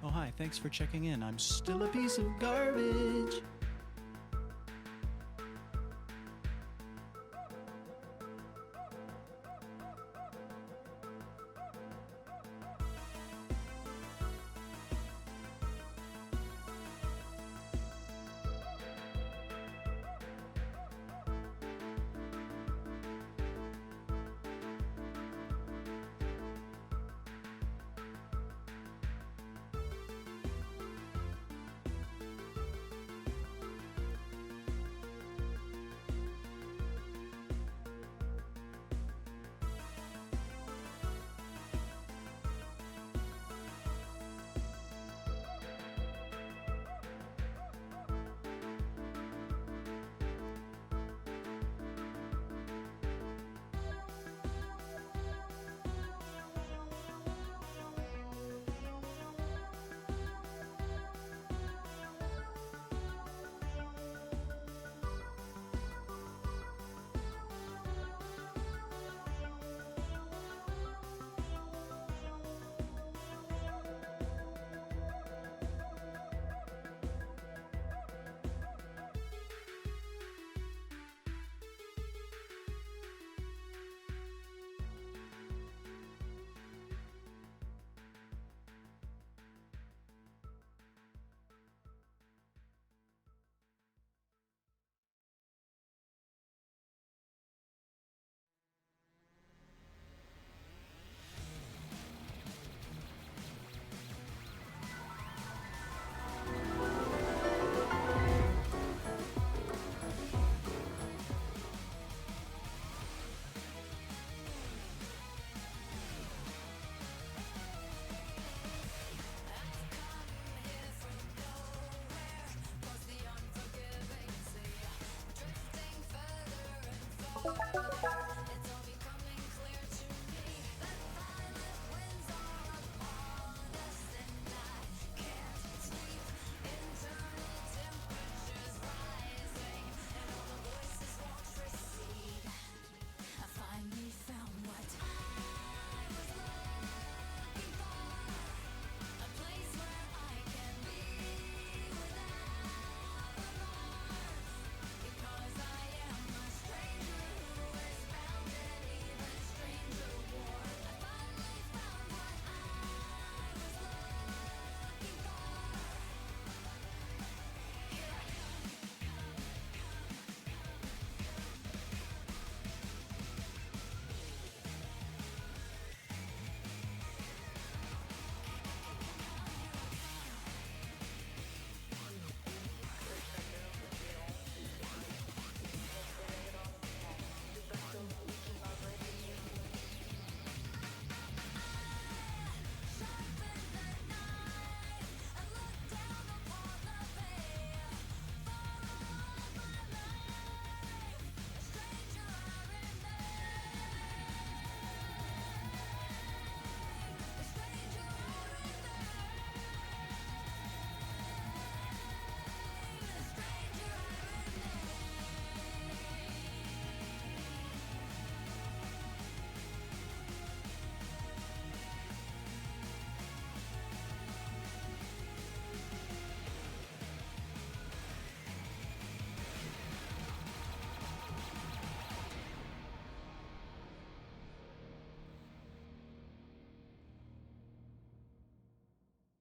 Oh, hi, thanks for checking in. I'm still a piece of garbage.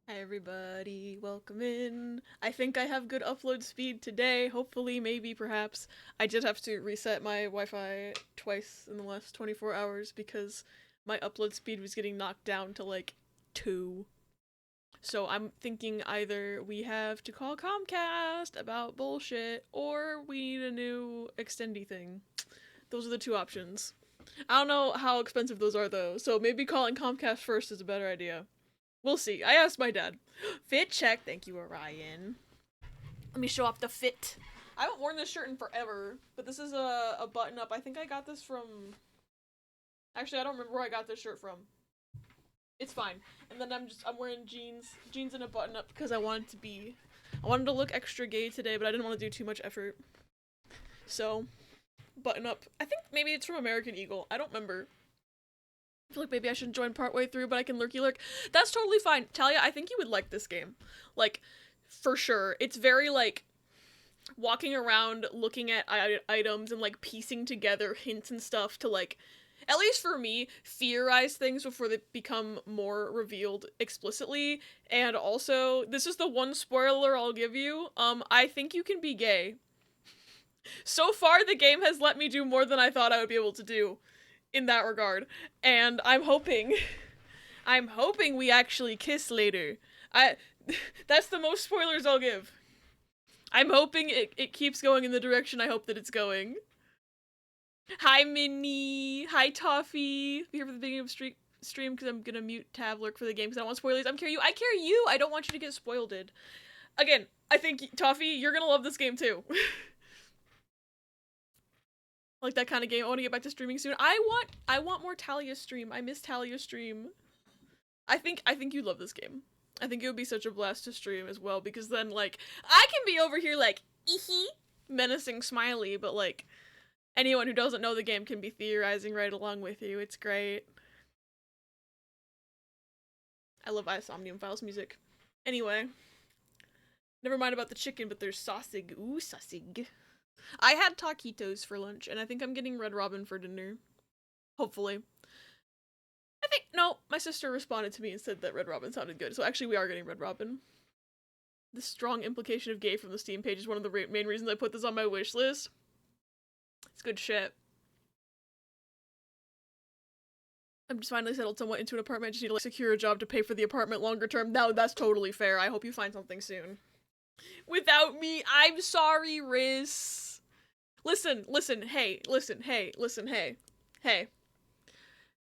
Hi everybody, welcome in. I think I have good upload speed today, hopefully, maybe, perhaps. I did have to reset my Wi-Fi twice in the last 24 hours because my upload speed was getting knocked down to like 2. So I'm thinking either we have to call Comcast about bullshit, or we need a new extendy thing. Those are the two options. I don't know how expensive those are though, so maybe calling Comcast first is a better idea. We'll see. I asked my dad. Fit check. Thank you, Orion. Let me show off the fit. I haven't worn this shirt in forever, but this is a button up. I think I got this from. Actually, I don't remember where I got this shirt from. It's fine. And then I'm wearing jeans and a button up because I wanted to look extra gay today, but I didn't want to do too much effort. So, button up. I think maybe it's from American Eagle. I don't remember. I feel like maybe I should join partway through, but I can lurky lurk. That's totally fine. Talia, I think you would like this game. Like, for sure. It's very, like, walking around, looking at items, and, like, piecing together hints and stuff to, like, at least for me, theorize things before they become more revealed explicitly. And also, this is the one spoiler I'll give you. I think you can be gay. So far, the game has let me do more than I thought I would be able to do in that regard. And I'm hoping we actually kiss later. That's the most spoilers I'll give. I'm hoping it keeps going in the direction I hope that it's going. Hi, Minnie. Hi, Toffee. Be here for the beginning of stream because I'm gonna mute tab lurk for the game because I don't want spoilers. I care you. I don't want you to get spoiled. Again, I think, Toffee, you're gonna love this game too. Like that kind of game. I want to get back to streaming soon. I want more Talia stream. I miss Talia stream. I think you love this game. I think it would be such a blast to stream as well because then, like, I can be over here like, menacing Smiley, but like, anyone who doesn't know the game can be theorizing right along with you. It's great. I love Isomnium Files music. Anyway. Never mind about the chicken, but there's sausage. Ooh, sausage. I had taquitos for lunch, and I think I'm getting Red Robin for dinner. Hopefully. No, my sister responded to me and said that Red Robin sounded good, so actually we are getting Red Robin. The strong implication of gay from the Steam page is one of the main reasons I put this on my wish list. It's good shit. I'm just finally settled somewhat into an apartment. I just need to, like, secure a job to pay for the apartment longer term. No, that's totally fair. I hope you find something soon. Without me, I'm sorry, Riz. Listen, hey.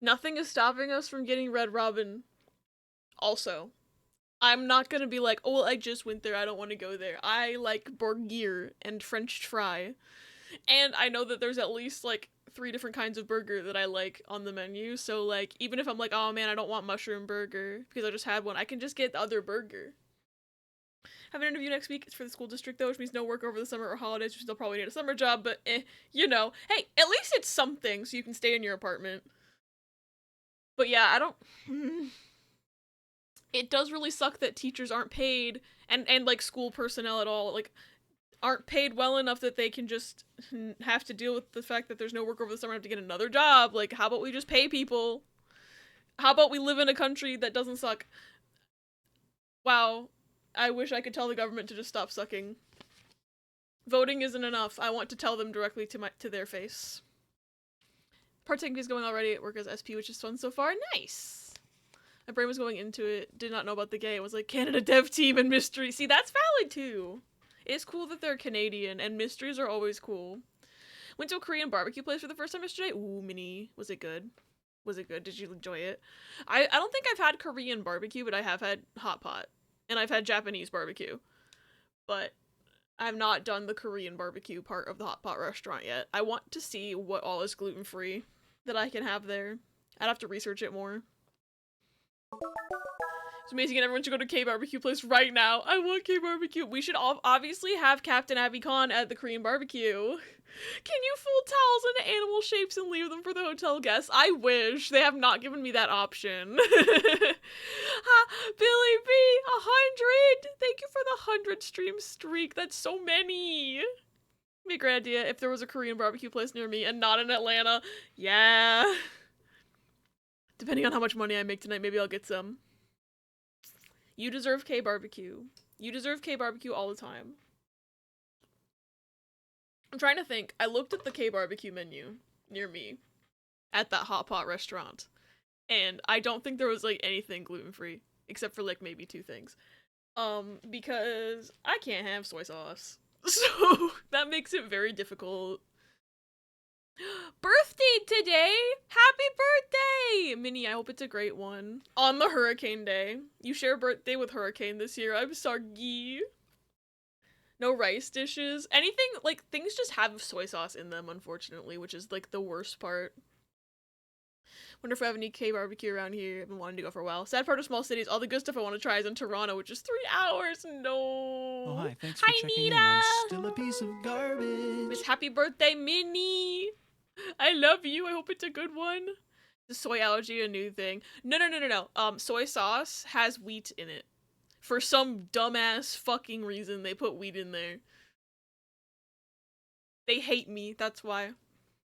Nothing is stopping us from getting Red Robin. Also, I'm not gonna be like, oh, well, I just went there, I don't want to go there. I like burger and French fry. And I know that there's at least, like, 3 different kinds of burger that I like on the menu, so, like, even if I'm like, oh man, I don't want mushroom burger, because I just had one, I can just get the other burger. I have an interview next week. It's for the school district, though, which means no work over the summer or holidays, which they'll probably need a summer job, but you know. Hey, at least it's something, so you can stay in your apartment. But yeah, I don't... It does really suck that teachers aren't paid, and like, school personnel at all, like, aren't paid well enough that they can just have to deal with the fact that there's no work over the summer and have to get another job. Like, how about we just pay people? How about we live in a country that doesn't suck? Wow. I wish I could tell the government to just stop sucking. Voting isn't enough. I want to tell them directly to their face. Part-taking is going already at work as SP, which is fun so far. Nice! My brain was going into it, did not know about the gay. It was like, Canada dev team and mystery. See, that's valid too. It's cool that they're Canadian, and mysteries are always cool. Went to a Korean barbecue place for the first time yesterday. Ooh, Minnie. Was it good? Was it good? Did you enjoy it? I don't think I've had Korean barbecue, but I have had hot pot. And I've had Japanese barbecue. But I've not done the Korean barbecue part of the hot pot restaurant yet. I want to see what all is gluten-free that I can have there. I'd have to research it more. It's amazing and everyone should go to K-barbecue place right now. I want K-barbecue. We should obviously have Captain Abby Khan at the Korean barbecue. Can you fold towels into animal shapes and leave them for the hotel guests? I wish. They have not given me that option. Billy B, 100! Thank you for the 100 stream streak. That's so many. Be a great idea if there was a Korean barbecue place near me and not in Atlanta. Yeah. Depending on how much money I make tonight, maybe I'll get some. You deserve K-barbecue. You deserve K-barbecue all the time. I'm trying to think. I looked at the K-barbecue menu near me at that hot pot restaurant, and I don't think there was, like, anything gluten-free, except for, like, maybe 2 things. Because I can't have soy sauce. So, that makes it very difficult. Birthday today! Happy birthday! Minnie, I hope it's a great one. On the hurricane day. You share a birthday with Hurricane this year. I'm sorry. No rice dishes. Anything, like, things just have soy sauce in them, unfortunately, which is, like, the worst part. Wonder if we have any K-barbecue around here. I've been wanting to go for a while. Sad part of small cities, all the good stuff I want to try is in Toronto, which is 3 hours. No. Oh, hi. Thanks for checking in. I'm still a piece of garbage. Miss Happy Birthday, Minnie. I love you. I hope it's a good one. The soy allergy a new thing? No. Soy sauce has wheat in it. For some dumbass fucking reason, they put wheat in there. They hate me, that's why.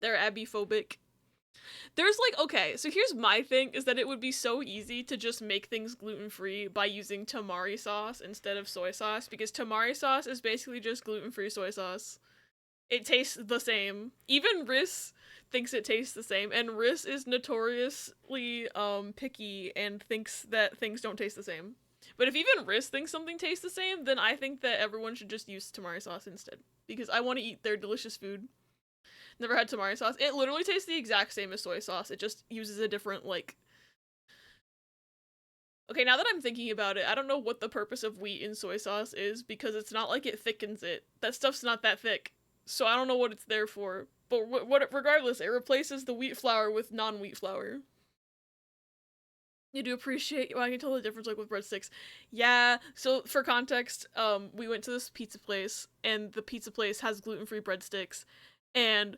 They're abiphobic. There's like, okay, so here's my thing, is that it would be so easy to just make things gluten-free by using tamari sauce instead of soy sauce, because tamari sauce is basically just gluten-free soy sauce. It tastes the same. Even Riss thinks it tastes the same, and Riss is notoriously picky and thinks that things don't taste the same. But if even Riss thinks something tastes the same, then I think that everyone should just use tamari sauce instead, because I want to eat their delicious food. Never had tamari sauce. It literally tastes the exact same as soy sauce. It just uses a different, like... Okay, now that I'm thinking about it, I don't know what the purpose of wheat in soy sauce is, because it's not like it thickens it. That stuff's not that thick. So I don't know what it's there for. But regardless, it replaces the wheat flour with non-wheat flour. You do appreciate... Well, I can tell the difference, like, with breadsticks. Yeah, so for context, we went to this pizza place, and the pizza place has gluten-free breadsticks. And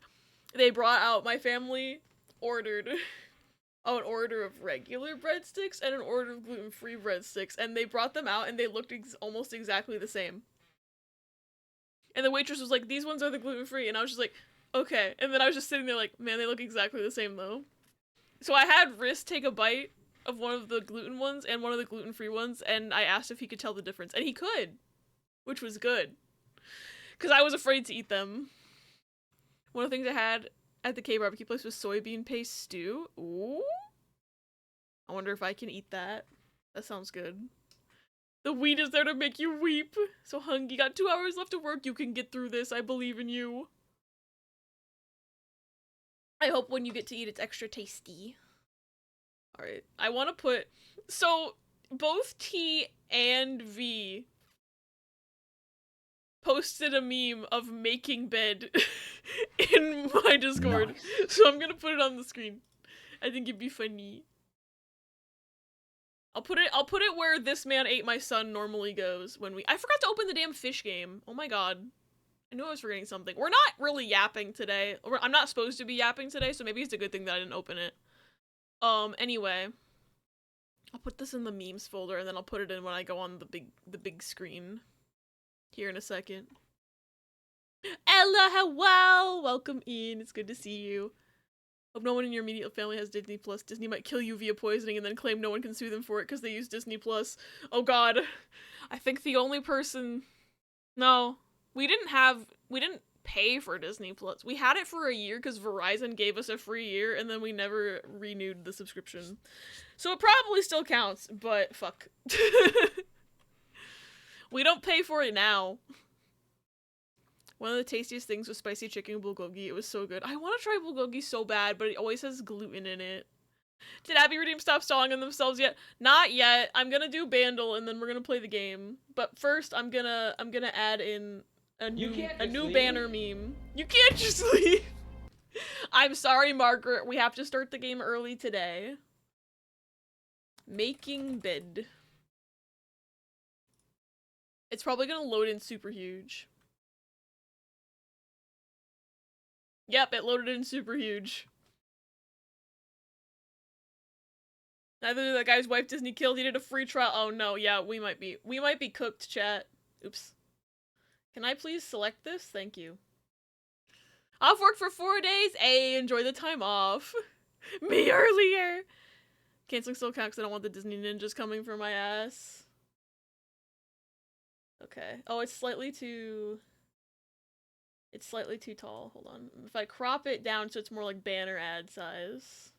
they brought out, my family ordered an order of regular breadsticks and an order of gluten-free breadsticks, and they brought them out and they looked almost exactly the same. And the waitress was like, these ones are the gluten-free, and I was just like, okay. And then I was just sitting there like, man, they look exactly the same though. So I had Riss take a bite of one of the gluten ones and one of the gluten-free ones, and I asked if he could tell the difference, and he could, which was good. Because I was afraid to eat them. One of the things I had at the K-barbecue place was soybean paste stew. Ooh. I wonder if I can eat that. That sounds good. The wheat is there to make you weep. So Hung, you got 2 hours left of work. You can get through this. I believe in you. I hope when you get to eat it's extra tasty. Alright. I want to put... So, both T and V posted a meme of making bed in my Discord. Nice. So I'm gonna put it on the screen. I think it'd be funny. I'll put it where this man ate my son normally goes when I forgot to open the damn fish game. Oh my god. I knew I was forgetting something. We're not really yapping today. I'm not supposed to be yapping today, so maybe it's a good thing that I didn't open it. Anyway. I'll put this in the memes folder and then I'll put it in when I go on the big screen. Here in a second. Ella, hello! Welcome in. It's good to see you. Hope no one in your immediate family has Disney Plus. Disney might kill you via poisoning and then claim no one can sue them for it because they use Disney Plus. Oh god. I think the only person... No. We didn't pay for Disney Plus. We had it for a year because Verizon gave us a free year and then we never renewed the subscription. So it probably still counts, but fuck. We don't pay for it now. One of the tastiest things was spicy chicken bulgogi. It was so good. I want to try bulgogi so bad, but it always has gluten in it. Did Abby Redeem stop stalling on themselves yet? Not yet. I'm gonna do Bandle and then we're gonna play the game. But first, I'm gonna add in a new banner meme. You can't just leave. I'm sorry, Margaret. We have to start the game early today. Making bed. It's probably gonna load in super huge. Yep, it loaded in super huge. Neither the guy's wife Disney killed, he did a free trial. Oh no, yeah, we might be cooked, chat. Oops. Can I please select this? Thank you. Off work for 4 days? Hey, enjoy the time off. Me earlier. Canceling still counts because I don't want the Disney ninjas coming for my ass. Okay. Oh, it's slightly too tall. Hold on. If I crop it down so it's more like banner ad size.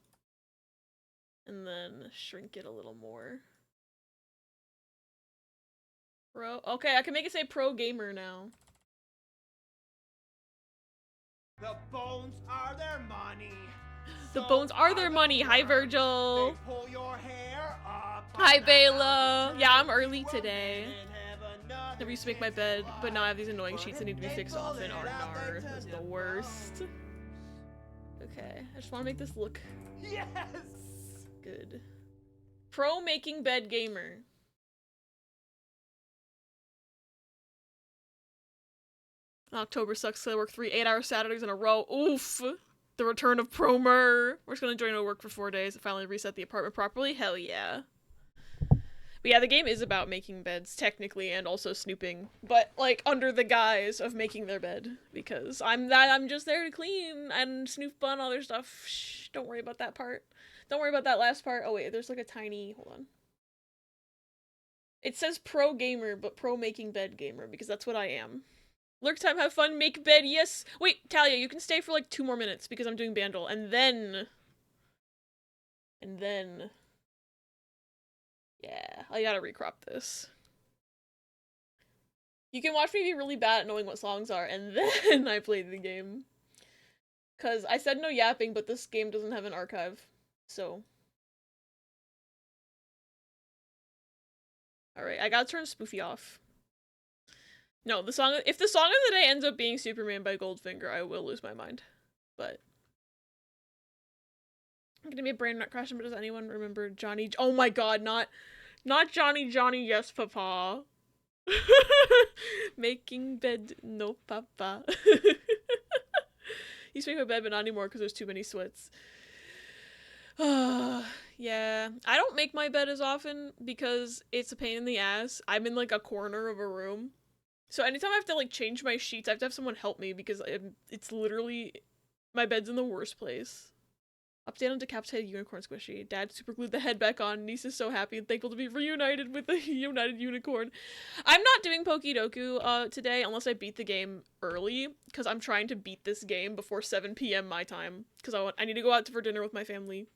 And then shrink it a little more. Pro. Okay, I can make it say pro gamer now. The bones are their money. The bones are their money. Hi, Virgil. They pull your hair up. Hi, Bayla. Yeah, I'm early today. Never used to make my bed, but now I have these annoying sheets that need to be fixed often. Arnar. That's the worst. Okay, I just want to make this look good. Pro making bed gamer. October sucks because I work 3 8-hour Saturdays in a row. Oof. The return of Promer. We're just gonna enjoy no work for 4 days and finally reset the apartment properly. Hell yeah. But yeah, the game is about making beds, technically, and also snooping. But, like, under the guise of making their bed. Because I'm just there to clean and snoop on other stuff. Shh, don't worry about that part. Don't worry about that last part. Oh wait, there's like a tiny, hold on. It says pro gamer, but pro making bed gamer, because that's what I am. Lurk time, have fun, make bed, yes! Wait, Talia, you can stay for like 2 more minutes, because I'm doing Bandle, and then... Yeah, I gotta recrop this. You can watch me be really bad at knowing what songs are, and then I play the game. Cause I said no yapping, but this game doesn't have an archive, so... Alright, I gotta turn Spoofy off. No, the song- if the song of the day ends up being Superman by Goldfinger, I will lose my mind. But... I'm gonna be a brain nut crashing, but does anyone remember Johnny- Oh my god, not Johnny, yes papa. Making bed, no papa. Used to make my bed, but not anymore because there's too many sweats. Yeah. I don't make my bed as often because it's a pain in the ass. I'm in like a corner of a room. So anytime I have to like change my sheets, I have to have someone help me because it's literally, my bed's in the worst place. Update on decapitated unicorn squishy. Dad super glued the head back on. Niece is so happy and thankful to be reunited with the united unicorn. I'm not doing Pokidoku today unless I beat the game early because I'm trying to beat this game before 7 p.m. my time because I need to go out for dinner with my family.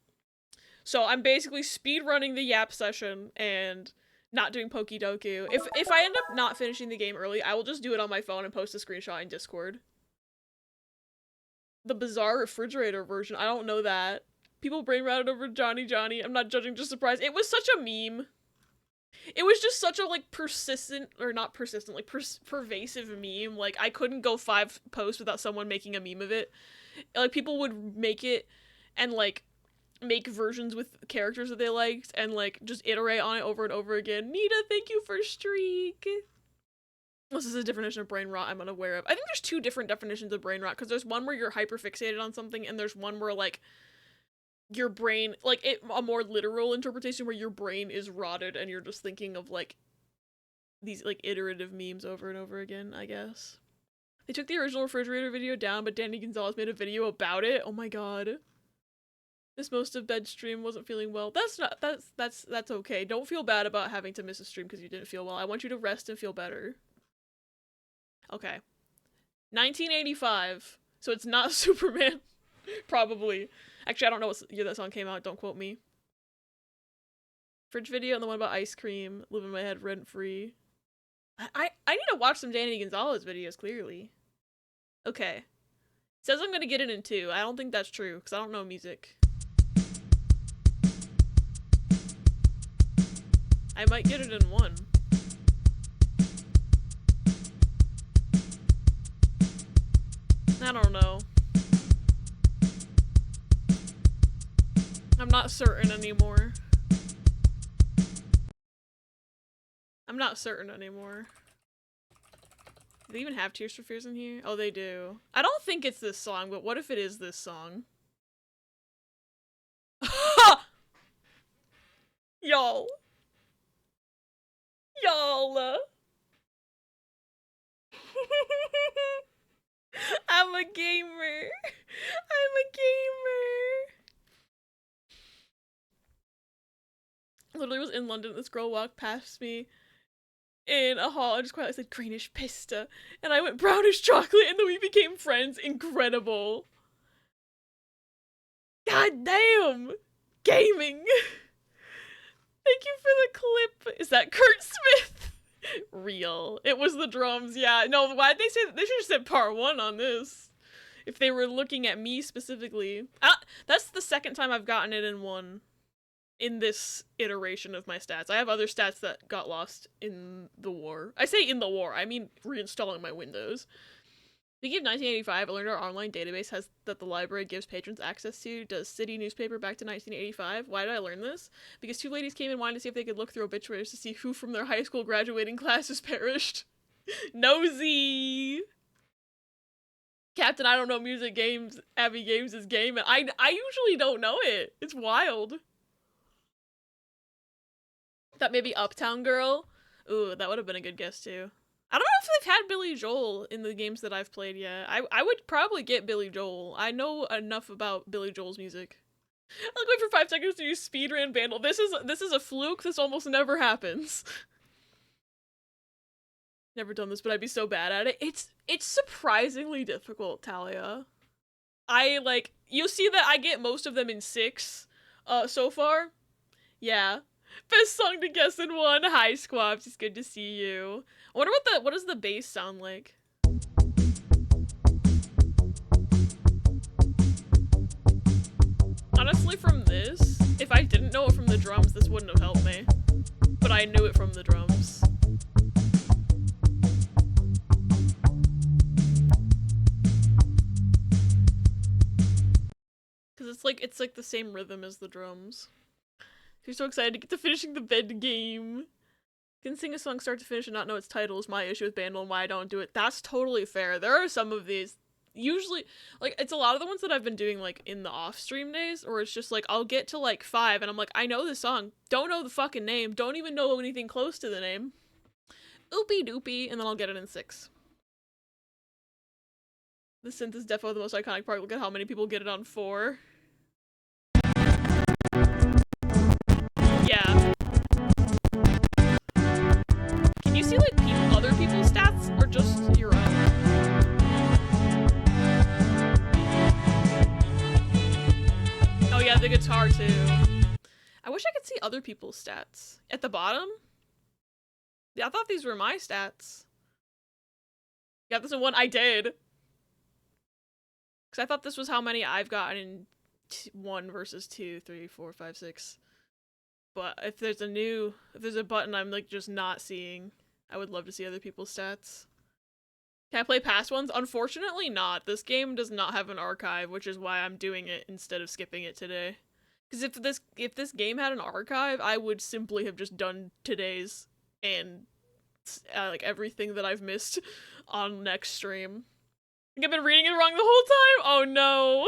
So I'm basically speed running the Yap session and not doing Pokidoku. If I end up not finishing the game early, I will just do it on my phone and post a screenshot in Discord. The bizarre refrigerator version. I don't know that. People brain routed over Johnny. I'm not judging, just surprised. It was such a meme. It was just such a, like, persistent, or not persistent, like, pervasive meme. Like, I couldn't go 5 posts without someone making a meme of it. Like, people would make it and, like, make versions with characters that they liked and, like, just iterate on it over and over again. Nita, thank you for streak. This is a definition of brain rot I'm unaware of. I think there's 2 different definitions of brain rot, because there's one where you're hyperfixated on something, and there's one where, like, your brain, like, a more literal interpretation where your brain is rotted and you're just thinking of, like, these, like, iterative memes over and over again, I guess. They took the original refrigerator video down, but Danny Gonzalez made a video about it. Oh my god. This most of bed stream wasn't feeling well. That's okay. Don't feel bad about having to miss a stream because you didn't feel well. I want you to rest and feel better. Okay. 1985. So it's not Superman. Probably. Actually, I don't know what year that song came out. Don't quote me. Fridge video and the one about ice cream. Living my head rent free. I need to watch some Danny Gonzalez videos, clearly. Okay. It says I'm gonna get it in 2. I don't think that's true, because I don't know music. I might get it in 1. I don't know. I'm not certain anymore. I'm not certain anymore. Do they even have Tears for Fears in here? Oh, they do. I don't think it's this song, but what if it is this song? Y'all. Y'all. I'm a gamer. I'm a gamer. Literally was in London. This girl walked past me in a hall. I just quietly said greenish pista, and I went brownish chocolate, and then we became friends. Incredible. God damn. Gaming. Thank you for the clip. Is that Kurt Smith? Real. It was the drums, yeah. No, why'd they say that? They should have said part 1 on this. If they were looking at me specifically. That's the second time I've gotten it in 1. In this iteration of my stats. I have other stats that got lost in the war. I say in the war, I mean reinstalling my Windows. Speaking of 1985, I learned our online database has that the library gives patrons access to does city newspaper back to 1985. Why did I learn this? Because 2 ladies came and wanted to see if they could look through obituaries to see who from their high school graduating class has perished. Nosy! Captain, I don't know music games. Abby Games is game, and I usually don't know it. It's wild. Thought maybe Uptown Girl. Ooh, that would have been a good guess too. I don't know if they've had Billy Joel in the games that I've played yet. I would probably get Billy Joel. I know enough about Billy Joel's music. I like wait for 5 seconds to use speedrun Vandal. This is a fluke. This almost never happens. Never done this, but I'd be so bad at it. It's surprisingly difficult, Talia. You'll see that I get most of them in 6 so far. Yeah. Best song to guess in 1. Hi Squabs, it's good to see you. I wonder what does the bass sound like? Honestly, from this, if I didn't know it from the drums, this wouldn't have helped me. But I knew it from the drums. Cause it's like the same rhythm as the drums. You're so excited to get to finishing the bed game. Can sing a song start to finish and not know its title is my issue with Bandle and why I don't do it. That's totally fair. There are some of these, usually, like, it's a lot of the ones that I've been doing, like, in the off-stream days, or it's just, like, I'll get to, like, 5, and I'm like, I know this song. Don't know the fucking name. Don't even know anything close to the name. Oopie doopie, and then I'll get it in 6. The synth is defo the most iconic part. Look at how many people get it on 4. Yeah. Can you see, like, other people's stats, or just your own? Oh yeah, the guitar too. I wish I could see other people's stats. At the bottom? Yeah, I thought these were my stats. Got this in 1? I did. Because I thought this was how many I've gotten in 1 versus 2, 3, 4, 5, 6. But if there's a button I'm like just not seeing, I would love to see other people's stats. Can I play past ones? Unfortunately not. This game does not have an archive, which is why I'm doing it instead of skipping it today. Because if this game had an archive, I would simply have just done today's and like everything that I've missed on next stream. I think I've been reading it wrong the whole time? Oh no.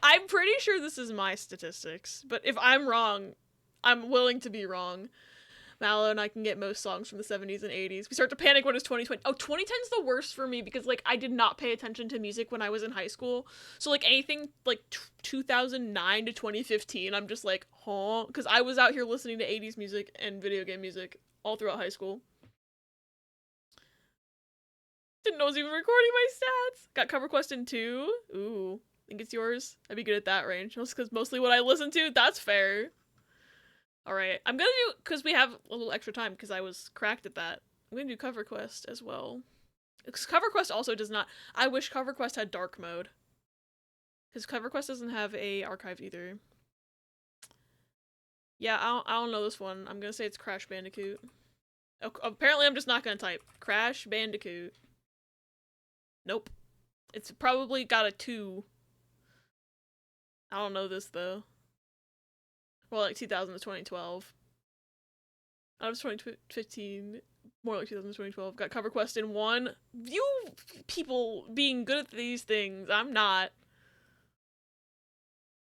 I'm pretty sure this is my statistics, but if I'm wrong, I'm willing to be wrong. Mallow and I can get most songs from the 70s and 80s. We start to panic when it's 2020. Oh, 2010's the worst for me because, like, I did not pay attention to music when I was in high school. So, like, anything, like, 2009 to 2015, I'm just like, huh? Because I was out here listening to 80s music and video game music all throughout high school. Didn't know I was even recording my stats. Got Cover Quest in 2. Ooh, think it's yours? I'd be good at that range. Just because mostly what I listen to, that's fair. Alright, I'm gonna do, because we have a little extra time, because I was cracked at that. I'm gonna do Cover Quest as well. Because Cover Quest also does not, I wish Cover Quest had dark mode. Because Cover Quest doesn't have a archive either. Yeah, I don't know this one. I'm gonna say it's Crash Bandicoot. Apparently I'm just not gonna type Crash Bandicoot. Nope. It's probably got a 2. I don't know this though. Well, like 2000 to 2012. Out of 2015, more like 2000 to 2012. Got Cover Quest in 1. You people being good at these things, I'm not.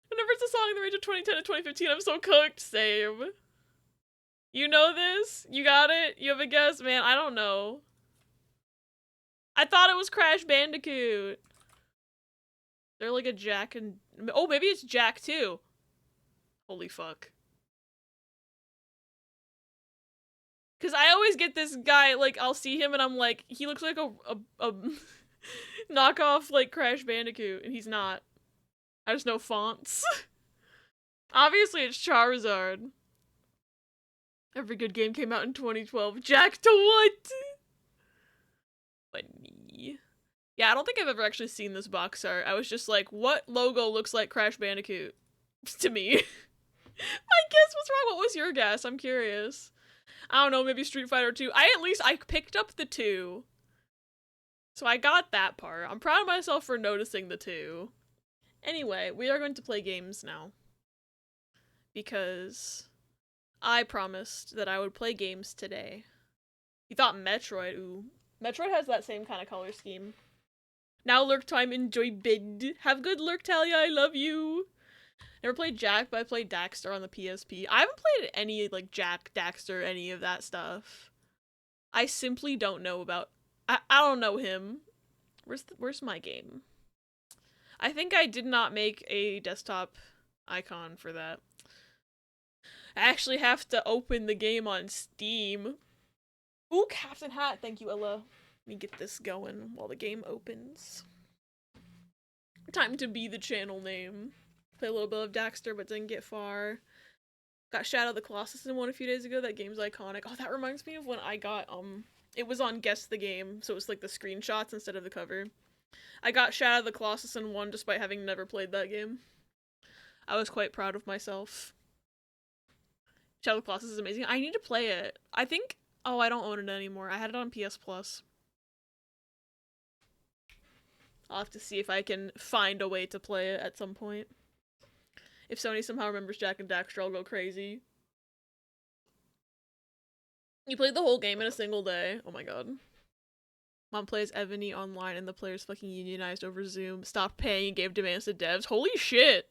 Whenever it's a song in the range of 2010 to 2015, I'm so cooked. Same. You know this? You got it? You have a guess? Man, I don't know. I thought it was Crash Bandicoot. They're like a Jack and... Oh, maybe it's Jack too. Holy fuck. Cause I always get this guy, like, I'll see him and I'm like, he looks like a knockoff, like, Crash Bandicoot, and he's not. I just know fonts. Obviously it's Charizard. Every good game came out in 2012. Jack to what? Funny. Yeah, I don't think I've ever actually seen this box art. I was just like, what logo looks like Crash Bandicoot? To me. My guess was wrong. What was your guess? I'm curious. I don't know, maybe Street Fighter 2. I picked up the 2. So I got that part. I'm proud of myself for noticing the 2. Anyway, we are going to play games now. Because I promised that I would play games today. You thought Metroid, ooh. Metroid has that same kind of color scheme. Now lurk time, enjoy bid. Have good lurk, Talia, I love you. Never played Jack, but I played Daxter on the PSP. I haven't played any, like, Jack, Daxter, any of that stuff. I simply don't know about... I don't know him. Where's my game? I think I did not make a desktop icon for that. I actually have to open the game on Steam. Ooh, Captain Hat! Thank you, Ella. Let me get this going while the game opens. Time to be the channel name. Play a little bit of Daxter, but didn't get far. Got Shadow of the Colossus in one a few days ago. That game's iconic. Oh, that reminds me of when I got, it was on Guess the Game, so it was like the screenshots instead of the cover. I got Shadow of the Colossus in one despite having never played that game. I was quite proud of myself. Shadow of the Colossus is amazing. I need to play it. I think... Oh, I don't own it anymore. I had it on PS Plus. I'll have to see if I can find a way to play it at some point. If Sony somehow remembers Jack and Daxter, I'll go crazy. You played the whole game in a single day. Oh my god. Mom plays Ebony online and the players fucking unionized over Zoom. Stopped paying and gave demands to devs. Holy shit!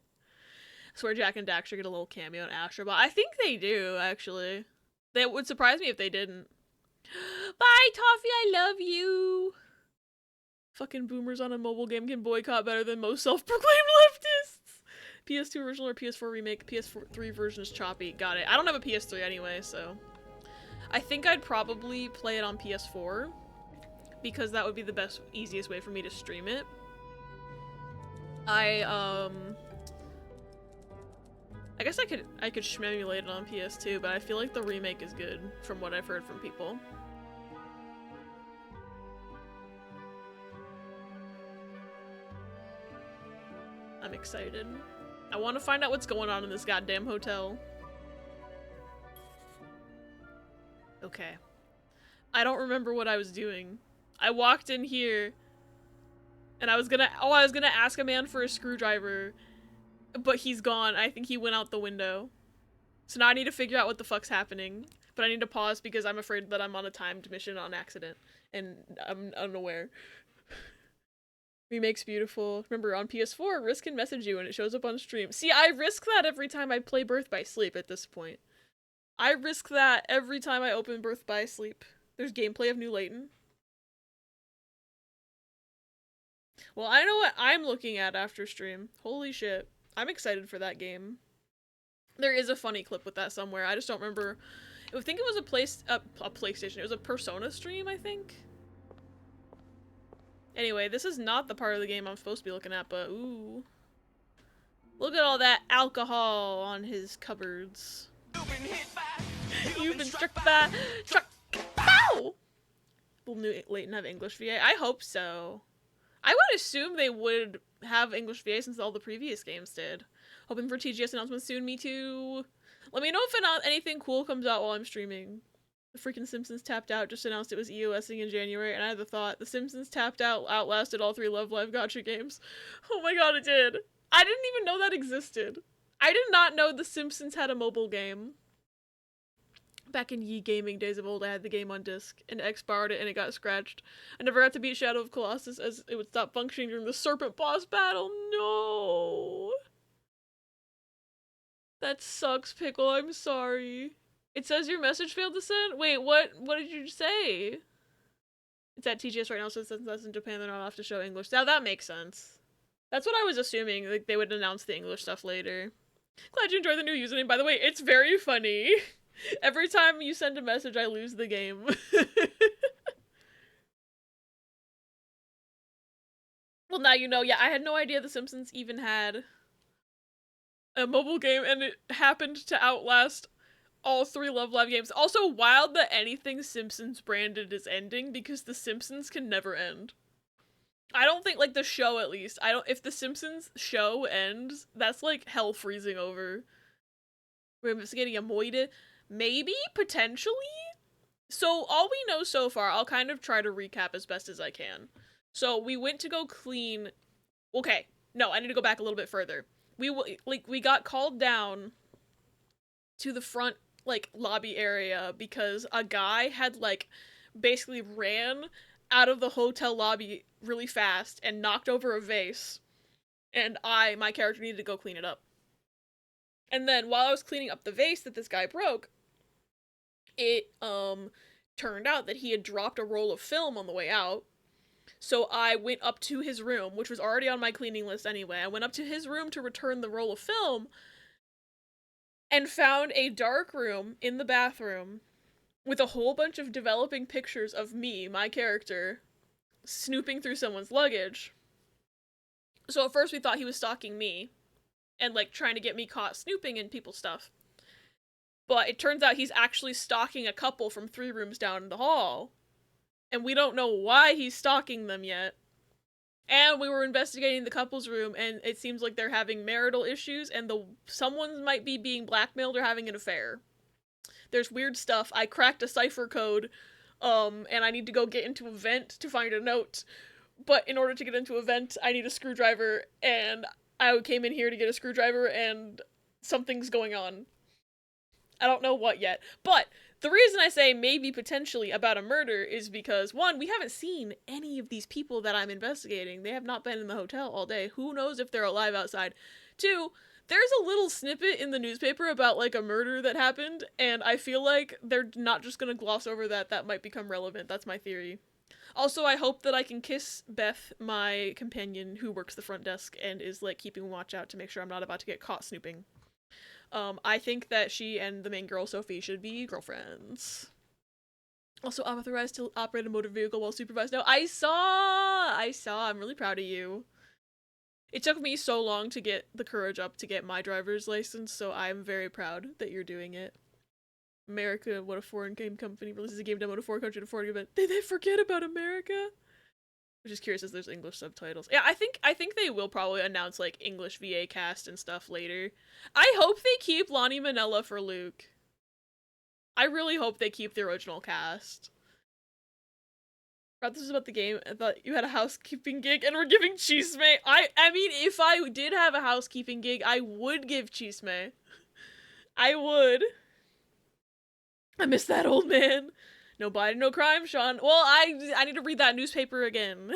I swear Jack and Daxter get a little cameo in Astro, but I think they do, actually. That would surprise me if they didn't. Bye, Toffee, I love you! Fucking boomers on a mobile game can boycott better than most self-proclaimed leftists! PS2 original or PS4 remake? PS3 version is choppy. Got it. I don't have a PS3 anyway, so... I think I'd probably play it on PS4, because that would be the best, easiest way for me to stream it. I guess I could shmemulate it on PS2, but I feel like the remake is good, from what I've heard from people. I'm excited. I want to find out what's going on in this goddamn hotel. Okay. I don't remember what I was doing. I walked in here, and I was gonna ask a man for a screwdriver, but he's gone. I think he went out the window. So now I need to figure out what the fuck's happening. But I need to pause because I'm afraid that I'm on a timed mission on accident, and I'm unaware. Remake's beautiful. Remember, on PS4, Risk can message you and it shows up on stream. See, I risk that every time I play Birth by Sleep at this point. I risk that every time I open Birth by Sleep. There's gameplay of New Layton. Well, I know what I'm looking at after stream. Holy shit. I'm excited for that game. There is a funny clip with that somewhere. I just don't remember. I think it was a PlayStation. It was a Persona stream, I think. Anyway, this is not the part of the game I'm supposed to be looking at, but ooh. Look at all that alcohol on his cupboards. You've been struck by... Ow! Will New Layton have English VA? I hope so. I would assume they would have English VA since all the previous games did. Hoping for TGS announcements soon, me too. Let me know if anything cool comes out while I'm streaming. The freaking Simpsons Tapped Out just announced it was EOSing in January, and I had the thought, The Simpsons Tapped Out outlasted all 3 Love Live Gacha games. Oh my god, it did. I didn't even know that existed. I did not know The Simpsons had a mobile game. Back in ye gaming days of old, I had the game on disc, and X borrowed it and it got scratched. I never got to beat Shadow of Colossus as it would stop functioning during the Serpent boss battle. No! That sucks, Pickle. I'm sorry. It says your message failed to send? Wait, what did you say? It's at TGS right now, so since that's in Japan, they're not off to show English. Now that makes sense. That's what I was assuming, like they would announce the English stuff later. Glad you enjoyed the new username. By the way, it's very funny. Every time you send a message, I lose the game. Well, now you know. Yeah, I had no idea The Simpsons even had a mobile game, and it happened to outlast all 3 Love Live games. Also, wild that anything Simpsons branded is ending, because The Simpsons can never end. I don't think, like, the show at least. If The Simpsons show ends, that's like hell freezing over. We're investigating a moide. Maybe? Potentially? So, all we know so far, I'll kind of try to recap as best as I can. So, we went to go clean... Okay, no, I need to go back a little bit further. We got called down to the front, like, lobby area because a guy had, like, basically ran out of the hotel lobby really fast and knocked over a vase. And my character needed to go clean it up. And then while I was cleaning up the vase that this guy broke, it turned out that he had dropped a roll of film on the way out. So I went up to his room, which was already on my cleaning list anyway. I went up to his room to return the roll of film and found a dark room in the bathroom with a whole bunch of developing pictures of me, my character, snooping through someone's luggage. So at first we thought he was stalking me and, like, trying to get me caught snooping in people's stuff. But it turns out he's actually stalking a couple from 3 rooms down the hall. And we don't know why he's stalking them yet. And we were investigating the couple's room, and it seems like they're having marital issues, and someone might be being blackmailed or having an affair. There's weird stuff. I cracked a cipher code, and I need to go get into a vent to find a note. But in order to get into a vent, I need a screwdriver, and I came in here to get a screwdriver, and something's going on. I don't know what yet. But the reason I say maybe potentially about a murder is because, 1, we haven't seen any of these people that I'm investigating. They have not been in the hotel all day. Who knows if they're alive outside? 2, there's a little snippet in the newspaper about, like, a murder that happened, and I feel like they're not just gonna gloss over that. That might become relevant. That's my theory. Also, I hope that I can kiss Beth, my companion, who works the front desk and is, like, keeping watch out to make sure I'm not about to get caught snooping. I think that she and the main girl, Sophie, should be girlfriends. Also authorized to operate a motor vehicle while supervised. No, I saw! I'm really proud of you. It took me so long to get the courage up to get my driver's license, so I'm very proud that you're doing it. America, what a foreign game company, releases a game demo to 4 countries in a foreign event. Did they forget about America? I'm just curious if there's English subtitles. Yeah, I think they will probably announce, like, English VA cast and stuff later. I hope they keep Lonnie Manella for Luke. I really hope they keep the original cast. I thought this was about the game. I thought you had a housekeeping gig and we're giving Chisme. I mean, if I did have a housekeeping gig, I would give Chisme. I would. I miss that old man. No Biden, no crime, Sean. Well, I need to read that newspaper again.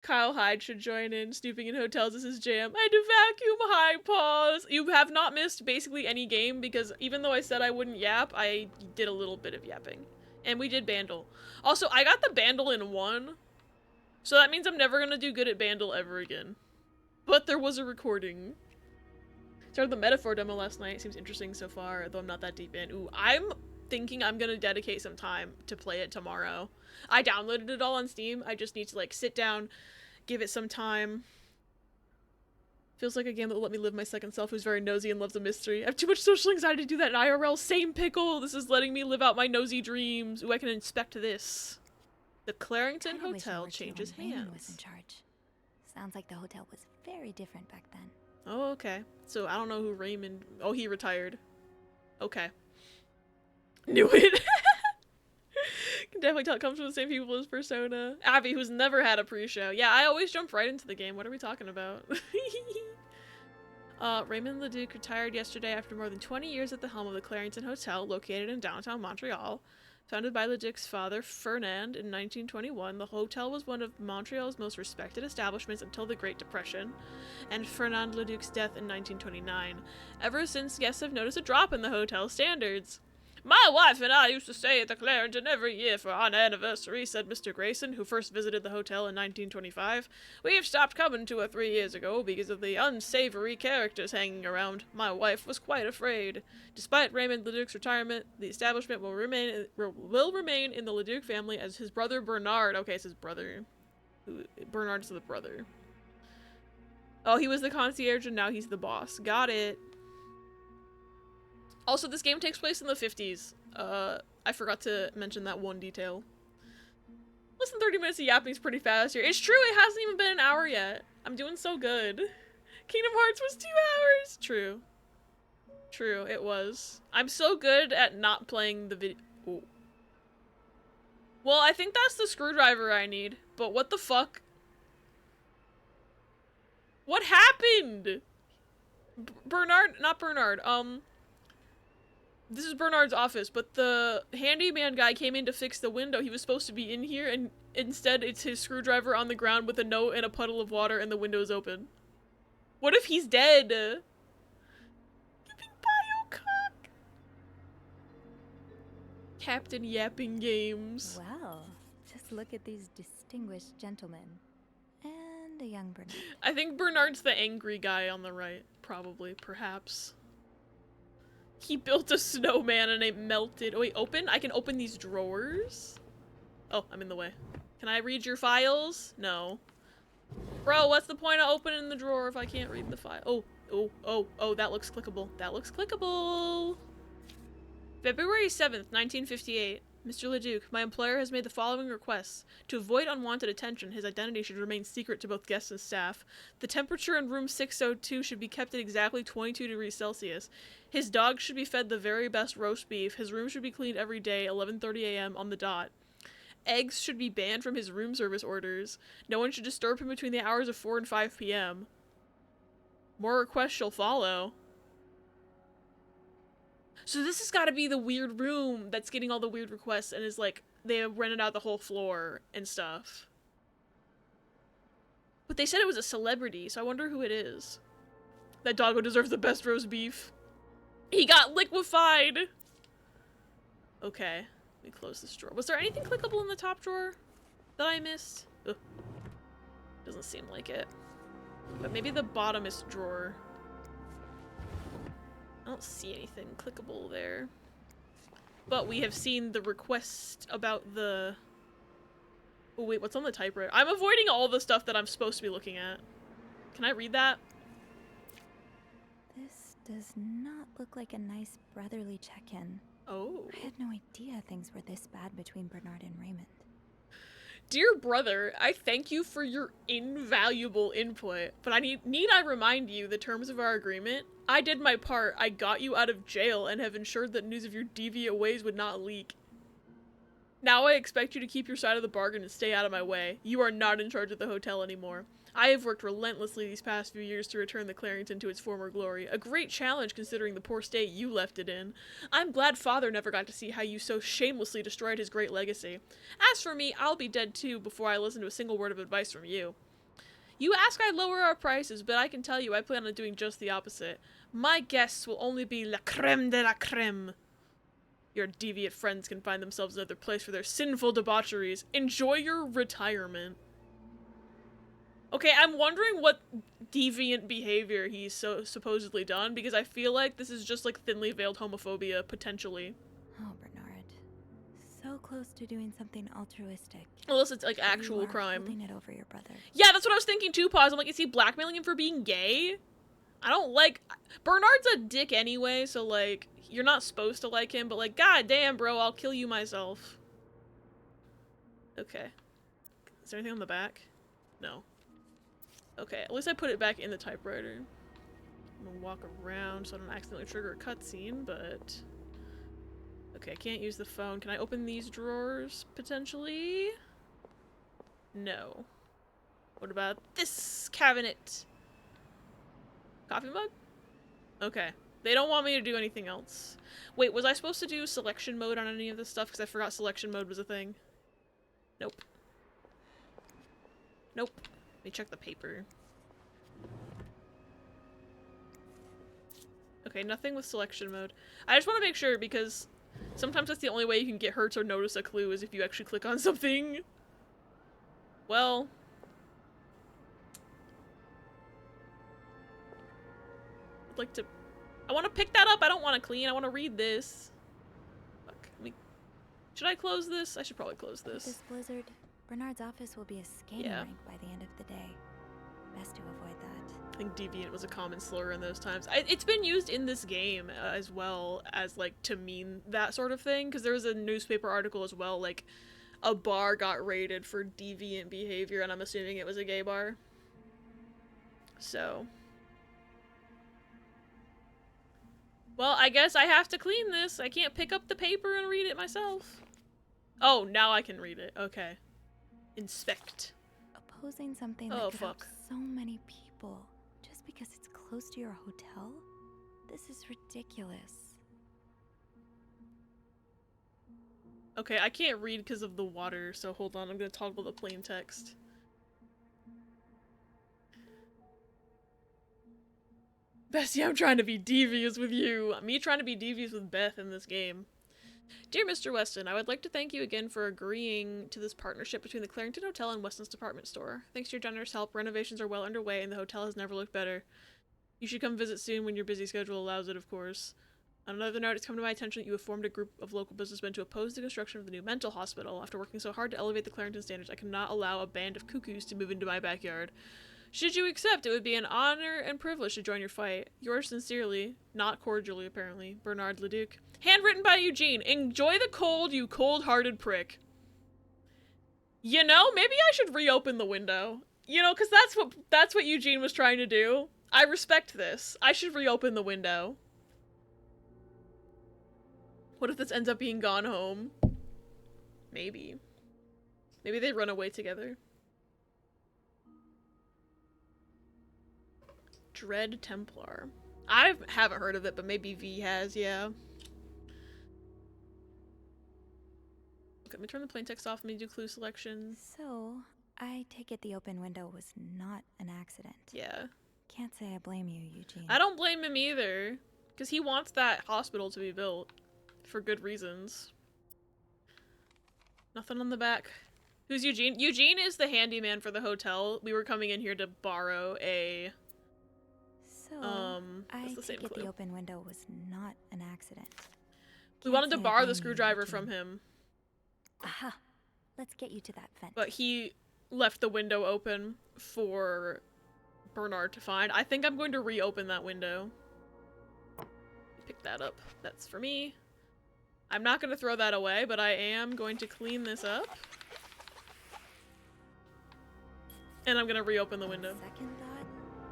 Kyle Hyde should join in. Snooping in hotels is his jam. I had to vacuum high paws. You have not missed basically any game because even though I said I wouldn't yap, I did a little bit of yapping. And we did Bandle. Also, I got the Bandle in 1. So that means I'm never gonna do good at Bandle ever again. But there was a recording. Started the Metaphor demo last night. Seems interesting so far, though I'm not that deep in. Ooh, I'm thinking I'm gonna dedicate some time to play it tomorrow. I downloaded it all on Steam. I just need to, like, sit down, give it some time. Feels like a game that will let me live my second self, who's very nosy and loves a mystery. I have too much social anxiety to do that in IRL. Same pickle. This is letting me live out my nosy dreams. Ooh, I can inspect this. The Clarington Hotel changes hands. Was in charge. Sounds like the hotel was very different back then. Oh, okay. So I don't know who Raymond... Oh, he retired. Okay. Knew it. Can definitely tell it comes from the same people as Persona. Abby, who's never had a pre-show. Yeah, I always jump right into the game. What are we talking about? Raymond Leduc retired yesterday after more than 20 years at the helm of the Clarington Hotel, located in downtown Montreal. Founded by Leduc's father, Fernand, in 1921, the hotel was one of Montreal's most respected establishments until the Great Depression, and Fernand Leduc's death in 1929. Ever since, guests have noticed a drop in the hotel's standards. My wife and I used to stay at the Clarendon every year for our anniversary, said Mr. Grayson, who first visited the hotel in 1925. We've stopped coming to it 3 years ago because of the unsavory characters hanging around. My wife was quite afraid. Despite Raymond Leduc's retirement, the establishment will remain in the Leduc family as his brother Bernard. Okay, it's his brother. Bernard's the brother. Oh, he was the concierge and now he's the boss. Got it. Also, this game takes place in the 50s. I forgot to mention that one detail. Less than 30 minutes of yapping is pretty fast here. It's true, it hasn't even been an hour yet. I'm doing so good. Kingdom Hearts was 2 hours. True. True, it was. I'm so good at not playing the video. Ooh. Well, I think that's the screwdriver I need. But what the fuck? What happened? Bernard, not Bernard, This is Bernard's office, but the handyman guy came in to fix the window. He was supposed to be in here, and instead it's his screwdriver on the ground with a note and a puddle of water, and the window's open. What if he's dead? Giving Biocock. Captain Yapping Games. Wow, just look at these distinguished gentlemen. And a young Bernard. I think Bernard's the angry guy on the right. Probably, perhaps. He built a snowman and it melted. Oh wait, open? I can open these drawers? Oh, I'm in the way. Can I read your files? No. Bro, what's the point of opening the drawer if I can't read the file? Oh, that looks clickable. That looks clickable. February 7th, 1958. Mr. Leduc, my employer has made the following requests. To avoid unwanted attention, his identity should remain secret to both guests and staff. The temperature in room 602 should be kept at exactly 22 degrees Celsius. His dog should be fed the very best roast beef. His room should be cleaned every day, 11:30 a.m. on the dot. Eggs should be banned from his room service orders. No one should disturb him between the hours of 4 and 5 p.m. More requests shall follow. So this has got to be the weird room that's getting all the weird requests and is like, they have rented out the whole floor and stuff. But they said it was a celebrity, so I wonder who it is. That doggo deserves the best roast beef. He got liquefied! Okay, let me close this drawer. Was there anything clickable in the top drawer that I missed? Ugh. Doesn't seem like it. But maybe the bottomest drawer. I don't see anything clickable there. But we have seen the request about the... Oh wait, what's on the typewriter? I'm avoiding all the stuff that I'm supposed to be looking at. Can I read that? This does not look like a nice brotherly check-in. Oh. I had no idea things were this bad between Bernard and Raymond. Dear brother, I thank you for your invaluable input, but I need I remind you the terms of our agreement? I did my part. I got you out of jail and have ensured that news of your deviant ways would not leak. Now I expect you to keep your side of the bargain and stay out of my way. You are not in charge of the hotel anymore. I have worked relentlessly these past few years to return the Clarington to its former glory. A great challenge considering the poor state you left it in. I'm glad Father never got to see how you so shamelessly destroyed his great legacy. As for me, I'll be dead too before I listen to a single word of advice from you. You ask I lower our prices, but I can tell you I plan on doing just the opposite. My guests will only be la creme de la creme. Your deviant friends can find themselves another place for their sinful debaucheries. Enjoy your retirement. Okay, I'm wondering what deviant behavior he's supposedly done, because I feel like this is just like thinly veiled homophobia, potentially. Oh, Bernard. So close to doing something altruistic. Unless it's like But actual you are crime. holding it over your brother. Yeah, that's what I was thinking too, Pause. I'm like, is he blackmailing him for being gay? I don't like... Bernard's a dick anyway, so like, you're not supposed to like him, but like, god damn, bro, I'll kill you myself. Okay. Is there anything on the back? No. Okay, at least I put it back in the typewriter. I'm gonna walk around so I don't accidentally trigger a cutscene, but... Okay, I can't use the phone. Can I open these drawers, potentially? No. What about this cabinet? Coffee mug? Okay. They don't want me to do anything else. Wait, was I supposed to do selection mode on any of this stuff? Because I forgot selection mode was a thing. Nope. Nope. Let me check the paper. Okay, nothing with selection mode. I just want to make sure because sometimes that's the only way you can get hurts or notice a clue is if you actually click on something. Well... I'd like to... I want to pick that up! I don't want to clean, I want to read this. Fuck. Should I close this? I should probably close With this. this blizzard, Bernard's office will be a skating Yeah. rink by the end of the day. Best to avoid that. I think deviant was a common slur in those times. It's been used in this game as well as like to mean that sort of thing, because there was a newspaper article as well, like a bar got raided for deviant behavior, and I'm assuming it was a gay bar. So. Well, I guess I have to clean this. I can't pick up the paper and read it myself. Oh, now I can read it. Okay. Inspect. Opposing something Oh, that could help fuck. so many people just because it's close to your hotel? This is ridiculous. Okay, I can't read because of the water, so hold on, I'm gonna toggle the plain text. Bessie, I'm trying to be devious with you. Me trying to be devious with Beth in this game. Dear Mr. Weston, I would like to thank you again for agreeing to this partnership between the Clarington Hotel and Weston's department store. Thanks to your generous help, renovations are well underway and the hotel has never looked better. You should come visit soon when your busy schedule allows it, of course. On another note, it's come to my attention that you have formed a group of local businessmen to oppose the construction of the new mental hospital. After working so hard to elevate the Clarington standards, I cannot allow a band of cuckoos to move into my backyard. Should you accept, it would be an honor and privilege to join your fight. Yours sincerely, not cordially apparently, Bernard Leduc. Handwritten by Eugene. Enjoy the cold, you cold-hearted prick. You know, maybe I should reopen the window. You know, because that's what Eugene was trying to do. I respect this. I should reopen the window. What if this ends up being Gone Home? Maybe. Maybe they run away together. Dread Templar. I haven't heard of it, but maybe V has, yeah. Okay, let me turn the plain text off, let me do clue selection. So, I take it the open window was not an accident. Yeah. Can't say I blame you, Eugene. I don't blame him either, because he wants that hospital to be built. For good reasons. Nothing on the back. Who's Eugene? Eugene is the handyman for the hotel. We were coming in here to borrow a... So, that's the I same take it clue. the open window was not an accident. We Can't wanted to say I borrow the blame you, screwdriver Eugene. from him. Aha! Let's get you to that vent. But he left the window open for Bernard to find. I think I'm going to reopen that window. Pick that up. That's for me. I'm not going to throw that away, but I am going to clean this up. And I'm going to reopen the window. Second thought,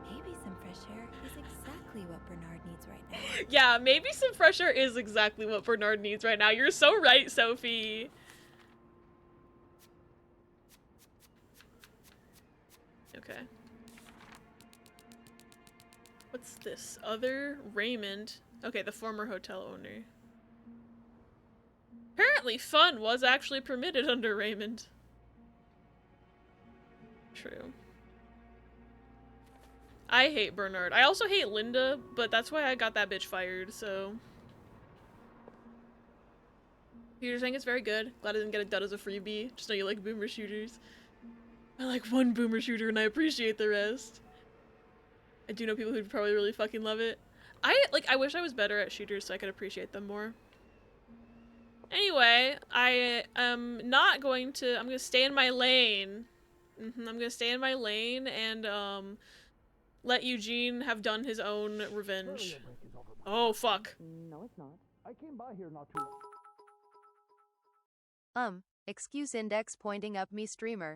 maybe some fresh air is exactly what Bernard needs right now. Yeah, maybe some fresh air is exactly what Bernard needs right now. You're so right, Sophie. Okay. What's this? Other Raymond. Okay, the former hotel owner. Apparently fun was actually permitted under Raymond. True. I hate Bernard. I also hate Linda, but that's why I got that bitch fired, so... You're saying it's very good. Glad I didn't get a dud as a freebie. Just know you like boomer shooters. I like one boomer shooter and I appreciate the rest. I do know people who'd probably really fucking love it. I wish I was better at shooters so I could appreciate them more. Anyway, I am not going to... I'm gonna stay in my lane. I'm gonna stay in my lane and, let Eugene have done his own revenge. Oh, fuck. No, it's not. I came by here not too long. Excuse index pointing up me streamer.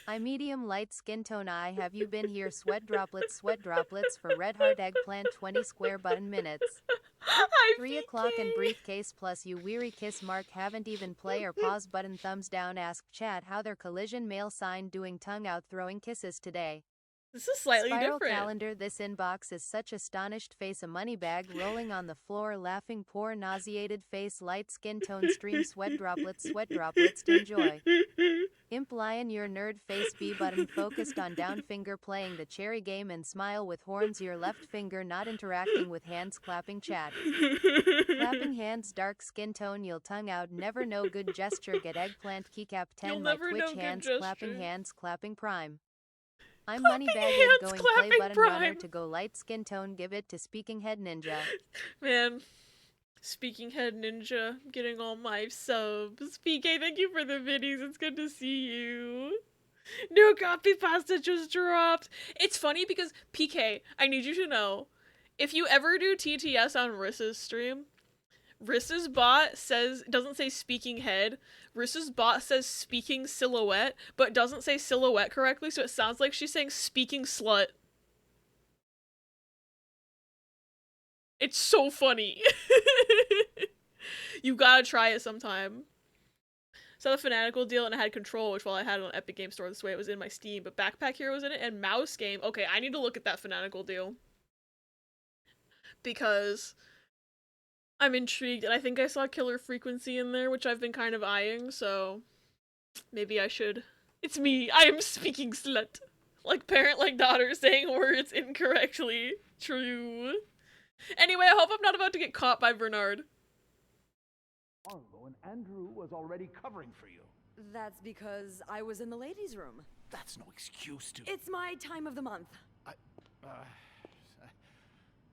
I medium light skin tone. I have you been here sweat droplets for red heart eggplant 20 square button minutes. 3 o'clock and briefcase plus you weary kiss mark haven't even play or pause button thumbs down ask chat how their collision mail sign doing tongue out throwing kisses today. This is slightly Spiral different. calendar this inbox is such astonished face a money bag rolling on the floor laughing poor nauseated face light skin tone stream sweat droplets to enjoy. Imp lion your nerd face B button focused on down finger playing the cherry game and smile with horns your left finger not interacting with hands clapping chat. Clapping hands dark skin tone you'll tongue out never know good gesture get eggplant keycap 10 You'll my never know twitch good hands gesture. clapping prime. I'm Clapping Moneybag hands, going play clapping button runner prime. to go light skin tone give it to speaking head ninja. Man, speaking head ninja, getting all my subs. PK, thank you for the biddies. It's good to see you. New copy pasta just dropped. It's funny because PK, I need you to know, if you ever do TTS on Rissa's stream, Rissa's bot doesn't say speaking head. Rissa's bot says speaking silhouette, but doesn't say silhouette correctly, so it sounds like she's saying speaking slut. It's so funny. You gotta try it sometime. Saw the Fanatical deal and I had Control, which while I had it on Epic Game Store this way, it was in my Steam, but Backpack Hero was in it, and Mouse Game. Okay, I need to look at that Fanatical deal. Because I'm intrigued, and I think I saw Killer Frequency in there, which I've been kind of eyeing, so maybe I should. It's me, I am speaking slut. Like parent, like daughter, saying words incorrectly. True. Anyway, I hope I'm not about to get caught by Bernard. Marlo and Andrew was already covering for you. That's because I was in the ladies' room. That's no excuse to... It's my time of the month. uh,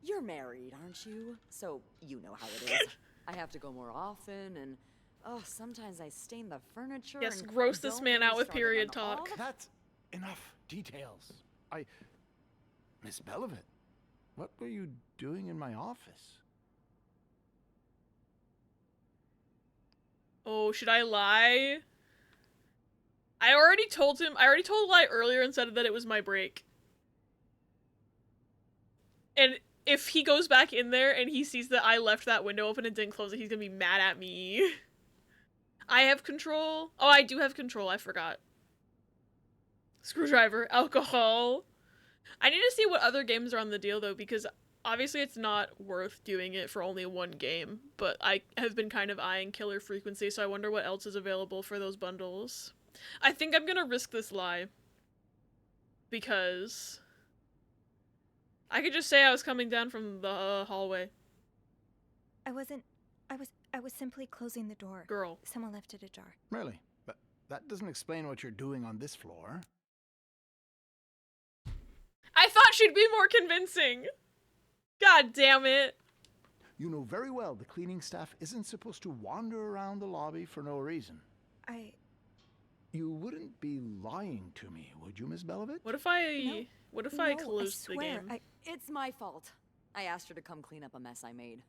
You're married, aren't you? So you know how it is. I have to go more often, and oh, sometimes I stain the furniture. Yes, and gross this don't man get out me with started period on all talk. the- That's enough details. Miss Belivet, what were you doing in my office? Oh, should I lie? I already told a lie earlier and said that it was my break. And if he goes back in there and he sees that I left that window open and didn't close it, he's gonna be mad at me. I have control. Oh, I do have control, I forgot. Screwdriver, alcohol. I need to see what other games are on the deal though, because obviously it's not worth doing it for only one game, but I have been kind of eyeing Killer Frequency, so I wonder what else is available for those bundles. I think I'm gonna risk this lie. Because I could just say I was coming down from the hallway. I was simply closing the door. Girl. Someone left it ajar. Really? But that doesn't explain what you're doing on this floor. I thought she'd be more convincing! God damn it. You know very well the cleaning staff isn't supposed to wander around the lobby for no reason. You wouldn't be lying to me, would you, Miss Belivet? What if I closed the swear, game? It's my fault. I asked her to come clean up a mess I made.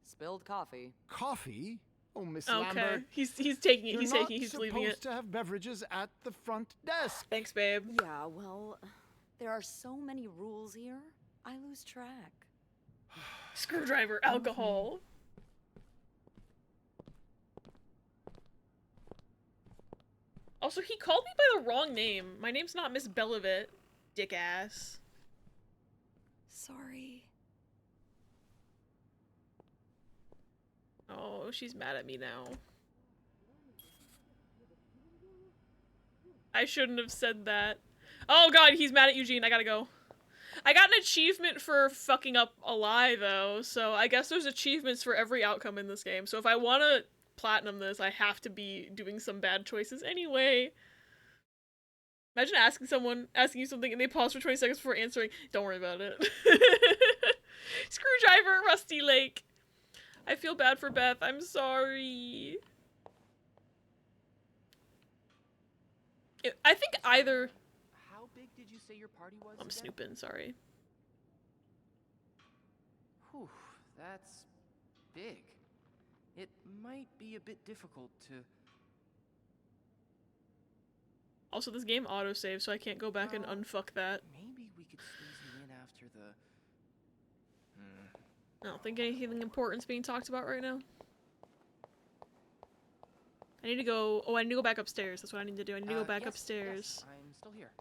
Spilled coffee. Coffee? Oh, Miss Okay. Lambert. He's taking it, You're he's not taking it, he's leaving supposed it. to have beverages at the front desk. Thanks, babe. Yeah, well, there are so many rules here. I lose track. Screwdriver, alcohol. Also, he called me by the wrong name. My name's not Miss Belivet, dick ass. Sorry. Oh, she's mad at me now. I shouldn't have said that. Oh god, he's mad at Eugene. I gotta go. I got an achievement for fucking up a lie, though, so I guess there's achievements for every outcome in this game. So if I want to platinum this, I have to be doing some bad choices anyway. Imagine asking you something and they pause for 20 seconds before answering. Don't worry about it. Screwdriver, Rusty Lake. I feel bad for Beth. I'm sorry. I think either... How big did you say your party was? I'm again? snooping, sorry. Whew, that's big. It might be a bit difficult to... Also, this game autosave, so I can't go back and unfuck that. Maybe we could squeeze you in after the... I don't think anything important's being talked about right now. I need to go... Oh, I need to go back upstairs. That's what I need to do. I need to go back yes, upstairs. Yes, I'm still here.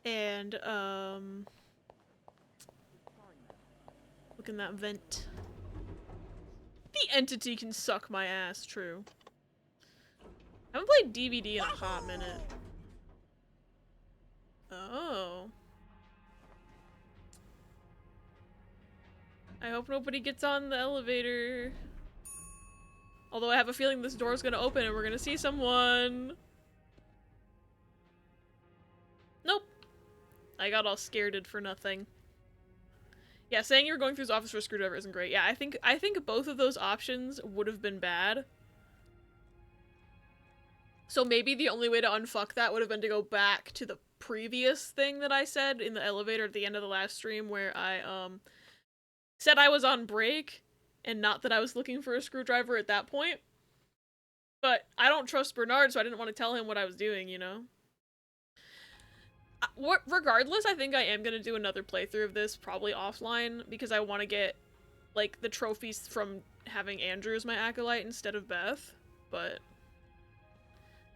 And, look in that vent. The entity can suck my ass, true. I haven't played DVD in a hot minute. Oh. I hope nobody gets on the elevator. Although I have a feeling this door's gonna open and we're gonna see someone. Nope. I got all scareded for nothing. Yeah, saying you were going through his office for a screwdriver isn't great. Yeah, I think both of those options would have been bad. So maybe the only way to unfuck that would have been to go back to the previous thing that I said in the elevator at the end of the last stream where I, said I was on break and not that I was looking for a screwdriver at that point. But I don't trust Bernard, so I didn't want to tell him what I was doing, you know? Regardless, I think I am gonna do another playthrough of this, probably offline, because I want to get, like, the trophies from having Andrew as my acolyte instead of Beth, but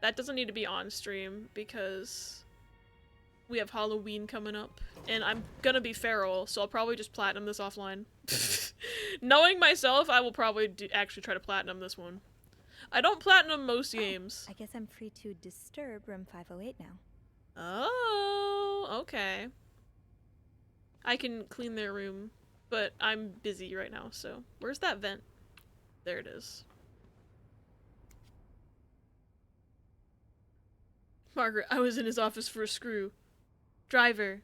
that doesn't need to be on stream, because we have Halloween coming up, and I'm gonna be feral, so I'll probably just platinum this offline. Knowing myself, I will probably actually try to platinum this one. I don't platinum most games. I guess I'm free to disturb room 508 now. Oh, okay. I can clean their room, but I'm busy right now, so. Where's that vent? There it is. Margaret, I was in his office for a screw. Driver.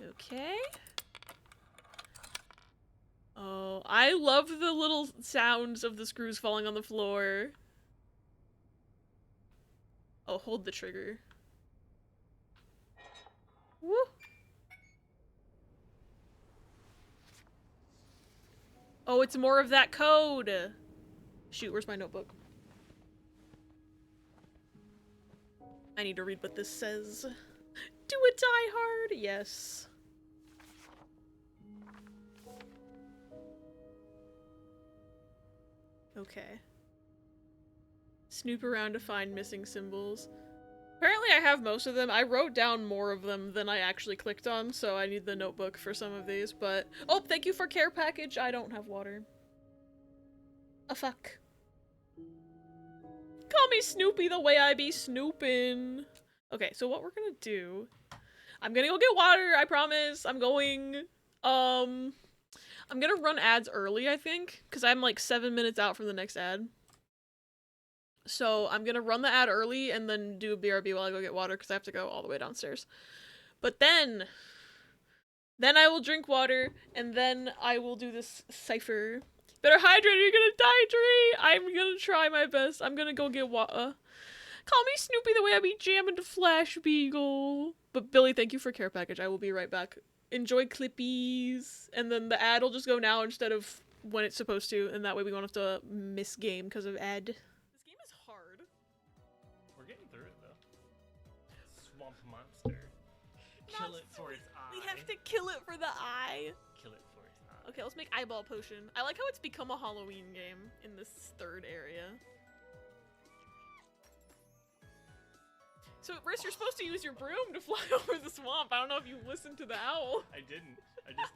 Okay. Oh, I love the little sounds of the screws falling on the floor. Oh, hold the trigger. Woo! Oh, it's more of that code! Shoot, where's my notebook? I need to read what this says. Do it, Die Hard! Yes. Okay. Snoop around to find missing symbols. Apparently I have most of them. I wrote down more of them than I actually clicked on, so I need the notebook for some of these, but... Oh, thank you for care package. I don't have water. Fuck. Call me Snoopy the way I be snoopin'. Okay, so what we're gonna do... I'm gonna go get water, I promise. I'm going... I'm gonna run ads early, I think, because I'm like 7 minutes out from the next ad. So I'm gonna run the ad early and then do a BRB while I go get water because I have to go all the way downstairs. But then I will drink water and then I will do this cipher. Better hydrate or you're gonna dehydrate! I'm gonna try my best. I'm gonna go get water. Call me Snoopy the way I be jamming to Flash Beagle. But Billy, thank you for care package. I will be right back. Enjoy Clippies. And then the ad will just go now instead of when it's supposed to. And that way we won't have to miss game because of ad. This game is hard. We're getting through it though. Swamp monster. Kill it for its eye. We have to kill it for the eye. Kill it for its eye. Okay, let's make eyeball potion. I like how it's become a Halloween game in this third area. So, Briss, you're supposed to use your broom to fly over the swamp. I don't know if you listened to the owl. I didn't. I just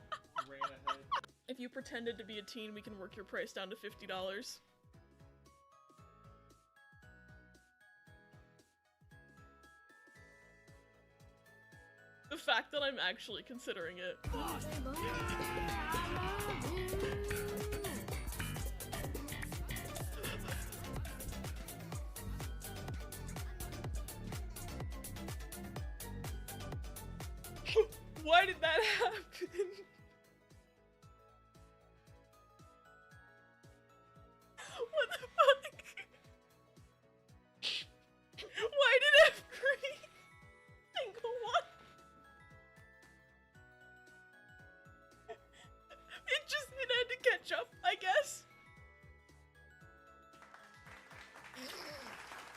ran ahead. If you pretended to be a teen, we can work your price down to $50. The fact that I'm actually considering it. Why did that happen? What the fuck? Why did everything go on? It had to catch up, I guess.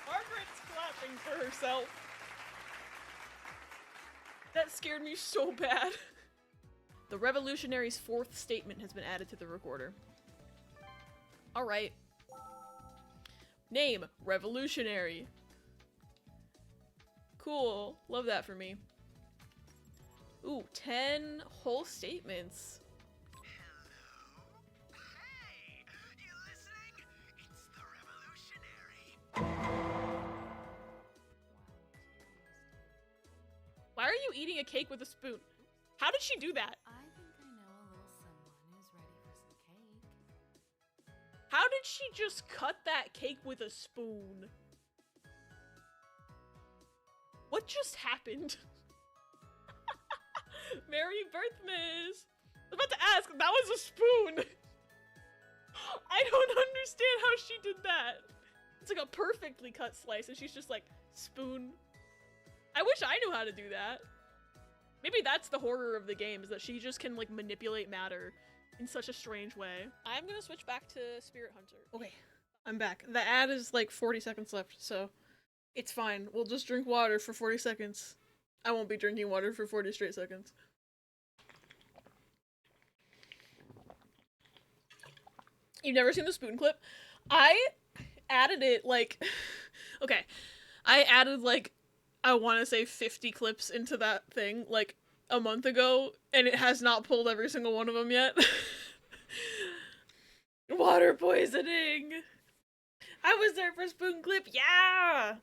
Margaret's clapping for herself. That scared me so bad. The Revolutionary's fourth statement has been added to the recorder. Alright. Name, Revolutionary. Cool. Love that for me. Ooh, 10 whole statements. Hello? Hey! You listening? It's the Revolutionary. Why are you eating a cake with a spoon? How did she do that? I think I know a little someone who's ready for some cake. How did she just cut that cake with a spoon? What just happened? Merry Birthmas! I was about to ask, that was a spoon! I don't understand how she did that. It's like a perfectly cut slice and she's just like, spoon. I wish I knew how to do that. Maybe that's the horror of the game, is that she just can like manipulate matter in such a strange way. I'm gonna switch back to Spirit Hunter. Okay, I'm back. The ad is like 40 seconds left, so it's fine. We'll just drink water for 40 seconds. I won't be drinking water for 40 straight seconds. You've never seen the spoon clip? I added it like... Okay, I added like I want to say 50 clips into that thing, like, a month ago, and it has not pulled every single one of them yet. Water poisoning! I was there for Spoon Clip, yeah!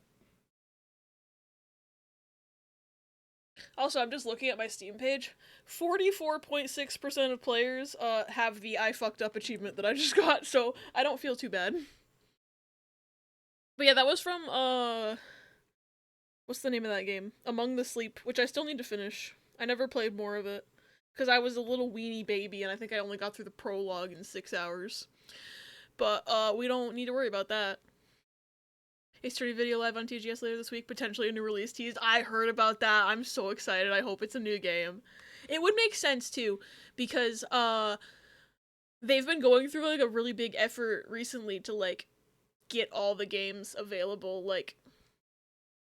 Also, I'm just looking at my Steam page. 44.6% of players have the I fucked up achievement that I just got, so I don't feel too bad. But yeah, that was from, what's the name of that game? Among the Sleep, which I still need to finish. I never played more of it. Because I was a little weenie baby, and I think I only got through the prologue in 6 hours. But, we don't need to worry about that. History video live on TGS later this week, potentially a new release teased. I heard about that. I'm so excited. I hope it's a new game. It would make sense, too, because, they've been going through, like, a really big effort recently to, like, get all the games available, like,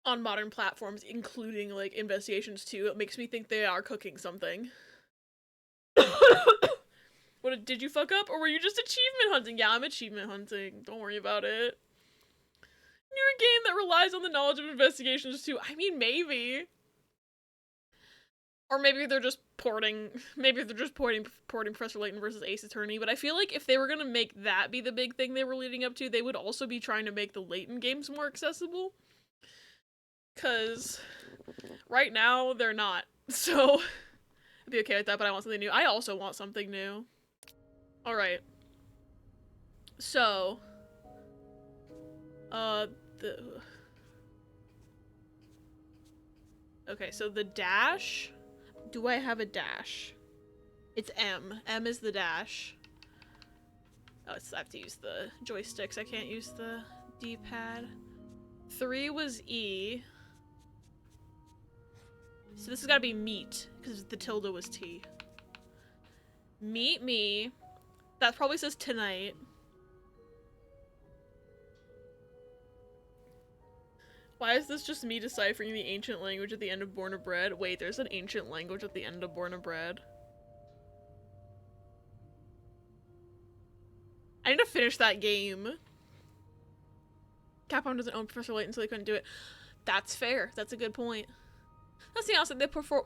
on modern platforms, including, like, Investigations 2. It makes me think they are cooking something. What, did you fuck up, or were you just achievement hunting? Yeah, I'm achievement hunting. Don't worry about it. Newer game that relies on the knowledge of Investigations 2. I mean, maybe. Or maybe they're just porting Professor Layton versus Ace Attorney, but I feel like if they were gonna make that be the big thing they were leading up to, they would also be trying to make the Layton games more accessible. 'Cause right now, they're not. So, I'd be okay with that, but I want something new. I also want something new. Alright. So, okay, so the dash. Do I have a dash? It's M. M is the dash. Oh, I have to use the joysticks. I can't use the D-pad. 3 was E. So this has got to be meet, because the tilde was T. Meet me. That probably says tonight. Why is this just me deciphering the ancient language at the end of Born of Bread? Wait, there's an ancient language at the end of Born of Bread. I need to finish that game. Capcom doesn't own Professor Layton, so they couldn't do it. That's fair. That's a good point. That's the opposite.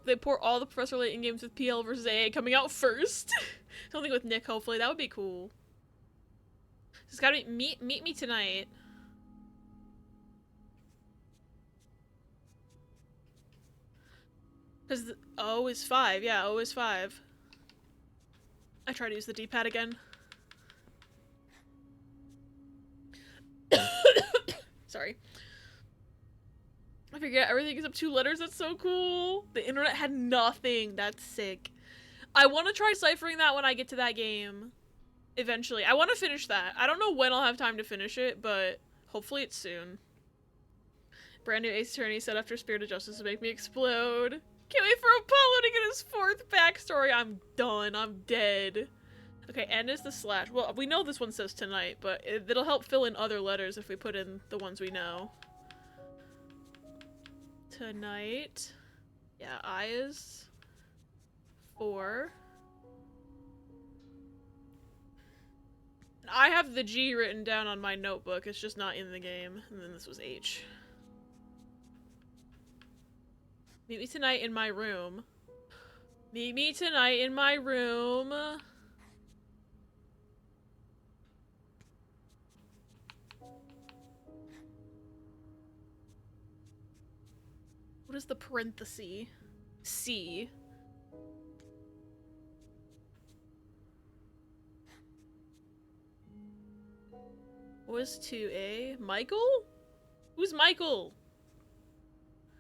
They pour all the Professor Layton games with PL versus AA coming out first. Something with Nick, hopefully. That would be cool. It's gotta be meet me tonight. Because O is 5. Yeah, O is 5. I try to use the D-pad again. Sorry. I forget everything is up 2 letters. That's so cool. The internet had nothing. That's sick. I want to try ciphering that when I get to that game. Eventually. I want to finish that. I don't know when I'll have time to finish it, but hopefully it's soon. Brand new Ace Attorney set after Spirit of Justice to make me explode. Can't wait for Apollo to get his 4th backstory. I'm done. I'm dead. Okay, N is the slash. Well, we know this one says tonight, but it'll help fill in other letters if we put in the ones we know. Tonight. Yeah, I is 4. I have the G written down on my notebook. It's just not in the game. And then this was H. Meet me tonight in my room. Meet me tonight in my room. What is the parenthesis? C. What was 2A? Michael? Who's Michael?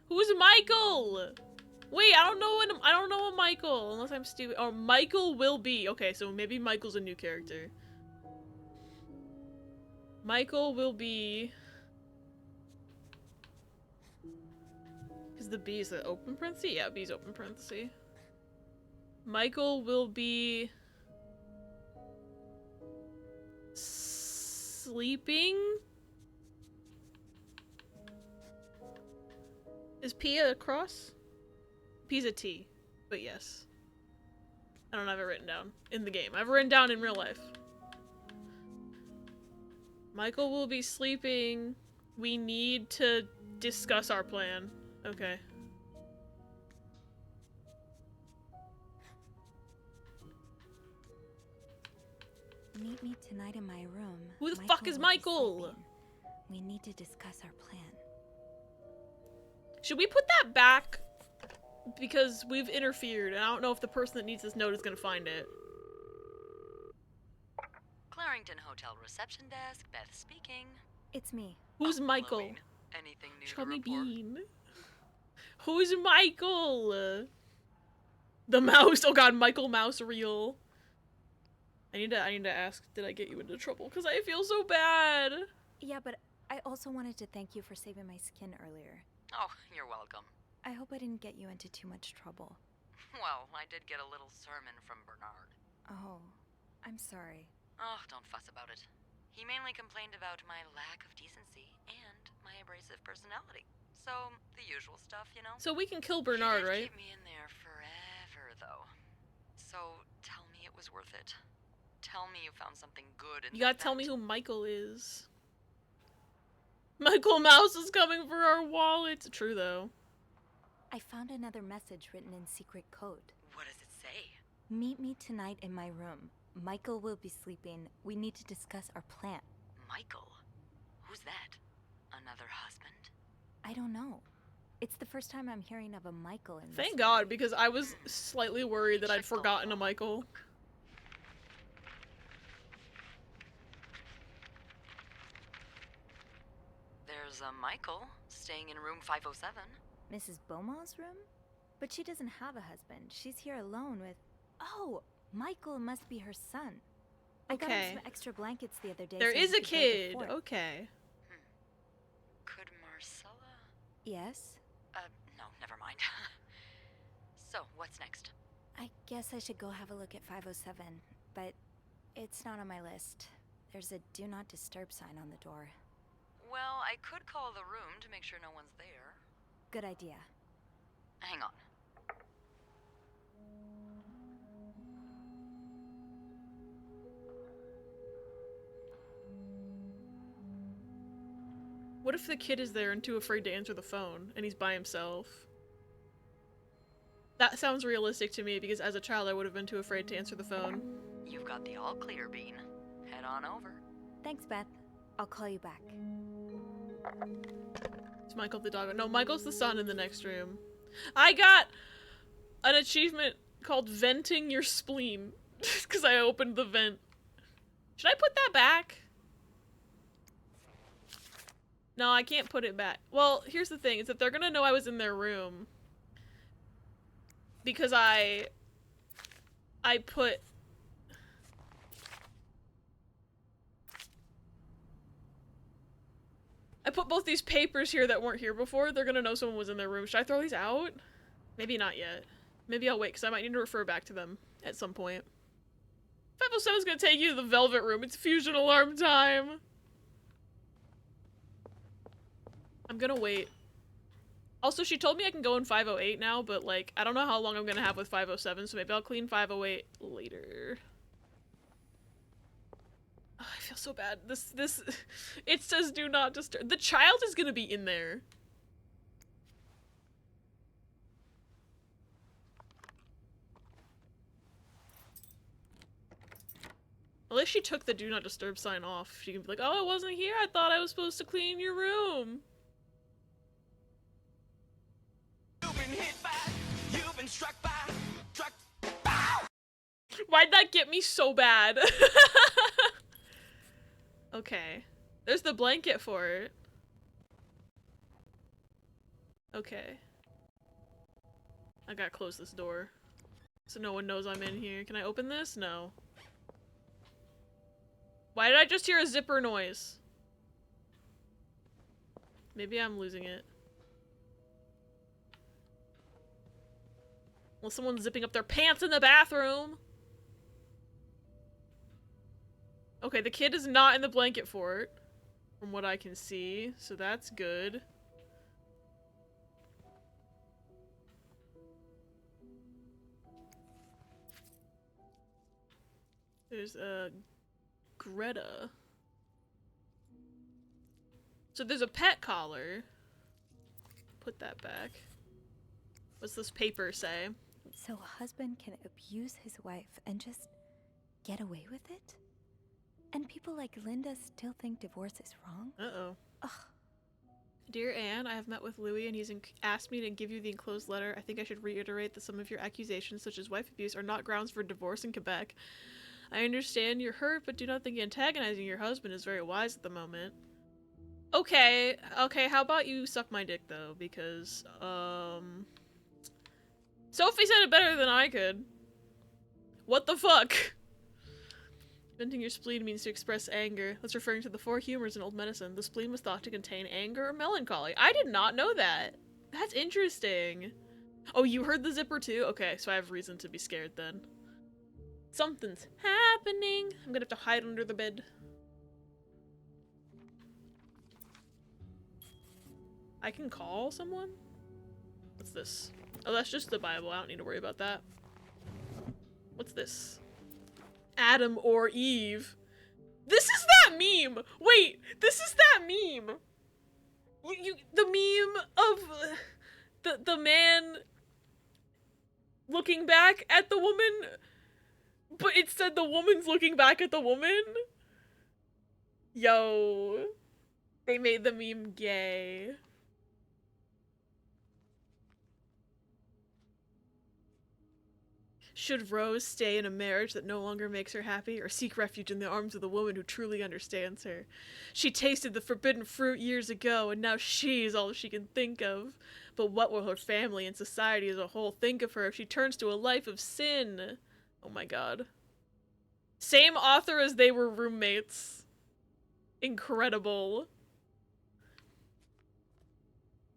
Who's Michael? Wait, I don't know a Michael, unless I'm stupid. Oh, Michael will be. Okay, so maybe Michael's a new character. Michael will be. Because the B is the open parenthesis? Yeah, B's open parenthesis. Michael will be. Sleeping? Is P a cross? P's a T, but yes. I don't have it written down in the game. I've written down in real life. Michael will be sleeping. We need to discuss our plan. Okay. Meet me tonight in my room. Who the fuck is will be Michael? sleeping. We need to discuss our plan. Should we put that back? Because we've interfered, and I don't know if the person that needs this note is gonna find it. Clarington Hotel reception desk, Beth speaking. It's me. Who's Michael? Bean. Anything new She to called me report? Bean. Who's Michael? The mouse. Oh god, Michael Mouse reel. I need to ask, did I get you into trouble? Because I feel so bad. Yeah, but I also wanted to thank you for saving my skin earlier. Oh, you're welcome. I hope I didn't get you into too much trouble. Well, I did get a little sermon from Bernard. Oh, I'm sorry. Oh, don't fuss about it. He mainly complained about my lack of decency and my abrasive personality. So, the usual stuff, you know? So we can kill Bernard, He did right? keep me in there forever, though. So, tell me it was worth it. Tell me you found something good in You gotta the tell me vent. who Michael is. Michael Mouse is coming for our wallets. True, though. I found another message written in secret code. What does it say? Meet me tonight in my room. Michael will be sleeping. We need to discuss our plan. Michael? Who's that? Another husband? I don't know. It's the first time I'm hearing of a Michael in this Thank world. God, because I was slightly worried that I'd Check the forgotten a log. Michael. There's a Michael staying in room 507. Mrs. Beaumont's room? But she doesn't have a husband. She's here alone with... Oh, Michael must be her son. I got him Okay. some extra blankets the other day. There so is he a could build kid. fort. Okay. Could Marcella? Yes? No, never mind. So, what's next? I guess I should go have a look at 507, but it's not on my list. There's a do not disturb sign on the door. Well, I could call the room to make sure no one's there. Good idea. Hang on. What if the kid is there and too afraid to answer the phone, and he's by himself? That sounds realistic to me, because as a child I would have been too afraid to answer the phone. You've got the all clear, Bean. Head on over. Thanks, Beth. I'll call you back. Is Michael the dog? No, Michael's the son in the next room. I got an achievement called Venting Your Spleen, because I opened the vent. Should I put that back? No, I can't put it back. Well, here's the thing, is that they're gonna know I was in their room. Because I put... I put both these papers here that weren't here before. They're gonna know someone was in their room. Should I throw these out? Maybe not yet. Maybe I'll wait, because I might need to refer back to them at some point. 507's gonna take you to the Velvet Room. It's fusion alarm time. I'm gonna wait. Also, she told me I can go in 508 now, but, like, I don't know how long I'm gonna have with 507, so maybe I'll clean 508 later. Oh, I feel so bad. It says do not disturb. The child is gonna be in there. Unless she took the do not disturb sign off. She can be like, oh, I wasn't here. I thought I was supposed to clean your room. You've been hit by, you've been struck by, Why'd that get me so bad? Okay. There's the blanket for it. Okay. I gotta close this door. So no one knows I'm in here. Can I open this? No. Why did I just hear a zipper noise? Maybe I'm losing it. Well, someone's zipping up their pants in the bathroom. Okay, the kid is not in the blanket fort, from what I can see, so that's good. There's Greta. So there's a pet collar. put that back. What's this paper say? So a husband can abuse his wife and just get away with it? And people like Linda still think divorce is wrong? Uh-oh. Ugh. Dear Anne, I have met with Louis and he's asked me to give you the enclosed letter. I think I should reiterate that some of your accusations, such as wife abuse, are not grounds for divorce in Quebec. I understand you're hurt, but do not think antagonizing your husband is very wise at the moment. Okay, how about you suck my dick, though, because, Sophie said it better than I could. What the fuck? Venting your spleen means to express anger. That's referring to the 4 humors in old medicine. The spleen was thought to contain anger or melancholy. I did not know that. That's interesting. Oh, you heard the zipper too? Okay, so I have reason to be scared then. Something's happening. I'm gonna have to hide under the bed. I can call someone? What's this? Oh, that's just the Bible. I don't need to worry about that. What's this? Adam or Eve. This is that meme! Wait, this is that meme! The meme of the man looking back at the woman, but it said the woman's looking back at the woman? Yo. They made the meme gay. Should Rose stay in a marriage that no longer makes her happy, or seek refuge in the arms of the woman who truly understands her? She tasted the forbidden fruit years ago, and now she's all she can think of. But what will her family and society as a whole think of her if she turns to a life of sin? Oh my god. Same author as they were roommates. Incredible.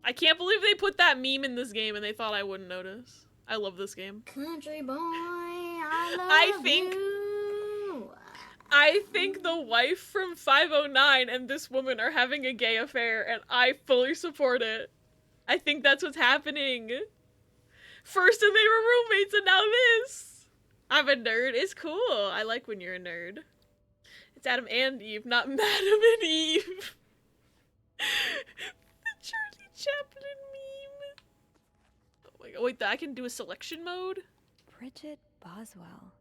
I can't believe they put that meme in this game and they thought I wouldn't notice. I love this game. Country boy, I love I think the wife from 509 and this woman are having a gay affair, and I fully support it. I think that's what's happening. First and they were roommates, and now this. I'm a nerd. It's cool. I like when you're a nerd. It's Adam and Eve, not Madam and Eve. The Charlie Chaplin meme. Oh my god. Wait, I can do a selection mode? Bridget Boswell.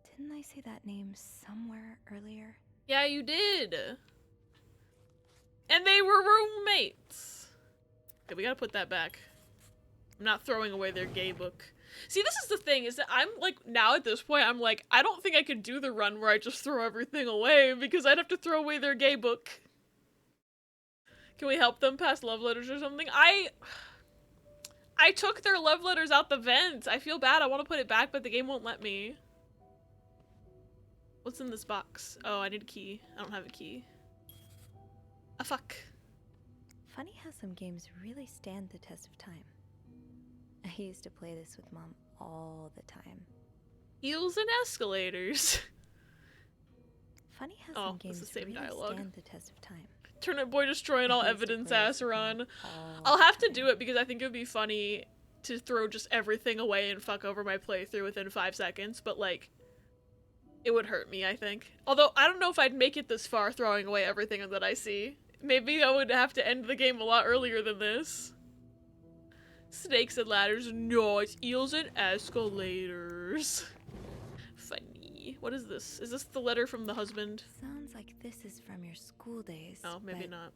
Didn't I see that name somewhere earlier? Yeah, you did. And they were roommates. Okay, we gotta put that back. I'm not throwing away their gay book. See, this is the thing, is that I'm like, now at this point, I'm like, I don't think I could do the run where I just throw everything away, because I'd have to throw away their gay book. Can we help them pass love letters or something? I took their love letters out the vent. I feel bad. I want to put it back, but the game won't let me. What's in this box? Oh, I need a key. I don't have a key. Ah, fuck. Funny how some games really stand the test of time. I used to play this with Mom all the time. Heels and escalators. Funny how some games it's the same really dialogue. stand the test of time. Turnip Boy destroying all I used to evidence play this with Asaron. Mom all I'll the have to time. do it because I think it would be funny to throw just everything away and fuck over my playthrough within 5 seconds, but like, it would hurt me, I think. Although, I don't know if I'd make it this far throwing away everything that I see. Maybe I would have to end the game a lot earlier than this. Snakes and ladders. No, it's eels and escalators. Funny. What is this? Is this the letter from the husband? Sounds like this is from your school days. Oh, maybe but not.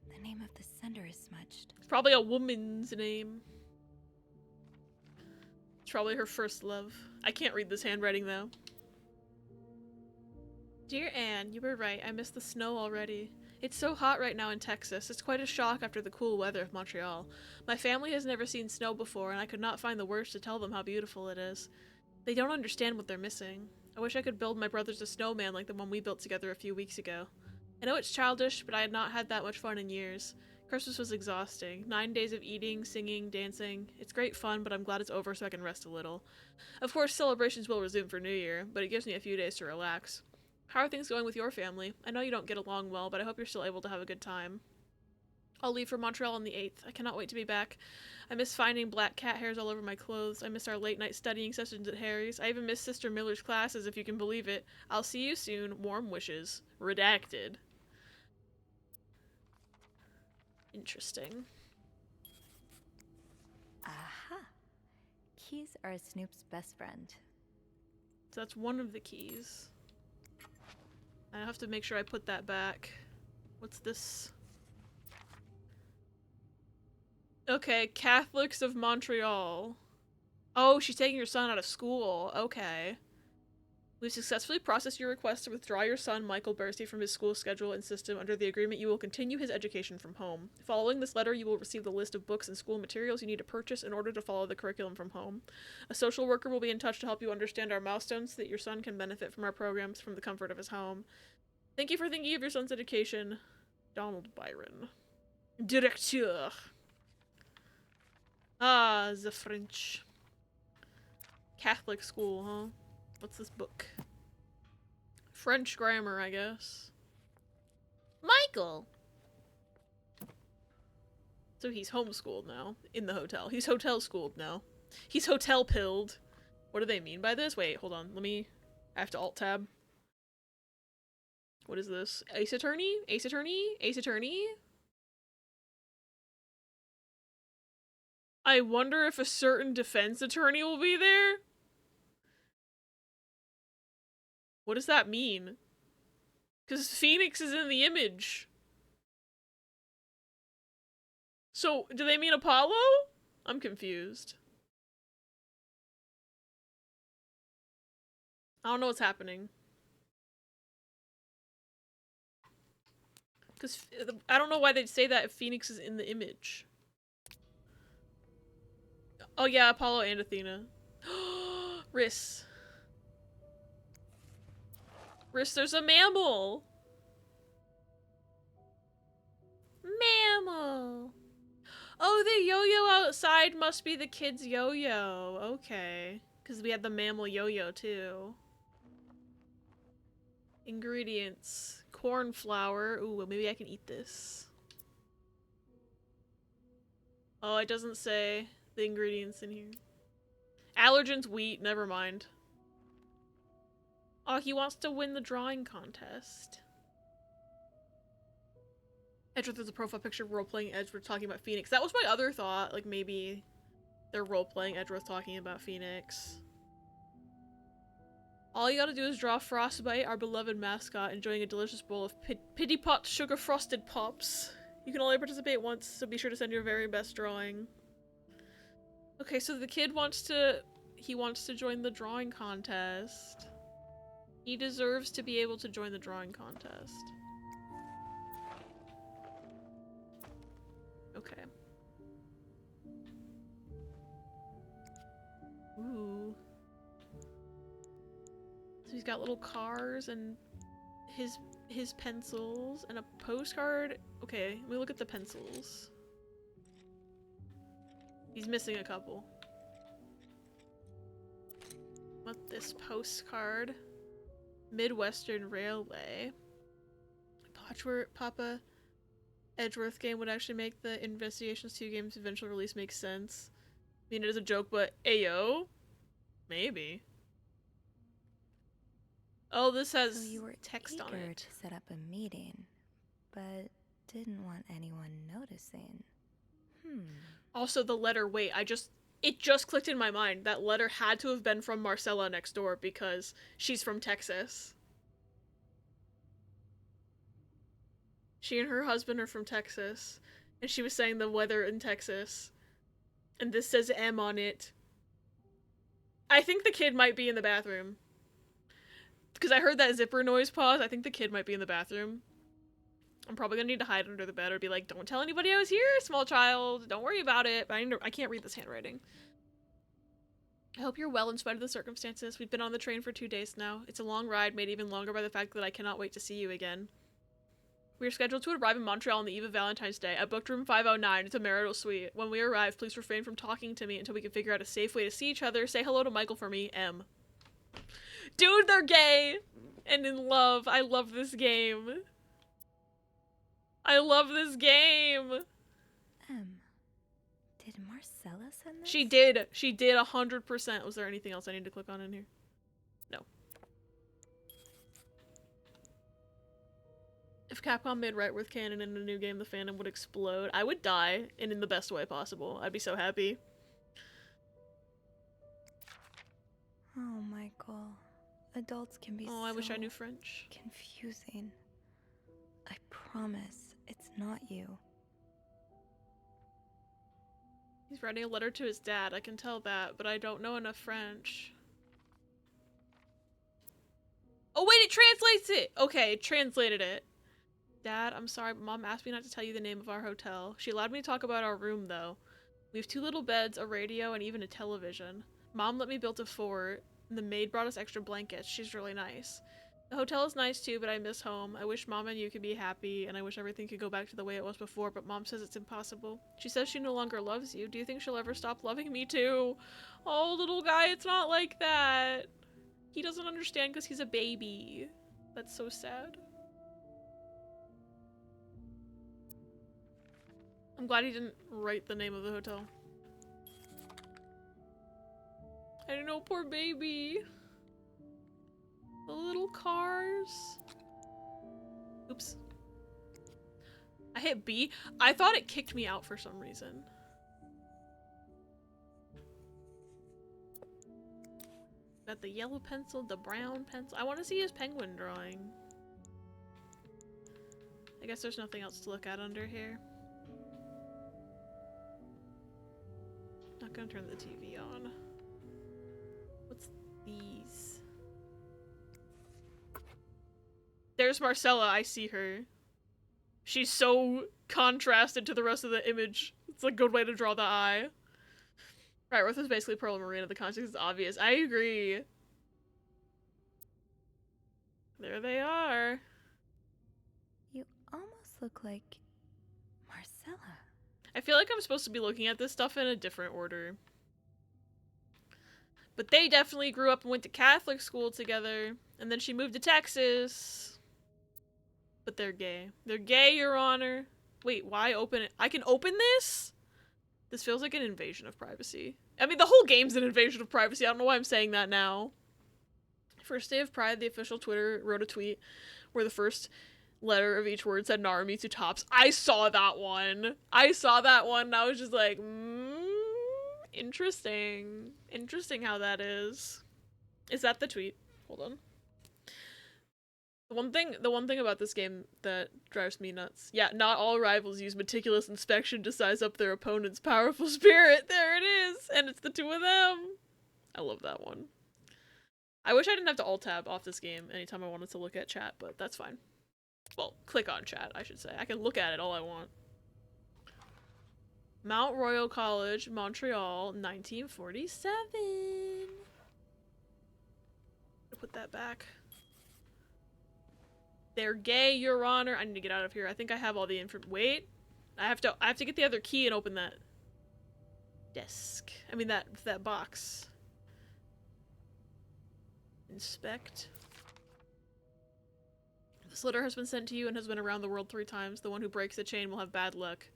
The name of the sender is smudged. It's probably a woman's name. It's probably her first love. I can't read this handwriting, though. Dear Anne, you were right. I miss the snow already. It's so hot right now in Texas. It's quite a shock after the cool weather of Montreal. My family has never seen snow before, and I could not find the words to tell them how beautiful it is. They don't understand what they're missing. I wish I could build my brothers a snowman like the one we built together a few weeks ago. I know it's childish, but I had not had that much fun in years. Christmas was exhausting. 9 days of eating, singing, dancing. It's great fun, but I'm glad it's over so I can rest a little. Of course, celebrations will resume for New Year, but it gives me a few days to relax. How are things going with your family? I know you don't get along well, but I hope you're still able to have a good time. I'll leave for Montreal on the 8th. I cannot wait to be back. I miss finding black cat hairs all over my clothes. I miss our late-night studying sessions at Harry's. I even miss Sister Miller's classes, if you can believe it. I'll see you soon. Warm wishes. Redacted. Interesting. keys are Snoop's best friend. So that's one of the keys. I have to make sure I put that back. What's this? Okay, Catholics of Montreal. Oh, she's taking your son out of school. Okay. We've successfully processed your request to withdraw your son, Michael Bursey, from his school schedule and system. Under the agreement, you will continue his education from home. Following this letter, you will receive the list of books and school materials you need to purchase in order to follow the curriculum from home. A social worker will be in touch to help you understand our milestones so that your son can benefit from our programs from the comfort of his home. Thank you for thinking of your son's education. Donald Byron. Directeur. Ah, the French. Catholic school, huh? What's this book? French grammar, I guess. Michael! So he's homeschooled now. In the hotel. He's hotel schooled now. He's hotel pilled. What do they mean by this? Wait, hold on. I have to alt tab. What is this? Ace Attorney? Ace Attorney? Ace Attorney? I wonder if a certain defense attorney will be there? What does that mean? Because Phoenix is in the image. So, do they mean Apollo? I'm confused. I don't know what's happening. Because I don't know why they'd say that if Phoenix is in the image. Oh yeah, Apollo and Athena. Riss. Riss, there's a mammal! Mammal! Oh, the yo-yo outside must be the kid's yo-yo. Okay. Because we had the mammal yo-yo, too. Ingredients. Corn flour. Ooh, well, maybe I can eat this. Oh, it doesn't say the ingredients in here. Allergens, wheat, never mind. Oh, he wants to win the drawing contest. Edgeworth is a profile picture of role-playing Edgeworth talking about Phoenix. That was my other thought. Like, maybe they're role-playing Edgeworth talking about Phoenix. All you gotta do is draw Frostbite, our beloved mascot, enjoying a delicious bowl of Pity Pot Sugar Frosted Pops. You can only participate once, so be sure to send your very best drawing. Okay, so the kid wants to... He wants to join the drawing contest. He deserves to be able to join the drawing contest. Okay. Ooh. So he's got little cars and his pencils and a postcard. Okay, let me look at the pencils. He's missing a couple. What this postcard? Midwestern Railway. Papa Edgeworth game would actually make the Investigations 2 game's eventual release make sense. I mean, it is a joke, but ayo? Maybe. Oh, this has so you were text on it. To set up a meeting, but didn't want anyone noticing. Also, the letter, wait, it just clicked in my mind. That letter had to have been from Marcella next door because she's from Texas. She and her husband are from Texas, and she was saying the weather in Texas. And this says M on it. I think the kid might be in the bathroom. Because I heard that zipper noise pause. I think the kid might be in the bathroom. I'm probably gonna need to hide under the bed or be like, don't tell anybody I was here, small child. Don't worry about it. But I can't read this handwriting. I hope you're well in spite of the circumstances. We've been on the train for 2 days now. It's a long ride, made even longer by the fact that I cannot wait to see you again. We are scheduled to arrive in Montreal on the eve of Valentine's Day. I booked room 509. It's a marital suite. When we arrive, please refrain from talking to me until we can figure out a safe way to see each other. Say hello to Michael for me, M. Dude, they're gay and in love. I love this game. I love this game. Did Marcella send this? She did. She did 100%. Was there anything else I need to click on in here? No. If Capcom made Rightworth canon in a new game, the fandom would explode. I would die, and in the best way possible. I'd be so happy. Oh, Michael. Adults can be I wish I knew French. Confusing. I promise it's not you. He's writing a letter to his dad, I can tell that, but I don't know enough French. Oh wait, it translates it! Okay, it translated it. Dad, I'm sorry, but Mom asked me not to tell you the name of our hotel. She allowed me to talk about our room, though. We have 2 little beds, a radio, and even a television. Mom let me build a fort, and the maid brought us extra blankets. She's really nice. The hotel is nice too, but I miss home. I wish Mom and you could be happy, and I wish everything could go back to the way it was before, but Mom says it's impossible. She says she no longer loves you. Do you think she'll ever stop loving me too? Oh, little guy, it's not like that. He doesn't understand because he's a baby. That's so sad. I'm glad he didn't write the name of the hotel. I don't know, poor baby. The little cars. Oops. I hit B. I thought it kicked me out for some reason. Got the yellow pencil, the brown pencil. I want to see his penguin drawing. I guess there's nothing else to look at under here. Not gonna turn the TV on. What's these? There's Marcella, I see her. She's so contrasted to the rest of the image. It's a good way to draw the eye. Right, Earth is basically Pearl and Marina. The context is obvious. I agree. There they are. You almost look like Marcella. I feel like I'm supposed to be looking at this stuff in a different order. But they definitely grew up and went to Catholic school together. And then she moved to Texas. But they're gay. They're gay, Your Honor. Wait, why open it? I can open this? This feels like an invasion of privacy. I mean, the whole game's an invasion of privacy. I don't know why I'm saying that now. First day of Pride, the official Twitter wrote a tweet where the first letter of each word said Naramitsu tops. I saw that one. I saw that one and I was just like, interesting. Interesting how that is. Is that the tweet? Hold on. The one thing about this game that drives me nuts. Yeah, not all rivals use meticulous inspection to size up their opponent's powerful spirit. There it is! And it's the 2 of them! I love that one. I wish I didn't have to alt-tab off this game anytime I wanted to look at chat, but that's fine. Well, click on chat, I should say. I can look at it all I want. Mount Royal College, Montreal, 1947. I'll put that back. They're gay, Your Honor. I need to get out of here. I think I have all the info. Wait. I have to get the other key and open that desk. I mean that box. Inspect. This letter has been sent to you and has been around the world 3 times. The one who breaks the chain will have bad luck.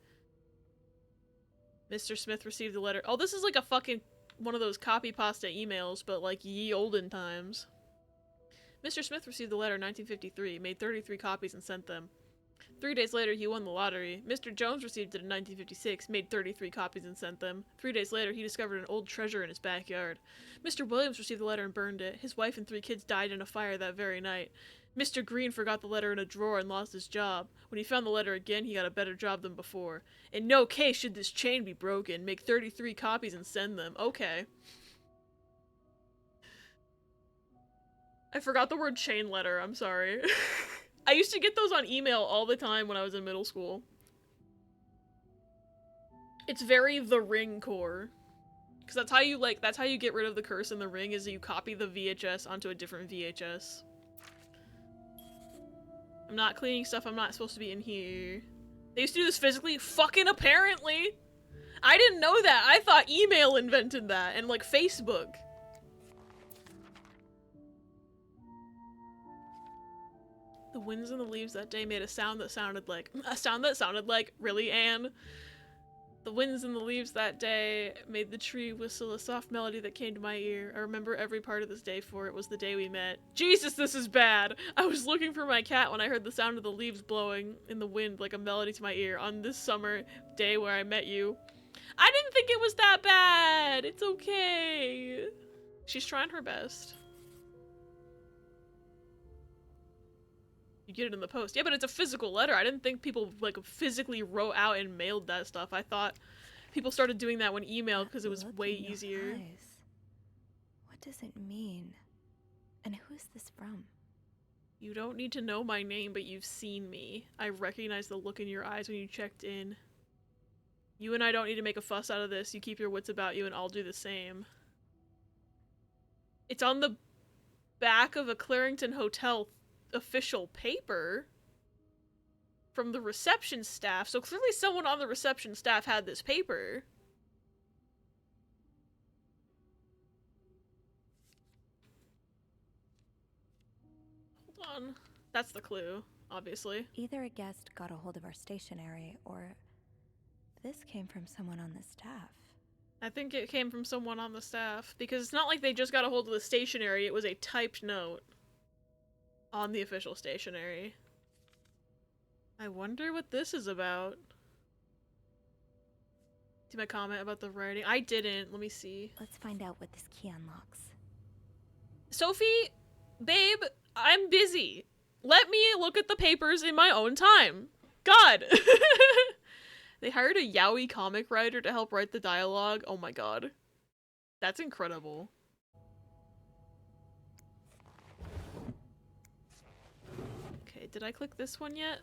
Mr. Smith received the letter. Oh, this is like a fucking one of those copy pasta emails, but like ye olden times. Mr. Smith received the letter in 1953, made 33 copies and sent them. 3 days later, he won the lottery. Mr. Jones received it in 1956, made 33 copies and sent them. 3 days later, he discovered an old treasure in his backyard. Mr. Williams received the letter and burned it. His wife and 3 kids died in a fire that very night. Mr. Green forgot the letter in a drawer and lost his job. When he found the letter again, he got a better job than before. In no case should this chain be broken. Make 33 copies and send them. Okay. I forgot the word chain letter, I'm sorry. I used to get those on email all the time when I was in middle school. It's very The Ring core. Because that's how you get rid of the curse in The Ring, is you copy the VHS onto a different VHS. I'm not cleaning stuff I'm not supposed to be in here. They used to do this physically? Fucking apparently! I didn't know that! I thought email invented that, and like Facebook. The winds and the leaves that day made a sound that sounded like, really, Anne? The winds and the leaves that day made the tree whistle a soft melody that came to my ear. I remember every part of this day, for it was the day we met. Jesus, this is bad! I was looking for my cat when I heard the sound of the leaves blowing in the wind like a melody to my ear on this summer day where I met you. I didn't think it was that bad! It's okay! She's trying her best. You get it in the post. Yeah, but it's a physical letter. I didn't think people like physically wrote out and mailed that stuff. I thought people started doing that when emailed because it was way easier. What does it mean? And who's this from? You don't need to know my name, but you've seen me. I recognize the look in your eyes when you checked in. You and I don't need to make a fuss out of this. You keep your wits about you and I'll do the same. It's on the back of a Clarington Hotel official paper from the reception staff. So clearly someone on the reception staff had this paper. Hold on. That's the clue, obviously. Either a guest got a hold of our stationery, or this came from someone on the staff. I think it came from someone on the staff, because it's not like they just got a hold of the stationery, it was a typed note on the official stationery. I wonder what this is about. See my comment about the writing? I didn't. Let me see. Let's find out what this key unlocks. Sophie, babe, I'm busy. Let me look at the papers in my own time. God. They hired a yaoi comic writer to help write the dialogue. Oh my god. That's incredible. Okay, did I click this one yet?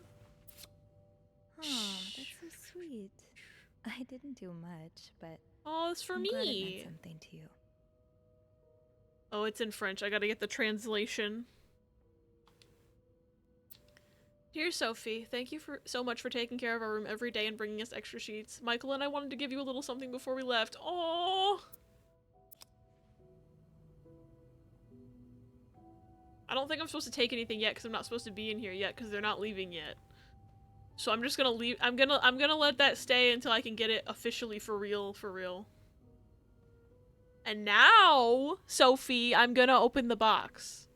Oh, that's so sweet. I didn't do much, but oh, it's for I'm me. glad it meant something to you. Oh, it's in French. I gotta get the translation. Dear Sophie, thank you so much for taking care of our room every day and bringing us extra sheets. Michael and I wanted to give you a little something before we left. Oh. I don't think I'm supposed to take anything yet because I'm not supposed to be in here yet because they're not leaving yet. So I'm just gonna leave. I'm gonna let that stay until I can get it officially for real, for real. And now, Sophie, I'm gonna open the box.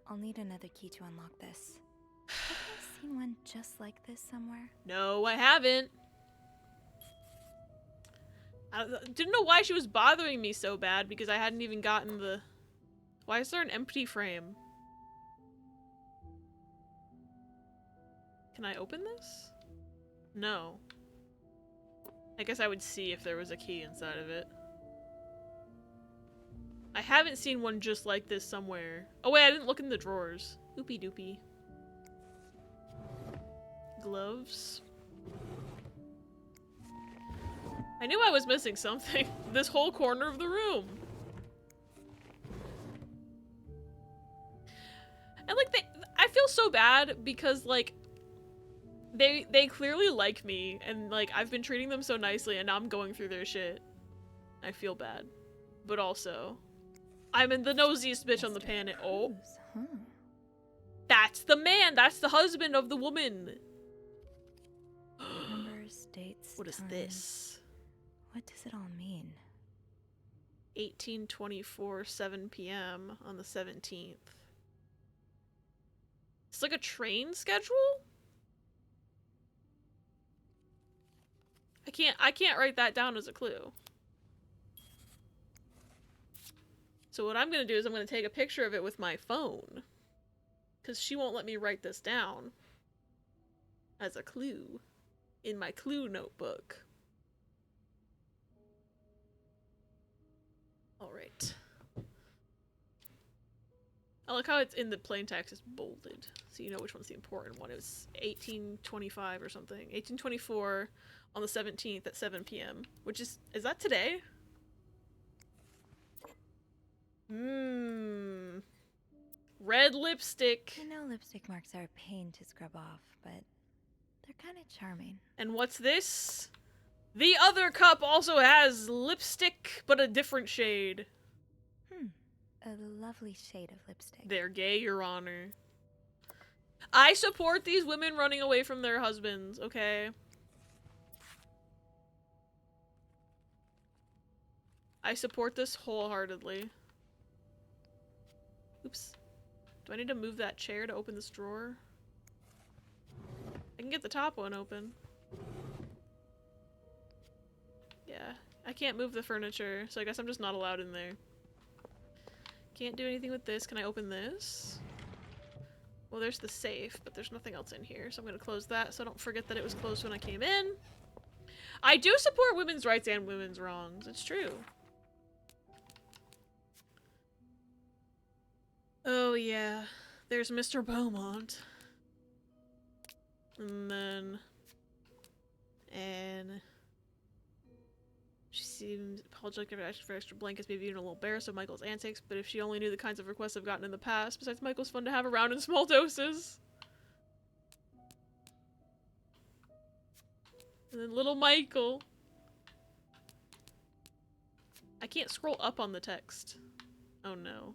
I'll need another key to unlock this. Have I seen one just like this somewhere? No, I haven't. I didn't know why she was bothering me so bad because I hadn't even gotten the... Why is there an empty frame? Can I open this? No. I guess I would see if there was a key inside of it. I haven't seen one just like this somewhere. Oh wait, I didn't look in the drawers. Oopie doopie. Gloves. I knew I was missing something. This whole corner of the room. And like I feel so bad because like they clearly like me and like I've been treating them so nicely and now I'm going through their shit. I feel bad. But also I'm in the nosiest bitch on the planet. Oh. Huh. That's the man! That's the husband of the woman! Numbers, dates, What is time. this? What does it all mean? 1824, 7 p.m. on the 17th. It's like a train schedule? I can't write that down as a clue. So what I'm gonna do is I'm gonna take a picture of it with my phone. Because she won't let me write this down as a clue in my clue notebook. Alright. I like how it's in the plain text, it's bolded. So you know which one's the important one. It was 1825 or something. 1824 on the 17th at 7 p.m. Which is that today? Red lipstick. I know lipstick marks are a pain to scrub off, but they're kind of charming. And what's this? The other cup also has lipstick, but a different shade. A lovely shade of lipstick. They're gay, Your Honor. I support these women running away from their husbands, okay? I support this wholeheartedly. Oops. Do I need to move that chair to open this drawer? I can get the top one open. Yeah. I can't move the furniture, so I guess I'm just not allowed in there. Can't do anything with this. Can I open this? Well, there's the safe, but there's nothing else in here, so I'm gonna close that so I don't forget that it was closed when I came in. I do support women's rights and women's wrongs. It's true. Oh, yeah. There's Mr. Beaumont. And then... And... She seemed apologetic for extra blankets, maybe even a little embarrassed of Michael's antics, but if she only knew the kinds of requests I've gotten in the past, besides Michael's fun to have around in small doses. And then little Michael. I can't scroll up on the text. Oh no.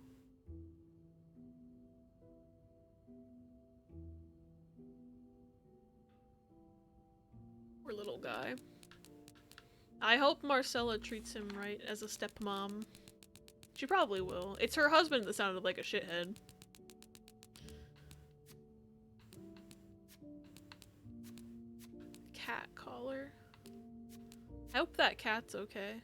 Poor little guy. I hope Marcella treats him right as a stepmom. She probably will. It's her husband that sounded like a shithead. Cat collar. I hope that cat's okay.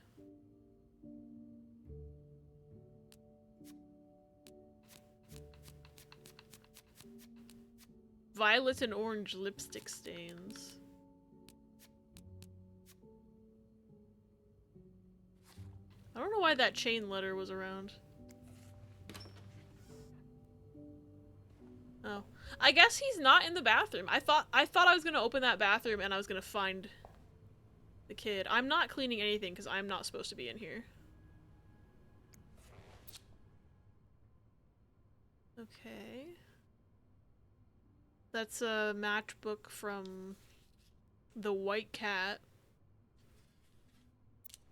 Violet and orange lipstick stains. I don't know why that chain letter was around. Oh. I guess he's not in the bathroom. I thought I was gonna open that bathroom and I was gonna find the kid. I'm not cleaning anything because I'm not supposed to be in here. Okay. That's a matchbook from the White Cat.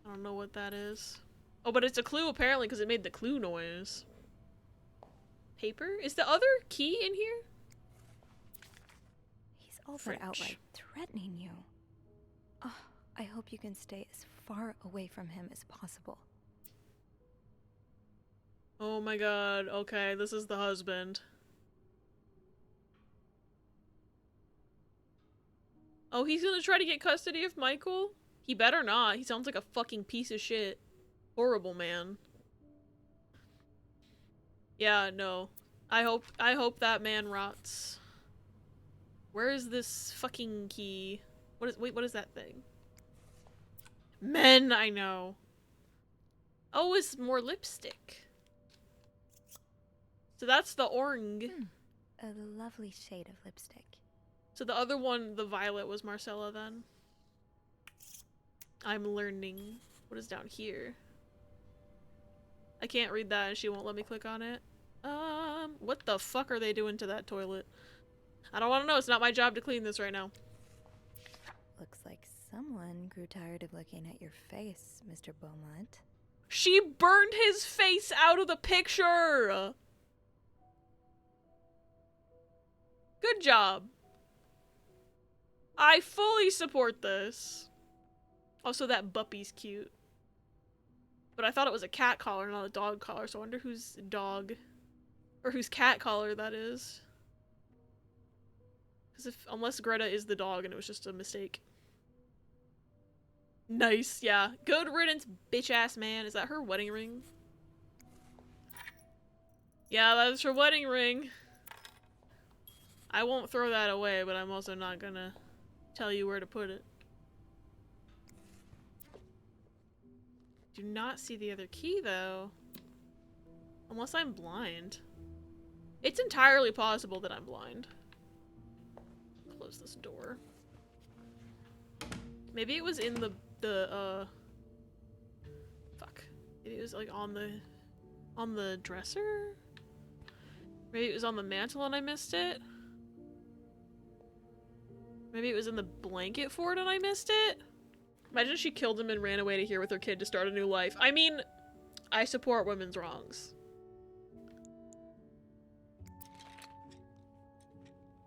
I don't know what that is. Oh, but it's a clue apparently because it made the clue noise. Paper? Is the other key in here? He's all but outright threatening you. Oh, I hope you can stay as far away from him as possible. Oh my god, okay, this is the husband. Oh, he's gonna try to get custody of Michael? He better not. He sounds like a fucking piece of shit. Horrible man. Yeah, no. I hope that man rots. Where is this fucking key? Wait, what is that thing? Men, I know. Oh, it's more lipstick. So that's the orange. A lovely shade of lipstick. So the other one, the violet, was Marcella then? I'm learning. What is down here? I can't read that and she won't let me click on it. What the fuck are they doing to that toilet? I don't want to know. It's not my job to clean this right now. Looks like someone grew tired of looking at your face, Mr. Beaumont. She burned his face out of the picture! Good job. I fully support this. Also, that Buppy's cute. But I thought it was a cat collar, not a dog collar, so I wonder whose dog... Or whose cat collar that is. Because unless Greta is the dog and it was just a mistake. Nice, yeah. Good riddance, bitch-ass man. Is that her wedding ring? Yeah, that's her wedding ring. I won't throw that away, but I'm also not gonna tell you where to put it. Do not see the other key, though. Unless I'm blind. It's entirely possible that I'm blind. Close this door. Maybe it was in the fuck. Maybe it was like on the dresser? Maybe it was on the mantle and I missed it? Maybe it was in the blanket fort and I missed it? Imagine she killed him and ran away to here with her kid to start a new life. I mean, I support women's wrongs.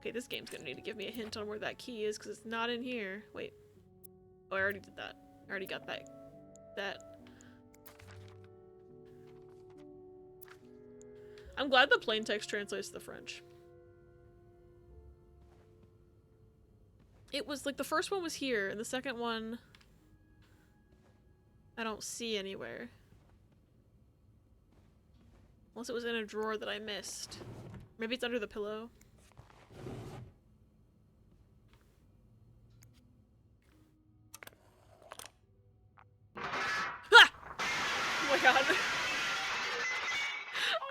Okay, this game's gonna need to give me a hint on where that key is, because it's not in here. Wait. Oh, I already did that. I already got that. I'm glad the plain text translates to the French. It was like the first one was here, and the second one... I don't see anywhere. Unless it was in a drawer that I missed. Maybe it's under the pillow. Ah! Oh my god.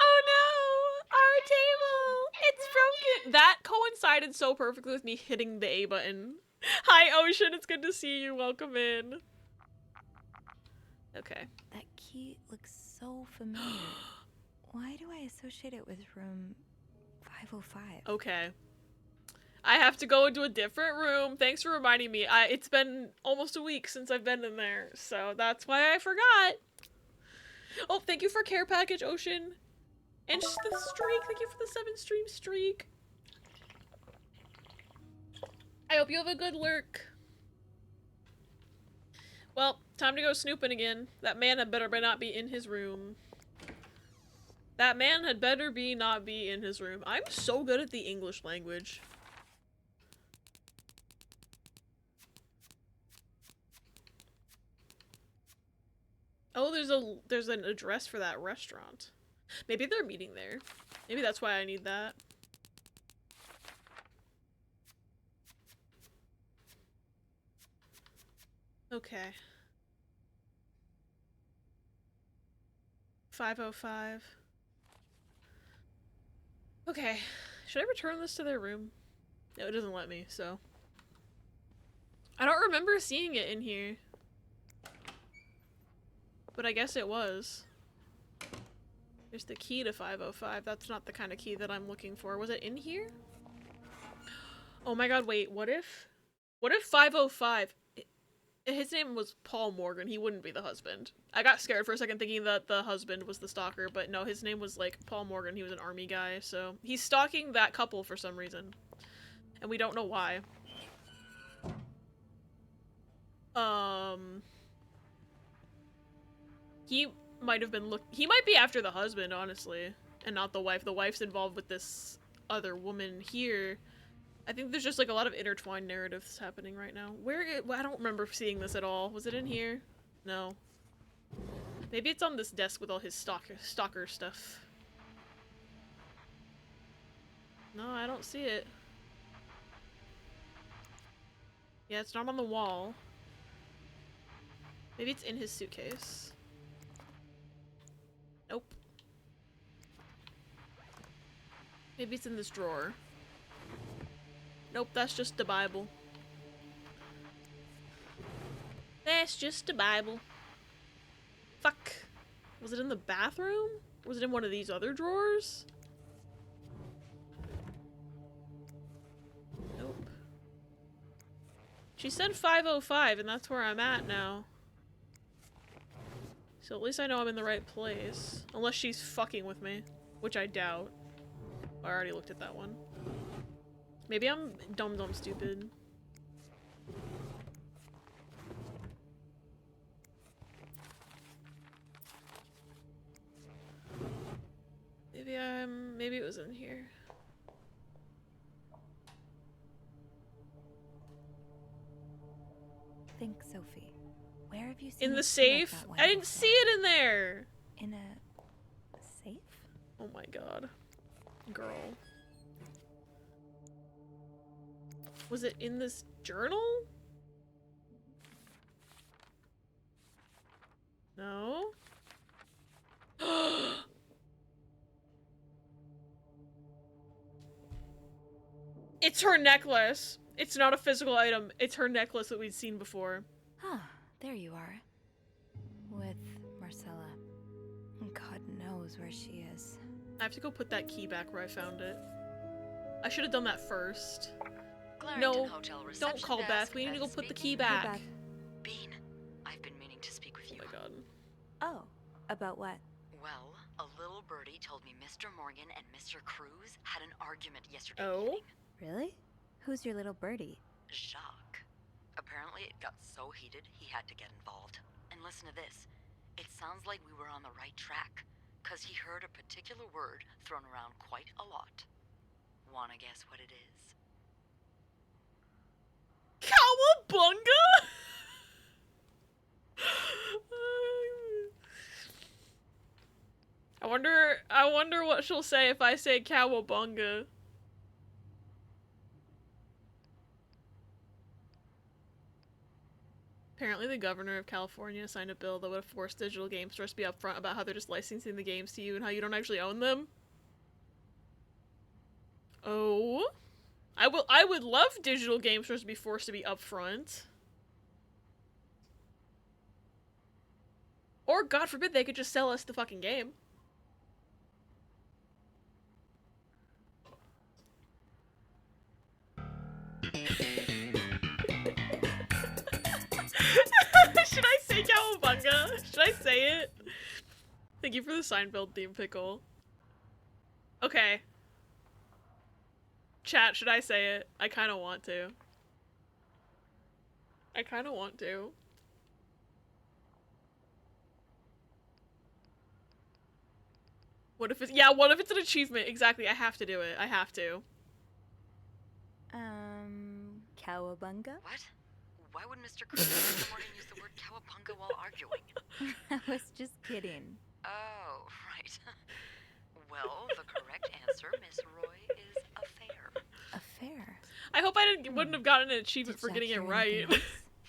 Oh no! Our table! It's broken! That coincided so perfectly with me hitting the A button. Hi Ocean, it's good to see you. Welcome in. Okay. That key looks so familiar. Why do I associate it with room 505? Okay. I have to go into a different room. Thanks for reminding me. It's been almost a week since I've been in there, so that's why I forgot. Oh, thank you for care package, Ocean. And the streak. Thank you for the 7 stream streak. I hope you have a good lurk. Well, time to go snooping again. That man had better not be in his room. That man had better not be in his room. I'm so good at the English language. Oh, there's an address for that restaurant. Maybe they're meeting there. Maybe that's why I need that. Okay. 505. Okay. Should I return this to their room? No, it doesn't let me, so. I don't remember seeing it in here. But I guess it was. There's the key to 505. That's not the kind of key that I'm looking for. Was it in here? Oh my god, wait, what if 505... His name was Paul Morgan. He wouldn't be the husband. I got scared for a second thinking that the husband was the stalker, but no, his name was like Paul Morgan. He was an army guy, so he's stalking that couple for some reason. And we don't know why. He might have been he might be after the husband, honestly, and not the wife. The wife's involved with this other woman here. I think there's just like a lot of intertwined narratives happening right now. I don't remember seeing this at all. Was it in here? No. Maybe it's on this desk with all his stalker stuff. No, I don't see it. Yeah, it's not on the wall. Maybe it's in his suitcase. Nope. Maybe it's in this drawer. Nope, that's just the Bible. That's just the Bible. Fuck. Was it in the bathroom? Was it in one of these other drawers? Nope. She said 505, and that's where I'm at now. So at least I know I'm in the right place. Unless she's fucking with me. Which I doubt. I already looked at that one. Maybe I'm dumb stupid. Maybe it was in here. Think, Sophie. Where have you seen In the it safe? like I didn't see it in there! In a safe? Oh my god. Girl. Was it in this journal? No? It's her necklace. It's not a physical item. It's her necklace that we'd seen before. Ah, there you are. With Marcella. God knows where she is. I have to go put that key back where I found it. I should have done that first. Clarendon Hotel Don't call reception Beth. desk, We need to go Beth put the speaking. key back. Bean, I've been meaning to speak with you. Oh my god. Oh, about what? Well, a little birdie told me Mr. Morgan and Mr. Cruz had an argument yesterday Oh? evening. Really? Who's your little birdie? Jacques. Apparently it got so heated he had to get involved. And listen to this. It sounds like we were on the right track, 'cause he heard a particular word thrown around quite a lot. Wanna guess what it is? Cowabunga? Oh wonder what she'll say if I say cowabunga. Apparently the governor of California signed a bill that would force digital game stores to be upfront about how they're just licensing the games to you and how you don't actually own them. Oh. I would love digital game stores to be forced to be upfront. Or, God forbid, they could just sell us the fucking game. Should I say cowabunga? Should I say it? Thank you for the Seinfeld theme pickle. Okay. Chat, should I say it? I kinda want to. I kinda want to. What if it's- yeah, what if it's an achievement? Exactly, I have to do it. I have to. Cowabunga? What? Why would Mr. Cruz and Mr. Morgan use the word cowabunga while arguing? I was just kidding. Oh, right. Well, the correct answer, Miss Roy, is affair. Affair? I hope I wouldn't have gotten an achievement for getting it right.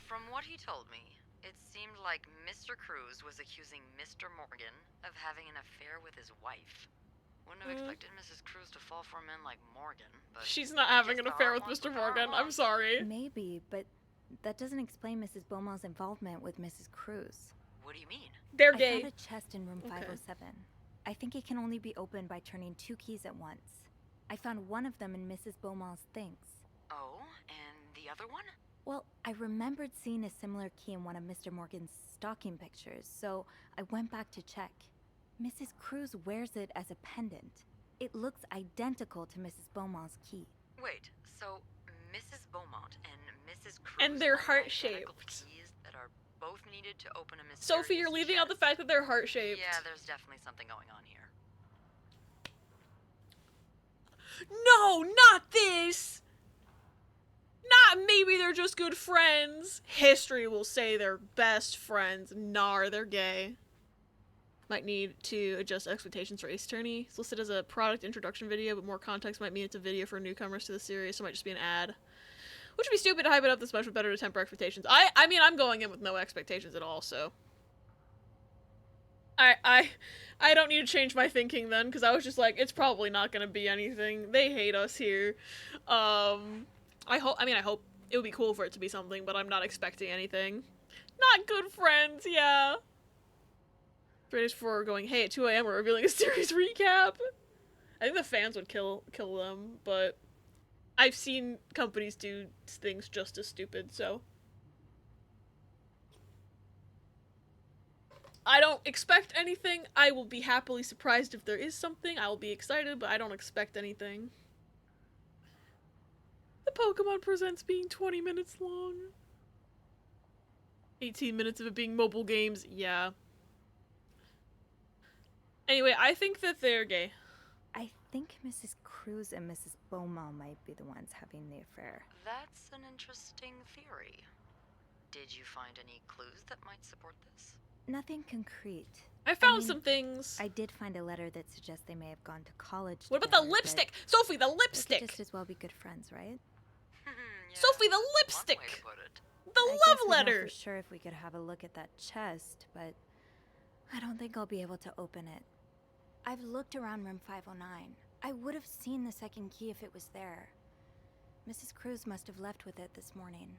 From what he told me, it seemed like Mr. Cruz was accusing Mr. Morgan of having an affair with his wife. Wouldn't have expected Mrs. Cruz to fall for a man like Morgan, but... She's not having an affair with Mr. Morgan, I'm sorry. Maybe, but that doesn't explain Mrs. Beaumont's involvement with Mrs. Cruz. What do you mean? They're I gay. found a chest in room 507. I think it can only be opened by turning 2 keys at once. I found one of them in Mrs. Beaumont's things. Oh, and the other one? Well, I remembered seeing a similar key in one of Mr. Morgan's stocking pictures, so I went back to check. Mrs. Cruz wears it as a pendant. It looks identical to Mrs. Beaumont's key. Wait, so Mrs. Beaumont and Mrs. Cruz And they're have heart-shaped. identical keys that are both needed to open a mysterious Sophie, you're leaving out the fact that they're heart-shaped. Yeah, there's definitely something going on here. No, not this! Not maybe they're just good friends. History will say they're best friends. Nah, they're gay. Might need to adjust expectations for Ace Attorney. It's listed as a product introduction video, but more context might mean it's a video for newcomers to the series, so it might just be an ad. Which would be stupid to hype it up this much, but better to temper expectations. I mean, I'm going in with no expectations at all, so... I don't need to change my thinking then, because I was just like, it's probably not gonna be anything. They hate us here. I hope it would be cool for it to be something, but I'm not expecting anything. Not good friends, yeah. Raiders for going, hey, at 2 AM we're revealing a series recap. I think the fans would kill them, but I've seen companies do things just as stupid, so. I don't expect anything. I will be happily surprised if there is something. I will be excited, but I don't expect anything. The Pokemon Presents being 20 minutes long. 18 minutes of it being mobile games, yeah. Anyway, I think that they're gay. I think Mrs. Cruz and Mrs. Beaumont might be the ones having the affair. That's an interesting theory. Did you find any clues that might support this? Nothing concrete. I found some things. I did find a letter that suggests they may have gone to college. What about the lipstick? Sophie, the lipstick! They could just as well be good friends, right? Yeah, Sophie, the lipstick! one way to put it. The I love guess we'd know letter! for sure if we could have a look at that chest, but I don't think I'll be able to open it. I've looked around room 509. I would have seen the second key if it was there. Mrs. Cruz must have left with it this morning.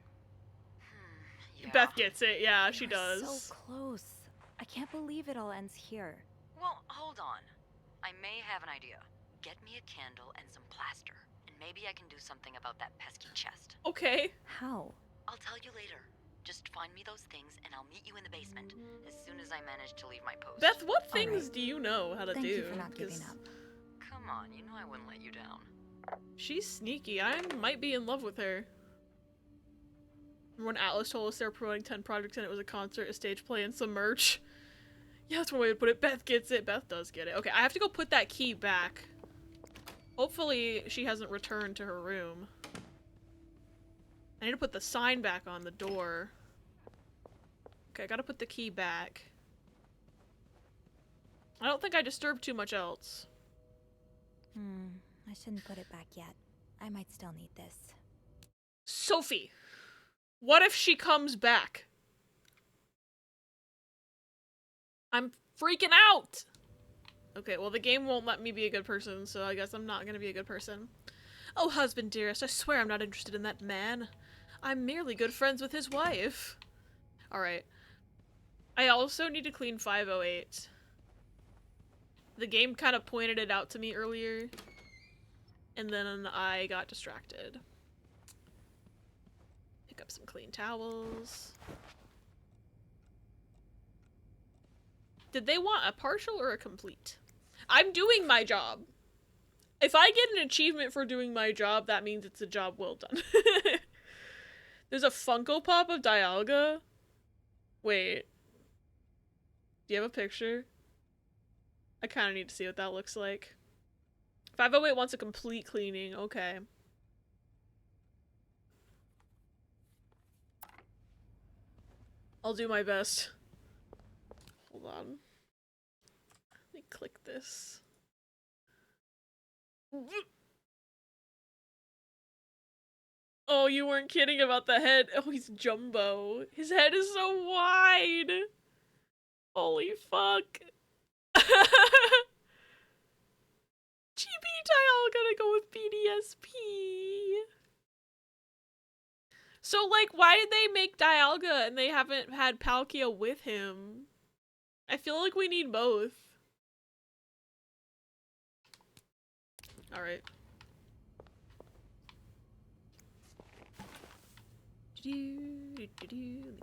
Yeah. Beth gets it, yeah, she We're does. so close. I can't believe it all ends here. Well, hold on. I may have an idea. Get me a candle and some plaster, and maybe I can do something about that pesky chest. Okay. How? I'll tell you later. Just find me those things, and I'll meet you in the basement as soon as I manage to leave my post. Beth, what things do you know how to Thank do? you for not giving up. Come on, you know I wouldn't let you down. She's sneaky. I might be in love with her. Remember when Atlas told us they were promoting 10 projects and it was a concert, a stage play, and some merch? Yeah, that's one way to put it. Beth gets it. Beth does get it. Okay, I have to go put that key back. Hopefully she hasn't returned to her room. I need to put the sign back on the door. Okay, I gotta put the key back. I don't think I disturbed too much else. I shouldn't put it back yet. I might still need this. Sophie! What if she comes back? I'm freaking out! Okay, well the game won't let me be a good person, so I guess I'm not gonna be a good person. Oh, husband dearest, I swear I'm not interested in that man. I'm merely good friends with his wife. Alright. I also need to clean 508. The game kind of pointed it out to me earlier, and then I got distracted. Pick up some clean towels. Did they want a partial or a complete? I'm doing my job. If I get an achievement for doing my job, that means it's a job well done. There's a Funko Pop of Dialga. Wait. Do you have a picture? I kind of need to see what that looks like. 508 wants a complete cleaning. Okay. I'll do my best. Hold on. Let me click this. Oh, you weren't kidding about the head. Oh, he's jumbo. His head is so wide. Holy fuck. GB Dial gonna go with BDSP. So, like, why did they make Dialga and they haven't had Palkia with him? I feel like we need both. Alright. Let me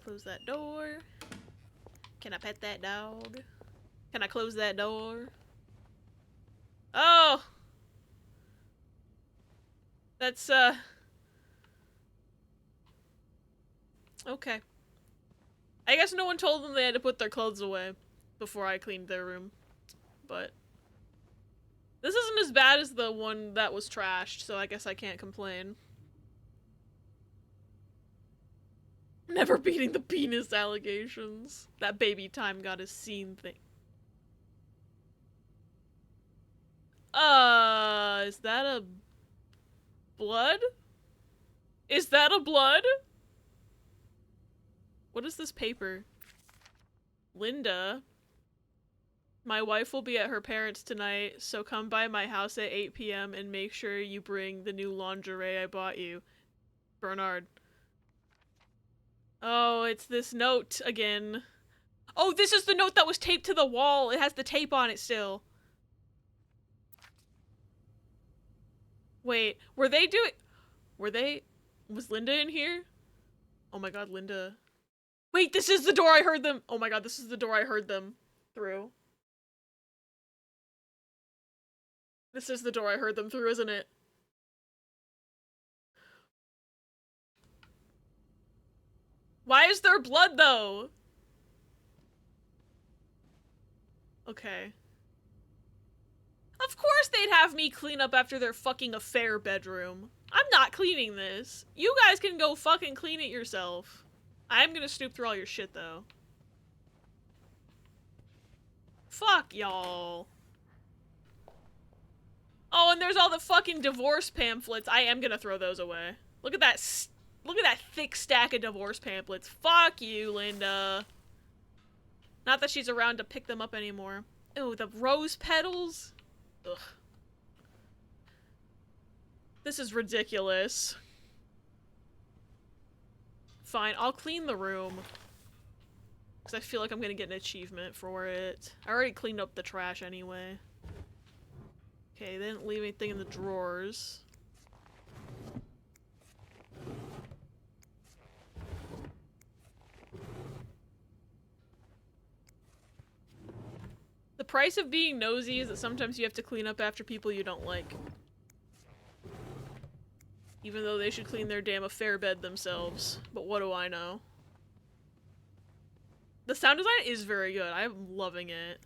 close that door. Can I pet that dog? Can I close that door? Oh! That's, okay. I guess no one told them they had to put their clothes away before I cleaned their room. But this isn't as bad as the one that was trashed, so I guess I can't complain. Never beating the penis allegations. That baby time got a scene thing. Is that a blood? Is that a blood? What is this paper? Linda. My wife will be at her parents' tonight, so come by my house at 8 p.m. and make sure you bring the new lingerie I bought you. Bernard. Oh, it's this note again. Oh, this is the note that was taped to the wall. It has the tape on it still. Wait, were they doing... Was Linda in here? Oh my god, Linda. Wait, this is the door I heard them... Oh my god, this is the door I heard them through. This is the door I heard them through, isn't it? Why is there blood, though? Okay. Of course they'd have me clean up after their fucking affair bedroom. I'm not cleaning this. You guys can go fucking clean it yourself. I'm gonna snoop through all your shit, though. Fuck y'all. Oh, and there's all the fucking divorce pamphlets. I am gonna throw those away. Look at that thick stack of divorce pamphlets. Fuck you, Linda. Not that she's around to pick them up anymore. Ew, the rose petals? Ugh. This is ridiculous. Fine, I'll clean the room. Because I feel like I'm gonna get an achievement for it. I already cleaned up the trash anyway. Okay, they didn't leave anything in the drawers. The price of being nosy is that sometimes you have to clean up after people you don't like. Even though they should clean their damn affair bed themselves. But what do I know? The sound design is very good. I'm loving it.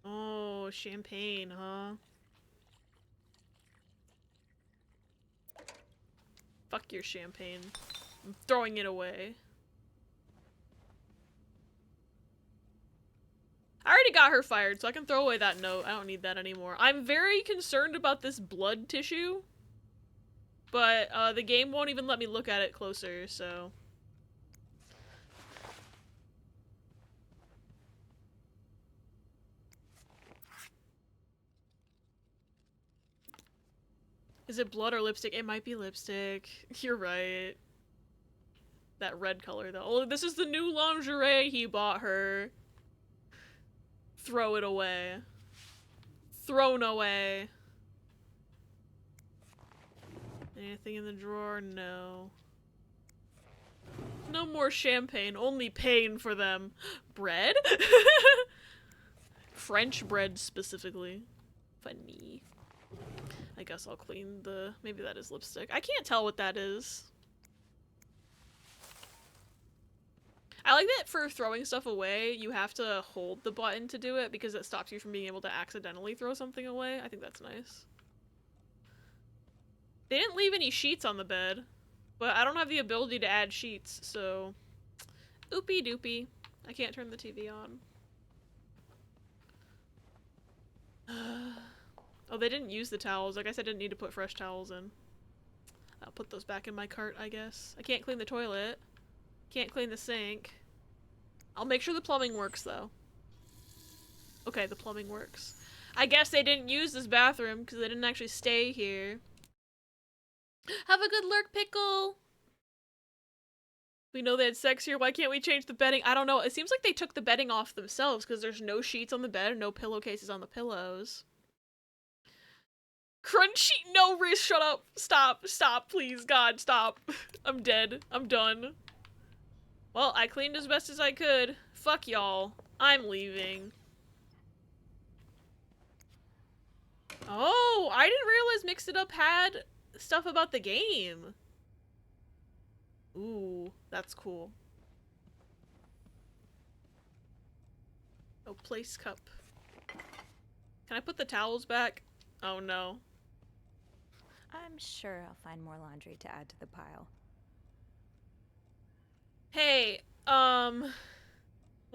Oh, champagne, huh? Fuck your champagne. I'm throwing it away. I already got her fired, so I can throw away that note. I don't need that anymore. I'm very concerned about this blood tissue. But, the game won't even let me look at it closer, so... Is it blood or lipstick? It might be lipstick. You're right. That red color, though. Oh, this is the new lingerie he bought her. Throw it away. Thrown away. Anything in the drawer? No. No more champagne, only pain for them. Bread? French bread specifically. Funny. I guess I'll clean the... maybe that is lipstick. I can't tell what that is. I like that for throwing stuff away, you have to hold the button to do it because it stops you from being able to accidentally throw something away. I think that's nice. They didn't leave any sheets on the bed, but I don't have the ability to add sheets, so... Oopie doopie. I can't turn the TV on. Oh, they didn't use the towels. I guess I didn't need to put fresh towels in. I'll put those back in my cart, I guess. I can't clean the toilet. Can't clean the sink. I'll make sure the plumbing works, though. Okay, the plumbing works. I guess they didn't use this bathroom because they didn't actually stay here. Have a good lurk, Pickle! We know they had sex here. Why can't we change the bedding? I don't know. It seems like they took the bedding off themselves because there's no sheets on the bed and no pillowcases on the pillows. Crunchy! No, Riz, shut up! Stop! Stop, please, God, stop. I'm dead. I'm done. Well, I cleaned as best as I could. Fuck y'all. I'm leaving. Oh, I didn't realize Mix It Up had stuff about the game. Ooh, that's cool. Oh, place cup. Can I put the towels back? Oh no. I'm sure I'll find more laundry to add to the pile. Hey, well,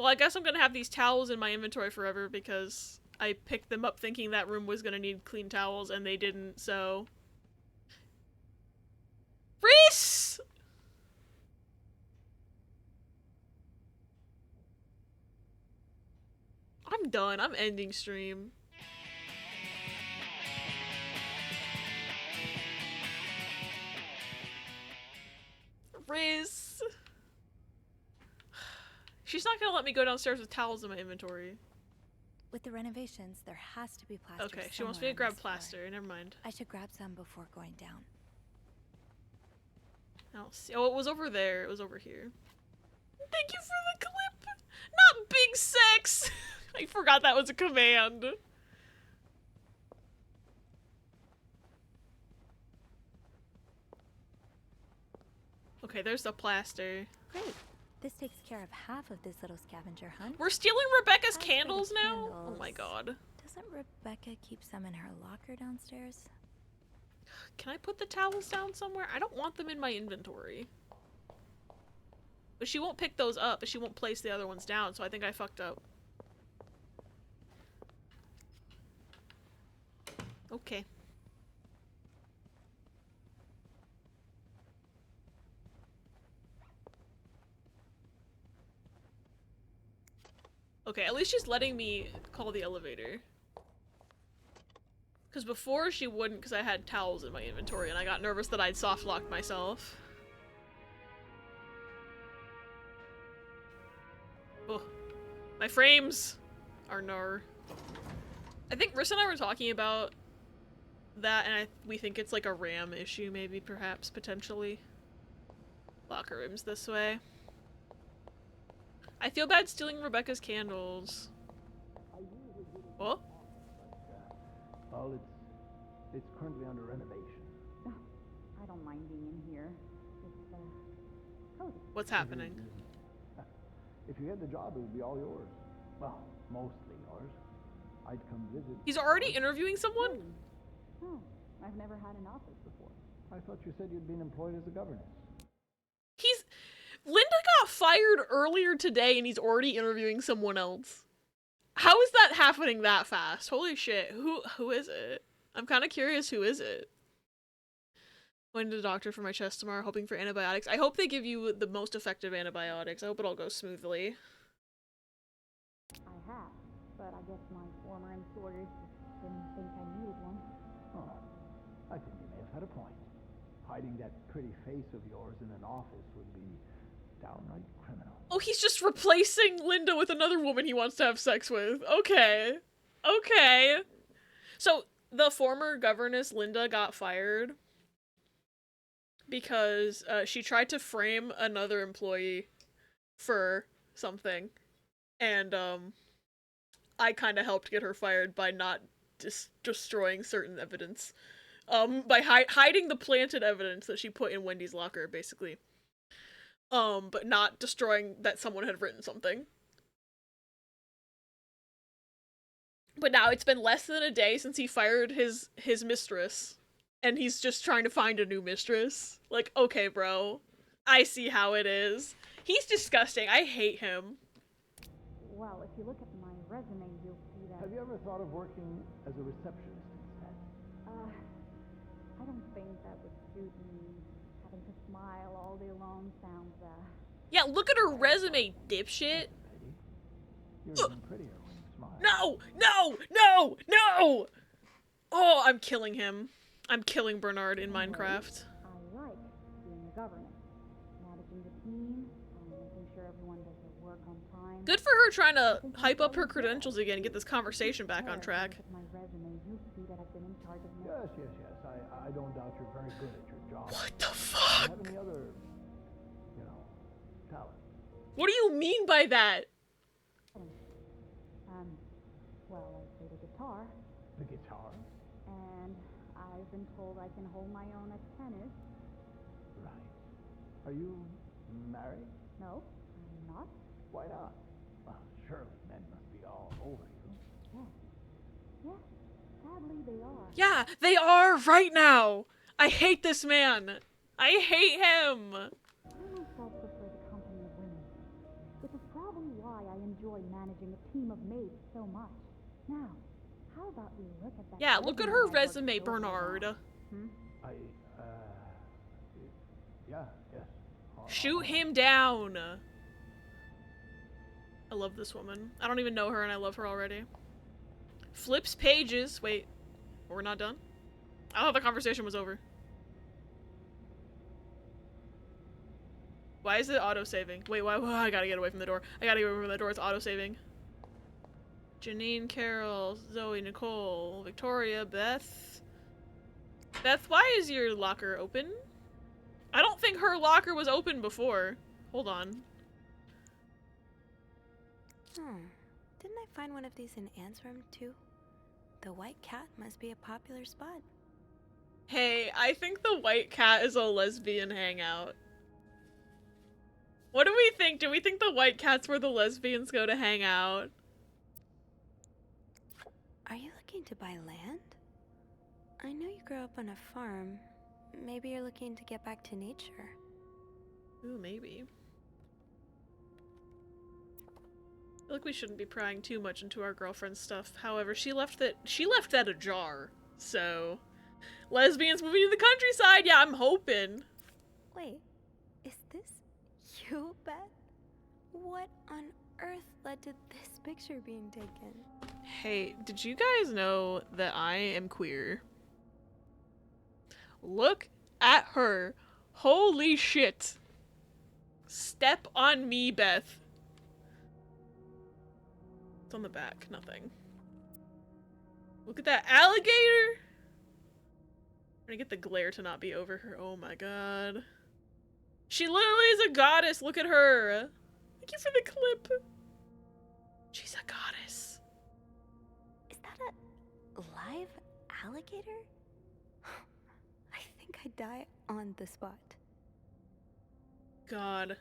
I guess I'm gonna have these towels in my inventory forever because I picked them up thinking that room was gonna need clean towels and they didn't, so... Reese! I'm done. I'm ending stream. Riz! She's not gonna let me go downstairs with towels in my inventory. With the renovations, there has to be plaster. Okay, she wants me to grab plaster. Never mind. I should grab some before going down. I don't see. Oh, it was over there. It was over here. Thank you for the clip! Not big sex! I forgot that was a command. Okay, there's the plaster. Great. This takes care of half of this little scavenger hunt. We're stealing Rebecca's candles now? Oh my god. Doesn't Rebecca keep some in her locker downstairs? Can I put the towels down somewhere? I don't want them in my inventory. But she won't pick those up, but she won't place the other ones down, so I think I fucked up. Okay. Okay, at least she's letting me call the elevator. Because before she wouldn't because I had towels in my inventory and I got nervous that I'd soft locked myself. Oh, my frames are nar. I think Riss and I were talking about that and we think it's like a RAM issue maybe, perhaps, potentially. Locker rooms this way. I feel bad stealing Rebecca's candles. What? Well, it's currently under renovation. I don't mind being in here. It's, cozy. What's happening? If you get the job, it would be all yours. Well, mostly yours. I'd come visit. He's already interviewing someone? Oh, I've never had an office before. I thought you said you'd been employed as a governess. He Linda got fired earlier today and he's already interviewing someone else. How is that happening that fast? Holy shit. Who is it? I'm kind of curious who is it. Going to the doctor for my chest tomorrow, hoping for antibiotics. I hope they give you the most effective antibiotics. I hope it all goes smoothly. I have, but I guess my former employers just didn't think I needed one. Oh, I think you may have had a point. Hiding that pretty face of yours in an office would be downright criminal. Oh, he's just replacing Linda with another woman he wants to have sex with. Okay. Okay. So, the former governess, Linda, got fired because she tried to frame another employee for something. And, I kind of helped get her fired by not destroying certain evidence. By hiding the planted evidence that she put in Wendy's locker, basically. But not destroying that someone had written something. But now it's been less than a day since he fired his mistress. And he's just trying to find a new mistress. Like, okay, bro. I see how it is. He's disgusting. I hate him. Well, if you look at my resume, you'll see that... Have you ever thought of working as a receptionist instead? I don't think that would suit me. Having to smile all day long sounds, Yeah, look at her resume, dipshit. You're even prettier when you smile. No! No! No! No! Oh, I'm killing him. I'm killing Bernard in Minecraft. I like being a governess. Managing the team, making sure everyone does their work on time. Good for her trying to hype up her credentials again and get this conversation back on track. Look at my resume, you'll see that I've been in charge of... Yes. I don't doubt you're very good at your job. What the fuck? Do you have any other, talent? What do you mean by that? Well, I play the guitar. The guitar? And I've been told I can hold my own at tennis. Right. Are you married? No, I'm not. Why not? Well, surely men must be all over you. Yes, sadly they are. Yeah, they are right now. I hate this man. I hate him. I myself prefer the company of women. Which is probably why I enjoy managing a team of maids so much. Now, how about we look at that? Yeah, look at her resume, Bernard. Yes. Shoot him down. I love this woman. I don't even know her and I love her already. Flips pages. Wait, we're not done? I thought the conversation was over. Why is it auto-saving? Wait, why? I gotta get away from the door. I gotta get away from the door. It's auto-saving. Janine, Carol, Zoe, Nicole, Victoria, Beth. Beth, why is your locker open? I don't think her locker was open before. Hold on. Didn't I find one of these in Anne's room too? The white cat must be a popular spot. Hey, I think the white cat is a lesbian hangout. What do we think? Do we think the white cat's where the lesbians go to hang out? Are you looking to buy land? I know you grew up on a farm. Maybe you're looking to get back to nature. Ooh, maybe. I feel like we shouldn't be prying too much into our girlfriend's stuff. However, she left that ajar. So, lesbians moving to the countryside. Yeah, I'm hoping. Wait, is this you, Beth? What on earth led to this picture being taken? Hey, did you guys know that I am queer? Look at her. Holy shit. Step on me, Beth. It's on the back. Nothing. Look at that alligator. I'm gonna get the glare to not be over her. Oh my god. She literally is a goddess. Look at her. Thank you for the clip. She's a goddess. Is that a live alligator? I think I'd die on the spot. God.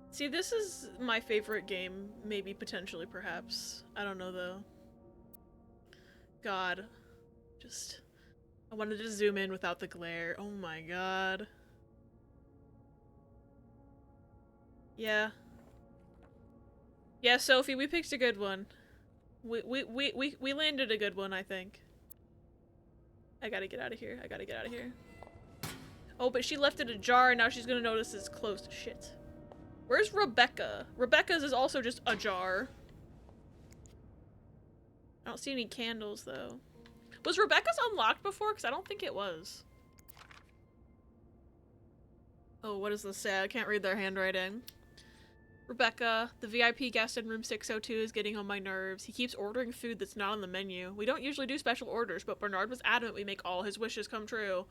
See, this is my favorite game. Maybe, potentially, perhaps. I don't know, though. God. Just... I wanted to zoom in without the glare. Oh my god. Yeah. Yeah, Sophie, we picked a good one. We landed a good one, I think. I gotta get out of here. I gotta get out of here. Oh, but she left it ajar, and now she's gonna notice it's closed. Shit. Where's Rebecca? Rebecca's is also just ajar. I don't see any candles, though. Was Rebecca's unlocked before? Because I don't think it was. Oh, what does this say? I can't read their handwriting. Rebecca, the VIP guest in room 602 is getting on my nerves. He keeps ordering food that's not on the menu. We don't usually do special orders, but Bernard was adamant we make all his wishes come true.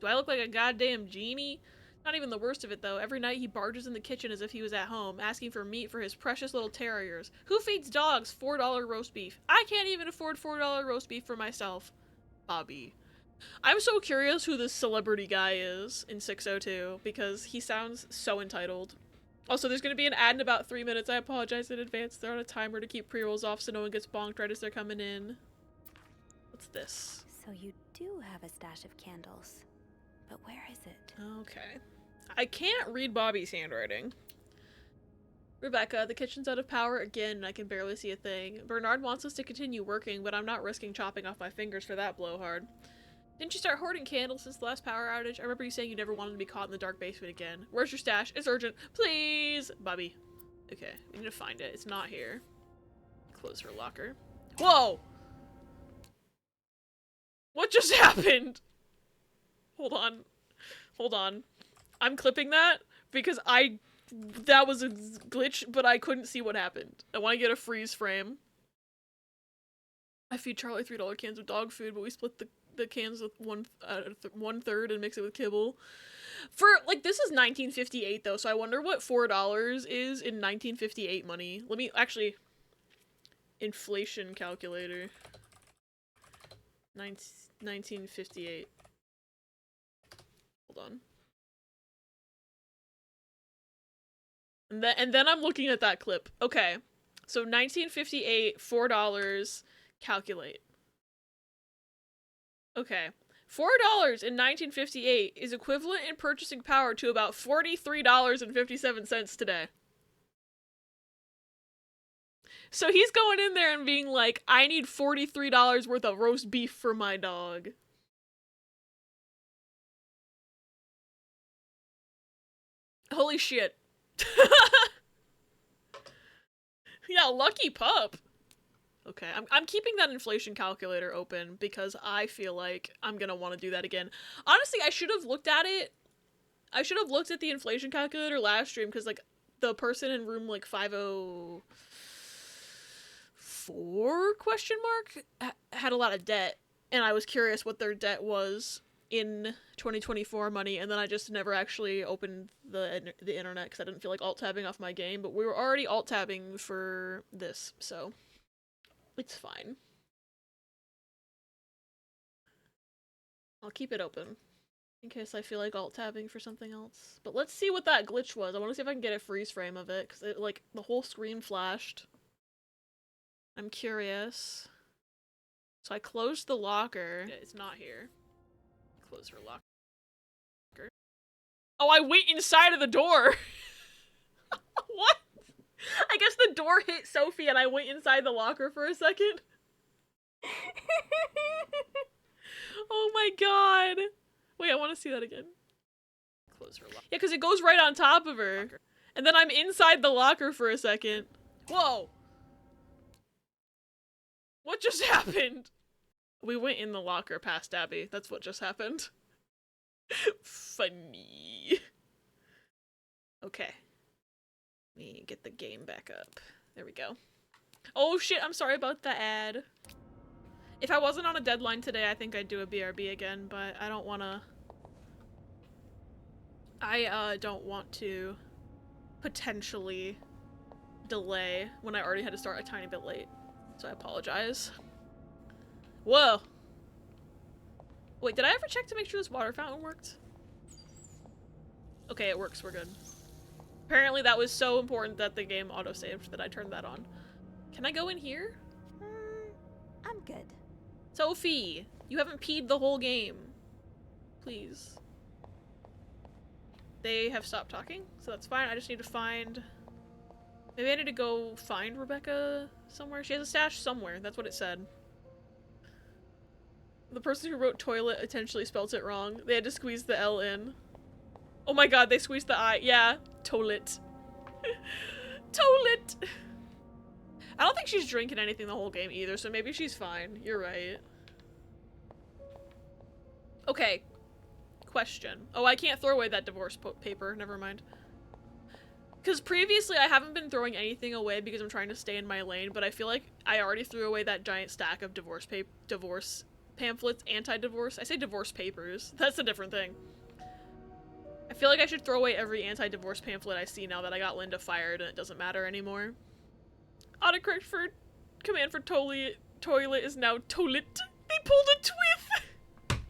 Do I look like a goddamn genie? Not even the worst of it, though. Every night he barges in the kitchen as if he was at home, asking for meat for his precious little terriers. Who feeds dogs $4 roast beef? I can't even afford $4 roast beef for myself. Bobby. I'm so curious who this celebrity guy is in 602, because he sounds so entitled. Also, there's going to be an ad in about 3 minutes. I apologize in advance. They're on a timer to keep pre-rolls off so no one gets bonked right as they're coming in. What's this? So you do have a stash of candles. But where is it? Okay. I can't read Bobby's handwriting. Rebecca, the kitchen's out of power again and I can barely see a thing. Bernard wants us to continue working, but I'm not risking chopping off my fingers for that blowhard. Didn't you start hoarding candles since the last power outage? I remember you saying you never wanted to be caught in the dark basement again. Where's your stash? It's urgent. Please! Bobby. Okay, we need to find it. It's not here. Close her locker. Whoa! What just happened? Hold on. Hold on. I'm clipping that because that was a glitch, but I couldn't see what happened. I want to get a freeze frame. I feed Charlie $3 cans of dog food, but we split the cans with one third and mix it with kibble. For, like, this is 1958 though, so I wonder what $4 is in 1958 money. Let me, actually, inflation calculator. 1958. Hold on. And then I'm looking at that clip. Okay. So 1958, $4, calculate. Okay. $4 in 1958 is equivalent in purchasing power to about $43.57 today. So he's going in there and being like, I need $43 worth of roast beef for my dog. Holy shit. Yeah, lucky pup. Okay, I'm keeping that inflation calculator open because I feel like I'm gonna want to do that again. Honestly, I should have looked at it. I should have looked at the inflation calculator last stream because, like, the person in room, like, 504 question mark had a lot of debt, and I was curious what their debt was in 2024 money, and then I just never actually opened the internet because I didn't feel like alt-tabbing off my game, but we were already alt-tabbing for this, so it's fine. I'll keep it open in case I feel like alt-tabbing for something else. But let's see what that glitch was. I want to see if I can get a freeze frame of it, because it, like, the whole screen flashed. I'm curious. So I closed the locker. Yeah, it's not here. Close her locker. Oh, I went inside of the door! What? I guess the door hit Sophie and I went inside the locker for a second. Oh my god. Wait, I want to see that again. Close her locker. Yeah, because it goes right on top of her. And then I'm inside the locker for a second. Whoa! What just happened? We went in the locker past Abby. That's what just happened. Funny. Okay. Let me get the game back up. There we go. Oh shit, I'm sorry about the ad. If I wasn't on a deadline today, I think I'd do a BRB again, but I don't wanna... I don't want to potentially delay when I already had to start a tiny bit late. So I apologize. Whoa! Wait, did I ever check to make sure this water fountain worked? Okay, it works, we're good. Apparently that was so important that the game autosaved that I turned that on. Can I go in here? I'm good. Sophie! You haven't peed the whole game. Please. They have stopped talking, so that's fine. I just need to find... Maybe I need to go find Rebecca somewhere. She has a stash somewhere. That's what it said. The person who wrote toilet intentionally spelt it wrong. They had to squeeze the L in. Oh my god, they squeezed the I. Yeah. Toilet. Toilet! I don't think she's drinking anything the whole game either, so maybe she's fine. You're right. Okay. Question. Oh, I can't throw away that divorce paper. Never mind. Because previously I haven't been throwing anything away because I'm trying to stay in my lane, but I feel like I already threw away that giant stack of divorce pamphlets, anti-divorce. I say divorce papers. That's a different thing. I feel like I should throw away every anti-divorce pamphlet I see now that I got Linda fired and it doesn't matter anymore. Autocorrect for command for toilet is now toilet. They pulled a twiff!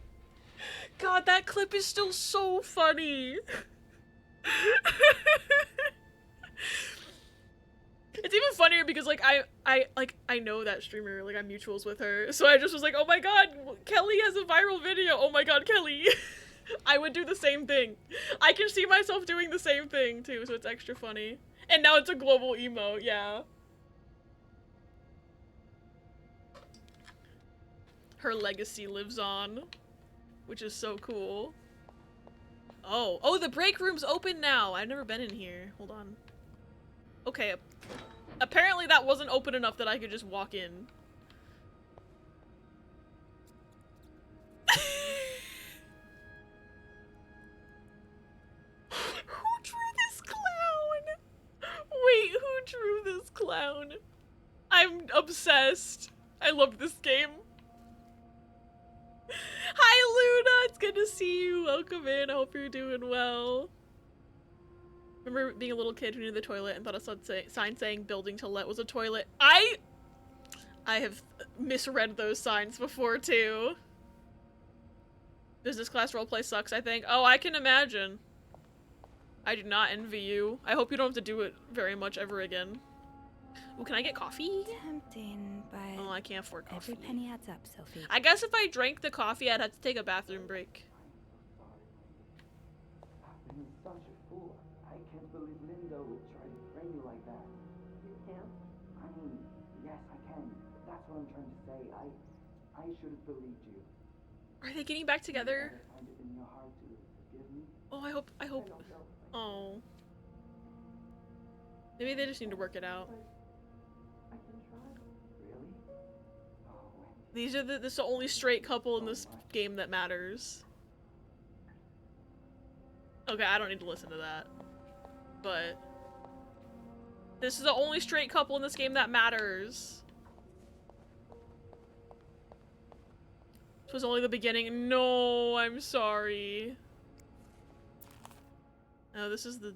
God, that clip is still so funny. It's even funnier because like I know that streamer, like I'm mutuals with her, so I just was like, oh my god, Kelly has a viral video. Oh my god, Kelly. I would do the same thing. I can see myself doing the same thing too, so it's extra funny. And now it's a global emote, yeah. Her legacy lives on, which is so cool. Oh, the break room's open now. I've never been in here. Hold on. Okay, apparently that wasn't open enough that I could just walk in. Who drew this clown? Wait, who drew this clown? I'm obsessed. I love this game. Hi Luna, it's good to see you. Welcome in. I hope you're doing well. Remember being a little kid who knew the toilet and thought a sign saying building to let was a toilet? I have misread those signs before too. Business class roleplay sucks, I think. Oh, I can imagine. I do not envy you. I hope you don't have to do it very much ever again. Oh, can I get coffee? Tempting, but oh, I can't afford coffee. every penny adds up, Sophie. I guess if I drank the coffee, I'd have to take a bathroom break. I've been such a fool. I can't believe Linda would try to frame you like that. You can't? I mean, yes, I can. That's what I'm trying to say. I should have believed you. Are they getting back together? I find it in your heart to forgive me. Oh, I hope. Oh. Maybe they just need to work it out. I can try. Really? Oh, This is the only straight couple in this game that matters. Okay, I don't need to listen to that. But this is the only straight couple in this game that matters. This was only the beginning. No, I'm sorry. Oh, this is the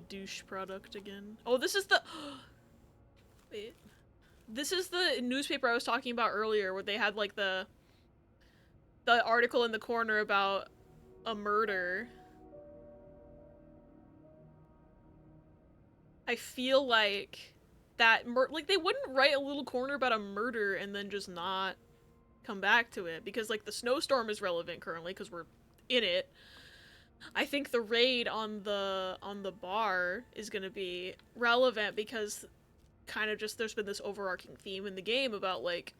douche product again. Oh, this is the wait. This is the newspaper I was talking about earlier where they had like the article in the corner about a murder. I feel like that like they wouldn't write a little corner about a murder and then just not come back to it because like the snowstorm is relevant currently because we're in it. I think the raid on the bar is gonna be relevant because kind of just there's been this overarching theme in the game about like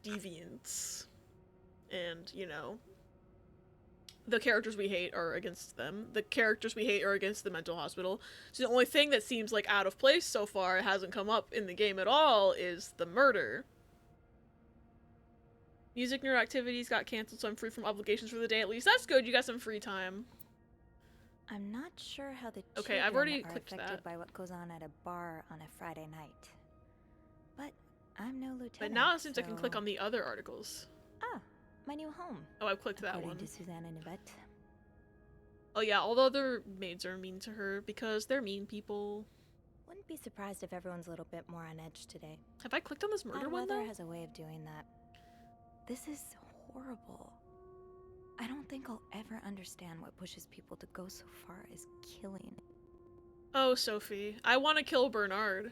deviance and, you know, the characters we hate are against them. The characters we hate are against the mental hospital. So the only thing that seems like out of place so far, it hasn't come up in the game at all, is the murder. Music nerd activities got canceled, so I'm free from obligations for the day at least. That's good, you got some free time. I'm not sure how the okay, I've children already are clicked affected that. by what goes on at a bar on a Friday night. But I'm no lieutenant. But now it seems so... I can click on the other articles. Ah, my new home. Oh, I've clicked that one. According to Susanna Nivette. Oh yeah, all the other maids are mean to her because they're mean people. Wouldn't be surprised if everyone's a little bit more on edge today. Have I clicked on this murder Odd one weather though? has a way of doing that. This is horrible. I don't think I'll ever understand what pushes people to go so far as killing. Oh, Sophie, I want to kill Bernard.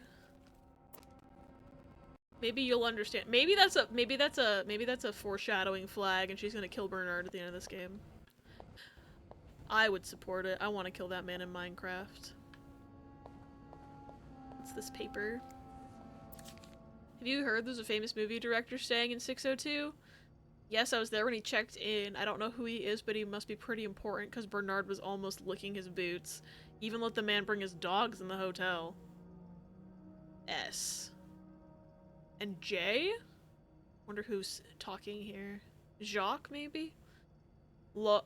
Maybe you'll understand. Maybe that's a foreshadowing flag, and she's gonna kill Bernard at the end of this game. I would support it. I want to kill that man in Minecraft. What's this paper? Have you heard there's a famous movie director staying in 602? Yes, I was there when he checked in. I don't know who he is, but he must be pretty important because Bernard was almost licking his boots. He even let the man bring his dogs in the hotel. S. And J? Wonder who's talking here. Jacques, maybe?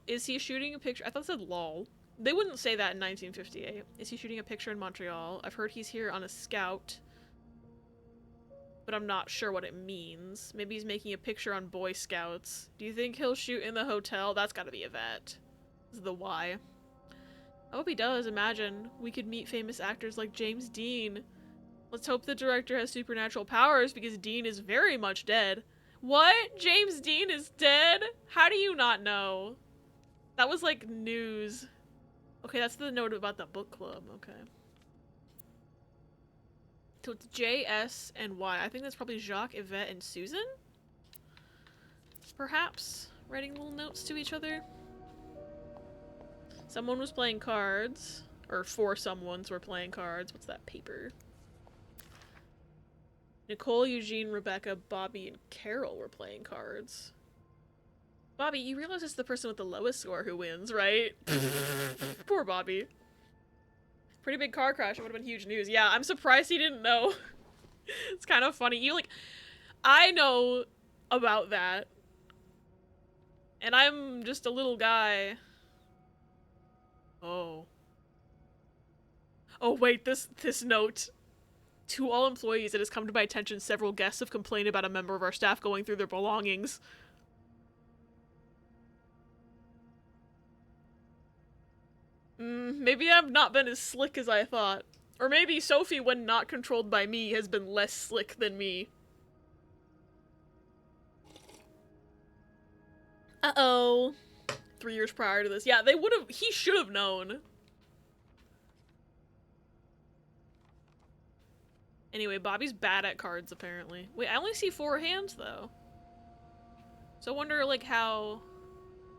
Is he shooting a picture? I thought it said lol. They wouldn't say that in 1958. Is he shooting a picture in Montreal? I've heard he's here on a scout. But I'm not sure what it means. Maybe he's making a picture on Boy Scouts. Do you think he'll shoot in the hotel? That's gotta be Yvette. This is the Y. I hope he does. Imagine. We could meet famous actors like James Dean. Let's hope the director has supernatural powers because Dean is very much dead. What? James Dean is dead? How do you not know? That was like news. Okay, that's the note about the book club. Okay. So it's J, S, and Y. I think that's probably Jacques, Yvette, and Susan? Perhaps? Writing little notes to each other? Someone was playing cards. Or 4 someones were playing cards. What's that paper? Nicole, Eugene, Rebecca, Bobby, and Carol were playing cards. Bobby, you realize it's the person with the lowest score who wins, right? Poor Bobby. Pretty big car crash. It would have been huge news. Yeah, I'm surprised he didn't know. It's kind of funny. You, like, I know about that. And I'm just a little guy. Oh. Oh, wait, this note. To all employees, it has come to my attention several guests have complained about a member of our staff going through their belongings. Maybe I've not been as slick as I thought. Or maybe Sophie, when not controlled by me, has been less slick than me. Uh-oh. 3 years prior to this. Yeah, they would have- he should have known. Anyway, Bobby's bad at cards, apparently. Wait, I only see 4 hands, though. So I wonder, like, how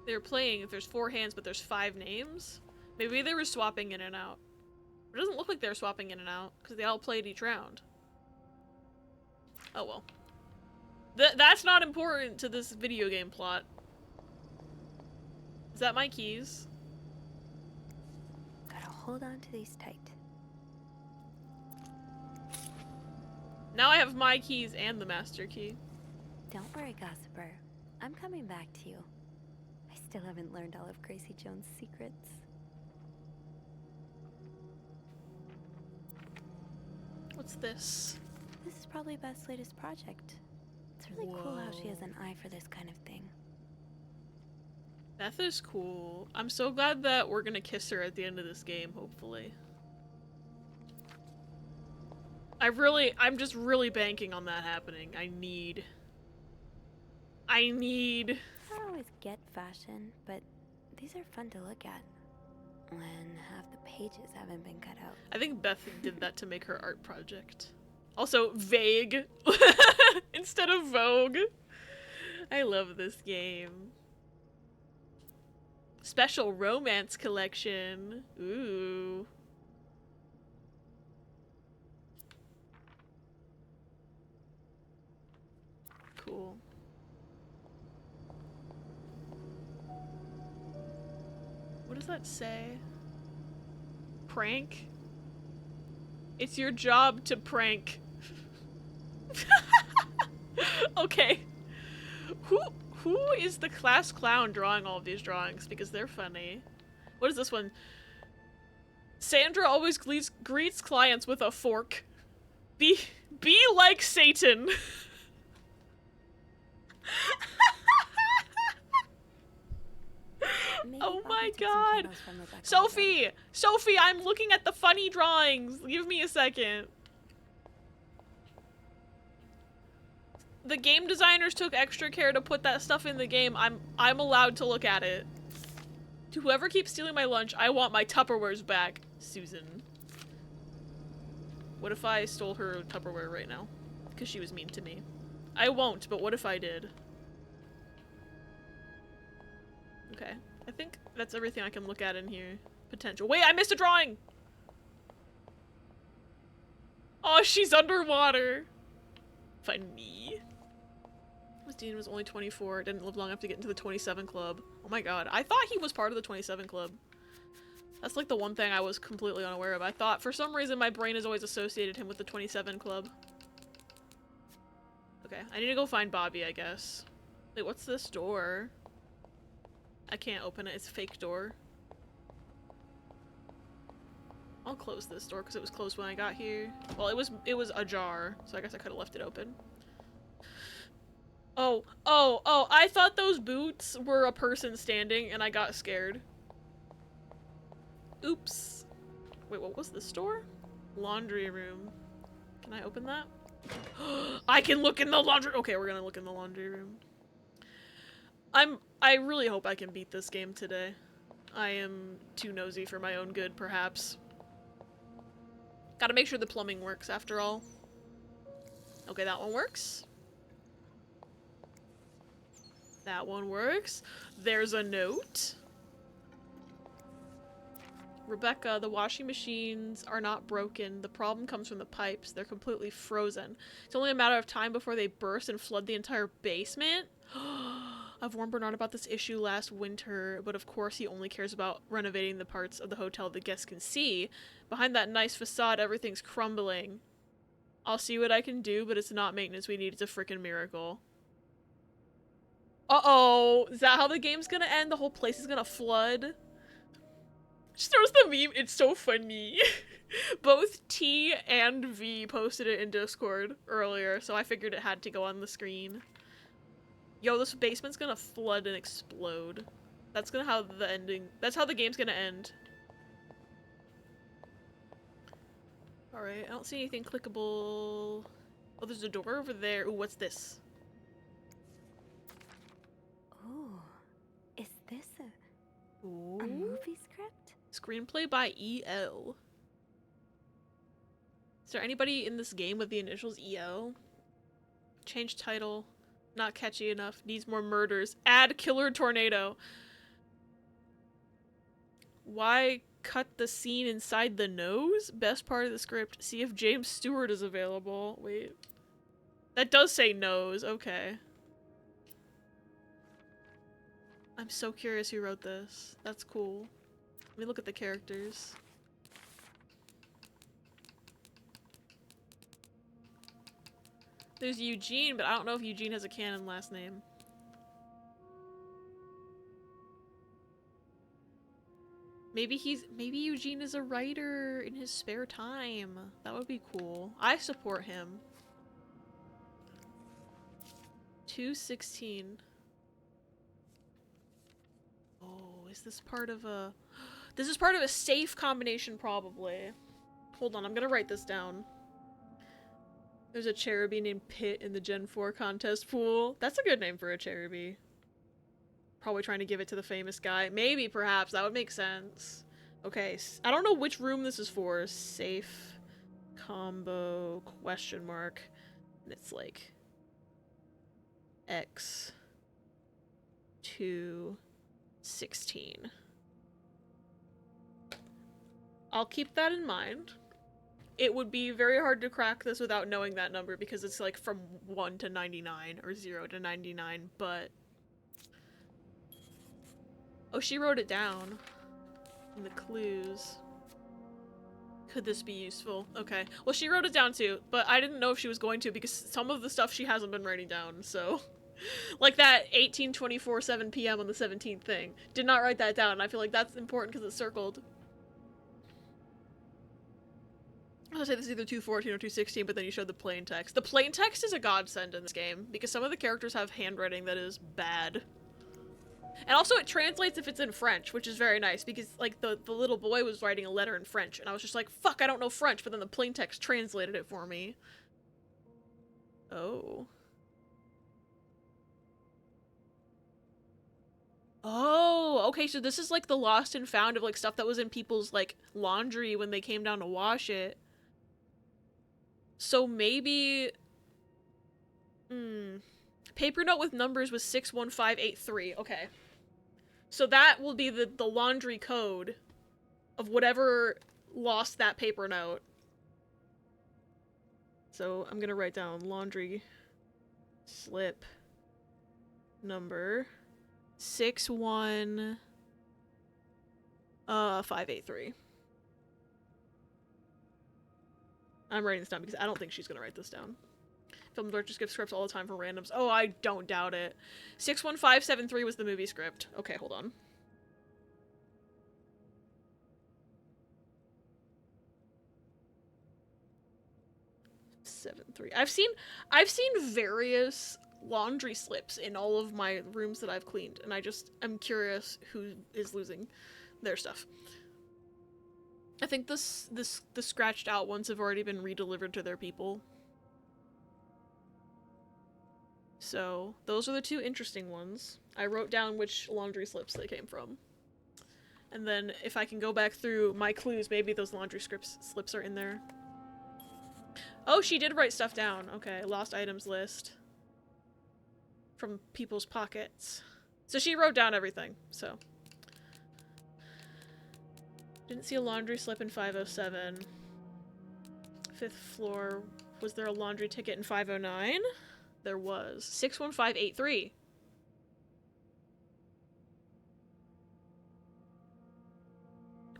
they're playing if there's 4 hands, but there's 5 names? Maybe they were swapping in and out. It doesn't look like they're swapping in and out, because they all played each round. Oh well. That's not important to this video game plot. Is that my keys? Gotta hold on to these tight. Now I have my keys and the master key. Don't worry, Gossiper. I'm coming back to you. I still haven't learned all of Gracie Jones' secrets. What's this? This is probably Beth's latest project. It's really cool how she has an eye for this kind of thing. Beth is cool. I'm so glad that we're gonna kiss her at the end of this game, hopefully. I'm just really banking on that happening. I need... I don't always get fashion, but these are fun to look at. When half the pages haven't been cut out. I think Beth did that to make her art project. Also, vague instead of Vogue. I love this game. Special romance collection. Ooh. Cool. What does that say? Prank? It's your job to prank. Okay. Who is the class clown drawing all of these drawings? Because they're funny. What is this one? Sandra always greets clients with a fork. Be like Satan. Oh my god! Sophie! Sophie, I'm looking at the funny drawings! Give me a second. The game designers took extra care to put that stuff in the game. I'm allowed to look at it. To whoever keeps stealing my lunch, I want my Tupperwares back. Susan. What if I stole her Tupperware right now? Because she was mean to me. I won't, but what if I did? Okay. I think that's everything I can look at in here. Potential. Wait, I missed a drawing! Oh, she's underwater! Funny. Miss Dean was only 24, didn't live long enough to get into the 27 club. Oh my god. I thought he was part of the 27 club. That's like the one thing I was completely unaware of. I thought, for some reason, my brain has always associated him with the 27 club. Okay, I need to go find Bobby, I guess. Wait, what's this door? I can't open it, it's a fake door. I'll close this door because it was closed when I got here. Well, it was ajar, so I guess I could have left it open. Oh, I thought those boots were a person standing and I got scared. Oops. Wait, what was this door? Laundry room. Can I open that? I can look in the laundry- Okay, we're gonna look in the laundry room. I really hope I can beat this game today. I am too nosy for my own good, perhaps. Gotta make sure the plumbing works, after all. Okay, that one works. That one works. There's a note. Rebecca, the washing machines are not broken. The problem comes from the pipes. They're completely frozen. It's only a matter of time before they burst and flood the entire basement. I've warned Bernard about this issue last winter, but of course he only cares about renovating the parts of the hotel the guests can see. Behind that nice facade, everything's crumbling. I'll see what I can do, but it's not maintenance we need. It's a freaking miracle. Uh-oh. Is that how the game's gonna end? The whole place is gonna flood? She throws the meme. It's so funny. Both T and V posted it in Discord earlier, so I figured it had to go on the screen. Yo, this basement's gonna flood and explode. That's gonna how the ending- that's how the game's gonna end. Alright, I don't see anything clickable. Oh, there's a door over there. Ooh, what's this? Ooh, is this a Ooh. movie script? Screenplay by E.L. Is there anybody in this game with the initials E.L.? Change title. Not catchy enough. Needs more murders. Add killer tornado. Why cut the scene inside the nose? Best part of the script. See if James Stewart is available. Wait. That does say nose. Okay. I'm so curious who wrote this. That's cool. Let me look at the characters. There's Eugene, but I don't know if Eugene has a canon last name. Maybe Eugene is a writer in his spare time. That would be cool. I support him. 216. Oh, is this part of a... This is part of a safe combination, probably. Hold on, I'm gonna write this down. There's a Cherubi named Pit in the Gen 4 contest pool. That's a good name for a Cherubi. Probably trying to give it to the famous guy. Maybe, perhaps. That would make sense. Okay, I don't know which room this is for. Safe combo question mark. And it's like... X 216. I'll keep that in mind. It would be very hard to crack this without knowing that number because it's like from 1 to 99 or 0 to 99, but... Oh, she wrote it down in the clues. Could this be useful? Okay. Well, she wrote it down too, but I didn't know if she was going to because some of the stuff she hasn't been writing down, so... Like that 18:24 7 p.m. on the 17th thing. Did not write that down, and I feel like that's important because it's circled. I was gonna say this is either 214 or 216, but then you showed the plain text. The plain text is a godsend in this game, because some of the characters have handwriting that is bad. And also it translates if it's in French, which is very nice, because like the little boy was writing a letter in French, and I was just like, fuck, I don't know French, but then the plain text translated it for me. Oh. Oh, okay, so this is like the lost and found of like stuff that was in people's like laundry when they came down to wash it. So maybe... Paper note with numbers was 61583. Okay. So that will be the laundry code of whatever lost that paper note. So I'm gonna write down laundry slip number 61583. I'm writing this down because I don't think she's gonna write this down. Film directors give scripts all the time for randoms. Oh, I don't doubt it. 61573 was the movie script. Okay, hold on. I've seen various laundry slips in all of my rooms that I've cleaned, and I'm curious who is losing their stuff. I think the scratched out ones have already been redelivered to their people. So those are the two interesting ones. I wrote down which laundry slips they came from. And then if I can go back through my clues, maybe those laundry slips are in there. Oh, she did write stuff down. Okay, lost items list. From people's pockets. So she wrote down everything, so. Didn't see a laundry slip in 507. 5th floor. Was there a laundry ticket in 509? There was. 61583.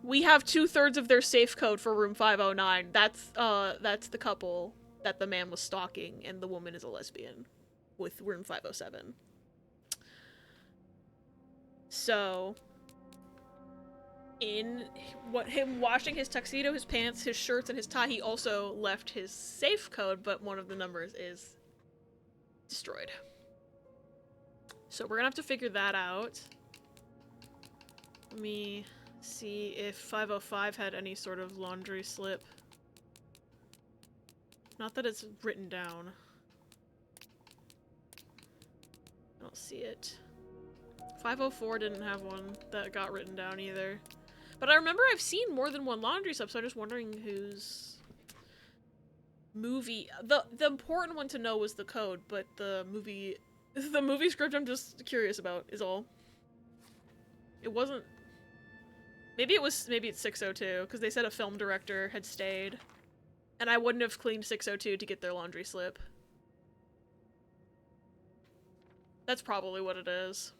We have 2/3 of their safe code for room 509. That's the couple that the man was stalking, and the woman is a lesbian with room 507. So, in him washing his tuxedo, his pants, his shirts, and his tie, he also left his safe code, but one of the numbers is destroyed. So we're gonna have to figure that out. Let me see if 505 had any sort of laundry slip. Not that it's written down. I don't see it. 504 didn't have one that got written down either. But I remember I've seen more than one laundry slip, so I'm just wondering whose movie... The important one to know was the code, but the movie script I'm just curious about is all. It wasn't... Maybe it's 602, because they said a film director had stayed. And I wouldn't have cleaned 602 to get their laundry slip. That's probably what it is.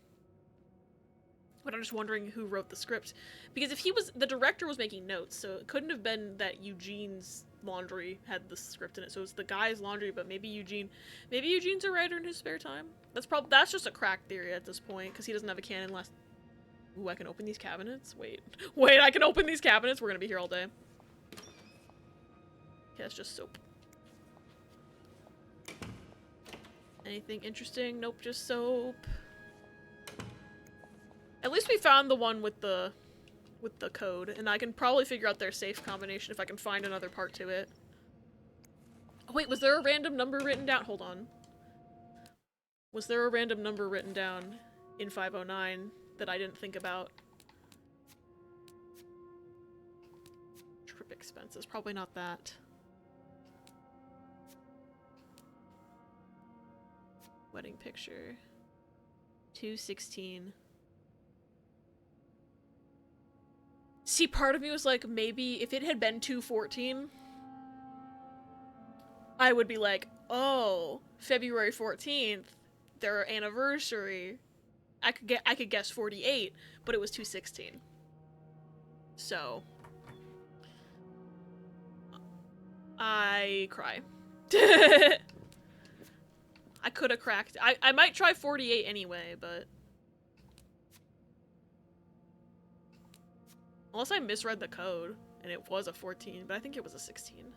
But I'm just wondering who wrote the script. Because if the director was making notes, so it couldn't have been that Eugene's laundry had the script in it. So it's the guy's laundry, but maybe Eugene's a writer in his spare time. That's just a crack theory at this point, because he doesn't have a canon last... Ooh, I can open these cabinets? Wait, I can open these cabinets? We're gonna be here all day. Okay, that's just soap. Anything interesting? Nope, just soap. At least we found the one with the code, and I can probably figure out their safe combination if I can find another part to it. Oh, wait, was there a random number written down? Hold on. Was there a random number written down in 509 that I didn't think about? Trip expenses. Probably not that. Wedding picture. 216. See, part of me was like, maybe if it had been 214, I would be like, oh, February 14th, their anniversary. I could guess 48, but it was 216. So I cry. I could have cracked. I might try 48 anyway, but unless I misread the code and it was a 14, but I think it was a 16.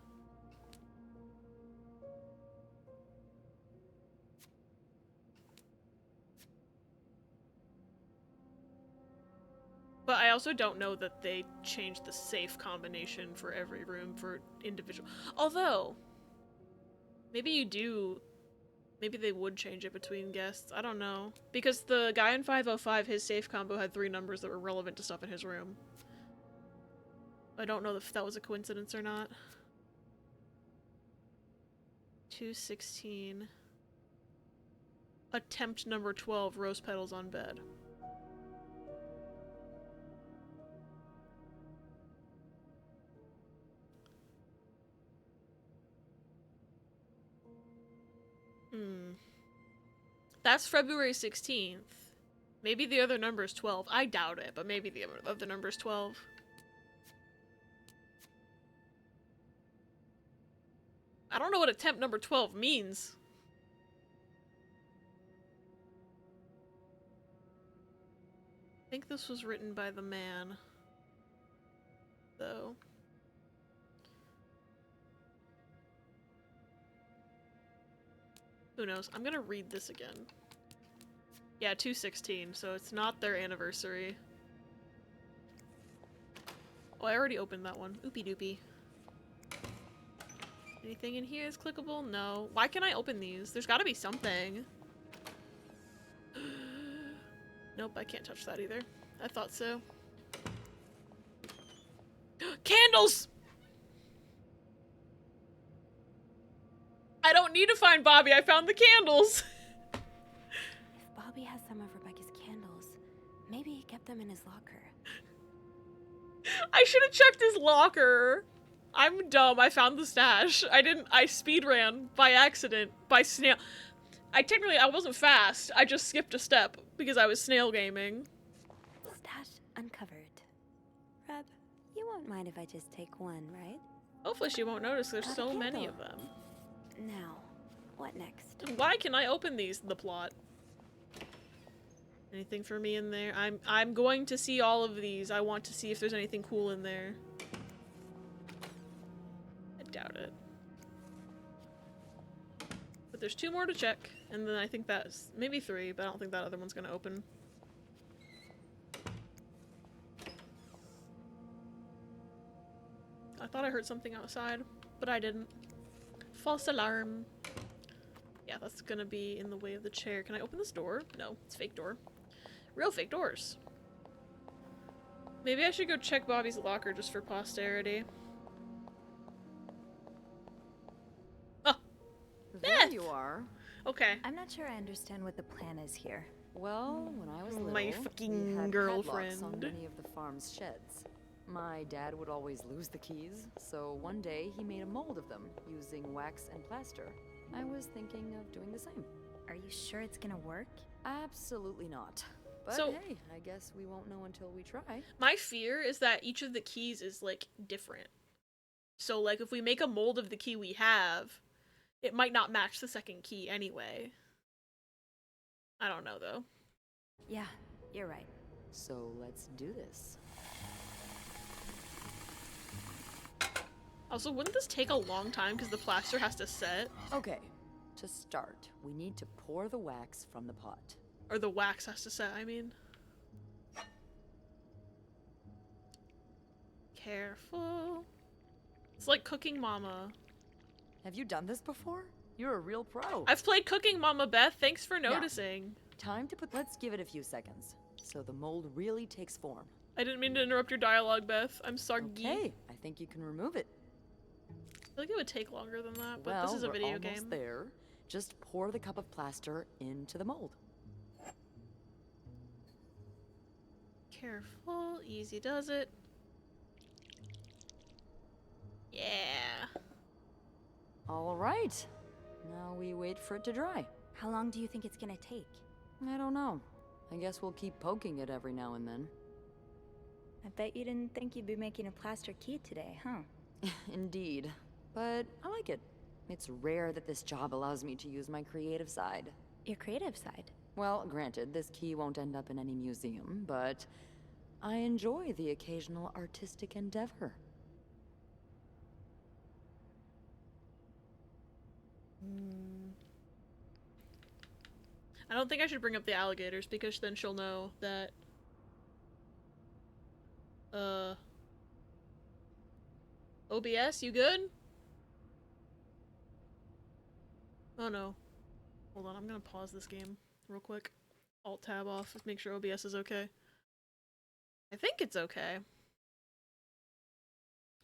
But I also don't know that they changed the safe combination for every room for individual. Although, maybe you do. Maybe they would change it between guests. I don't know. Because the guy in 505, his safe combo had 3 numbers that were relevant to stuff in his room. I don't know if that was a coincidence or not. 216. Attempt number 12, rose petals on bed. That's February 16th. Maybe the other number is 12. I doubt it, but maybe the other number is 12. I don't know what attempt number 12 means. I think this was written by the man, though. Who knows? I'm gonna read this again. Yeah, 2/16, so it's not their anniversary. Oh, I already opened that one. Oopie doopie. Anything in here is clickable? No. Why can't I open these? There's gotta be something. Nope, I can't touch that either. I thought so. Candles! I don't need to find Bobby, I found the candles! If Bobby has some of Rebecca's candles, maybe he kept them in his locker. I should have checked his locker! I'm dumb, I found the stash. I speed ran by accident, by snail. I wasn't fast, I just skipped a step because I was snail gaming. Stash uncovered. Reb, you won't mind if I just take one, right? Hopefully she won't notice, there's so many of them. Now, what next? Why can I open these? The plot. Anything for me in there? I'm going to see all of these. I want to see if there's anything cool in there. I doubt it. But there's 2 more to check, and then I think that's maybe 3, but I don't think that other one's gonna open. I thought I heard something outside, but I didn't. False alarm. Yeah, that's gonna be in the way of the chair. Can I open this door? No, it's a fake door. Real fake doors. Maybe I should go check Bobby's locker just for posterity. Oh! There you are. Okay. I'm not sure I understand what the plan is here. Well, when I was little, My we fucking had girlfriend. padlocks on many of the farm's sheds. My dad would always lose the keys, so one day he made a mold of them using wax and plaster. I was thinking of doing the same. Are you sure it's gonna work? Absolutely not. But So- hey, I guess we won't know until we try. My fear is that each of the keys is, like, different. So, like, if we make a mold of the key we have, it might not match the second key anyway. I don't know, though. Yeah, you're right. So let's do this. Also, wouldn't this take a long time because the plaster has to set? Okay, to start, we need to pour the wax from the pot. Or the wax has to set, I mean. Careful. It's like Cooking Mama. Have you done this before? You're a real pro. I've played Cooking Mama, Beth. Thanks for noticing. Time to put. Let's give it a few seconds so the mold really takes form. I didn't mean to interrupt your dialogue, Beth. I'm sorry. Okay, I think you can remove it. I feel like it would take longer than that, but Well, this is a video we're almost game. there. Just pour the cup of plaster into the mold. Careful, easy does it. Yeah. All right. Now we wait for it to dry. How long do you think it's gonna take? I don't know. I guess we'll keep poking it every now and then. I bet you didn't think you'd be making a plaster key today, huh? Indeed. But I like it. It's rare that this job allows me to use my creative side. Your creative side? Well, granted, this key won't end up in any museum, but I enjoy the occasional artistic endeavor. I don't think I should bring up the alligators because then she'll know that OBS, you good? Oh no. Hold on, I'm gonna pause this game real quick. Alt tab off, just make sure OBS is okay. I think it's okay.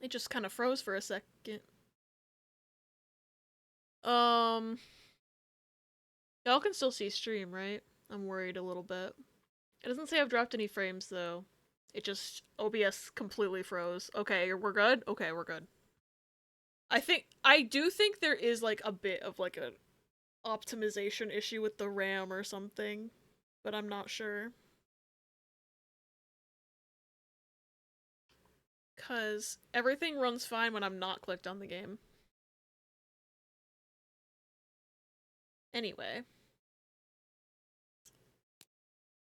It just kind of froze for a second. Y'all can still see stream, right? I'm worried a little bit. It doesn't say I've dropped any frames, though. It just... OBS completely froze. Okay, we're good? Okay, we're good. I do think there is, like, a bit of, like, a optimization issue with the RAM or something, but I'm not sure. Because everything runs fine when I'm not clicked on the game. Anyway.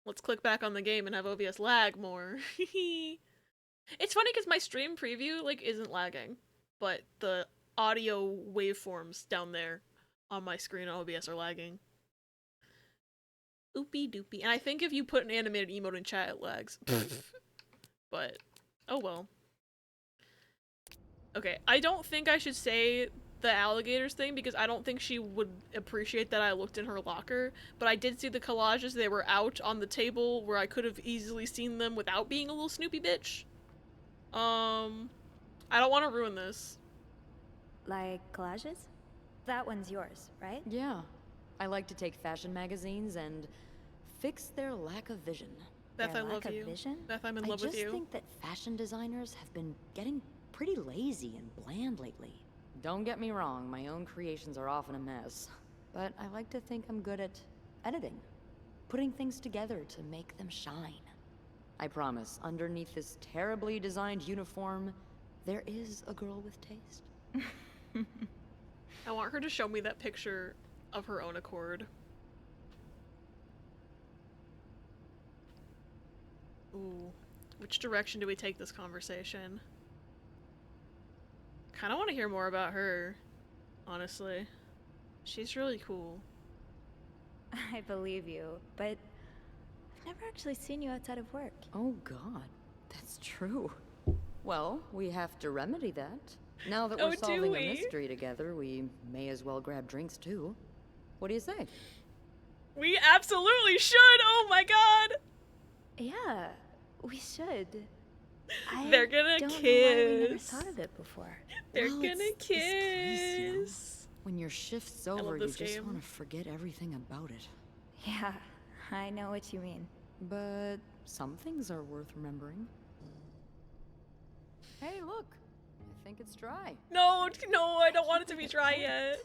Let's click back on the game and have OBS lag more. It's funny because my stream preview, like, isn't lagging. But the audio waveforms down there on my screen on OBS are lagging. Oopie doopie. And I think if you put an animated emote in chat, it lags. But, oh well. Okay, I don't think I should say the alligators thing because I don't think she would appreciate that I looked in her locker, but I did see the collages. They were out on the table where I could have easily seen them without being a little Snoopy bitch. I don't want to ruin this. Like collages? That one's yours, right? Yeah. I like to take fashion magazines and fix their lack of vision. Beth, Their I lack love of you. vision? Beth, I'm in love with you. I just think that fashion designers have been getting pretty lazy and bland lately. Don't get me wrong, my own creations are often a mess. But I like to think I'm good at editing. Putting things together to make them shine. I promise, underneath this terribly designed uniform, there is a girl with taste. I want her to show me that picture of her own accord. Ooh. Which direction do we take this conversation? Kinda want to hear more about her, honestly. She's really cool. I believe you, but I've never actually seen you outside of work. Oh god, that's true. Well, we have to remedy that. Now that we're solving a mystery together, we may as well grab drinks too. What do you say? We absolutely should! Oh my god! Yeah, we should. They're gonna don't kiss. know why we never thought of it before. They're Well, gonna it's crazy, you know? kiss. When your shift's over, you just game. want to forget everything about it. Yeah, I know what you mean. But some things are worth remembering. Hey, look. I think it's dry. No, no, I don't want it to be dry yet.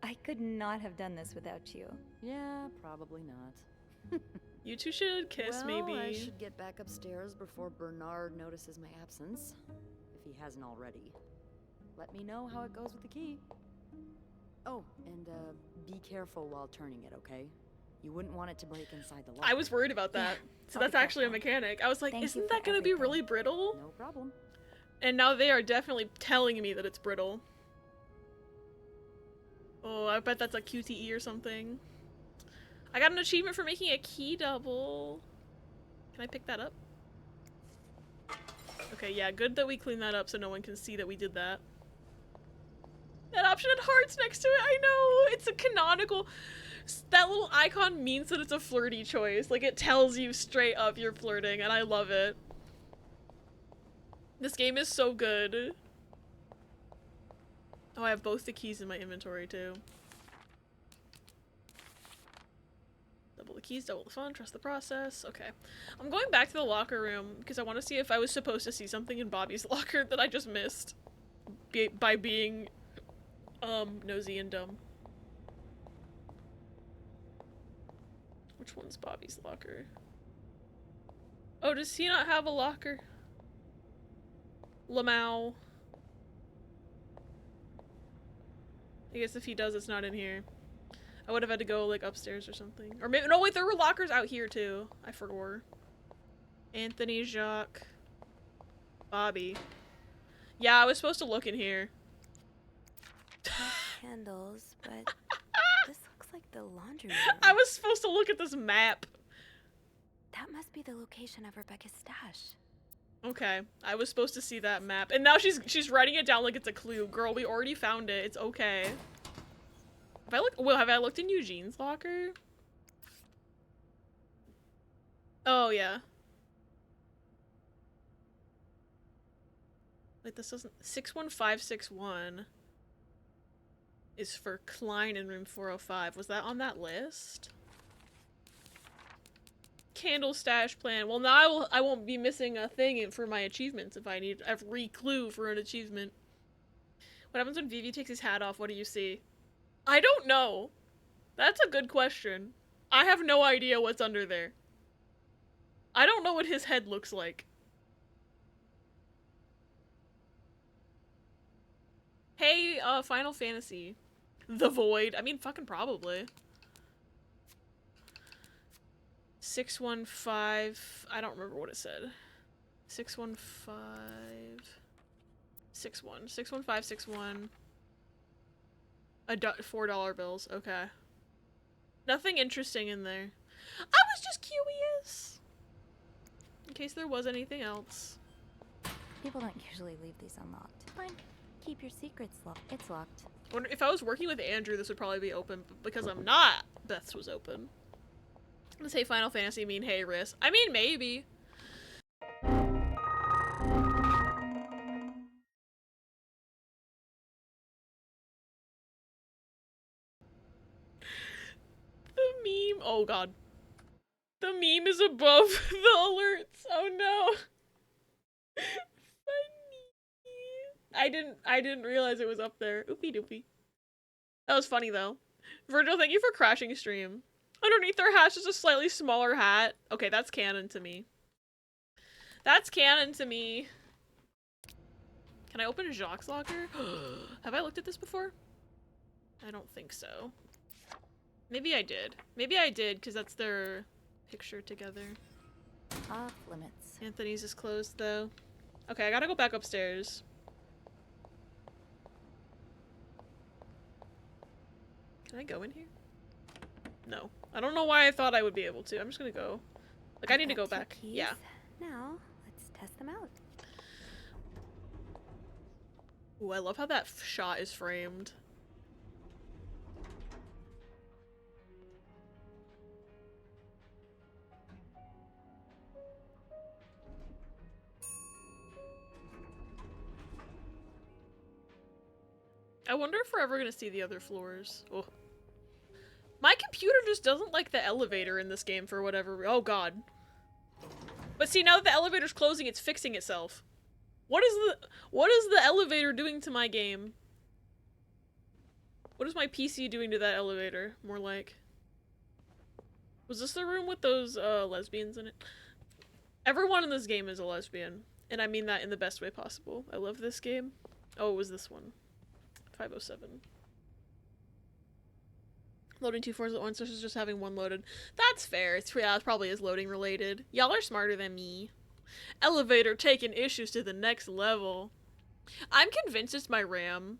I could not have done this without you. Yeah, probably not. You two should kiss, well, maybe. I should get back upstairs before Bernard notices my absence. If he hasn't already. Let me know how it goes with the key. Oh, and be careful while turning it, okay? You wouldn't want it to break inside the lock. I was worried about that. So I'll that's be actually a careful. mechanic. I was like, Thank you isn't for that gonna be everything. really brittle? No problem. And now they are definitely telling me that it's brittle. Oh, I bet that's a QTE or something. I got an achievement for making a key double. Can I pick that up? Okay, yeah, good that we cleaned that up so no one can see that we did that. That option had hearts next to it, I know! It's a canonical... That little icon means that it's a flirty choice. Like, it tells you straight up you're flirting, and I love it. This game is so good. Oh, I have both the keys in my inventory, too. Double the keys, double the fun, trust the process. Okay. I'm going back to the locker room because I want to see if I was supposed to see something in Bobby's locker that I just missed by being nosy and dumb. Which one's Bobby's locker? Oh, does he not have a locker? Lamau. I guess if he does, it's not in here. I would have had to go, like, upstairs or something. Or maybe- no, wait, there were lockers out here, too. I forgot. Anthony, Jacques. Bobby. Yeah, I was supposed to look in here. Candles, but this looks like the laundry room. I was supposed to look at this map. That must be the location of Rebecca's stash. Okay, I was supposed to see that map. And now she's writing it down like it's a clue. Girl, we already found it. It's okay. Have I looked in Eugene's locker? Oh, yeah. Wait, this doesn't... 61561 is for Klein in room 405. Was that on that list? Candle stash plan. Well, now I won't be missing a thing for my achievements if I need every clue for an achievement. What happens when Vivi takes his hat off? What do you see? I don't know. That's a good question. I have no idea what's under there. I don't know what his head looks like. Hey, Final Fantasy. The Void. I mean, fucking probably. 615. I don't remember what it said. 615. 61. 61561. $4 bills. Okay. Nothing interesting in there. I was just curious. In case there was anything else. People don't usually leave these unlocked. Fine. Keep your secrets locked. It's locked. Wonder if I was working with Andrew, this would probably be open, but because I'm not, Beth's was open. Let's say Final Fantasy mean hey Riss. I mean maybe. The meme. Oh god. The meme is above the alerts. Oh no. Funny. I didn't realize it was up there. Oopie doopie. That was funny though. Virgil, thank you for crashing stream. Underneath their hat's just a slightly smaller hat. Okay, that's canon to me. That's canon to me. Can I open Jacques' locker? Have I looked at this before? I don't think so. Maybe I did. Maybe I did, because that's their picture together. Off limits. Anthony's is closed, though. Okay, I gotta go back upstairs. Can I go in here? No. I don't know why I thought I would be able to. I'm just gonna go. Like, I need to go back. Keys. Yeah. Now, let's test them out. Ooh, I love how that shot is framed. I wonder if we're ever gonna see the other floors. Oh. My computer just doesn't like the elevator in this game for whatever. Oh god. But see, now that the elevator's closing, it's fixing itself. What is the elevator doing to my game? What is my PC doing to that elevator? More like. Was this the room with those lesbians in it? Everyone in this game is a lesbian, and I mean that in the best way possible. I love this game. Oh, it was this one. 507. Loading 2 floors at once versus just having one loaded. That's fair. It's probably is loading related. Y'all are smarter than me. Elevator taking issues to the next level. I'm convinced it's my RAM.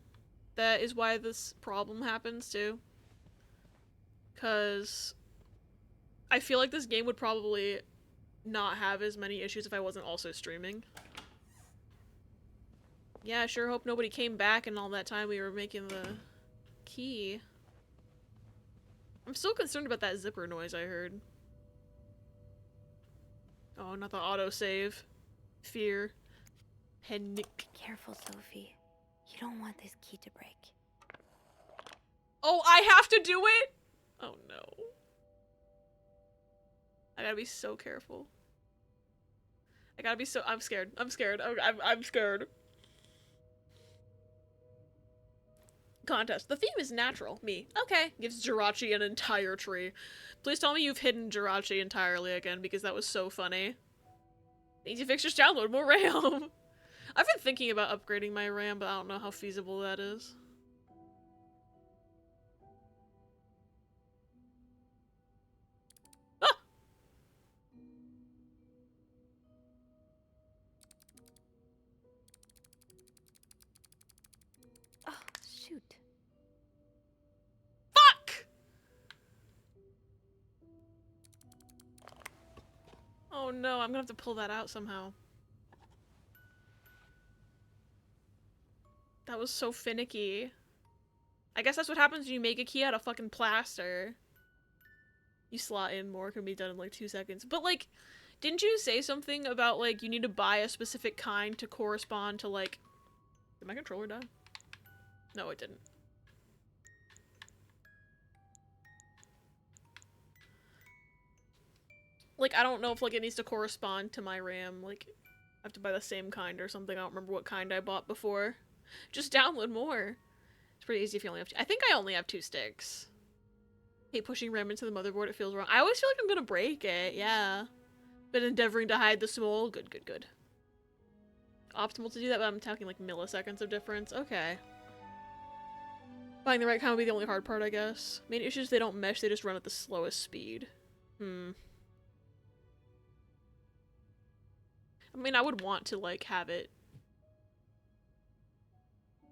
That is why this problem happens too. Cause I feel like this game would probably not have as many issues if I wasn't also streaming. Yeah, I sure hope nobody came back in all that time we were making the key. I'm still concerned about that zipper noise I heard. Oh, not the autosave. Fear. Panic. Careful, Sophie. You don't want this key to break. Oh, I have to do it? Oh no. I gotta be so careful. I gotta be so- I'm scared. I'm scared. I'm scared. Contest. The theme is natural. Me. Okay. Gives Jirachi an entire tree. Please tell me you've hidden Jirachi entirely again, because that was so funny. Easy fixtures download more RAM. I've been thinking about upgrading my RAM, but I don't know how feasible that is. Ah! Oh, shoot. Fuck! Oh no, I'm gonna have to pull that out somehow. That was so finicky. I guess that's what happens when you make a key out of fucking plaster. You slot in more, can be done in like 2 seconds. But like, didn't you say something about like you need to buy a specific kind to correspond to like... Did my controller die? No, it didn't. Like, I don't know if like it needs to correspond to my RAM. Like, I have to buy the same kind or something. I don't remember what kind I bought before. Just download more. It's pretty easy if you only have two. I think I only have 2 sticks. Hate pushing RAM into the motherboard, it feels wrong. I always feel like I'm gonna break it, yeah. But endeavoring to hide the small, good, good, good. Optimal to do that, but I'm talking like milliseconds of difference. Okay. Finding the right kind would be the only hard part, I guess. Main issue is they don't mesh, they just run at the slowest speed. I mean, I would want to, like, have it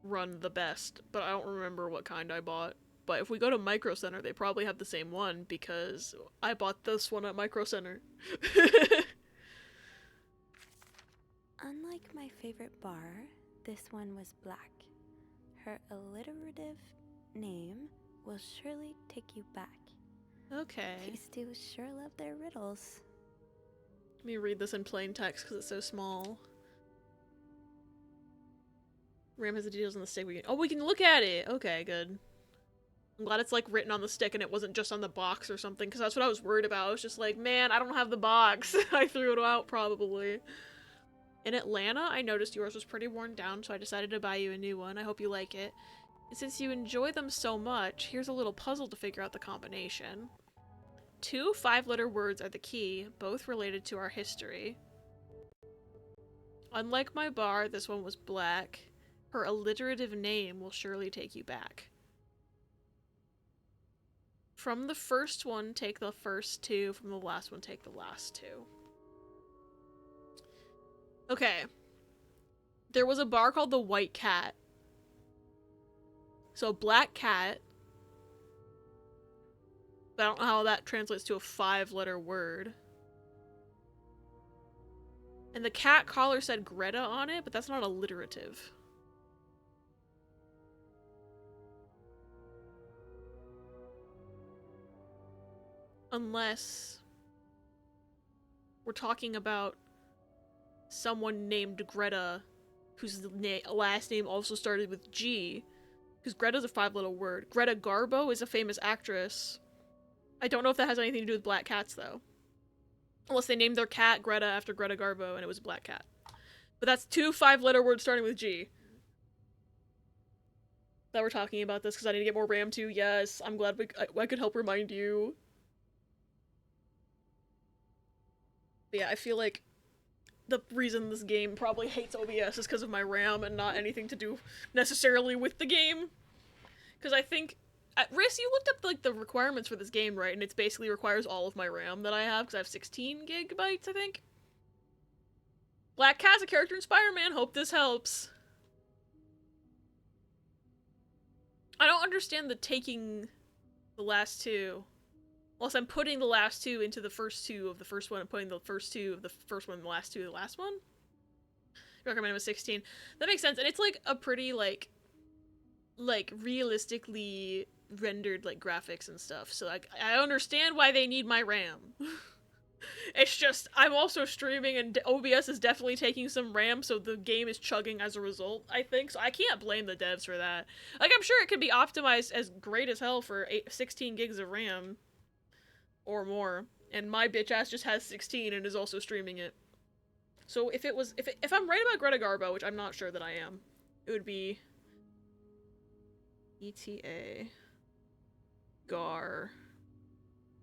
run the best, but I don't remember what kind I bought. But if we go to Micro Center, they probably have the same one, because I bought this one at Micro Center. Unlike my favorite bar, this one was black. Her alliterative name will surely take you back. Okay. These two sure love their riddles. Let me read this in plain text because it's so small. RAM has the details on the stick. We can look at it! Okay, good. I'm glad it's like written on the stick and it wasn't just on the box or something, because that's what I was worried about. I was just like, man, I don't have the box. I threw it out probably. In Atlanta, I noticed yours was pretty worn down, so I decided to buy you a new one. I hope you like it. And since you enjoy them so much, here's a little puzzle to figure out the combination. 2 5-letter words are the key, both related to our history. Unlike my bar, this one was black. Her alliterative name will surely take you back. From the first one, take the first 2. From the last one, take the last 2. Okay. There was a bar called the White Cat. So, black cat. But I don't know how that translates to a 5-letter word. And the cat collar said Greta on it, but that's not alliterative. Unless we're talking about someone named Greta, whose last name also started with G, because Greta's a 5-letter word. Greta Garbo is a famous actress. I don't know if that has anything to do with black cats, though. Unless they named their cat Greta after Greta Garbo and it was a black cat. But that's 2 5-letter words starting with G. That we're talking about this because I need to get more RAM too. Yes, I'm glad I could help remind you. But yeah, I feel like the reason this game probably hates OBS is because of my RAM and not anything to do necessarily with the game. Because I think... Riss, you looked up like the requirements for this game, right? And it basically requires all of my RAM that I have, because I have 16 gigabytes, I think. Black Cat's a character in Spider-Man. Hope this helps. I don't understand the taking the last 2. Unless I'm putting the last 2 into the first 2 of the first one and putting the first 2 of the first one and the last 2 of the last one. You recommend it was 16. That makes sense. And it's like a pretty like realistically rendered like graphics and stuff. So like I understand why they need my RAM. It's just I'm also streaming and OBS is definitely taking some RAM, so the game is chugging as a result, I think. So I can't blame the devs for that. Like I'm sure it could be optimized as great as hell for 16 gigs of RAM. Or more, and my bitch ass just has 16 and is also streaming it. So if I'm right about Greta Garbo, which I'm not sure that I am, it would be ETA Gar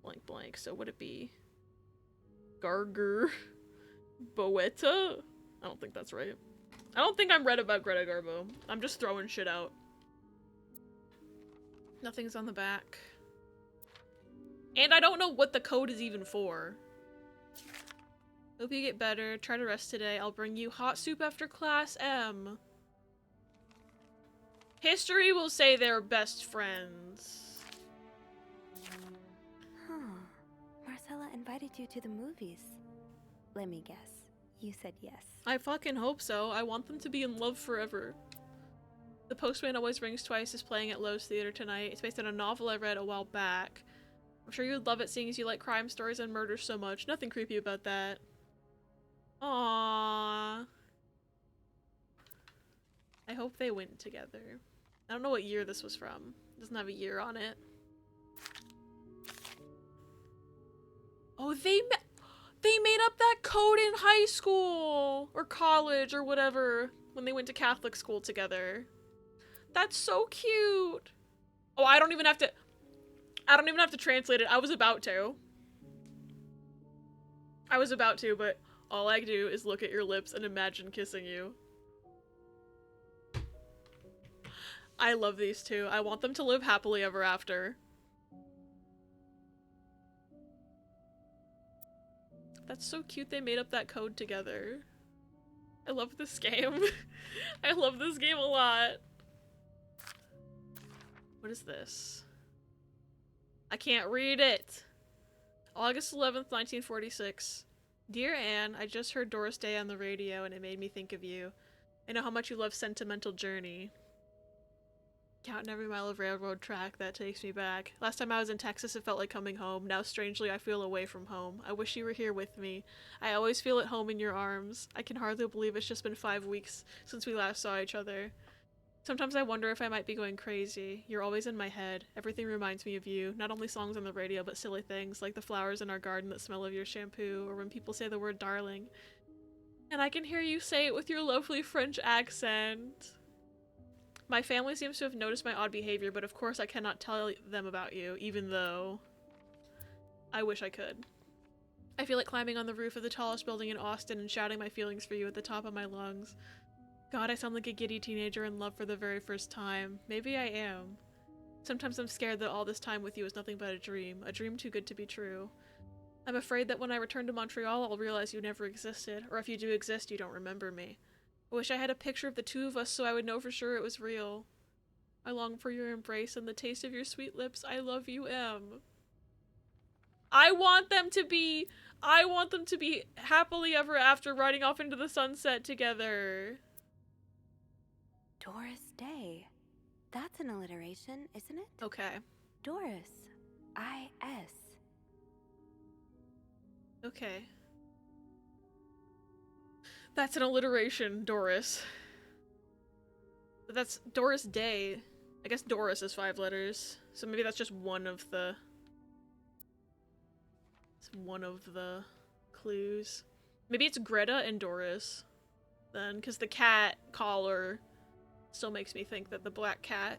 blank blank. So would it be Garger Boetta? I don't think that's right. I don't think I'm right about Greta Garbo. I'm just throwing shit out. Nothing's on the back. And I don't know what the code is even for. Hope you get better. Try to rest today. I'll bring you hot soup after class M. History will say they're best friends. Huh. Marcella invited you to the movies. Let me guess. You said yes. I fucking hope so. I want them to be in love forever. The Postman Always Rings Twice is playing at Lowe's Theater tonight. It's based on a novel I read a while back. I'm sure you'd love it seeing as you like crime stories and murder so much. Nothing creepy about that. Aww. I hope they went together. I don't know what year this was from. It doesn't have a year on it. Oh, they made up that code in high school! Or college or whatever. When they went to Catholic school together. That's so cute! Oh, I don't even have to... I don't even have to translate it. I was about to, but all I do is look at your lips and imagine kissing you. I love these two. I want them to live happily ever after. That's so cute they made up that code together. I love this game. I love this game a lot. What is this? I can't read it. August 11th, 1946. Dear Anne, I just heard Doris Day on the radio and it made me think of you. I know how much you love Sentimental Journey. Counting every mile of railroad track that takes me back. Last time I was in Texas, it felt like coming home. Now, strangely, I feel away from home. I wish you were here with me. I always feel at home in your arms. I can hardly believe it's just been 5 weeks since we last saw each other. Sometimes I wonder if I might be going crazy. You're always in my head. Everything reminds me of you. Not only songs on the radio, but silly things, like the flowers in our garden that smell of your shampoo, or when people say the word darling. And I can hear you say it with your lovely French accent. My family seems to have noticed my odd behavior, but of course I cannot tell them about you, even though I wish I could. I feel like climbing on the roof of the tallest building in Austin and shouting my feelings for you at the top of my lungs. God, I sound like a giddy teenager in love for the very first time. Maybe I am. Sometimes I'm scared that all this time with you is nothing but a dream too good to be true. I'm afraid that when I return to Montreal, I'll realize you never existed, or if you do exist, you don't remember me. I wish I had a picture of the two of us so I would know for sure it was real. I long for your embrace and the taste of your sweet lips. I love you, M. I want them to be happily ever after, riding off into the sunset together. Doris Day. That's an alliteration, isn't it? Okay. Doris. I-S. Okay. That's an alliteration, Doris. But that's Doris Day. I guess Doris is 5 letters. So maybe that's just one of the... It's one of the clues. Maybe it's Greta and Doris. Then, because the cat collar still makes me think that the black cat.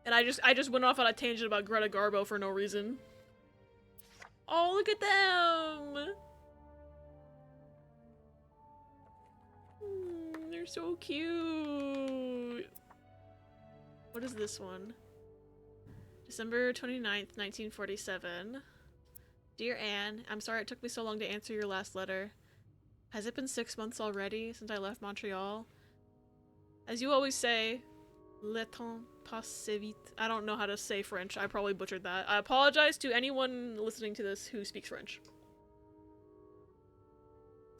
And I just went off on a tangent about Greta Garbo for no reason. Oh, look at them! They're so cute. What is this one? December 29th, 1947. Dear Anne, I'm sorry it took me so long to answer your last letter. Has it been 6 months already since I left Montreal? As you always say, le temps passe vite. I don't know how to say French. I probably butchered that. I apologize to anyone listening to this who speaks French.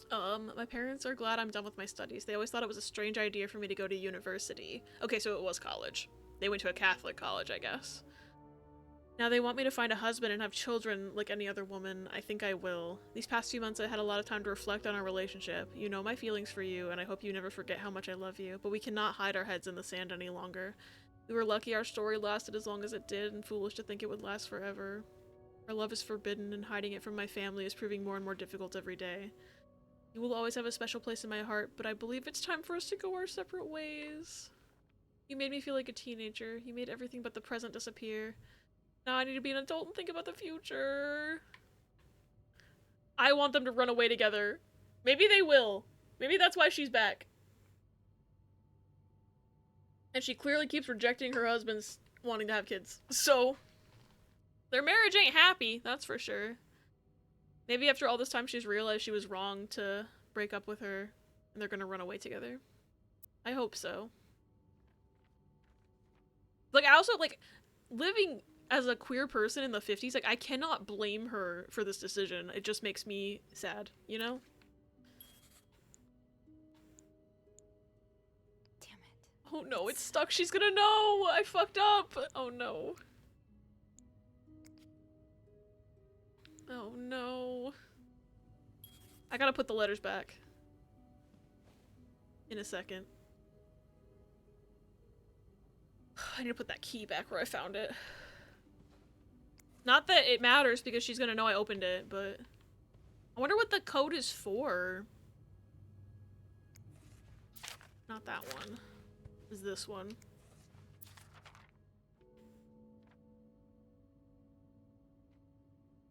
My parents are glad I'm done with my studies. They always thought it was a strange idea for me to go to university. Okay, so it was college. They went to a Catholic college, I guess. Now they want me to find a husband and have children like any other woman. I think I will. These past few months I had a lot of time to reflect on our relationship. You know my feelings for you, and I hope you never forget how much I love you. But we cannot hide our heads in the sand any longer. We were lucky our story lasted as long as it did, and foolish to think it would last forever. Our love is forbidden, and hiding it from my family is proving more and more difficult every day. You will always have a special place in my heart, but I believe it's time for us to go our separate ways. You made me feel like a teenager. You made everything but the present disappear. Now I need to be an adult and think about the future. I want them to run away together. Maybe they will. Maybe that's why she's back. And she clearly keeps rejecting her husband's wanting to have kids. So, their marriage ain't happy, that's for sure. Maybe after all this time she's realized she was wrong to break up with her and they're gonna run away together. I hope so. Like, I also, like, living as a queer person in the 50s, like, I cannot blame her for this decision. It just makes me sad, you know? Damn it. Oh no, it's stuck. She's gonna know! I fucked up! Oh no. Oh no. I gotta put the letters back. In a second. I need to put that key back where I found it. Not that it matters because she's gonna know I opened it, but... I wonder what the code is for. Not that one. Is this one.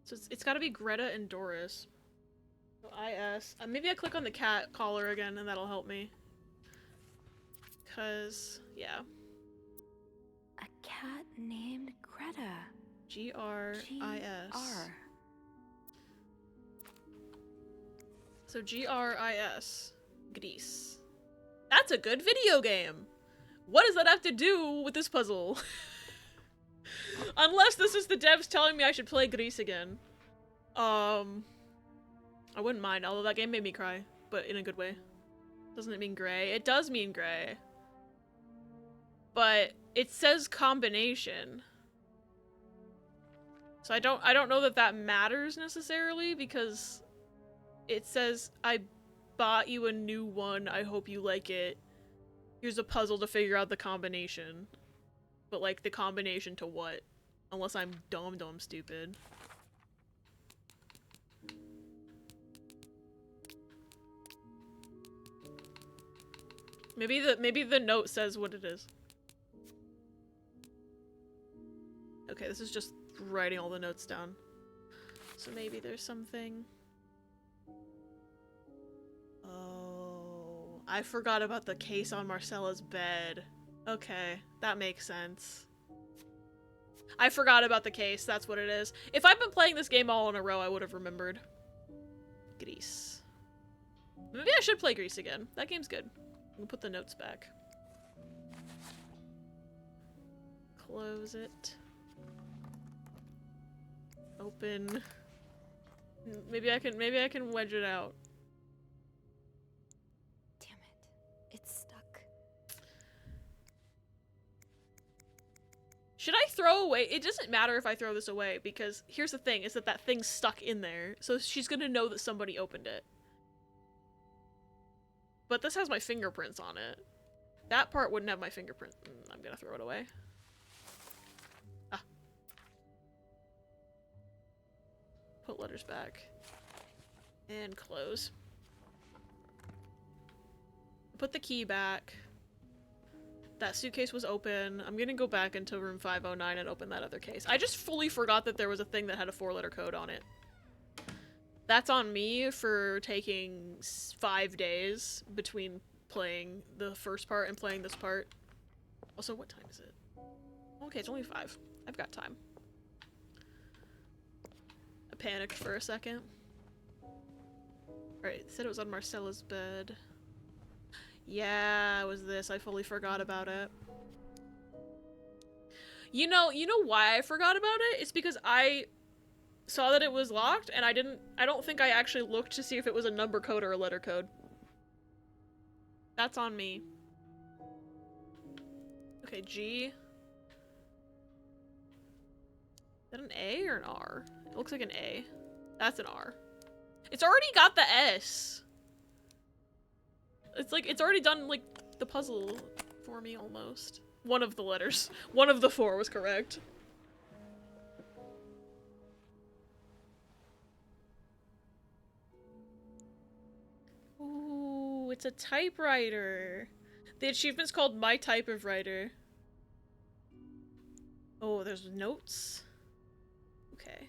So it's gotta be Greta and Doris. So IS. Maybe I click on the cat collar again and that'll help me. Cause, yeah. A cat named Greta. G-R-I-S. G-R. So G-R-I-S. Grease. That's a good video game! What does that have to do with this puzzle? Unless this is the devs telling me I should play Grease again. I wouldn't mind, although that game made me cry, but in a good way. Doesn't it mean gray? It does mean gray. But it says combination. So I don't know that that matters necessarily, because it says, I bought you a new one, I hope you like it. Here's a puzzle to figure out the combination. But like, the combination to what? Unless I'm dumb stupid. Maybe the note says what it is. Okay, this is just writing all the notes down. So maybe there's something. Oh, I forgot about the case on Marcella's bed. Okay, that makes sense. I forgot about the case, that's what it is. If I'd been playing this game all in a row, I would have remembered. Grease. Maybe I should play Grease again. That game's good. We'll put the notes back. Close it. Open. Maybe I can wedge it out. Damn it. It's stuck. Should I throw away? It doesn't matter if I throw this away, because here's the thing, is that thing's stuck in there. So she's gonna know that somebody opened it. But this has my fingerprints on it. That part wouldn't have my fingerprint. I'm gonna throw it away. Ah. Put letters back. And close. Put the key back. That suitcase was open. I'm gonna go back into room 509 and open that other case. I just fully forgot that there was a thing that had a 4-letter code on it. That's on me for taking 5 days between playing the first part and playing this part. Also, what time is it? Okay, it's only 5. I've got time. I panicked for a second. Alright, it said it was on Marcella's bed. Yeah, it was this. I fully forgot about it. You know why I forgot about it? It's because I saw that it was locked, and I don't think I actually looked to see if it was a number code or a letter code. That's on me. Okay, G. Is that an A or an R? It looks like an A. That's an R. It's already got the S. It's like, it's already done, like, the puzzle for me, almost. One of the letters. One of the 4 was correct. Ooh, it's a typewriter. The achievement's called My Type of Writer. Oh, there's notes? Okay.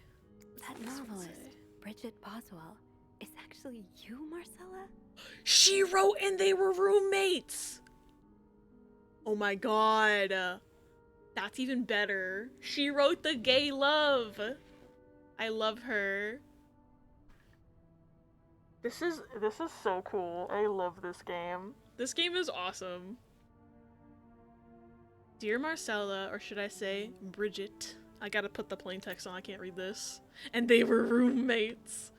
That novelist, Bridget Boswell, is actually you, Marcella? She wrote and they were roommates! Oh my god. That's even better. She wrote the gay love. I love her. This is so cool. I love this game. This game is awesome. Dear Marcella, or should I say Bridget. I gotta put the plain text on, I can't read this. And they were roommates.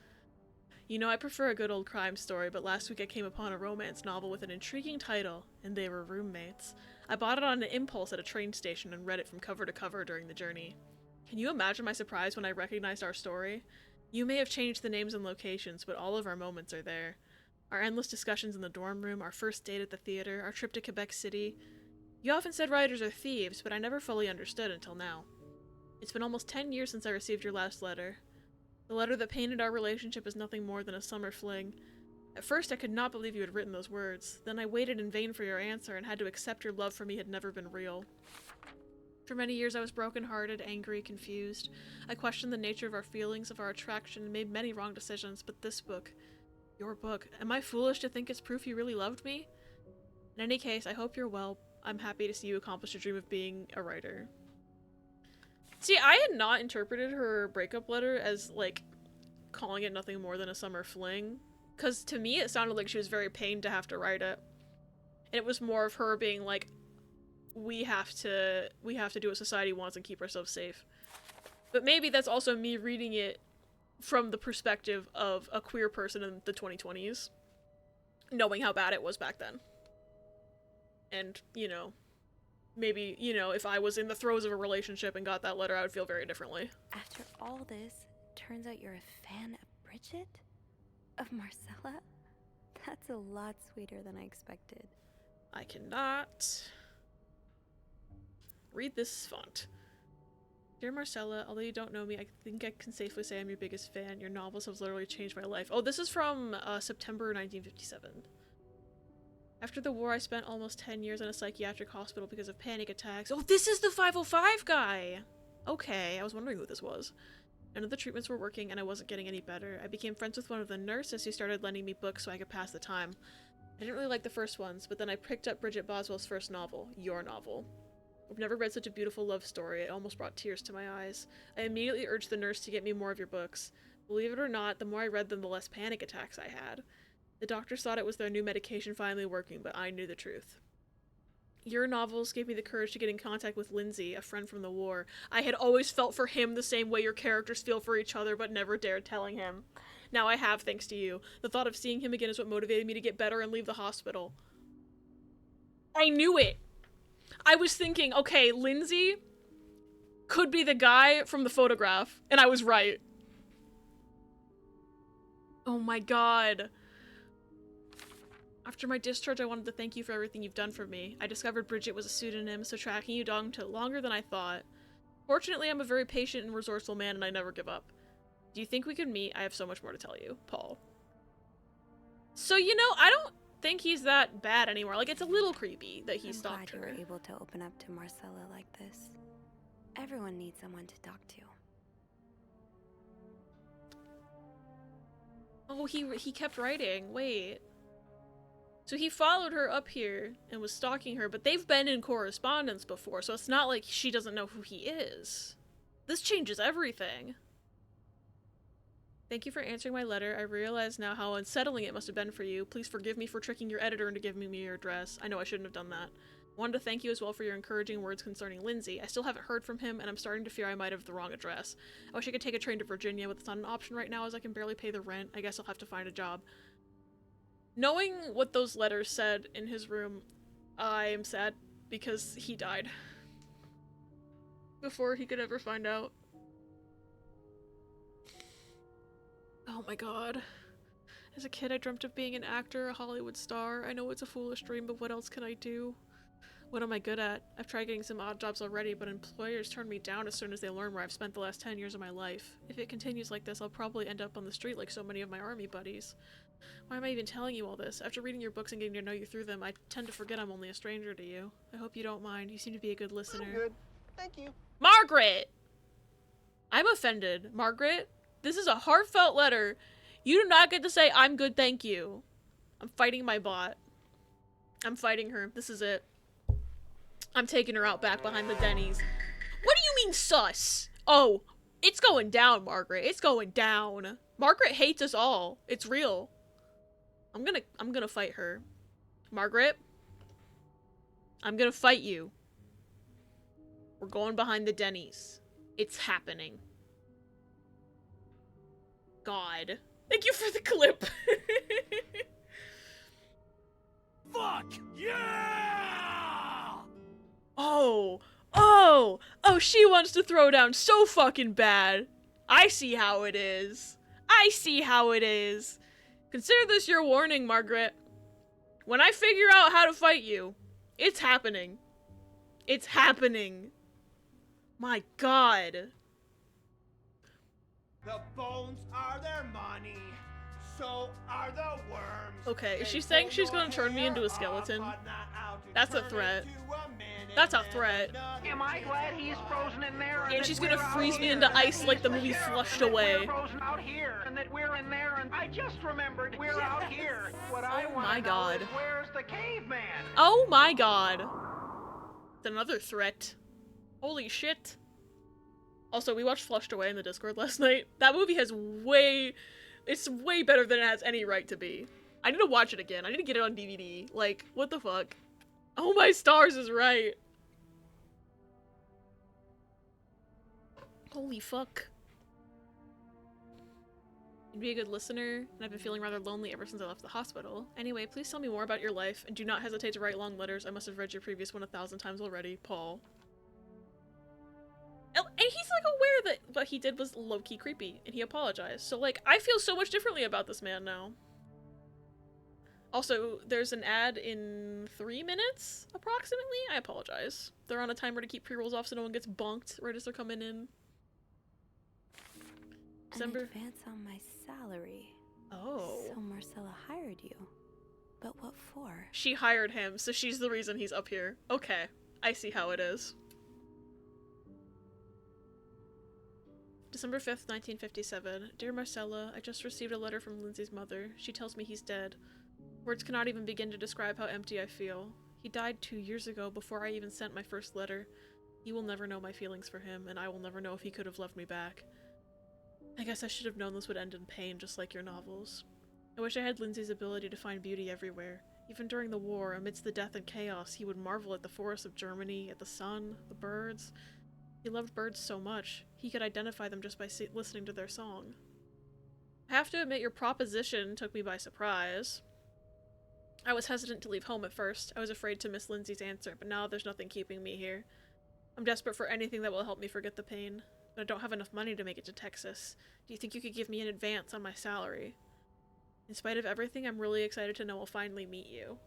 You know, I prefer a good old crime story, but last week I came upon a romance novel with an intriguing title, and they were roommates. I bought it on an impulse at a train station and read it from cover to cover during the journey. Can you imagine my surprise when I recognized our story? You may have changed the names and locations, but all of our moments are there. Our endless discussions in the dorm room, our first date at the theater, our trip to Quebec City. You often said writers are thieves, but I never fully understood until now. It's been almost 10 years since I received your last letter. The letter that painted our relationship as nothing more than a summer fling. At first I could not believe you had written those words. Then I waited in vain for your answer and had to accept your love for me had never been real. For many years I was broken-hearted, angry, confused. I questioned the nature of our feelings, of our attraction, and made many wrong decisions, but this book, your book, am I foolish to think it's proof you really loved me? In any case, I hope you're well. I'm happy to see you accomplish your dream of being a writer. See, I had not interpreted her breakup letter as, like, calling it nothing more than a summer fling. Because to me, it sounded like she was very pained to have to write it. And it was more of her being like, we have to do what society wants and keep ourselves safe. But maybe that's also me reading it from the perspective of a queer person in the 2020s. Knowing how bad it was back then. And, you know, maybe, you know, if I was in the throes of a relationship and got that letter, I would feel very differently. After all this, turns out you're a fan of Bridget? Of Marcella? That's a lot sweeter than I expected. I cannot read this font. Dear Marcella, although you don't know me, I think I can safely say I'm your biggest fan. Your novels have literally changed my life. Oh, this is from September 1957. After the war, I spent almost 10 years in a psychiatric hospital because of panic attacks. Oh, this is the 505 guy! Okay, I was wondering who this was. None of the treatments were working and I wasn't getting any better. I became friends with one of the nurses who started lending me books so I could pass the time. I didn't really like the first ones, but then I picked up Bridget Boswell's first novel, Your Novel. I've never read such a beautiful love story. It almost brought tears to my eyes. I immediately urged the nurse to get me more of your books. Believe it or not, the more I read them, the less panic attacks I had. The doctors thought it was their new medication finally working, but I knew the truth. Your novels gave me the courage to get in contact with Lindsay, a friend from the war. I had always felt for him the same way your characters feel for each other, but never dared telling him. Now I have, thanks to you. The thought of seeing him again is what motivated me to get better and leave the hospital. I knew it! I was thinking, okay, Lindsay could be the guy from the photograph, and I was right. Oh my god. After my discharge, I wanted to thank you for everything you've done for me. I discovered Bridget was a pseudonym, so tracking you down took longer than I thought. Fortunately, I'm a very patient and resourceful man, and I never give up. Do you think we could meet? I have so much more to tell you. Paul. So, you know, I don't think he's that bad anymore. Like, it's a little creepy that he stalked her. I'm glad you were able to open up to Marcella like this. Everyone needs someone to talk to. Oh, he kept writing. Wait. So he followed her up here and was stalking her, but they've been in correspondence before, so it's not like she doesn't know who he is. This changes everything. Thank you for answering my letter. I realize now how unsettling it must have been for you. Please forgive me for tricking your editor into giving me your address. I know I shouldn't have done that. I wanted to thank you as well for your encouraging words concerning Lindsay. I still haven't heard from him, and I'm starting to fear I might have the wrong address. I wish I could take a train to Virginia, but it's not an option right now as I can barely pay the rent. I guess I'll have to find a job. Knowing what those letters said in his room, I am sad because he died before he could ever find out. Oh my god. As a kid, I dreamt of being an actor, a Hollywood star. I know it's a foolish dream, but what else can I do? What am I good at? I've tried getting some odd jobs already, but employers turn me down as soon as they learn where I've spent the last 10 years of my life. If it continues like this, I'll probably end up on the street like so many of my army buddies. Why am I even telling you all this? After reading your books and getting to know you through them, I tend to forget I'm only a stranger to you. I hope you don't mind. You seem to be a good listener. I'm good. Thank you. Margaret! I'm offended. Margaret, this is a heartfelt letter. You do not get to say, I'm good, thank you. I'm fighting my bot. I'm fighting her. This is it. I'm taking her out back behind the Denny's. What do you mean, sus? Oh, it's going down, Margaret. It's going down. Margaret hates us all. It's real. I'm gonna fight her. Margaret, I'm gonna fight you. We're going behind the Denny's. It's happening. God. Thank you for the clip. Fuck yeah! Oh, she wants to throw down so fucking bad. I see how it is. I see how it is. Consider this your warning, Margaret. When I figure out how to fight you, it's happening. It's happening. My god. The bones are their money, so are the worms. Okay, is she saying she's gonna turn me into a skeleton? That's a threat. That's a threat. Am I glad he's frozen in there? And she's gonna freeze me into ice like the movie Flushed Away. We're frozen out here, and that we're in there, and I just remembered we're out here. What I Oh want my to know god. is where's the caveman? Oh my god. It's another threat. Holy shit. Also, we watched Flushed Away in the Discord last night. That movie has it's way better than it has any right to be. I need to watch it again. I need to get it on DVD. Like, what the fuck? Oh my stars is right. Holy fuck. You'd be a good listener, and I've been feeling rather lonely ever since I left the hospital. Anyway, please tell me more about your life, and do not hesitate to write long letters. I must have read your previous one 1,000 times already, Paul. And he's, like, aware that what he did was low-key creepy, and he apologized. So, like, I feel so much differently about this man now. Also, there's an ad in 3 minutes, approximately. I apologize. They're on a timer to keep pre-rolls off so no one gets bonked right as they're coming in. December. An advance on my salary. Oh. So Marcella hired you. But what for? She hired him, so she's the reason he's up here. Okay. I see how it is. December 5th, 1957. Dear Marcella, I just received a letter from Lindsay's mother. She tells me he's dead. Words cannot even begin to describe how empty I feel. He died 2 years ago before I even sent my first letter. He will never know my feelings for him, and I will never know if he could have loved me back. I guess I should have known this would end in pain, just like your novels. I wish I had Lindsay's ability to find beauty everywhere. Even during the war, amidst the death and chaos, he would marvel at the forests of Germany, at the sun, the birds. He loved birds so much, he could identify them just by listening to their song. I have to admit your proposition took me by surprise. I was hesitant to leave home at first. I was afraid to miss Lindsay's answer, but now there's nothing keeping me here. I'm desperate for anything that will help me forget the pain, but I don't have enough money to make it to Texas. Do you think you could give me an advance on my salary? In spite of everything, I'm really excited to know we'll finally meet you.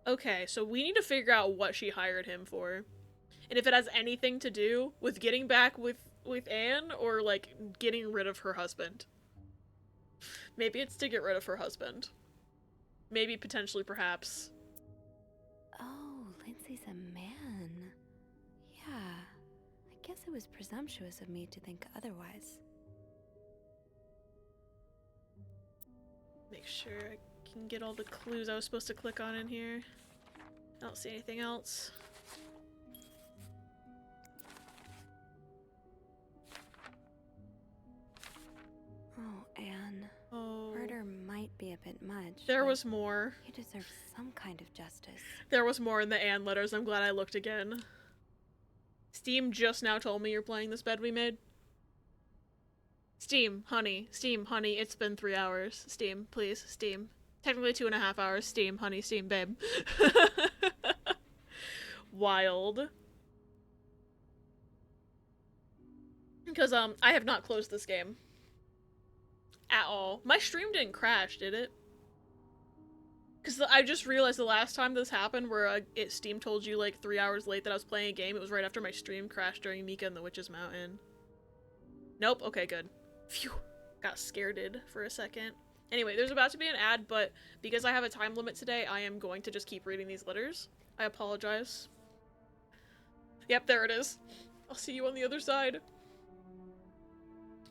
Okay, so we need to figure out what she hired him for. And if it has anything to do with getting back with Anne, or, like, getting rid of her husband. Maybe it's to get rid of her husband. Maybe, potentially, perhaps. Oh, Lindsay's a man. Yeah, I guess it was presumptuous of me to think otherwise. Make sure I can get all the clues I was supposed to click on in here. I don't see anything else. Oh, Anne. Oh. Murder might be a bit much. There was more. You deserve some kind of justice. There was more in the Anne letters. I'm glad I looked again. Steam just now told me you're playing this bed we made. Steam, honey, it's been 3 hours. Steam, please, Steam. Technically 2.5 hours. Steam, honey, Steam, babe. Wild. Because, I have not closed this game. At all. My stream didn't crash, did it? Because I just realized the last time this happened where Steam told you like 3 hours late that I was playing a game, it was right after my stream crashed during Mika and the Witch's Mountain. Nope, okay, good. Phew. Got scareded for a second. Anyway, there's about to be an ad, but because I have a time limit today, I am going to just keep reading these letters. I apologize. Yep, there it is. I'll see you on the other side.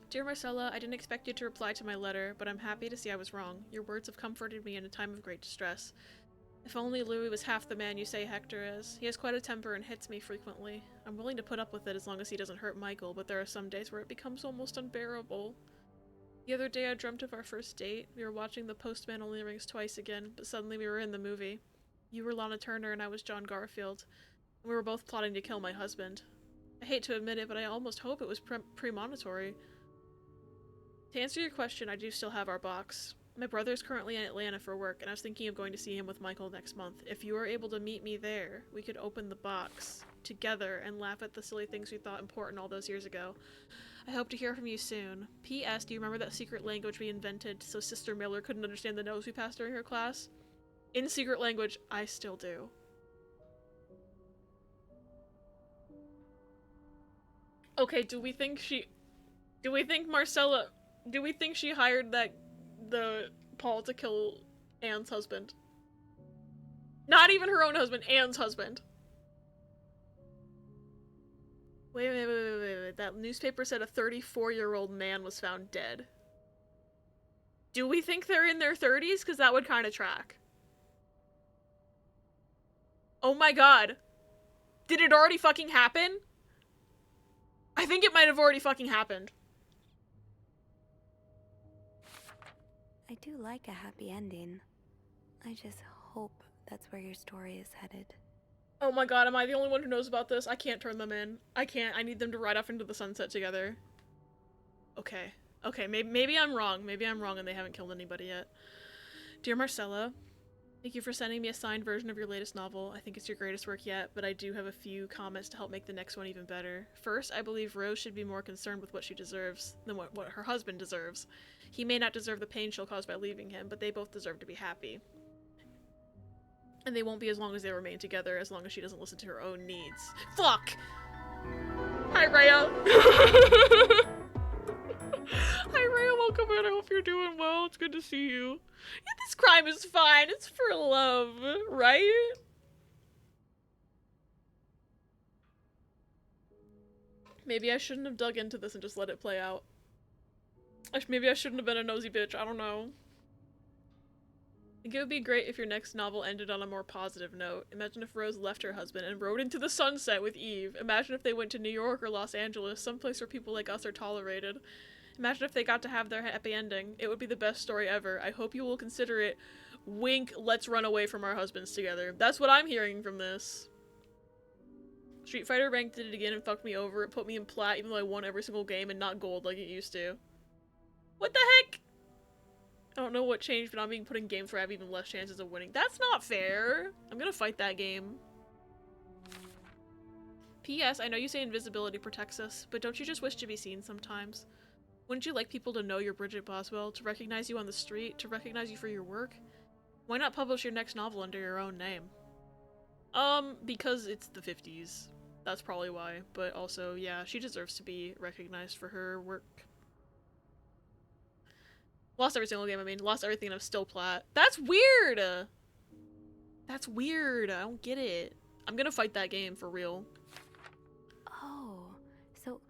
Dear Marcella, I didn't expect you to reply to my letter, but I'm happy to see I was wrong. Your words have comforted me in a time of great distress. If only Louis was half the man you say Hector is. He has quite a temper and hits me frequently. I'm willing to put up with it as long as he doesn't hurt Michael, but there are some days where it becomes almost unbearable. The other day I dreamt of our first date. We were watching The Postman Only Rings Twice again, but suddenly we were in the movie. You were Lana Turner and I was John Garfield. And we were both plotting to kill my husband. I hate to admit it, but I almost hope it was premonitory. To answer your question, I do still have our box. My brother is currently in Atlanta for work, and I was thinking of going to see him with Michael next month. If you were able to meet me there, we could open the box together and laugh at the silly things we thought important all those years ago. I hope to hear from you soon. P.S. Do you remember that secret language we invented so Sister Miller couldn't understand the notes we passed during her class? In secret language, I still do. Okay, do we think Marcella... Do we think she hired the Paul to kill Anne's husband? Not even her own husband, Anne's husband. Wait. That newspaper said a 34-year-old man was found dead. Do we think they're in their 30s? Because that would kind of track. Oh my god. Did it already fucking happen? I think it might have already fucking happened. I do like a happy ending. I just hope that's where your story is headed. Oh my god, am I the only one who knows about this? I can't turn them in. I can't. I need them to ride off into the sunset together. Okay. Okay, maybe I'm wrong. Maybe I'm wrong and they haven't killed anybody yet. Dear Marcella, thank you for sending me a signed version of your latest novel. I think it's your greatest work yet, but I do have a few comments to help make the next one even better. First, I believe Rose should be more concerned with what she deserves than what her husband deserves. He may not deserve the pain she'll cause by leaving him, but they both deserve to be happy. And they won't be as long as they remain together, as long as she doesn't listen to her own needs. Fuck! Hi, Rhea! Hi, Rhea, welcome in. I hope you're doing well. It's good to see you. Yeah, this crime is fine. It's for love, right? Maybe I shouldn't have dug into this and just let it play out. Maybe I shouldn't have been a nosy bitch. I don't know. I think it would be great if your next novel ended on a more positive note. Imagine if Rose left her husband and rode into the sunset with Eve. Imagine if they went to New York or Los Angeles, someplace where people like us are tolerated. Imagine if they got to have their happy ending. It would be the best story ever. I hope you will consider it. Wink, let's run away from our husbands together. That's what I'm hearing from this. Street Fighter Ranked did it again and fucked me over. It put me in plat even though I won every single game and not gold like it used to. What the heck? I don't know what changed, but I'm being put in games where I have even less chances of winning. That's not fair. I'm gonna fight that game. P.S. I know you say invisibility protects us, but don't you just wish to be seen sometimes? Wouldn't you like people to know you're Bridget Boswell, to recognize you on the street, to recognize you for your work? Why not publish your next novel under your own name? Because it's the 50s. That's probably why. But also, yeah, she deserves to be recognized for her work. Lost every single game, I mean. Lost everything and I'm still plat. That's weird! That's weird. I don't get it. I'm gonna fight that game for real. Oh, so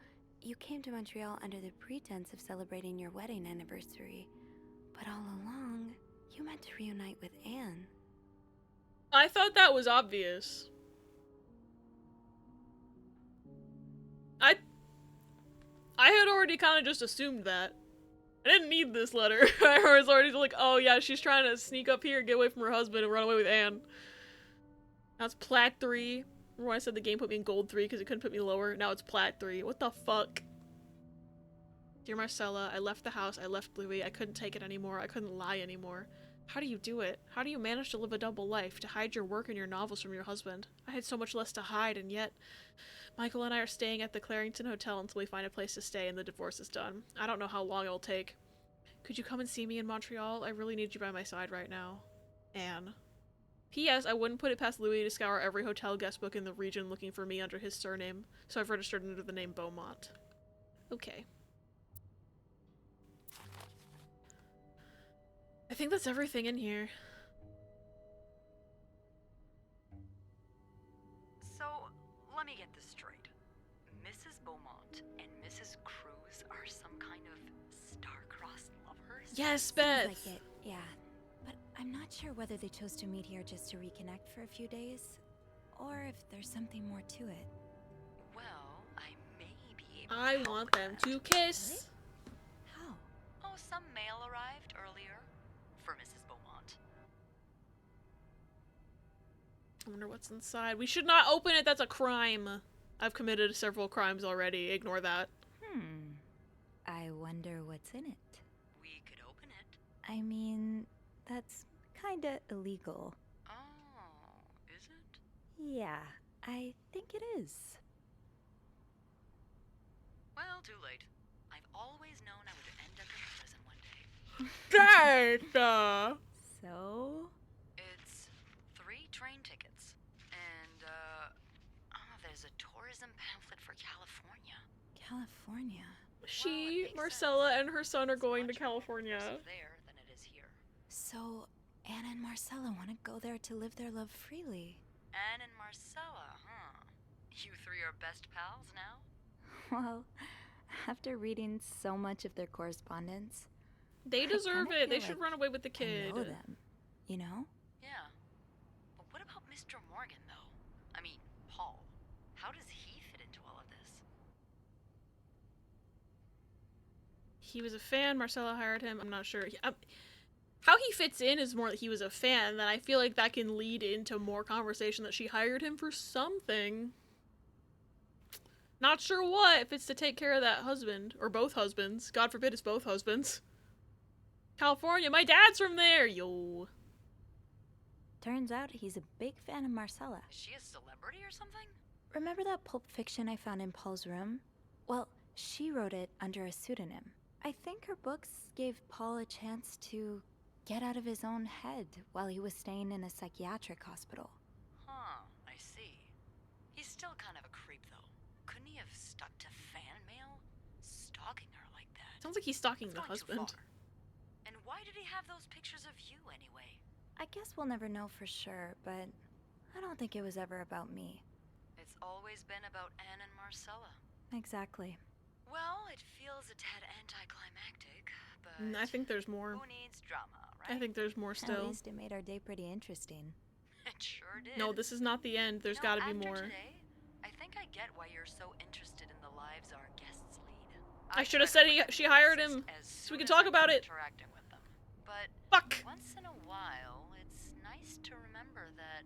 you came to Montreal under the pretense of celebrating your wedding anniversary. But all along, you meant to reunite with Anne. I thought that was obvious. I had already kind of just assumed that. I didn't need this letter. I was already like, oh yeah, she's trying to sneak up here, get away from her husband, and run away with Anne. Now it's plat 3. Remember when I said the game put me in gold 3 because it couldn't put me lower? Now it's plat 3. What the fuck? Dear Marcella, I left the house, I left Louis, I couldn't take it anymore, I couldn't lie anymore. How do you do it? How do you manage to live a double life, to hide your work and your novels from your husband? I had so much less to hide, and yet... Michael and I are staying at the Clarington Hotel until we find a place to stay and the divorce is done. I don't know how long it'll take. Could you come and see me in Montreal? I really need you by my side right now. Anne. P.S. I wouldn't put it past Louis to scour every hotel guest book in the region looking for me under his surname, so I've registered under the name Beaumont. Okay. I think that's everything in here. So, let me get this straight. Mrs. Beaumont and Mrs. Cruz are some kind of star-crossed lovers? Yes, Beth! Seems like it, yeah. But I'm not sure whether they chose to meet here just to reconnect for a few days, or if there's something more to it. Well, I may be able to I help want with them that. to kiss! How? Oh, some mail arrived earlier for Mrs. Beaumont. I wonder what's inside. We should not open it, that's a crime. I've committed several crimes already, ignore that. I wonder what's in it. We could open it. I mean, that's kinda illegal. Oh, is it? Yeah, I think it is. Well, too late. I've always known I would end up in prison one day. That, So? It's 3 train tickets. And, there's a tourism pamphlet for California. California. She, Marcella, and her son are going to California. There than it is here. So, Anna and Marcella want to go there to live their love freely. Anne and Marcella, huh? You three are best pals now? Well, after reading so much of their correspondence, they deserve kinda it. They feel should like run away with the I kid. know them, you know? Yeah. But what about Mr. Morgan, though? I mean, Paul. How does he fit into all of this? He was a fan. Marcella hired him. I'm not sure. How he fits in is more that he was a fan. Then I feel like that can lead into more conversation that she hired him for something. Not sure what. If it's to take care of that husband. Or both husbands. God forbid it's both husbands. California. My dad's from there. Yo. Turns out he's a big fan of Marcella. Is she a celebrity or something? Remember that Pulp Fiction I found in Paul's room? Well, she wrote it under a pseudonym. I think her books gave Paul a chance to get out of his own head while he was staying in a psychiatric hospital. Huh, I see. He's still kind of a creep, though. Couldn't he have stuck to fan mail? Stalking her like that. Sounds like he's stalking It's the going too husband. far. And why did he have those pictures of you anyway? I guess we'll never know for sure, but I don't think it was ever about me. It's always been about Anne and Marcella. Exactly. Well, it feels a tad anticlimactic, but I think there's more. who needs drama, right? I think there's more At still. least it made our day pretty interesting. It sure did. No, this is not the end. There's gotta be after more. Today, I think I get why you're so interested in the lives our guests lead. I should have said she hired him so we could talk about it. Interacting with them. But Fuck. once in a while, it's nice to remember that,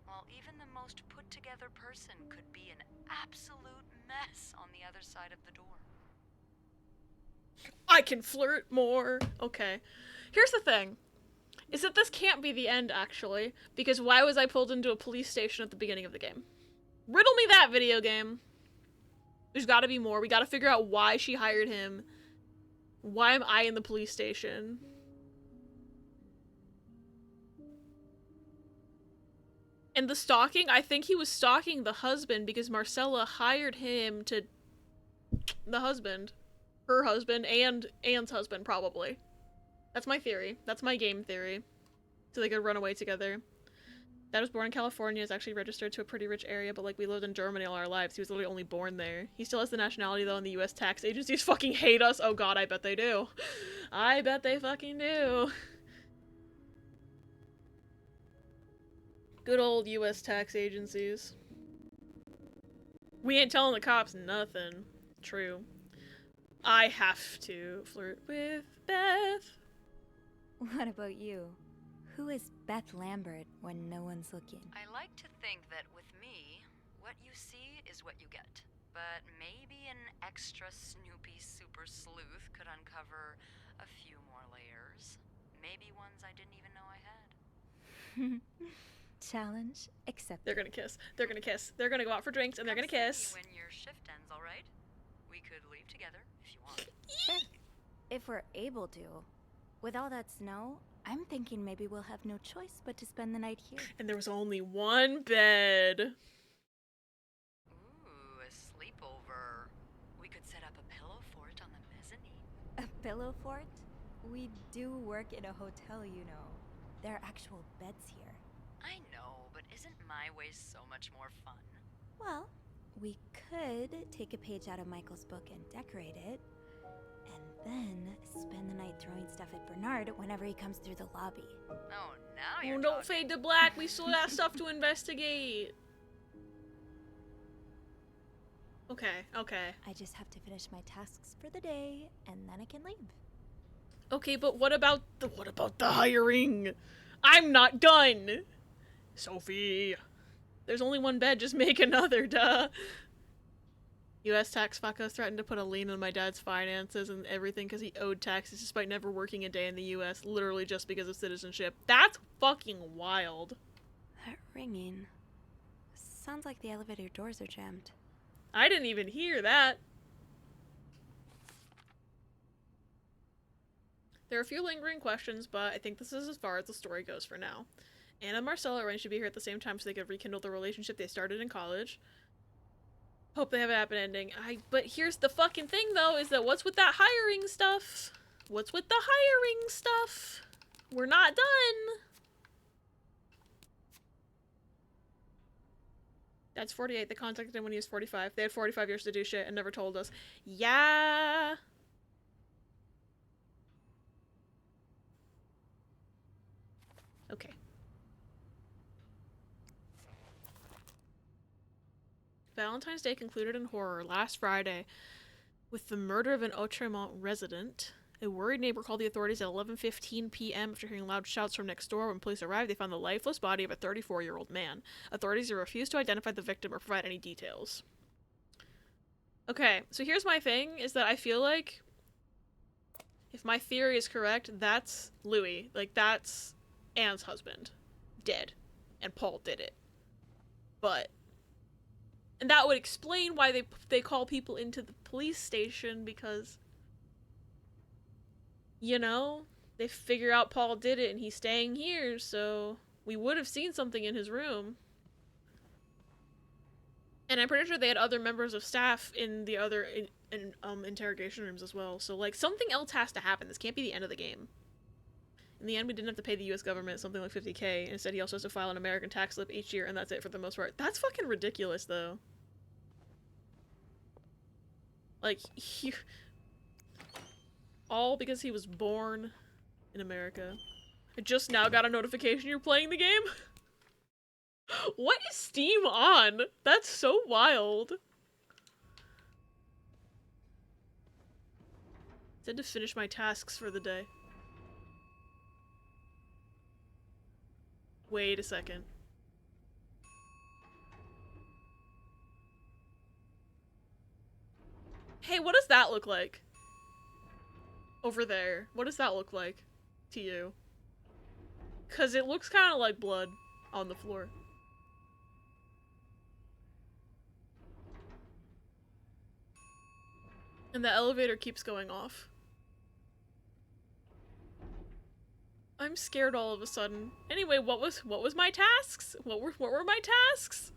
well, even the most put-together person could be an absolute mess on the other side of the door. I can flirt more. Okay. Here's the thing. Is that this can't be the end, actually. Because why was I pulled into a police station at the beginning of the game? Riddle me that, video game. There's gotta be more. We gotta figure out why she hired him. Why am I in the police station? And the stalking? I think he was stalking the husband because Marcella hired him to... The husband. Her husband and Anne's husband, probably. That's my theory. That's my game theory. So they could run away together. Dad was born in California, is actually registered to a pretty rich area, but like we lived in Germany all our lives. He was literally only born there. He still has the nationality though, and the US tax agencies fucking hate us. Oh god, I bet they do. I bet they fucking do. Good old US tax agencies. We ain't telling the cops nothing. True. I have to flirt with Beth. What about you? Who is Beth Lambert when no one's looking? I like to think that with me, what you see is what you get. But maybe an extra snoopy super sleuth could uncover a few more layers. Maybe ones I didn't even know I had. Challenge accepted. They're gonna kiss. They're gonna kiss. They're gonna go out for drinks and they're gonna kiss. When your shift ends, all right? We could leave together if you want. Sure. If we're able to. With all that snow, I'm thinking maybe we'll have no choice but to spend the night here. And there was only one bed. Ooh, a sleepover. We could set up a pillow fort on the mezzanine. A pillow fort? We do work in a hotel, you know. There are actual beds here. I know, but isn't my way so much more fun? Well, we could take a page out of Michael's book and decorate it. And then spend the night throwing stuff at Bernard whenever he comes through the lobby. Oh, now you're Oh, don't talking. fade to black. We still got stuff to investigate. Okay, okay. I just have to finish my tasks for the day, and then I can leave. Okay, but what about the hiring? I'm not done. Sophie. There's only one bed, just make another, duh. U.S. tax fuckers threatened to put a lien on my dad's finances and everything because he owed taxes despite never working a day in the U.S., literally just because of citizenship. That's fucking wild. That ringing. Sounds like the elevator doors are jammed. I didn't even hear that. There are a few lingering questions, but I think this is as far as the story goes for now. Anna and Marcella arranged to be here at the same time so they could rekindle the relationship they started in college. Hope they have a happy ending. But here's the fucking thing, though, is that what's with that hiring stuff? What's with the hiring stuff? We're not done. That's 48. They contacted him when he was 45. They had 45 years to do shit and never told us. Yeah. Okay. Valentine's Day concluded in horror last Friday with the murder of an Outremont resident. A worried neighbor called the authorities at 11:15 p.m. after hearing loud shouts from next door. When police arrived, they found the lifeless body of a 34-year-old man. Authorities refused to identify the victim or provide any details. Okay, so here's my thing, is that I feel like if my theory is correct, that's Louis. Like, that's Anne's husband. Dead. And Paul did it. But... and that would explain why they call people into the police station, because... you know, they figure out Paul did it and he's staying here, so we would have seen something in his room. And I'm pretty sure they had other members of staff in the other interrogation rooms as well. So, like, something else has to happen. This can't be the end of the game. In the end, we didn't have to pay the US government something like $50K. Instead, he also has to file an American tax slip each year, and that's it for the most part. That's fucking ridiculous, though. Like, all because he was born in America. I just now got a notification you're playing the game? What is Steam on? That's so wild. Said to finish my tasks for the day. Wait a second. Hey, what does that look like? Over there. What does that look like to you? 'Cause it looks kind of like blood on the floor. And the elevator keeps going off. I'm scared all of a sudden. Anyway, what was my tasks? What were my tasks?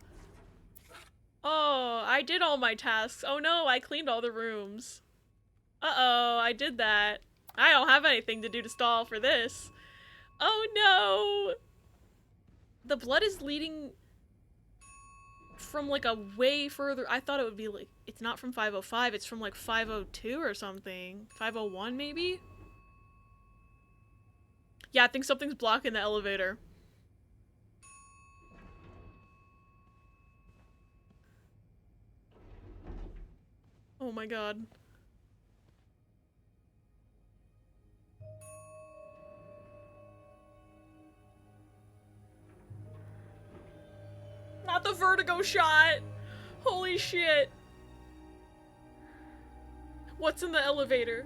Oh, I did all my tasks. Oh no, I cleaned all the rooms. Uh-oh, I did that. I don't have anything to do to stall for this. Oh no! The blood is leading from like a way further. I thought it would be like, it's not from 505, it's from like 502 or something. 501 maybe? Yeah, I think something's blocking the elevator. Oh my god. Not the vertigo shot! Holy shit! What's in the elevator?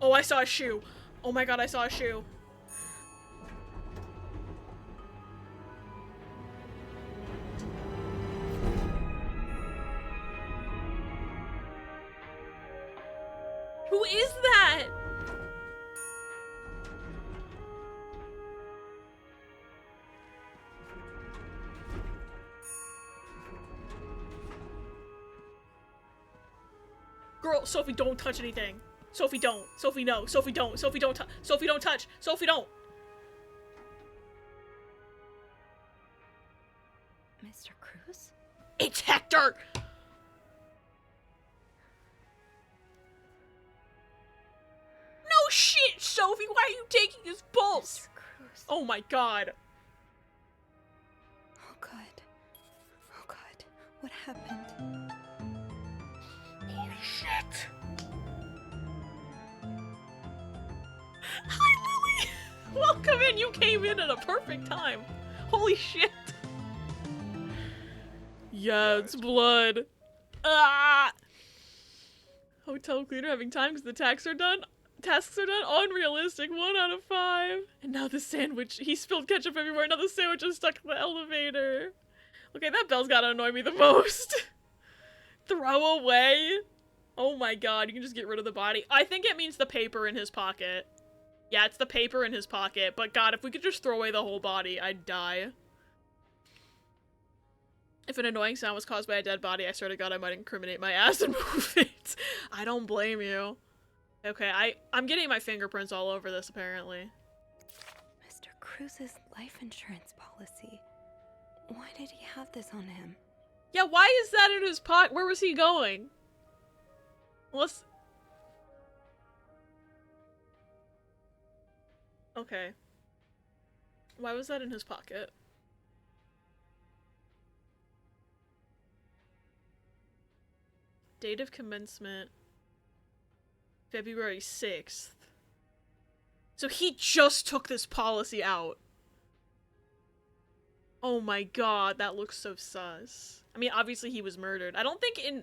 Oh, I saw a shoe. Oh my god, I saw a shoe. Who is that? Girl, Sophie, don't touch anything. Sophie, don't. Sophie, no. Sophie, don't. Sophie, don't touch. Sophie, don't touch. Sophie, don't. Mr. Cruz? It's Hector! No shit, Sophie! Why are you taking his pulse? Mr. Cruz. Oh my god. Oh god. Oh god. What happened? Holy shit. Hi, Lily! Welcome in! You came in at a perfect time! Holy shit! Yeah, it's blood. Ah! Hotel cleaner having time because the tasks are done. Unrealistic. 1 out of 5. And now the sandwich. He spilled ketchup everywhere. Now the sandwich is stuck in the elevator. Okay, that bell's gotta annoy me the most. Throw away? Oh my god, you can just get rid of the body. I think it means the paper in his pocket. Yeah, it's the paper in his pocket, but god, if we could just throw away the whole body, I'd die. If an annoying sound was caused by a dead body, I swear to god I might incriminate my ass and move it. I don't blame you. Okay, I'm getting my fingerprints all over this, apparently. Mr. Cruz. Cruz's life insurance policy. Why did he have this on him? Yeah, why is that in his pocket? Where was he going? Let's... Okay. Why was that in his pocket? Date of commencement, February 6th. So he just took this policy out. Oh my god, that looks so sus. I mean, obviously he was murdered. I don't think in...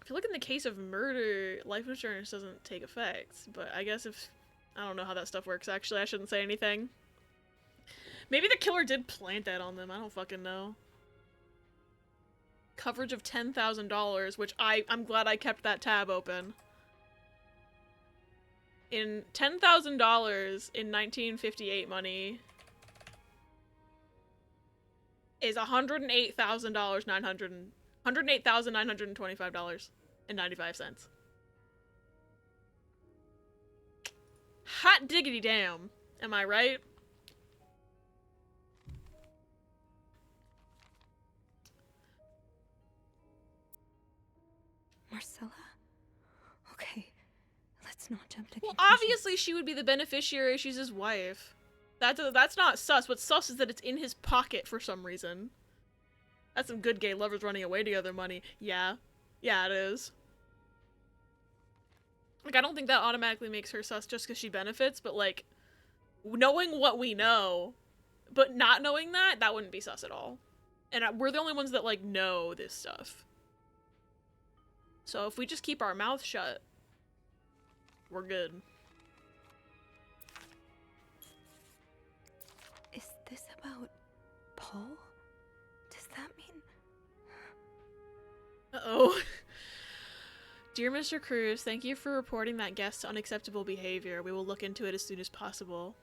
I feel like in the case of murder, life insurance doesn't take effect. But I guess if... I don't know how that stuff works, actually. I shouldn't say anything. Maybe the killer did plant that on them. I don't fucking know. Coverage of $10,000, which I'm glad I kept that tab open. In $10,000 in 1958 money is $108,925.95. Hot diggity damn. Am I right? Marcella? Okay, let's not jump to Well, conclusions. obviously she would be the beneficiary. She's his wife. That's not sus. What's sus is that it's in his pocket for some reason. That's some good gay lovers running away together money. Yeah. Yeah, it is. Like, I don't think that automatically makes her sus just because she benefits, but, like, knowing what we know, but not knowing that, that wouldn't be sus at all. And we're the only ones that, like, know this stuff. So if we just keep our mouth shut, we're good. Is this about Paul? Does that mean... Uh-oh. Dear Mr. Cruz, thank you for reporting that guest's unacceptable behavior. We will look into it as soon as possible.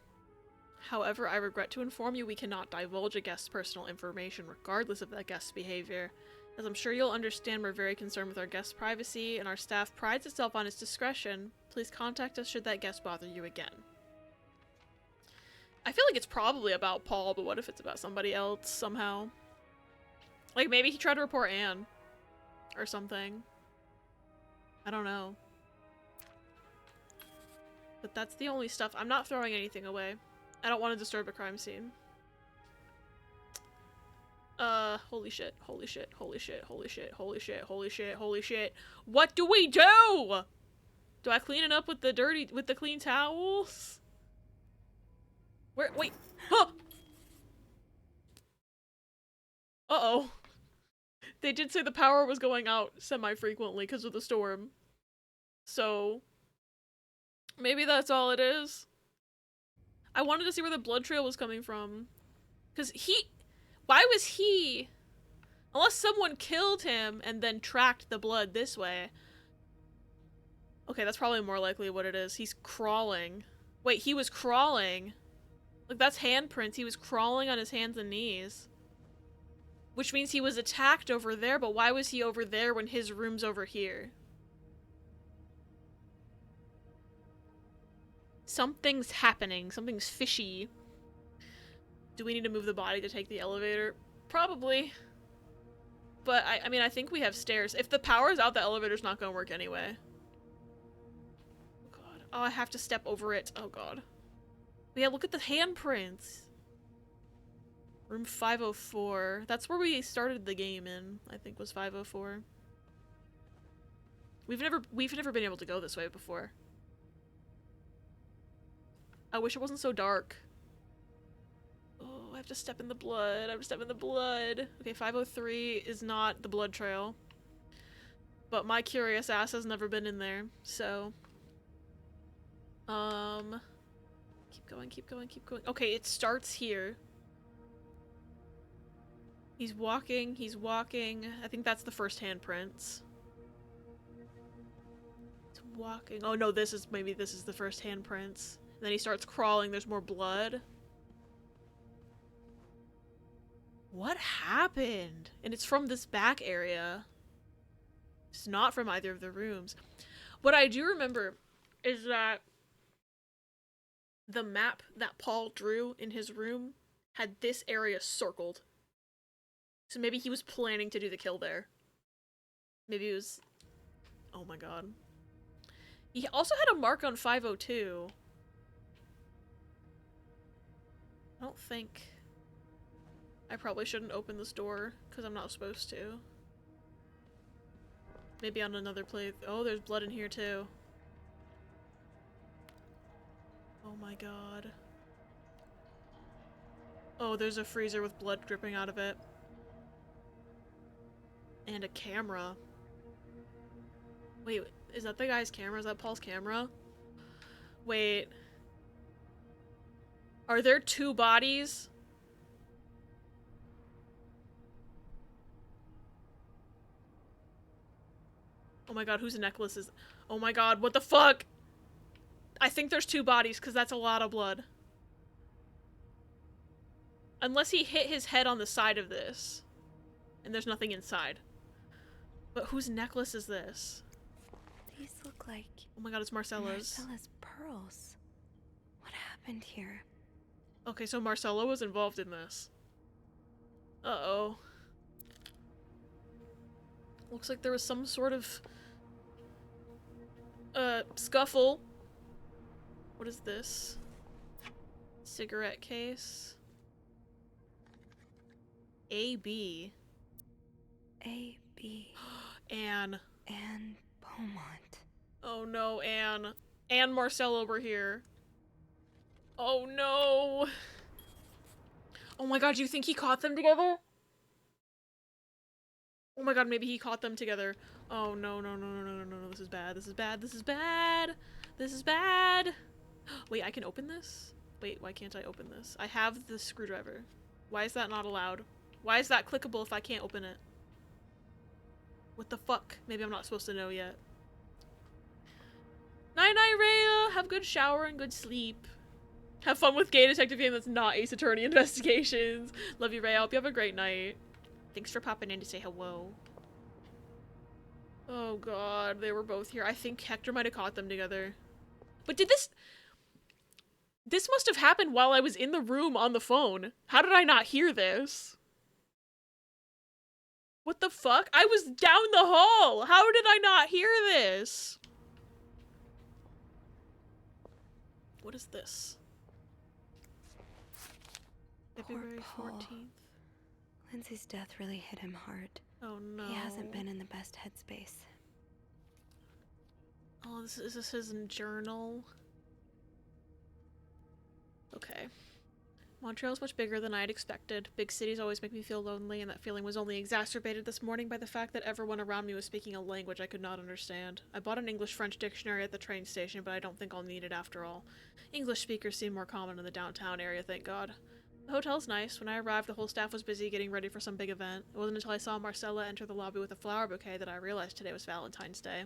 However, I regret to inform you we cannot divulge a guest's personal information regardless of that guest's behavior. As I'm sure you'll understand, we're very concerned with our guest's privacy, and our staff prides itself on its discretion. Please contact us should that guest bother you again. I feel like it's probably about Paul, but what if it's about somebody else somehow? Like, maybe he tried to report Anne. Or something. I don't know. But that's the only stuff. I'm not throwing anything away. I don't want to disturb a crime scene. Holy shit, holy shit, holy shit, holy shit, holy shit, holy shit, holy shit. What do we do? Do I clean it up with the clean towels? Wait. Huh! Uh-oh. They did say the power was going out semi-frequently because of the storm. So, maybe that's all it is. I wanted to see where the blood trail was coming from. Because why was he... Unless someone killed him and then tracked the blood this way. Okay, that's probably more likely what it is. He's crawling. Wait, he was crawling. Look, that's handprints. He was crawling on his hands and knees. Which means he was attacked over there, but why was he over there when his room's over here? Something's happening. Something's fishy. Do we need to move the body to take the elevator? Probably. But, I mean, I think we have stairs. If the power's out, the elevator's not gonna work anyway. Oh, God. Oh, I have to step over it. Oh, God. But yeah, look at the handprints. Room 504. That's where we started the game in, I think, was 504. We've never been able to go this way before. I wish it wasn't so dark. Oh, I have to step in the blood. I have to step in the blood. Okay, 503 is not the blood trail. But my curious ass has never been in there, so... Keep going, keep going, keep going. Okay, it starts here. He's walking, he's walking. I think that's the first handprints. He's walking. Oh no, maybe this is the first handprints. And then he starts crawling, there's more blood. What happened? And it's from this back area. It's not from either of the rooms. What I do remember is that the map that Paul drew in his room had this area circled. So maybe he was planning to do the kill there. Maybe it was... Oh my god. He also had a mark on 502. I don't think... I probably shouldn't open this door, because I'm not supposed to. Maybe on another plate. Oh, there's blood in here too. Oh my god. Oh, there's a freezer with blood dripping out of it. And a camera. Wait, is that the guy's camera? Is that Paul's camera? Wait. Are there two bodies? Oh my god, whose necklace is... Oh my god, what the fuck? I think there's two bodies, because that's a lot of blood. Unless he hit his head on the side of this. And there's nothing inside. But whose necklace is this? These look like... Oh my god, it's Marcella's. Marcella's pearls. What happened here? Okay, so Marcella was involved in this. Uh-oh. Looks like there was some sort of... scuffle. What is this? Cigarette case. A.B. A.B. Anne. Anne Beaumont. Oh no, Anne. Anne and Marcella were here. Oh no! Oh my god, do you think he caught them together? Oh my god, maybe he caught them together. Oh no, no, no, no, no, no, no, no, this is bad, this is bad, this is bad! This is bad! Wait, I can open this? Wait, why can't I open this? I have the screwdriver. Why is that not allowed? Why is that clickable if I can't open it? What the fuck? Maybe I'm not supposed to know yet. Night-night, Rhea! Have a good shower and good sleep. Have fun with gay detective game that's not Ace Attorney Investigations. Love you, Rhea. I hope you have a great night. Thanks for popping in to say hello. Oh god, they were both here. I think Hector might have caught them together. But did this... This must have happened while I was in the room on the phone. How did I not hear this? What the fuck? I was down the hall! How did I not hear this? What is this? February 14th. Lindsay's death really hit him hard. Oh no. He hasn't been in the best headspace. Oh, is this his journal? Okay. Montreal's much bigger than I had expected. Big cities always make me feel lonely, and that feeling was only exacerbated this morning by the fact that everyone around me was speaking a language I could not understand. I bought an English-French dictionary at the train station, but I don't think I'll need it after all. English speakers seem more common in the downtown area, thank God. The hotel's nice. When I arrived, the whole staff was busy getting ready for some big event. It wasn't until I saw Marcella enter the lobby with a flower bouquet that I realized today was Valentine's Day.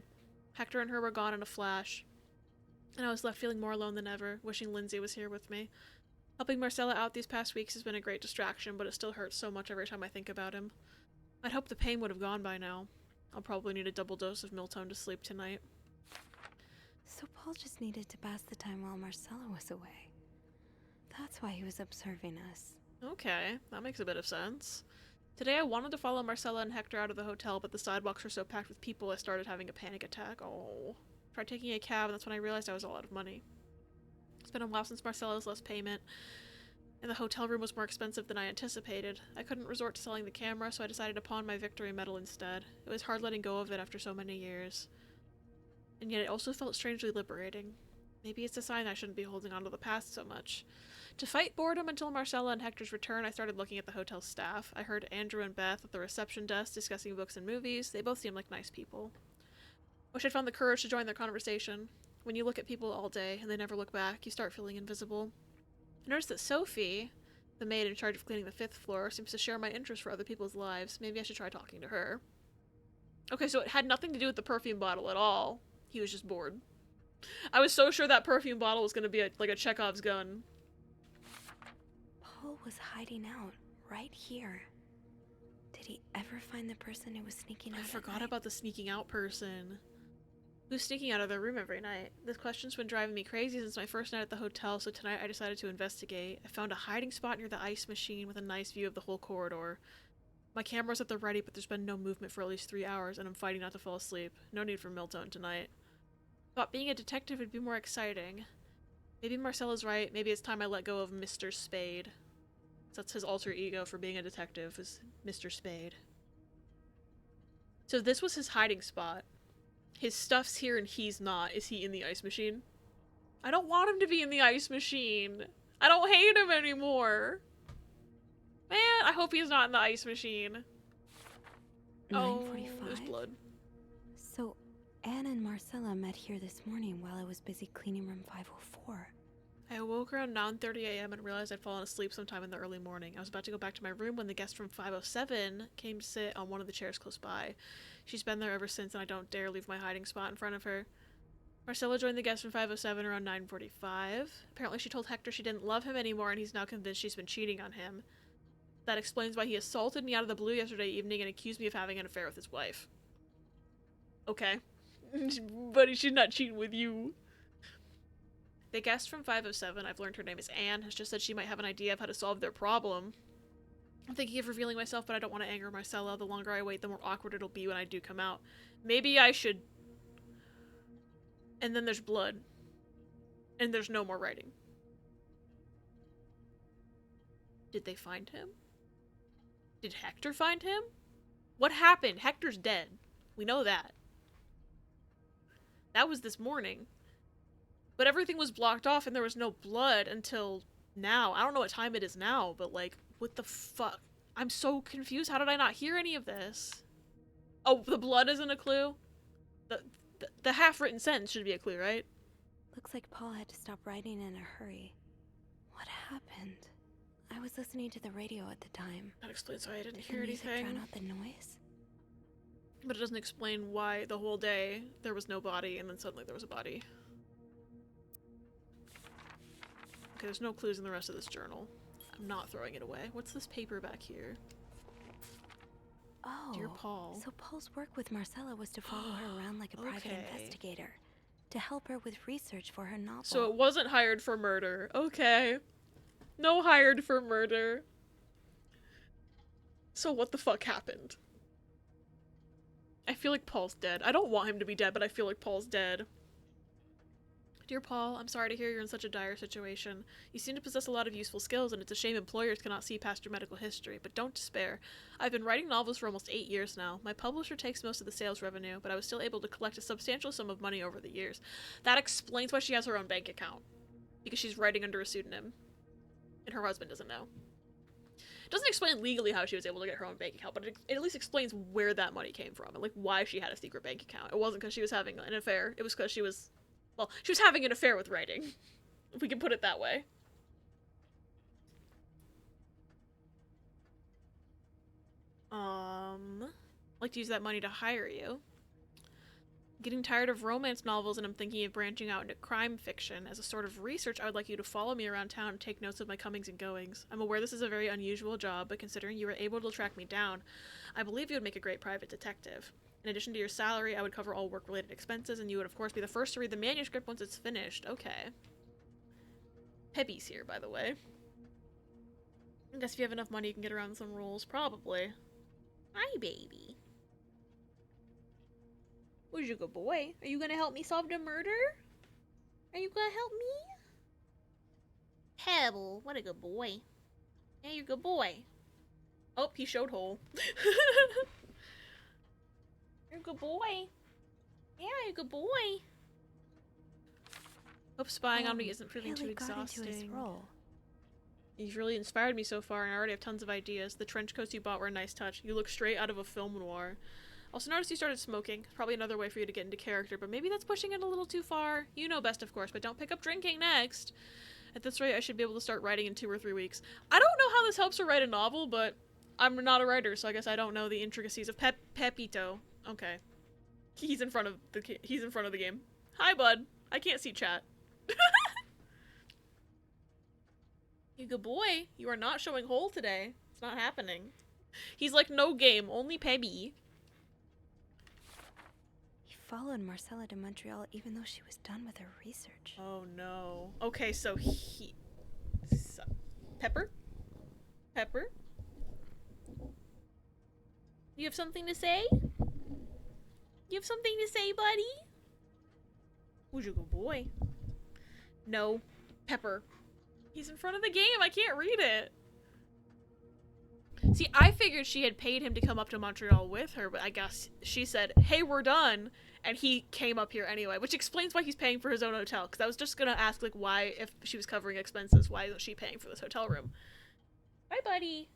Hector and her were gone in a flash, and I was left feeling more alone than ever, wishing Lindsay was here with me. Helping Marcella out these past weeks has been a great distraction, but it still hurts so much every time I think about him. I'd hoped the pain would have gone by now. I'll probably need a double dose of Miltone to sleep tonight. So Paul just needed to pass the time while Marcella was away. That's why he was observing us. Okay, that makes a bit of sense. Today I wanted to follow Marcella and Hector out of the hotel, but the sidewalks were so packed with people I started having a panic attack. Oh. Tried taking a cab, and that's when I realized I was all out of money. It's been a while since Marcella's last payment, and the hotel room was more expensive than I anticipated. I couldn't resort to selling the camera, so I decided to pawn my victory medal instead. It was hard letting go of it after so many years. And yet it also felt strangely liberating. Maybe it's a sign I shouldn't be holding on to the past so much. To fight boredom until Marcella and Hector's return, I started looking at the hotel staff. I heard Andrew and Beth at the reception desk discussing books and movies. They both seemed like nice people. Wish I'd found the courage to join their conversation. When you look at people all day and they never look back, you start feeling invisible. I noticed that Sophie, the maid in charge of cleaning the 5th floor, seems to share my interest for other people's lives. Maybe I should try talking to her. Okay, so it had nothing to do with the perfume bottle at all. He was just bored. I was so sure that perfume bottle was going to be like a Chekhov's gun. Paul was hiding out right here. Did he ever find the person who was sneaking out? I forgot about the sneaking out person. Who's sneaking out of their room every night? This question's been driving me crazy since my first night at the hotel, so tonight I decided to investigate. I found a hiding spot near the ice machine with a nice view of the whole corridor. My camera's at the ready, but there's been no movement for at least 3 hours, and I'm fighting not to fall asleep. No need for Miltone tonight. Thought being a detective would be more exciting. Maybe Marcella's right. Maybe it's time I let go of Mr. Spade. That's his alter ego for being a detective, is Mr. Spade. So this was his hiding spot. His stuff's here and he's not. Is he in the ice machine? I don't want him to be in the ice machine. I don't hate him anymore. Man, I hope he's not in the ice machine. 9:45. Oh, there's blood. So, Anne and Marcella met here this morning while I was busy cleaning room 504. I awoke around 9:30 a.m. and realized I'd fallen asleep sometime in the early morning. I was about to go back to my room when the guest from 507 came to sit on one of the chairs close by. She's been there ever since, and I don't dare leave my hiding spot in front of her. Marcella joined the guest from 507 around 9:45. Apparently she told Hector she didn't love him anymore, and he's now convinced she's been cheating on him. That explains why he assaulted me out of the blue yesterday evening and accused me of having an affair with his wife. Okay. Buddy, she's not cheating with you. The guest from 507, I've learned her name is Anne, has just said she might have an idea of how to solve their problem. I'm thinking of revealing myself, but I don't want to anger Marcella. The longer I wait, the more awkward it'll be when I do come out. Maybe I should... And then there's blood. And there's no more writing. Did they find him? Did Hector find him? What happened? Hector's dead. We know that. That was this morning. But everything was blocked off and there was no blood until now. I don't know what time it is now, but like, what the fuck? I'm so confused. How did I not hear any of this? Oh, the blood isn't a clue? The half-written sentence should be a clue, right? Looks like Paul had to stop writing in a hurry. What happened? I was listening to the radio at the time. That explains why I didn't Did hear the music anything. drown out the noise? But it doesn't explain why the whole day there was no body and then suddenly there was a body. Okay, there's no clues in the rest of this journal. I'm not throwing it away. What's this paper back here? Oh, Dear Paul. So Paul's work with Marcella was to follow her around like a private investigator, to help her with research for her novel. So it wasn't hired for murder. Okay. No hired for murder. So what the fuck happened? I feel like Paul's dead. I don't want him to be dead, but I feel like Paul's dead. Dear Paul, I'm sorry to hear you're in such a dire situation. You seem to possess a lot of useful skills, and it's a shame employers cannot see past your medical history, but don't despair. I've been writing novels for almost 8 years now. My publisher takes most of the sales revenue, but I was still able to collect a substantial sum of money over the years. That explains why she has her own bank account. Because she's writing under a pseudonym. And her husband doesn't know. It doesn't explain legally how she was able to get her own bank account, but it at least explains where that money came from, and like why she had a secret bank account. It wasn't because she was having an affair, it was because she was... Well, she was having an affair with writing, if we can put it that way. Like to use that money to hire you. Getting tired of romance novels, and I'm thinking of branching out into crime fiction. As a sort of research, I would like you to follow me around town and take notes of my comings and goings. I'm aware this is a very unusual job, but considering you were able to track me down, I believe you would make a great private detective. In addition to your salary, I would cover all work-related expenses, and you would of course be the first to read the manuscript once it's finished. Okay. Pebby's here, by the way. I guess if you have enough money, you can get around some rules. Probably. Hi, baby. Where's your good boy? Are you gonna help me solve the murder? Are you gonna help me? Pebble, what a good boy. Yeah, you're a good boy. Oh, he showed hole. You're a good boy. Yeah, you're a good boy. Hope spying on me isn't proving too exhausting. Into his role. You've really inspired me so far, and I already have tons of ideas. The trench coats you bought were a nice touch. You look straight out of a film noir. Also noticed you started smoking. Probably another way for you to get into character, but maybe that's pushing it a little too far. You know best, of course, but don't pick up drinking next. At this rate, I should be able to start writing in 2 or 3 weeks. I don't know how this helps her write a novel, but I'm not a writer, so I guess I don't know the intricacies of Pepito. Okay. He's in front of the game. Hi, bud. I can't see chat. You good boy. You are not showing hole today. It's not happening. He's like, no game, only Pebby. followed Marcella to Montreal even though she was done with her research. Oh no. Okay, so Pepper? Pepper? You have something to say? You have something to say, buddy? Who's your good boy? No. Pepper. He's in front of the game. I can't read it. See, I figured she had paid him to come up to Montreal with her, but I guess she said, hey, we're done. And he came up here anyway, which explains why he's paying for his own hotel. Because I was just going to ask, like, why, if she was covering expenses, why isn't she paying for this hotel room? Bye, buddy.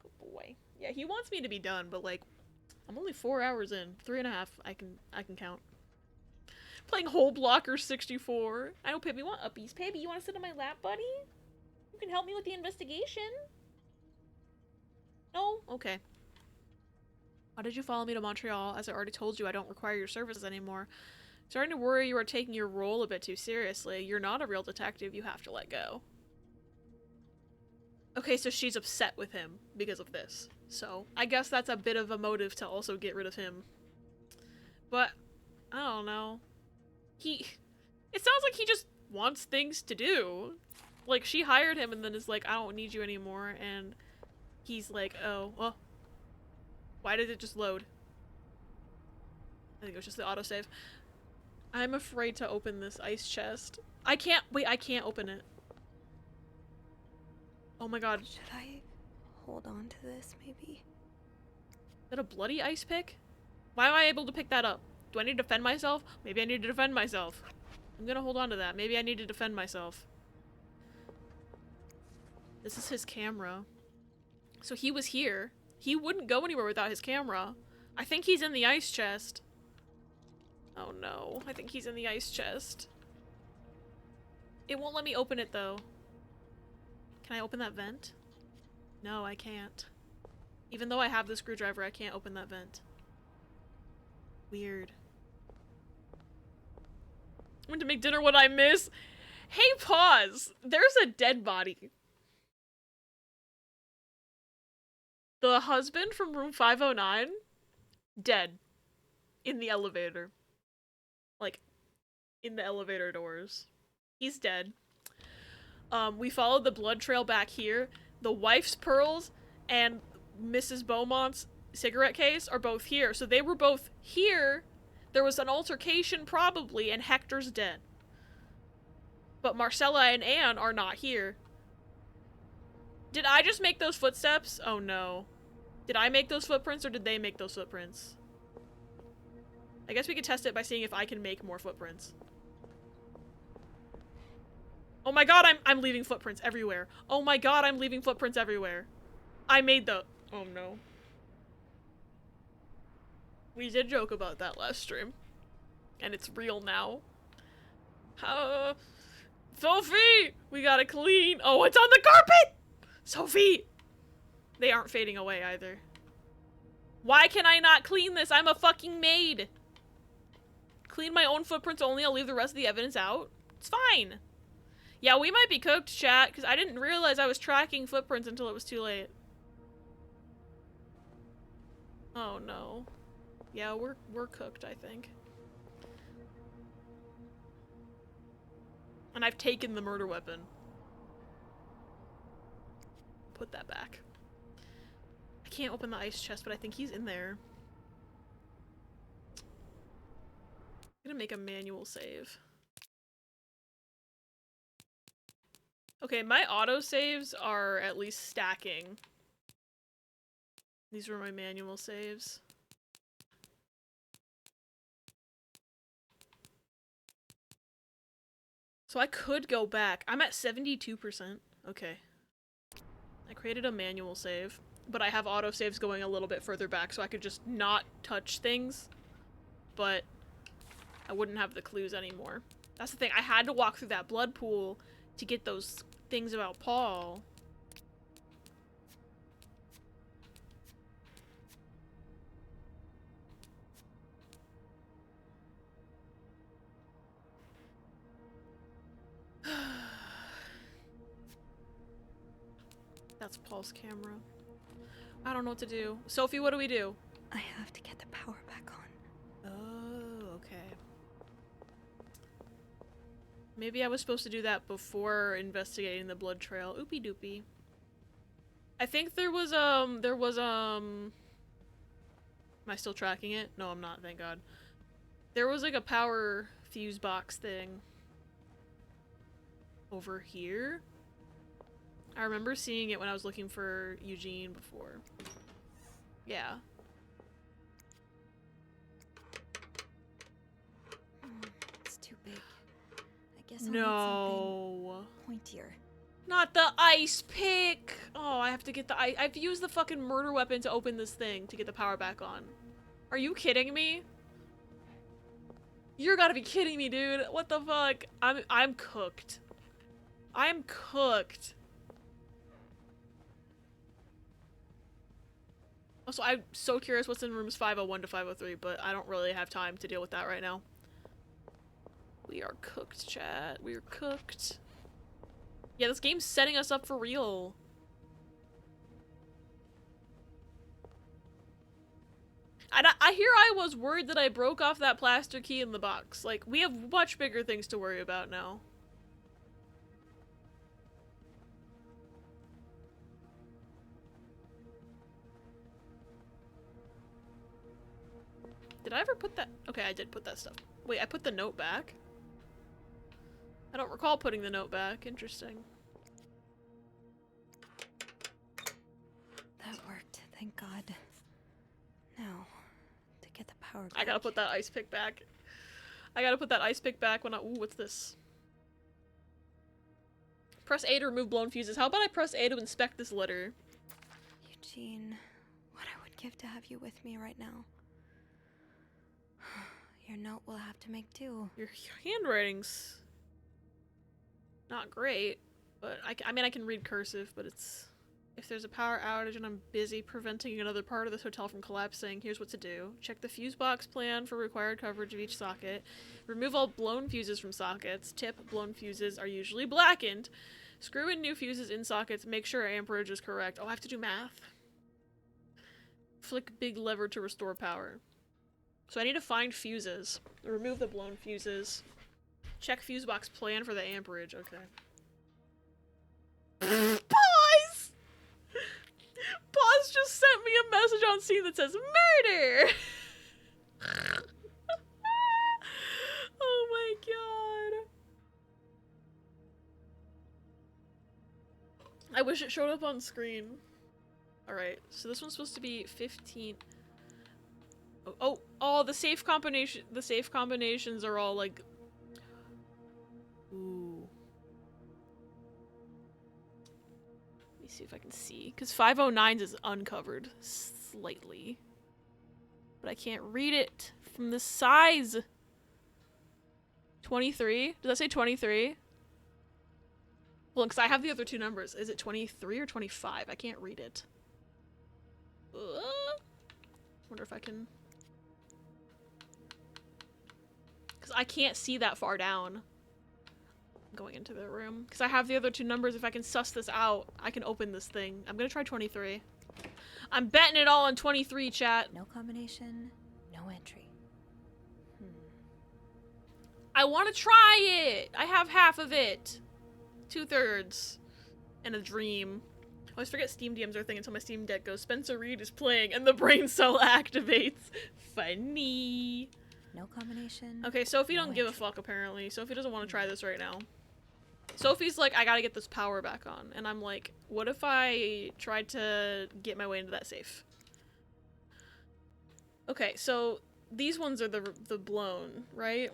Good boy. Yeah, he wants me to be done, but, like, I'm only 4 hours in. 3.5, I can count. Playing Hole Blocker 64. I know Pibby want uppies. Pibby, you want to sit on my lap, buddy? You can help me with the investigation. No? Okay. Why did you follow me to Montreal? As I already told you, I don't require your services anymore. Starting to worry you are taking your role a bit too seriously. You're not a real detective. You have to let go. Okay, so she's upset with him because of this. So, I guess that's a bit of a motive to also get rid of him. But, I don't know. It sounds like he just wants things to do. Like, she hired him and then is like, I don't need you anymore, and he's like, oh, well, why did it just load? I think it was just the autosave. I'm afraid to open this ice chest. I can't open it. Oh my god. Should I hold on to this, maybe? Is that a bloody ice pick? Why am I able to pick that up? Do I need to defend myself? Maybe I need to defend myself. I'm gonna hold on to that. Maybe I need to defend myself. This is his camera. So he was here. He wouldn't go anywhere without his camera. I think he's in the ice chest. Oh no. I think he's in the ice chest. It won't let me open it though. Can I open that vent? No, I can't. Even though I have the screwdriver, I can't open that vent. Weird. Went to make dinner, what I miss? Hey, pause! There's a dead body. The husband from room 509? Dead. In the elevator. Like, in the elevator doors. He's dead. We followed the blood trail back here. The wife's pearls and Mrs. Beaumont's cigarette case are both here. So they were both here. There was an altercation probably, and Hector's dead. But Marcella and Anne are not here. Did I just make those footsteps? Oh no. Did I make those footprints or did they make those footprints? I guess we could test it by seeing if I can make more footprints. Oh my god, I'm leaving footprints everywhere. Oh my god, I'm leaving footprints everywhere. I made the... Oh no. We did joke about that last stream. And it's real now. Sophie! We gotta clean. Oh, it's on the carpet! Sophie! They aren't fading away either. Why can I not clean this? I'm a fucking maid. Clean my own footprints only. I'll leave the rest of the evidence out. It's fine. Yeah, we might be cooked, chat, because I didn't realize I was tracking footprints until it was too late. Oh no. Yeah, we're cooked, I think. And I've taken the murder weapon. Put that back. I can't open the ice chest, but I think he's in there. I'm gonna make a manual save. Okay, my autosaves are at least stacking. These were my manual saves. So I could go back. I'm at 72%. Okay. I created a manual save, but I have autosaves going a little bit further back, so I could just not touch things, but I wouldn't have the clues anymore. That's the thing. I had to walk through that blood pool to get those things about Paul. That's Paul's camera. I don't know what to do. Sophie, what do we do? I have to get the power back on. Maybe I was supposed to do that before investigating the blood trail. Oopie doopie. I think there was, am I still tracking it? No, I'm not, thank God. There was like a power fuse box thing over here. I remember seeing it when I was looking for Eugene before. Yeah. It's too big. I guess I'll No. need something pointier. Not the ice pick! Oh, I have to get the ice. I've used the fucking murder weapon to open this thing to get the power back on. Are you kidding me? You're gotta be kidding me, dude. What the fuck? I'm cooked. I'm cooked. Also, I'm so curious what's in rooms 501 to 503, but I don't really have time to deal with that right now. We are cooked, chat. We are cooked. Yeah, this game's setting us up for real. And I hear I was worried that I broke off that plaster key in the box. Like, we have much bigger things to worry about now. Did I ever put that? Okay, I did put that stuff. Wait, I put the note back? I don't recall putting the note back. Interesting. That worked, thank God. Now, to get the power back. I gotta put that ice pick back. I gotta put that ice pick back when I— ooh, what's this? Press A to remove blown fuses. How about I press A to inspect this letter? Eugene, what I would give to have you with me right now. Your note will have to make do. Your handwriting's not great, but I mean I can read cursive, but it's— if there's a power outage and I'm busy preventing another part of this hotel from collapsing, here's what to do. Check the fuse box plan for required coverage of each socket. Remove all blown fuses from sockets. Tip: blown fuses are usually blackened. Screw in new fuses in sockets. Make sure amperage is correct. Oh, I have to do math. Flick big lever to restore power. So I need to find fuses. Remove the blown fuses. Check fuse box plan for the amperage. Okay. Pause! Pause just sent me a message on scene that says murder! Oh my god. I wish it showed up on screen. Alright, so this one's supposed to be 15. Oh, the safe combinations are all like— ooh. Let me see if I can see, because 509's is uncovered slightly, but I can't read it from the size. 23? Does that say 23? Well, because I have the other two numbers. Is it 23 or 25? I can't read it. Wonder if I can— because I can't see that far down. I'm going into the room. Because I have the other two numbers. If I can suss this out, I can open this thing. I'm gonna try 23. I'm betting it all on 23, chat. No combination, no entry. I want to try it! I have half of it. 2/3. And a dream. I always forget Steam DMs are a thing until my Steam Deck goes, Spencer Reed is playing, and the brain cell activates. Funny. No combination. Okay, Sophie don't give a fuck, apparently. Sophie doesn't want to try this right now. Sophie's like, I gotta get this power back on. And I'm like, what if I tried to get my way into that safe? Okay, so these ones are the blown, right?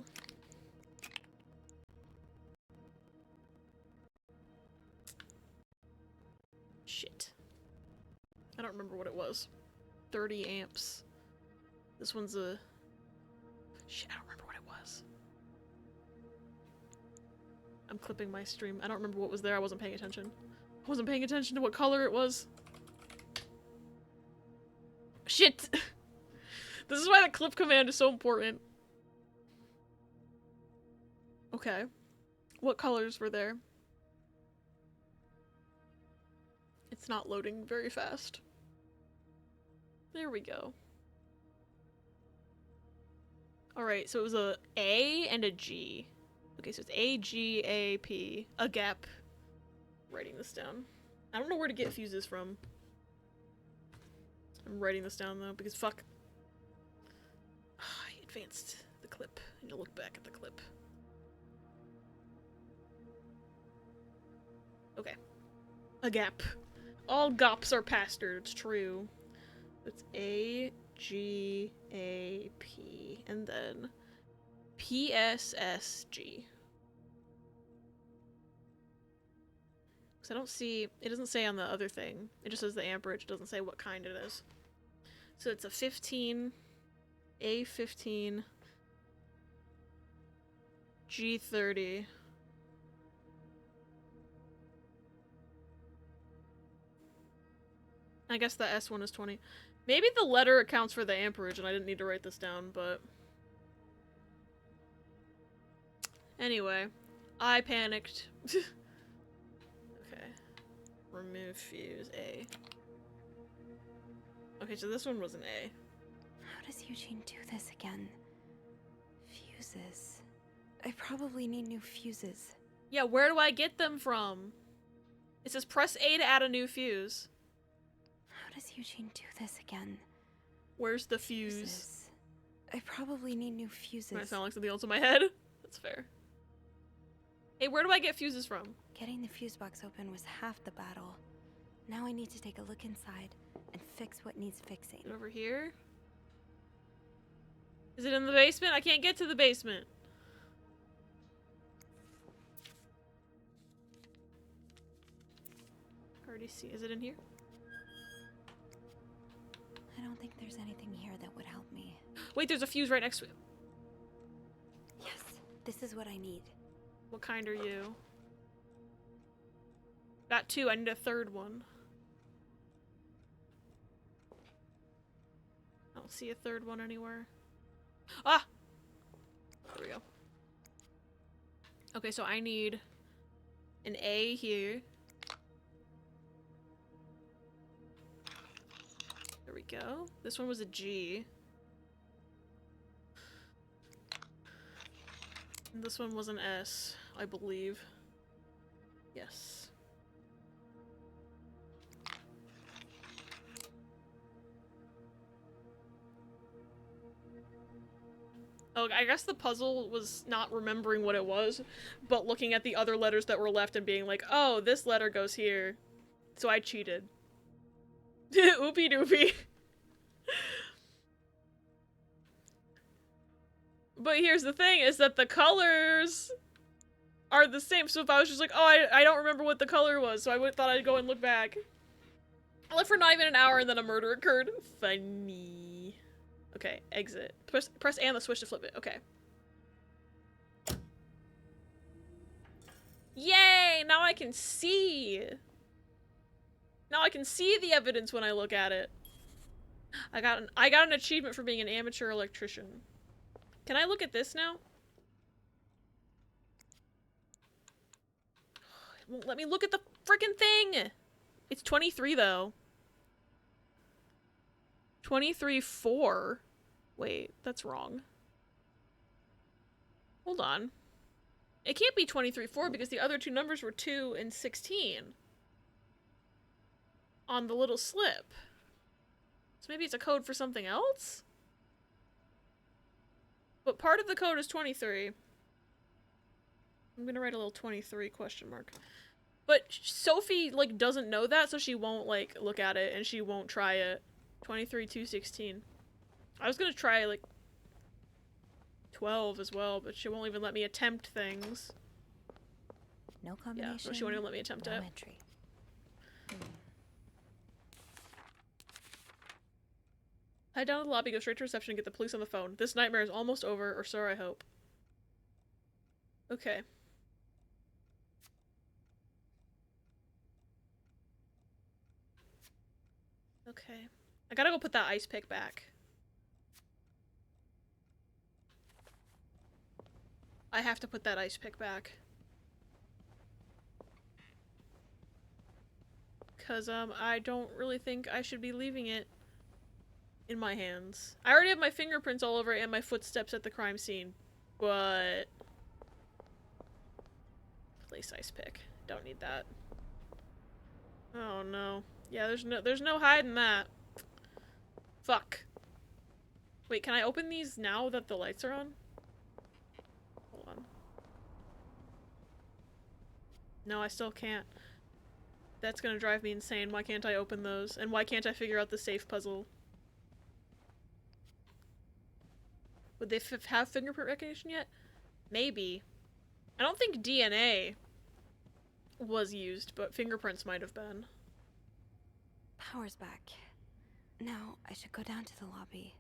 Shit. I don't remember what it was. 30 amps. This one's a— shit, I don't remember what it was. I'm clipping my stream. I don't remember what was there. I wasn't paying attention. I wasn't paying attention to what color it was. Shit! This is why the clip command is so important. Okay. What colors were there? It's not loading very fast. There we go. Alright, so it was a A and a G. Okay, so it's A-G-A-P. A gap. Writing this down. I don't know where to get fuses from. I'm writing this down though, because fuck. I advanced the clip. I need to look back at the clip. Okay. A gap. All gops are bastards, true. It's A-G-A-P. And then P-S-S-G. Because I don't see... It doesn't say on the other thing. It just says the amperage. It doesn't say what kind it is. So it's a 15... A15... G30... I guess the S one is 20. Maybe the letter accounts for the amperage and I didn't need to write this down, but... Anyway. I panicked. Okay. Remove fuse A. Okay, so this one was an A. How does Eugene do this again? Fuses. I probably need new fuses. Yeah, where do I get them from? It says press A to add a new fuse. How does Eugene do this again? Where's the fuse? Fuses. I probably need new fuses. Might sound like something else in my head. That's fair. Hey, where do I get fuses from? Getting the fuse box open was half the battle. Now I need to take a look inside and fix what needs fixing. Is it over here? Is it in the basement? I can't get to the basement. Already see. Is it in here? I don't think there's anything here that would help me. Wait, there's a fuse right next to it. Yes, this is what I need. What kind are you? Got two. I need a third one. I don't see a third one anywhere. Ah! There we go. Okay, so I need an A here. There we go. This one was a G. And this one was an S, I believe. Yes. Oh, I guess the puzzle was not remembering what it was, but looking at the other letters that were left and being like, oh, this letter goes here. So I cheated. Oopie doopie. But here's the thing, is that the colors are the same. So if I was just like, oh, I don't remember what the color was, so I thought I'd go and look back. I left for not even an hour and then a murder occurred. Funny. Okay, exit. Press A on the switch to flip it. Okay. Yay! Now I can see! Now I can see the evidence when I look at it. I got an achievement for being an amateur electrician. Can I look at this now? It won't let me look at the freaking thing! It's 23 though. 23-4. Wait, that's wrong. Hold on. It can't be 23-4 because the other two numbers were 2 and 16. On the little slip. So maybe it's a code for something else? But part of the code is 23. I'm gonna write a little 23 question mark. But Sophie, like, doesn't know that, so she won't, like, look at it, and she won't try it. 23-216. I was gonna try, like, 12 as well, but she won't even let me attempt things. No combination. Yeah, no, she won't even let me attempt it. Entry. Head down to the lobby, go straight to reception, and get the police on the phone. This nightmare is almost over, or so I hope. Okay. Okay. I gotta go put that ice pick back. I have to put that ice pick back. 'Cause, I don't really think I should be leaving it in my hands. I already have my fingerprints all over it and my footsteps at the crime scene, but Place ice pick. Don't need that. Oh no. Yeah, there's no hiding that. Fuck. Wait, can I open these now that the lights are on? Hold on. No, I still can't. That's gonna drive me insane. Why can't I open those? And why can't I figure out the safe puzzle? Would they have fingerprint recognition yet? Maybe. I don't think DNA was used, but fingerprints might have been. Power's back. Now I should go down to the lobby.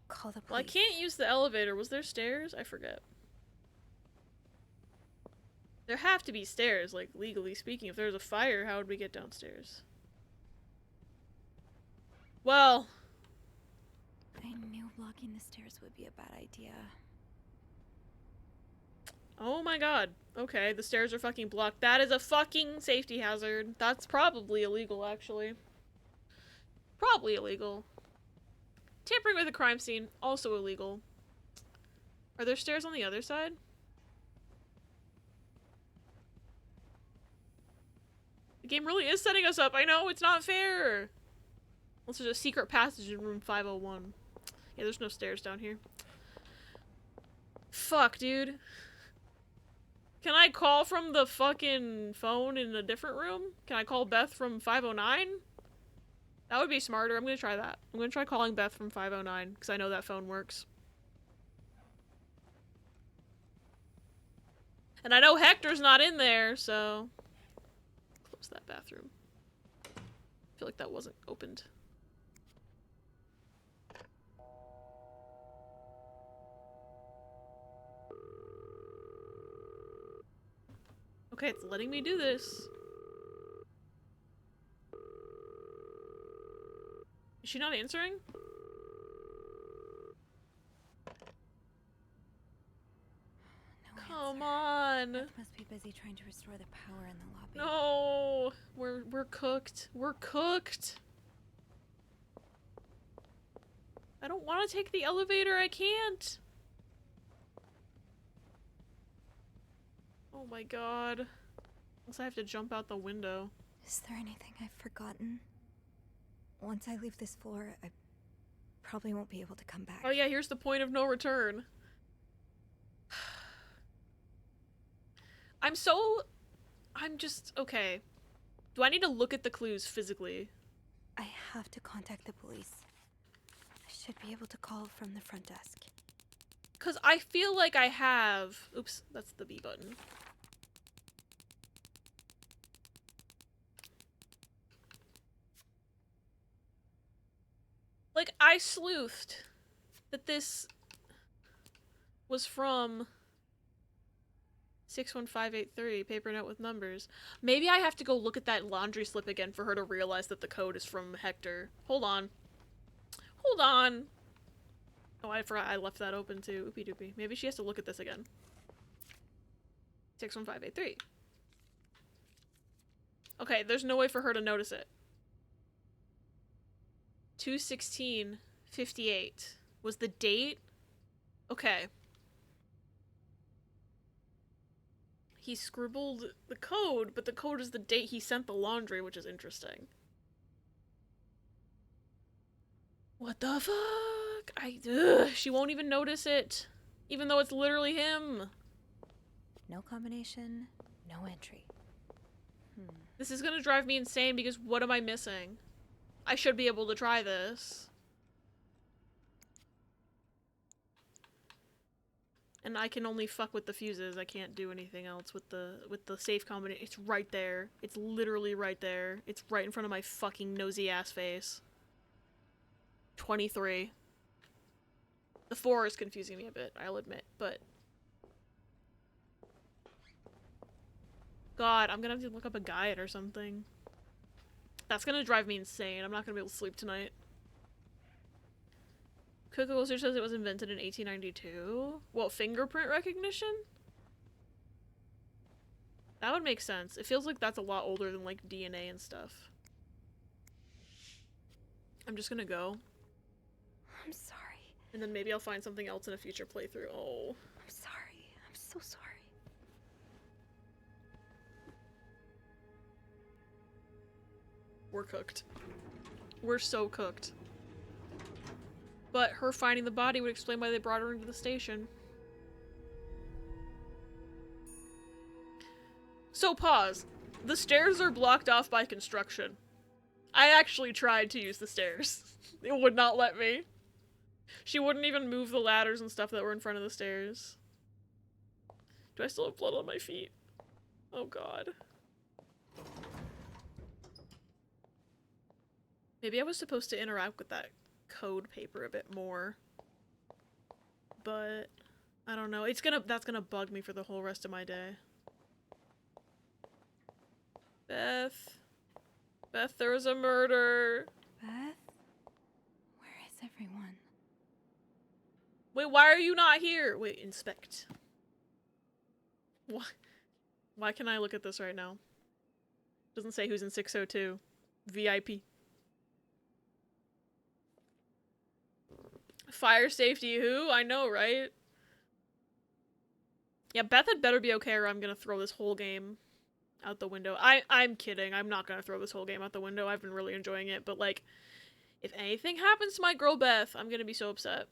Call the police. Well, I can't use the elevator. Was there stairs? I forget. There have to be stairs, like, legally speaking. If there's a fire, how would we get downstairs? Well... I knew blocking the stairs would be a bad idea. Oh my god. Okay, the stairs are fucking blocked. That is a fucking safety hazard. That's probably illegal, actually. Probably illegal. Tampering with a crime scene, also illegal. Are there stairs on the other side? The game really is setting us up. I know, it's not fair. Unless there's a secret passage in room 501. Yeah, there's no stairs down here. Fuck, dude. Can I call from the fucking phone in a different room? Can I call Beth from 509? That would be smarter. I'm gonna try that. I'm gonna try calling Beth from 509, because I know that phone works. And I know Hector's not in there, so... Close that bathroom. I feel like that wasn't opened. Okay, it's letting me do this. Is she not answering? No Come on. Beth must be busy trying to restore the power in the lobby. No, we're cooked. We're cooked. I don't want to take the elevator. I can't. Oh my god. Unless I have to jump out the window. Is there anything I've forgotten? Once I leave this floor, I probably won't be able to come back. Oh yeah, here's the point of no return. I'm just, okay. Do I need to look at the clues physically? I have to contact the police. I should be able to call from the front desk. 'Cause I feel like I have... Oops, that's the B button. Like, I sleuthed that this was from 61583, paper note with numbers. Maybe I have to go look at that laundry slip again for her to realize that the code is from Hector. Hold on. Hold on. Oh, I forgot I left that open too. Oopie doopie. Maybe she has to look at this again. 61583. Okay, there's no way for her to notice it. 2/16/58 was the date. Okay. He scribbled the code, but the code is the date he sent the laundry, which is interesting. What the fuck? She won't even notice it, even though it's literally him. No combination, no entry. This is gonna drive me insane because what am I missing? I should be able to try this. And I can only fuck with the fuses. I can't do anything else with the safe combination. It's right there. It's literally right there. It's right in front of my fucking nosy ass face. 23. The 4 is confusing me a bit, I'll admit, but... God, I'm gonna have to look up a guide or something. That's gonna drive me insane. I'm not gonna be able to sleep tonight. Coca-Cola says it was invented in 1892. What, fingerprint recognition? That would make sense. It feels like that's a lot older than, like, DNA and stuff. I'm just gonna go. I'm sorry. And then maybe I'll find something else in a future playthrough. Oh. I'm sorry. I'm so sorry. We're cooked. We're so cooked. But her finding the body would explain why they brought her into the station. So pause. The stairs are blocked off by construction. I actually tried to use the stairs. It would not let me. She wouldn't even move the ladders and stuff that were in front of the stairs. Do I still have blood on my feet? Oh god. Maybe I was supposed to interact with that code paper a bit more. But I don't know. That's gonna bug me for the whole rest of my day. Beth. Beth, there was a murder. Beth? Where is everyone? Wait, why are you not here? Wait, inspect. What? Why can I look at this right now? Doesn't say who's in 602. VIP. Fire safety who? I know, right? Yeah, Beth had better be okay or I'm gonna throw this whole game out the window. I'm kidding. I'm not gonna throw this whole game out the window. I've been really enjoying it, but like, if anything happens to my girl Beth, I'm gonna be so upset.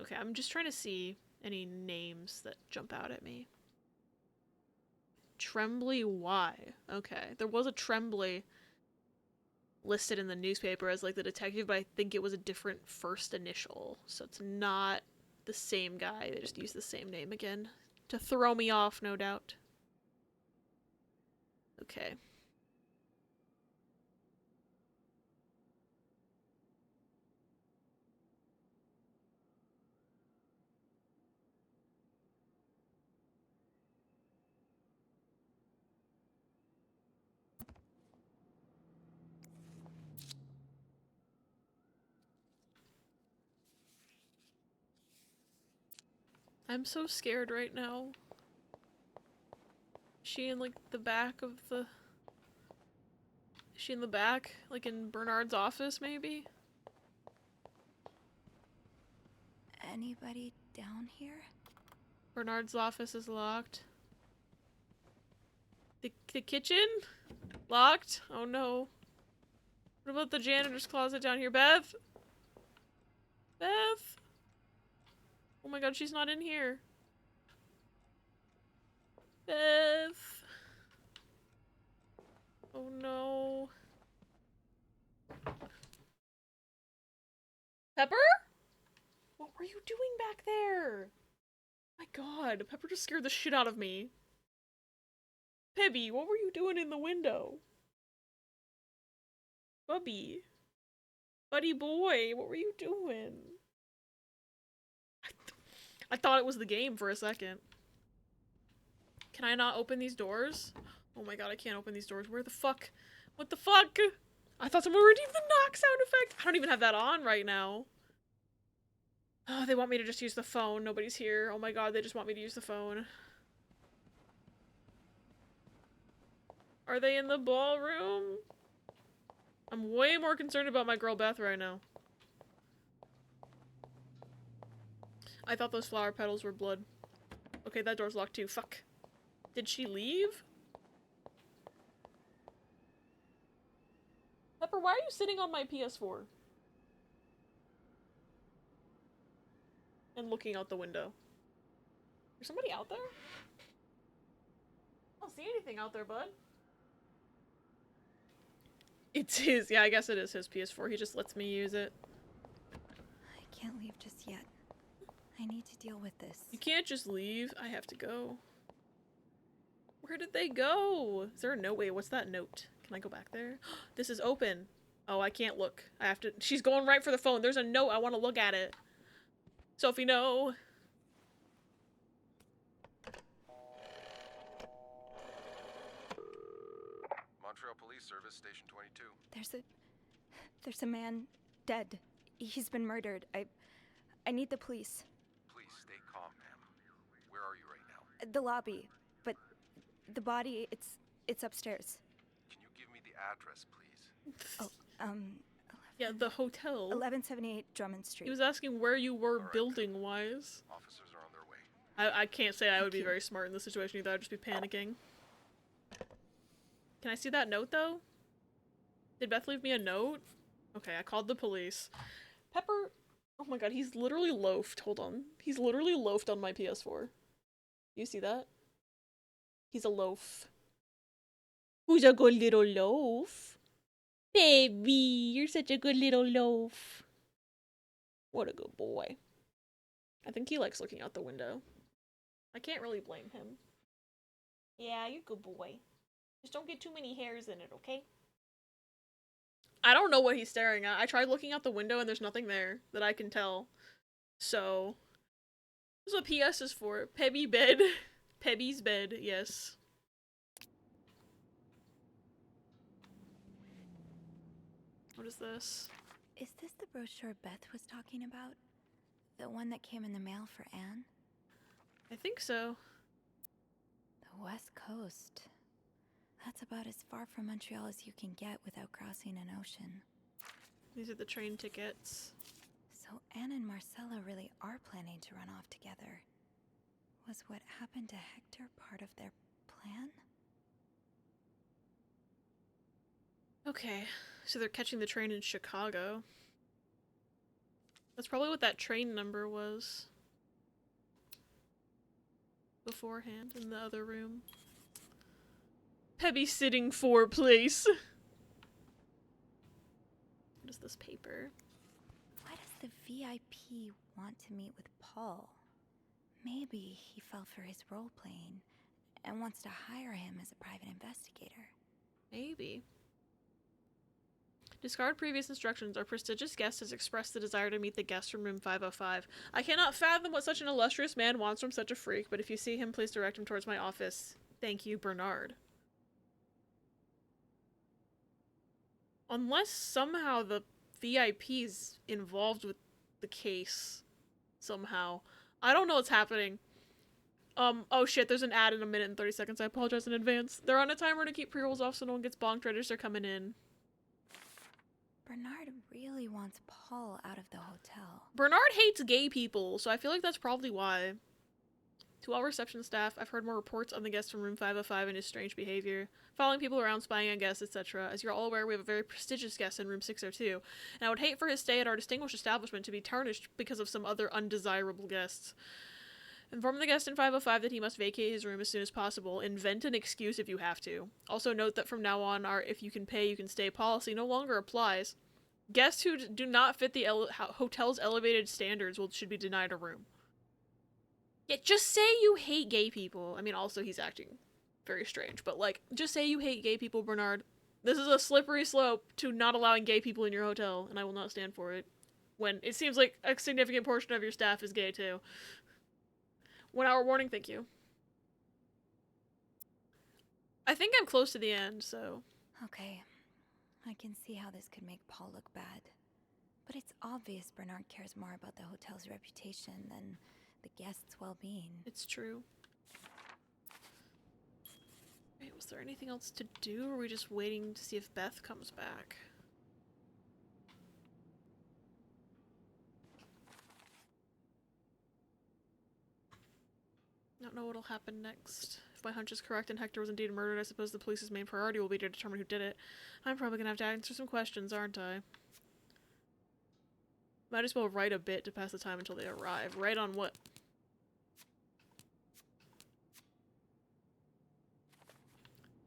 Okay, I'm just trying to see any names that jump out at me. Tremblay Y. Okay, there was a Tremblay listed in the newspaper as like the detective, but I think it was a different first initial, so it's not the same guy. They just used the same name again to throw me off, no doubt. Okay. I'm so scared right now. Is she in like the back of the... Is she in the back? Like in Bernard's office, maybe? Anybody down here? Bernard's office is locked. The kitchen? Locked? Oh no. What about the janitor's closet down here? Beth? Beth? Oh my god, she's not in here. Beth. Oh no. Pepper? What were you doing back there? My god, Pepper just scared the shit out of me. Pebby, what were you doing in the window? Bubby. Buddy boy, what were you doing? I thought it was the game for a second. Can I not open these doors? Oh my god, I can't open these doors. Where the fuck? What the fuck? I thought someone redeemed the knock sound effect. I don't even have that on right now. Oh, they want me to just use the phone. Nobody's here. Oh my god, they just want me to use the phone. Are they in the ballroom? I'm way more concerned about my girl Beth right now. I thought those flower petals were blood. Okay, that door's locked too. Fuck. Did she leave? Pepper, why are you sitting on my PS4? And looking out the window. There's somebody out there? I don't see anything out there, bud. It's his. Yeah, I guess it is his PS4. He just lets me use it. I can't leave just yet. I need to deal with this. You can't just leave. I have to go. Where did they go? Is there a note? Wait, what's that note? Can I go back there? This is open. Oh, I can't look. I have to. She's going right for the phone. There's a note. I want to look at it. Sophie, no. Montreal Police Service, Station 22. There's a man dead. He's been murdered. I need the police. Please stay calm, ma'am. Where are you right now? The lobby, but the body, it's upstairs. Can you give me the address, please? Oh, yeah, the hotel. 1178 Drummond Street. He was asking where you were building-wise. Officers are on their way. I can't say I would be very smart in this situation either. I'd just be panicking. Can I see that note, though? Did Beth leave me a note? Okay, I called the police. Pepper... Oh my god, he's literally loafed. Hold on. He's literally loafed on my PS4. You see that? He's a loaf. Who's a good little loaf? Baby, you're such a good little loaf. What a good boy. I think he likes looking out the window. I can't really blame him. Yeah, you're a good boy. Just don't get too many hairs in it, okay? I don't know what he's staring at. I tried looking out the window and there's nothing there that I can tell. So, this is what PS is for. Pebby bed. Pebby's bed, yes. What is this? Is this the brochure Beth was talking about? The one that came in the mail for Anne? I think so. The West Coast. That's about as far from Montreal as you can get without crossing an ocean. These are the train tickets. So Anne and Marcella really are planning to run off together. Was what happened to Hector part of their plan? Okay, so they're catching the train in Chicago. That's probably what that train number was. Beforehand, in the other room. Pebby sitting for place. What is this paper? Why does the VIP want to meet with Paul? Maybe he fell for his role-playing and wants to hire him as a private investigator. Maybe. Discard previous instructions. Our prestigious guest has expressed the desire to meet the guest from room 505. I cannot fathom what such an illustrious man wants from such a freak, but if you see him, please direct him towards my office. Thank you, Bernard. Unless somehow the VIP's involved with the case. Somehow. I don't know what's happening. Oh shit, there's an ad in 1 minute and 30 seconds. I apologize in advance. They're on a timer to keep pre-rolls off so no one gets bonked right as they're coming in. Bernard really wants Paul out of the hotel. Bernard hates gay people, so I feel like that's probably why. To all reception staff, I've heard more reports on the guest from room 505 and his strange behavior. Following people around, spying on guests, etc. As you're all aware, we have a very prestigious guest in room 602, and I would hate for his stay at our distinguished establishment to be tarnished because of some other undesirable guests. Inform the guest in 505 that he must vacate his room as soon as possible. Invent an excuse if you have to. Also note that from now on, our if you can pay, you can stay policy no longer applies. Guests who do not fit the hotel's elevated standards should be denied a room. Yeah, just say you hate gay people. I mean, also he's acting very strange, but like, just say you hate gay people, Bernard. This is a slippery slope to not allowing gay people in your hotel, and I will not stand for it. When it seems like a significant portion of your staff is gay too. 1 hour warning, thank you. I think I'm close to the end, so... Okay. I can see how this could make Paul look bad. But it's obvious Bernard cares more about the hotel's reputation than the guests' well-being. It's true. Wait, was there anything else to do, or are we just waiting to see if Beth comes back? I don't know what'll happen next. If my hunch is correct and Hector was indeed murdered, I suppose the police's main priority will be to determine who did it. I'm probably gonna have to answer some questions, aren't I? Might as well write a bit to pass the time until they arrive. Write on what?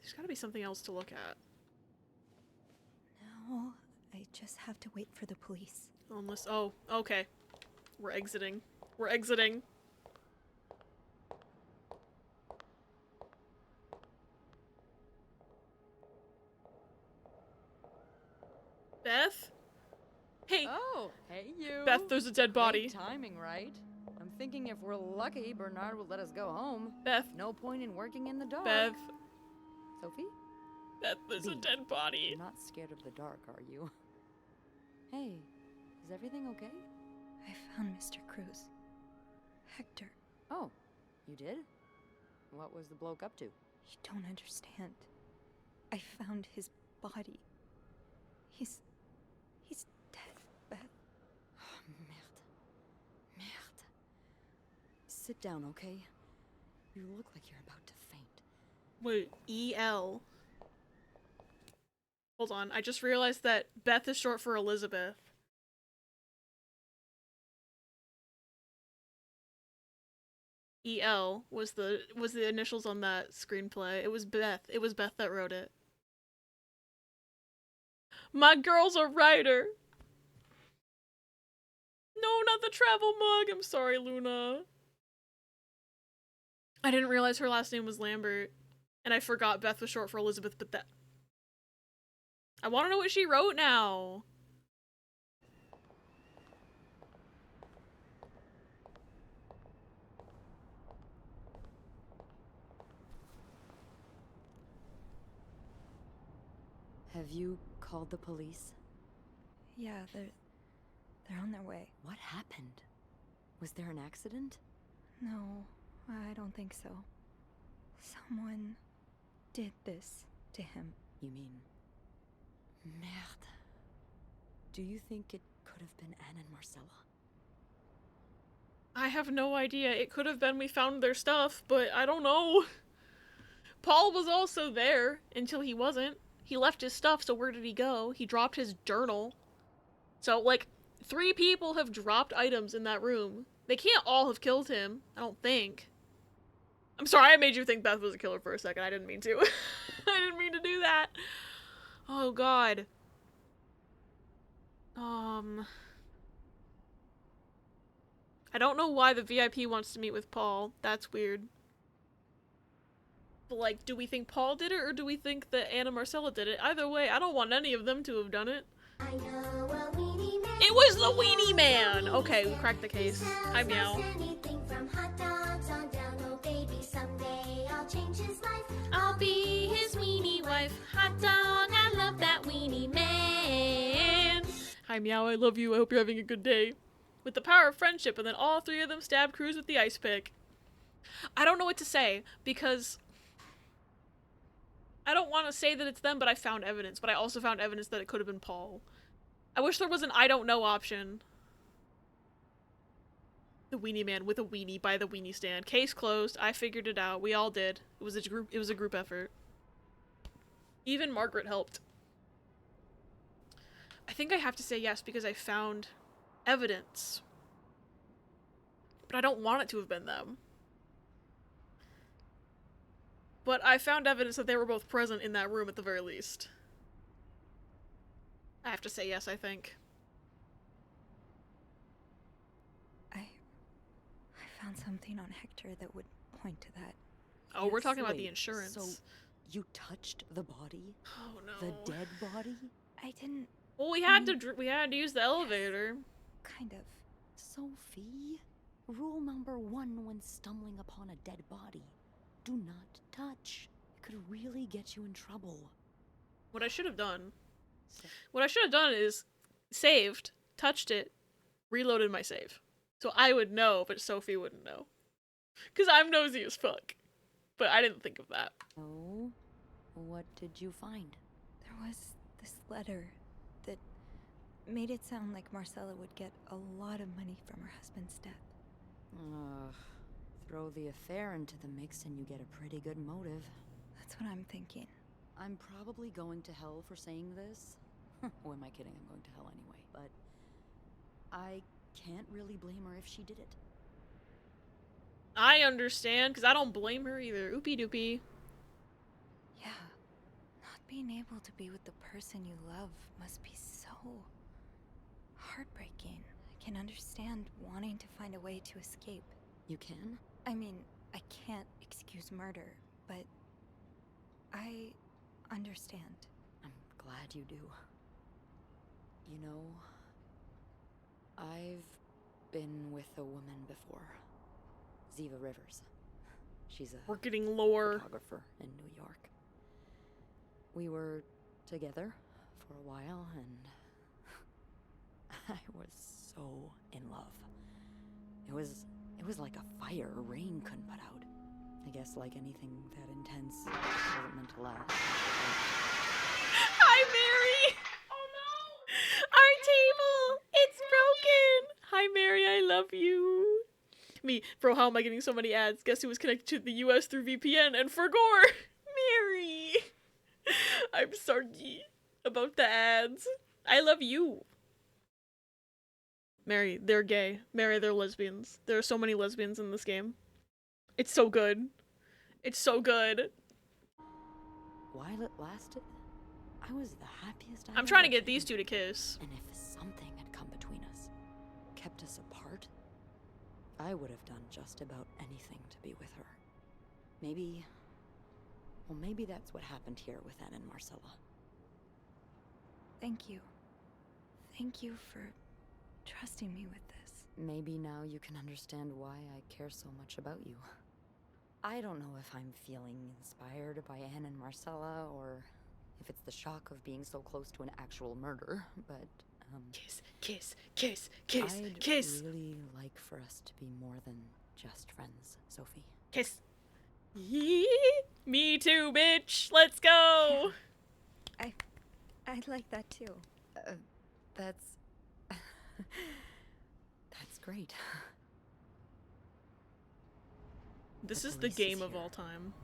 There's gotta be something else to look at. No, I just have to wait for the police. Unless- oh, okay. We're exiting. We're exiting. Beth? Hey! Oh, hey you! Beth, there's a dead body. Great timing, right? I'm thinking if we're lucky, Bernard will let us go home. Beth. No point in working in the dark. Beth. Sophie? Beth, there's a dead body. You're not scared of the dark, are you? Hey, is everything okay? I found Mr. Cruz. Hector. Oh, you did? What was the bloke up to? You don't understand. I found his body. He's dead, Beth. Oh, merde. Merde. Sit down, okay? You look like you're about to faint. Wait, E.L. Hold on, I just realized that Beth is short for Elizabeth. EL was the initials on that screenplay. It was Beth. It was Beth that wrote it. My girl's a writer. No, not the travel mug. I'm sorry, Luna. I didn't realize her last name was Lambert. And I forgot Beth was short for Elizabeth, but that... I want to know what she wrote now. Have you called the police? Yeah, they're on their way. What happened? Was there an accident? No, I don't think so. Someone did this to him. You mean... Merde. Do you think it could have been Anne and Marcella? I have no idea. It could have been we found their stuff, but I don't know. Paul was also there until he wasn't. He left his stuff, so where did he go? He dropped his journal. So, like, 3 people have dropped items in that room. They can't all have killed him, I don't think. I'm sorry, I made you think Beth was a killer for a second. I didn't mean to. I didn't mean to do that. Oh, God. I don't know why the VIP wants to meet with Paul. That's weird. But, like, do we think Paul did it, or do we think that Anna Marcella did it? Either way, I don't want any of them to have done it. It was the Weenie Man! Okay, we cracked the case. Hi, Meow. I'll be his weenie wife. Hot dog, I love that Weenie Man. Hi, Meow, I love you. I hope you're having a good day. With the power of friendship, and then all 3 of them stab Cruz with the ice pick. I don't know what to say, because... I don't want to say that it's them, but I found evidence. But I also found evidence that it could have been Paul. I wish there was an I don't know option. The Weenie Man with a weenie by the weenie stand. Case closed. I figured it out. We all did. It was a group effort. Even Margaret helped. I think I have to say yes because I found evidence. But I don't want it to have been them. But I found evidence that they were both present in that room at the very least. I have to say yes, I think. I found something on Hector that would point to that. Oh, we're talking about the insurance. So, you touched the body? Oh no. The dead body? I didn't... Well, we had to use the elevator. Kind of. Sophie, rule number 1 when stumbling upon a dead body. Do not touch. It could really get you in trouble. What I should have done is saved, touched it, reloaded my save. So I would know, but Sophie wouldn't know. Because I'm nosy as fuck. But I didn't think of that. Oh? What did you find? There was this letter that made it sound like Marcella would get a lot of money from her husband's death. Ugh. Throw the affair into the mix and you get a pretty good motive. That's what I'm thinking. I'm probably going to hell for saying this. Who am I kidding? I'm going to hell anyway. But I can't really blame her if she did it. I understand, because I don't blame her either. Oopie doopie. Yeah. Not being able to be with the person you love must be so heartbreaking. I can understand wanting to find a way to escape. You can? I mean, I can't excuse murder, but I understand. I'm glad you do. You know, I've been with a woman before. Ziva Rivers. She's a We're getting lore. photographer in New York. We were together for a while, and I was so in love. It was like a fire rain couldn't put out. I guess like anything that intense wasn't meant to last. Hi, Mary! Oh no! Our table! It's broken! Hi, Mary, I love you. Me, bro, how am I getting so many ads? Guess who was connected to the US through VPN and for gore? Mary! I'm sorry. About the ads. I love you. Mary, they're gay. Mary, they're lesbians. There are so many lesbians in this game. It's so good. It's so good. While it lasted, I was the happiest I'm trying to get these two to kiss. And if something had come between us, kept us apart, I would have done just about anything to be with her. Maybe... well, maybe that's what happened here with Anne and Marcella. Thank you. Thank you for trusting me with this. Maybe now you can understand why I care so much about you. I don't know if I'm feeling inspired by Anne and Marcella, or if it's the shock of being so close to an actual murder, but, Kiss, kiss, kiss, kiss, kiss! I'd really like for us to be more than just friends, Sophie. Kiss. Yee! Me too, bitch! Let's go! I'd like that too. That's... that's great. This is the game of all time.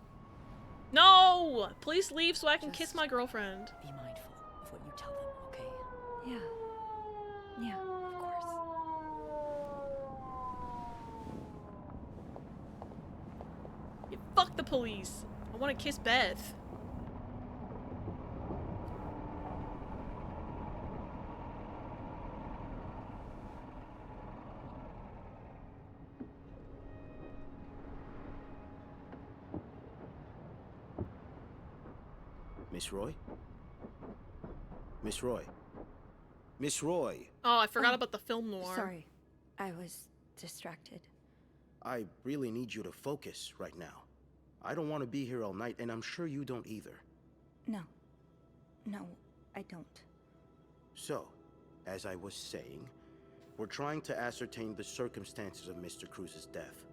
No! Please leave so I can kiss my girlfriend. Be mindful of what you tell them, okay? Yeah. Yeah, of course. Yeah, fuck the police. I want to kiss Beth. Miss Roy? Miss Roy? Miss Roy! Oh, I forgot about the film noir. Sorry. I was distracted. I really need you to focus right now. I don't want to be here all night, and I'm sure you don't either. No. No, I don't. So, as I was saying, we're trying to ascertain the circumstances of Mr. Cruz's death.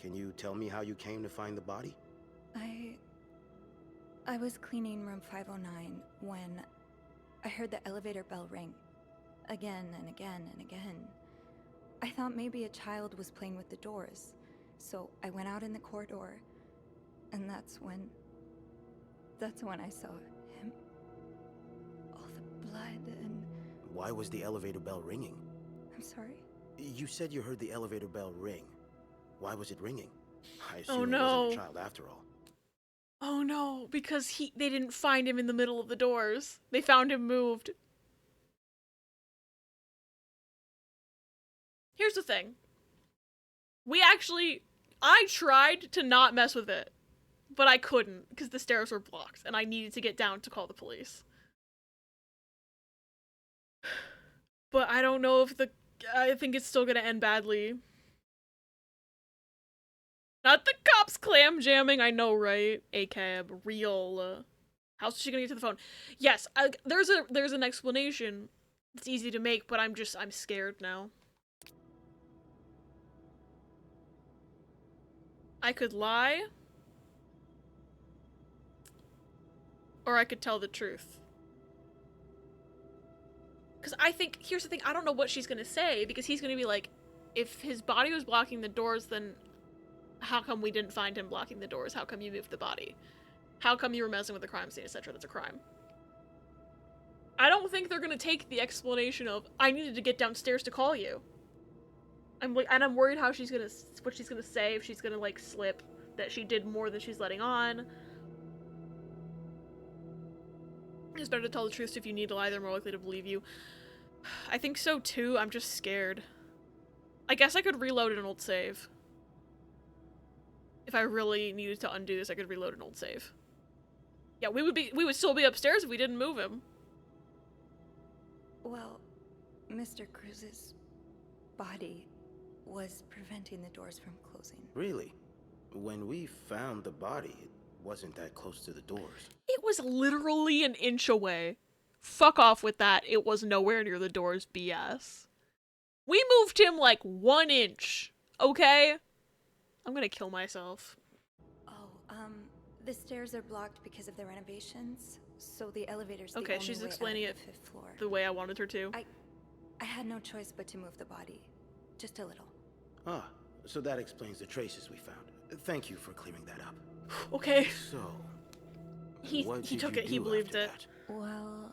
Can you tell me how you came to find the body? I was cleaning room 509 when I heard the elevator bell ring. Again and again and again. I thought maybe a child was playing with the doors, so I went out in the corridor, and that's when I saw him. All the blood and... Why was the elevator bell ringing? I'm sorry? You said you heard the elevator bell ring. Why was it ringing? I assume Oh, it no. wasn't a child after all. Oh no, because they didn't find him in the middle of the doors. They found him moved. Here's the thing. I tried to not mess with it, but I couldn't because the stairs were blocked and I needed to get down to call the police. But I don't know if I think it's still gonna end badly. Not the cops clam jamming, I know, right? ACAB, real. How's she gonna get to the phone? Yes, there's an explanation. It's easy to make, but I'm scared now. I could lie. Or I could tell the truth. Because I think, here's the thing, I don't know what she's gonna say, because he's gonna be like, if his body was blocking the doors, then how come we didn't find him blocking the doors? How come you moved the body? How come you were messing with the crime scene, etc.? That's a crime. I don't think they're gonna take the explanation of, I needed to get downstairs to call you. I'm worried what she's gonna say, if she's gonna, like, slip that she did more than she's letting on. It's better to tell the truth if you need to lie, they're more likely to believe you. I think so too, I'm just scared. I guess I could reload an old save. If I really needed to undo this, I could reload an old save. Yeah, we would still be upstairs if we didn't move him. Well, Mr. Cruz's body was preventing the doors from closing. Really? When we found the body, it wasn't that close to the doors. It was literally an inch away. Fuck off with that. It was nowhere near the doors, BS. We moved him like 1 inch, okay? I'm gonna kill myself. Oh, the stairs are blocked because of the renovations, so the elevator's the okay, only she's way explaining out it of the 5th floor. The way I wanted her to. I had no choice but to move the body. Just a little. Ah, so that explains the traces we found. Thank you for clearing that up. Okay. So, He what did took you it, he do believed after it. that? Well,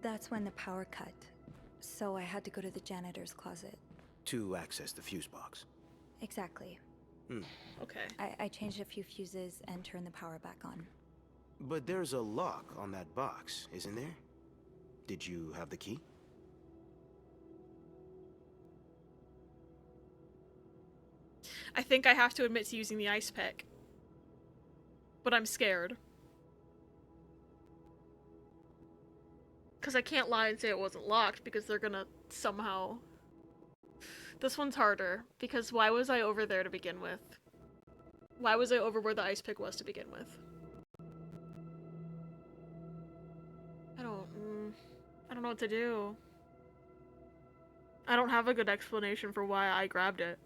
That's when the power cut. So I had to go to the janitor's closet. To access the fuse box. Exactly. Okay. I changed a few fuses and turned the power back on. But there's a lock on that box, isn't there? Did you have the key? I think I have to admit to using the ice pick. But I'm scared. Because I can't lie and say it wasn't locked because they're gonna somehow... This one's harder, because why was I over there to begin with? Why was I over where the ice pick was to begin with? I don't know what to do. I don't have a good explanation for why I grabbed it.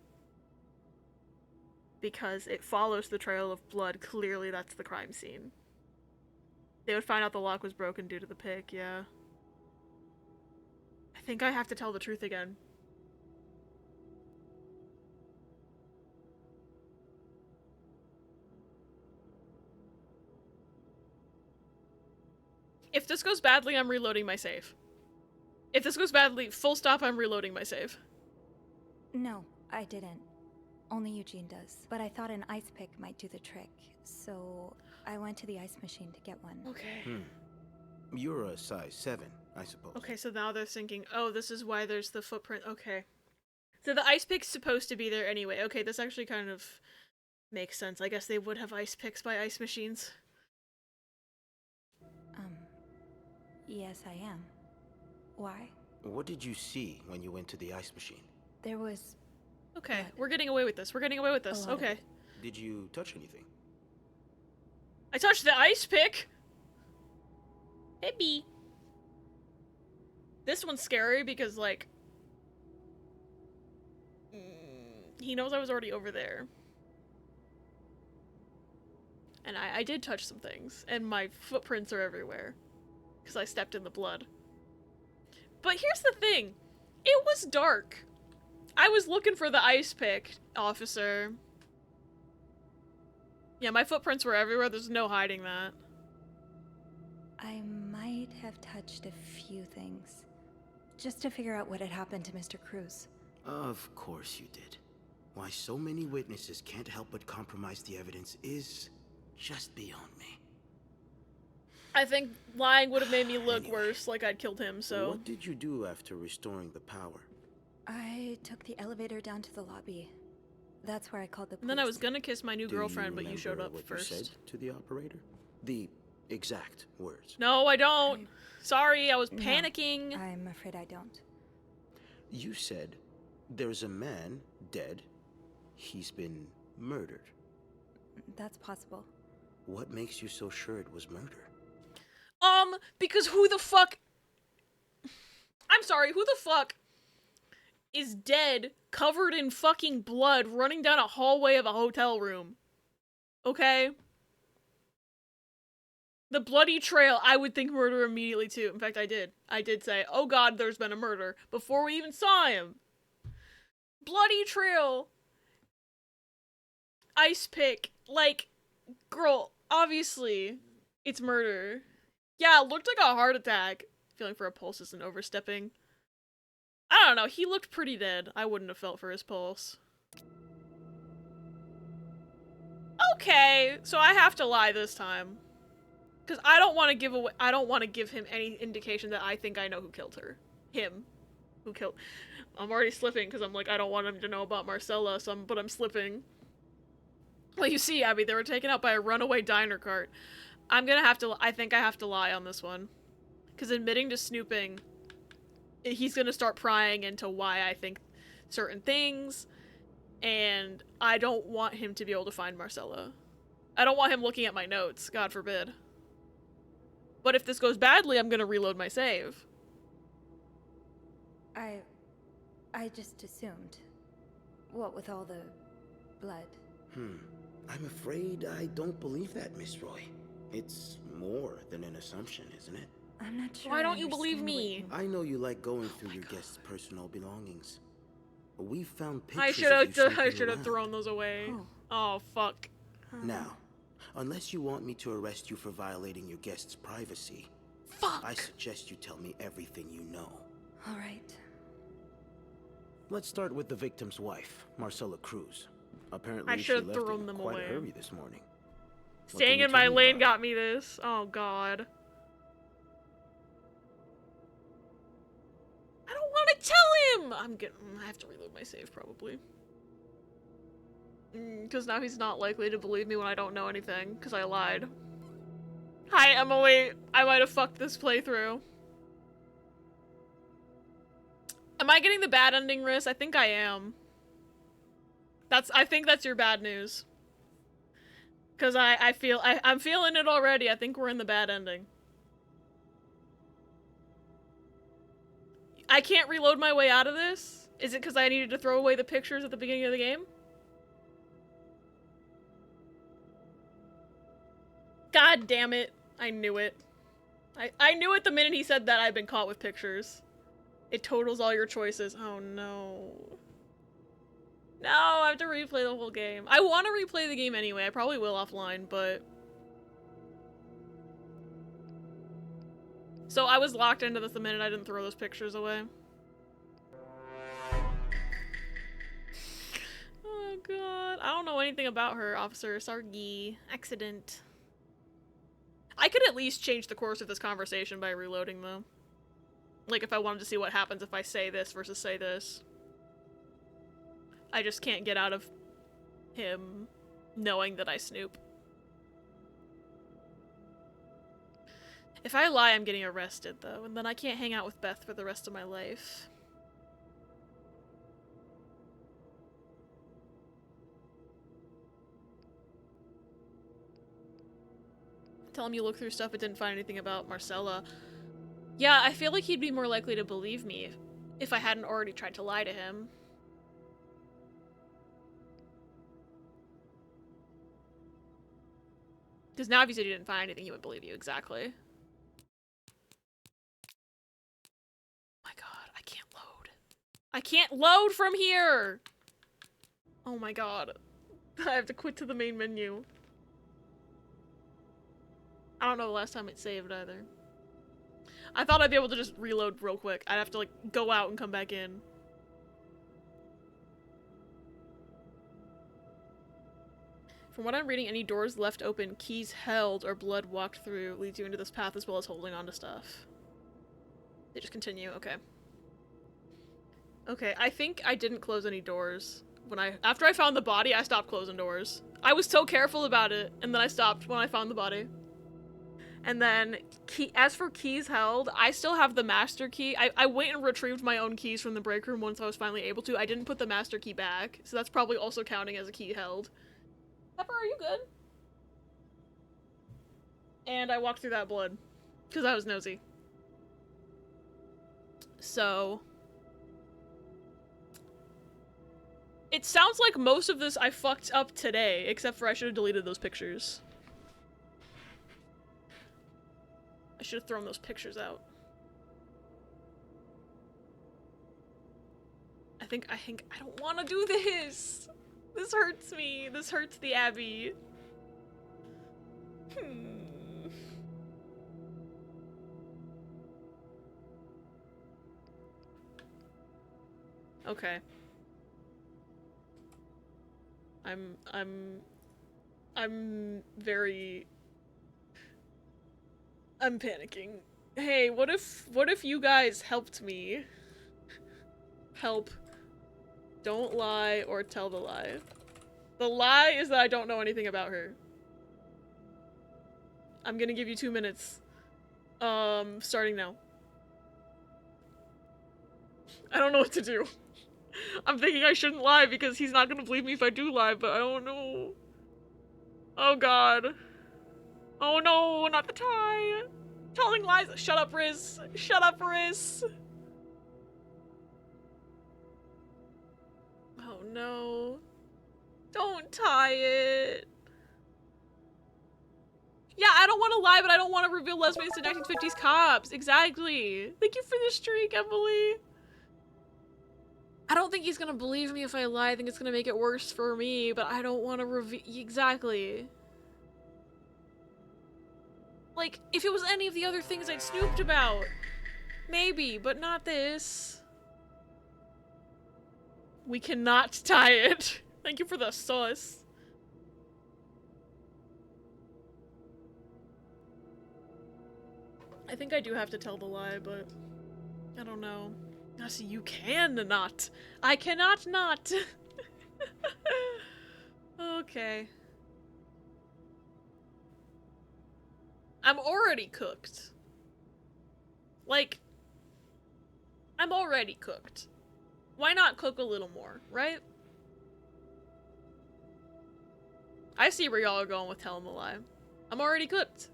Because it follows the trail of blood. Clearly that's the crime scene. They would find out the lock was broken due to the pick, yeah. I think I have to tell the truth again. If this goes badly, I'm reloading my save. If this goes badly, full stop, I'm reloading my save. No, I didn't. Only Eugene does. But I thought an ice pick might do the trick, so I went to the ice machine to get one. Okay. You're a size 7, I suppose. Okay, so now they're thinking, oh, this is why there's the footprint. Okay. So the ice pick's supposed to be there anyway. Okay, this actually kind of makes sense. I guess they would have ice picks by ice machines. Yes, I am. Why? What did you see when you went to the ice machine? There was... Okay, we're getting away with this. We're getting away with this. Okay. Did you touch anything? I touched the ice pick! Maybe. This one's scary because, like... he knows I was already over there. And I did touch some things. And my footprints are everywhere. Because I stepped in the blood. But here's the thing. It was dark. I was looking for the ice pick, officer. Yeah, my footprints were everywhere. There's no hiding that. I might have touched a few things. Just to figure out what had happened to Mr. Cruz. Of course you did. Why so many witnesses can't help but compromise the evidence is just beyond me. I think lying would have made me look worse, like I'd killed him, so... What did you do after restoring the power? I took the elevator down to the lobby. That's where I called the police. And then I was gonna kiss my new girlfriend, but you showed up what first. You said to the operator? The exact words. No, I don't. Sorry, I was panicking. No, I'm afraid I don't. You said there's a man dead. He's been murdered. That's possible. What makes you so sure it was murder? Because who the fuck... I'm sorry, who the fuck is dead, covered in fucking blood, running down a hallway of a hotel room? Okay? The bloody trail, I would think murder immediately too. In fact, I did. I did say, oh god, there's been a murder, before we even saw him. Bloody trail. Ice pick. Like, girl, obviously, it's murder. Yeah, it looked like a heart attack. Feeling for a pulse isn't overstepping. I don't know, he looked pretty dead. I wouldn't have felt for his pulse. Okay, so I have to lie this time. Because I don't want to give him any indication that I think I know who killed her. Him. Who killed... I'm already slipping because I'm like, I don't want him to know about Marcella, but I'm slipping. Well, you see, Abby, they were taken out by a runaway diner cart. I think I have to lie on this one. Because admitting to snooping, he's gonna start prying into why I think certain things, and I don't want him to be able to find Marcella. I don't want him looking at my notes, God forbid. But if this goes badly, I'm gonna reload my save. I just assumed. What with all the blood? I'm afraid I don't believe that, Miss Roy. It's more than an assumption, isn't it? I'm not sure. Why don't you believe me? I know you like going through your guests' personal belongings. We found pictures I should have thrown those away. Oh, fuck. Now, unless you want me to arrest you for violating your guests' privacy, Fuck! I suggest you tell me everything you know. All right. Let's start with the victim's wife, Marcella Cruz. Apparently, I she should have left thrown in them quite away. a hurry this morning. What Staying can you in tell my me lane about got me this. Oh god. I don't want to tell him! I have to reload my save probably. Because now he's not likely to believe me when I don't know anything, because I lied. Hi, Emily. I might have fucked this playthrough. Am I getting the bad ending, Riz? I think I am. I think that's your bad news. Because I'm feeling it already. I think we're in the bad ending. I can't reload my way out of this? Is it because I needed to throw away the pictures at the beginning of the game? God damn it. I knew it. I knew it the minute he said that I'd been caught with pictures. It totals all your choices. Oh no. No, I have to replay the whole game. I want to replay the game anyway. I probably will offline, but... So I was locked into this the minute I didn't throw those pictures away. Oh god. I don't know anything about her, Officer Sargi. Accident. I could at least change the course of this conversation by reloading, though. Like, if I wanted to see what happens if I say this versus say this. I just can't get out of him knowing that I snoop. If I lie, I'm getting arrested, though, and then I can't hang out with Beth for the rest of my life. Tell him you looked through stuff but didn't find anything about Marcella. Yeah, I feel like he'd be more likely to believe me if I hadn't already tried to lie to him. Because now if you said you didn't find anything, he would believe you, exactly. Oh my god, I can't load. I can't load from here! Oh my god. I have to quit to the main menu. I don't know the last time it saved either. I thought I'd be able to just reload real quick. I'd have to, like, go out and come back in. From what I'm reading, any doors left open, keys held, or blood walked through leads you into this path as well as holding on to stuff. They just continue, okay. Okay, I think I didn't close any doors. After I found the body, I stopped closing doors. I was so careful about it, and then I stopped when I found the body. And then, as for keys held, I still have the master key. I went and retrieved my own keys from the break room once I was finally able to. I didn't put the master key back, so that's probably also counting as a key held. Pepper, are you good? And I walked through that blood, because I was nosy. So... It sounds like most of this I fucked up today, except for I should have deleted those pictures. I should have thrown those pictures out. I think I don't want to do this! This hurts me. This hurts the Abbey. Okay. I'm panicking. Hey, what if you guys helped me? Help. Don't lie or tell the lie. The lie is that I don't know anything about her. I'm gonna give you 2 minutes. Starting now. I don't know what to do. I'm thinking I shouldn't lie because he's not gonna believe me if I do lie, but I don't know. Oh god. Oh no, not the tie. Telling lies. Shut up, Riz. Shut up, Riz. Oh no. Don't tie it. Yeah, I don't want to lie, but I don't want to reveal lesbians to 1950s cops. Exactly. Thank you for the streak, Emily. I don't think he's gonna believe me if I lie. I think it's gonna make it worse for me, but I don't want to reveal. Exactly. Like, if it was any of the other things I'd snooped about, maybe, but not this. We cannot tie it. Thank you for the sauce. I think I do have to tell the lie, but I don't know. I see you can not. I cannot not. Okay. I'm already cooked. Like, I'm already cooked. Why not cook a little more, right? I see where y'all are going with telling the lie. I'm already cooked.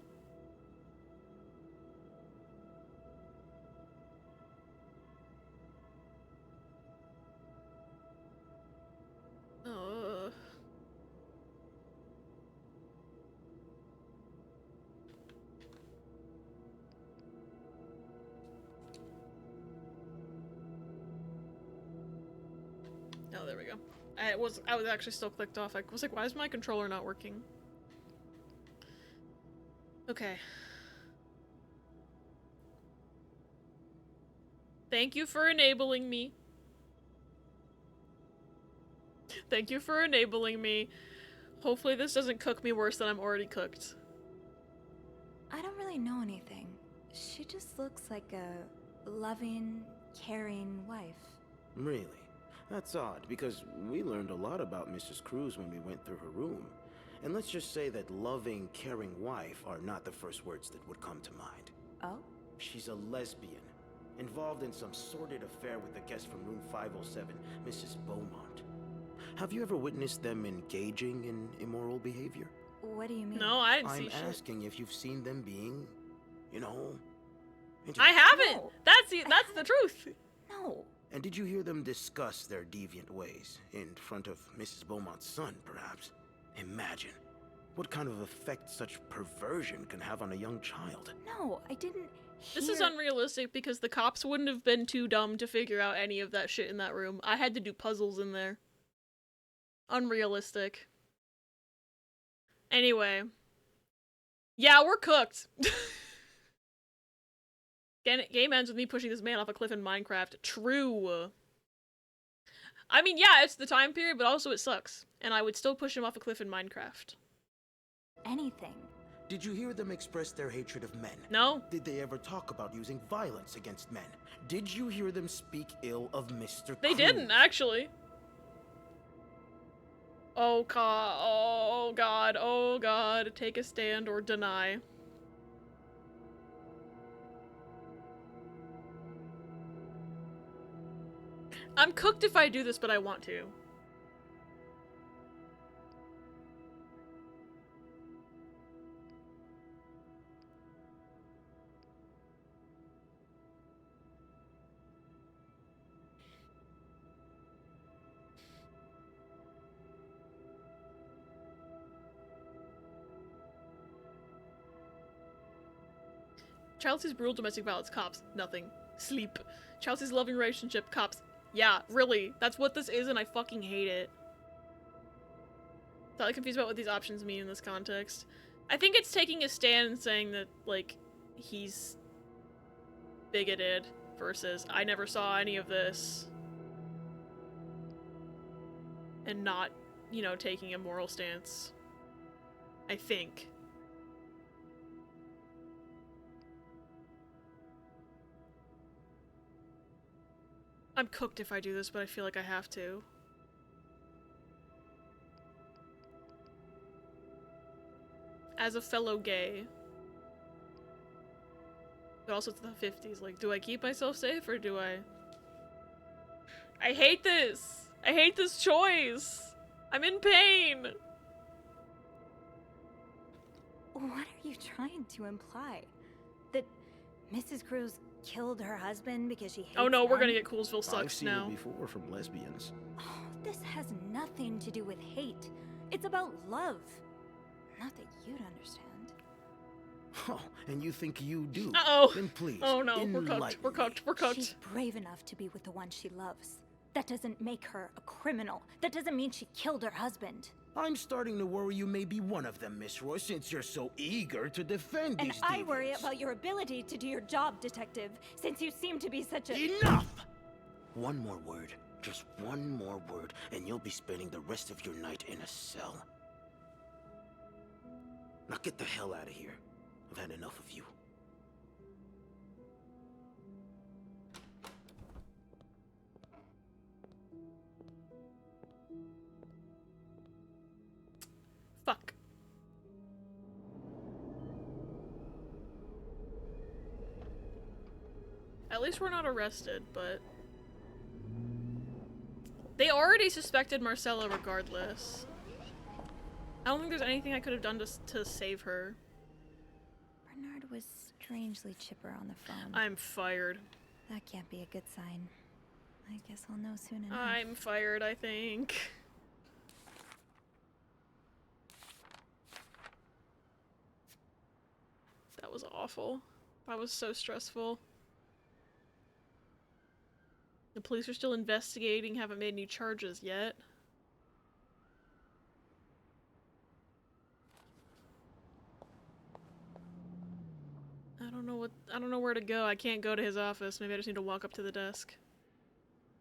Oh, there we go. I was actually still clicked off. I was like, why is my controller not working? Okay. Thank you for enabling me. Thank you for enabling me. Hopefully this doesn't cook me worse than I'm already cooked. I don't really know anything. She just looks like a loving, caring wife. Really? That's odd, because we learned a lot about Mrs. Cruz when we went through her room. And let's just say that loving, caring wife are not the first words that would come to mind. Oh? She's a lesbian, involved in some sordid affair with a guest from room 507, Mrs. Beaumont. Have you ever witnessed them engaging in immoral behavior? What do you mean? No, I didn't see shit. I'm asking if you've seen them being, you know... I haven't! No. That's the truth! No. And did you hear them discuss their deviant ways in front of Mrs. Beaumont's son, perhaps? Imagine what kind of effect such perversion can have on a young child. No, I didn't hear... This is unrealistic because the cops wouldn't have been too dumb to figure out any of that shit in that room. I had to do puzzles in there. Unrealistic. Anyway. Yeah, we're cooked. Game ends with me pushing this man off a cliff in Minecraft. True. I mean, yeah, it's the time period, but also it sucks. And I would still push him off a cliff in Minecraft. Anything. Did you hear them express their hatred of men? No. Did they ever talk about using violence against men? Did you hear them speak ill of Mr. They Cruz? didn't, actually. Oh god, oh god, oh god. Take a stand or deny. I'm cooked if I do this, but I want to. Chelsea's brutal domestic violence, cops, nothing. Sleep. Chelsea's loving relationship, cops. Yeah, really. That's what this is, and I fucking hate it. Totally confused about what these options mean in this context. I think it's taking a stand and saying that, like, he's bigoted versus I never saw any of this. And not, you know, taking a moral stance. I think. I'm cooked if I do this, but I feel like I have to. As a fellow gay. But also it's the 50s. Like, do I keep myself safe or do I... I hate this! I hate this choice! I'm in pain! What are you trying to imply? That Mrs. Cruz killed her husband because she hates Oh no, we're men? gonna get Coolsville sucks I've seen now. it before from lesbians. Oh, this has nothing to do with hate. It's about love. Not that you'd understand. Oh, and you think you do? Uh-oh. Then please, Oh no, we're enlighten cooked, we're cooked, we're cooked. She's brave enough to be with the one she loves. That doesn't make her a criminal. That doesn't mean she killed her husband. I'm starting to worry you may be one of them, Miss Roy, since you're so eager to defend And these I worry deviants. about your ability to do your job, Detective, since you seem to be such a— Enough! One more word, just one more word, and you'll be spending the rest of your night in a cell. Now get the hell out of here. I've had enough of you. Fuck. At least we're not arrested, but... They already suspected Marcella regardless. I don't think there's anything I could have done to save her. Bernard was strangely chipper on the phone. I'm fired. That can't be a good sign. I guess I'll know soon enough. I'm fired, I think. That was awful. That was so stressful. The police are still investigating, haven't made any charges yet. I don't know where to go. I can't go to his office. Maybe I just need to walk up to the desk.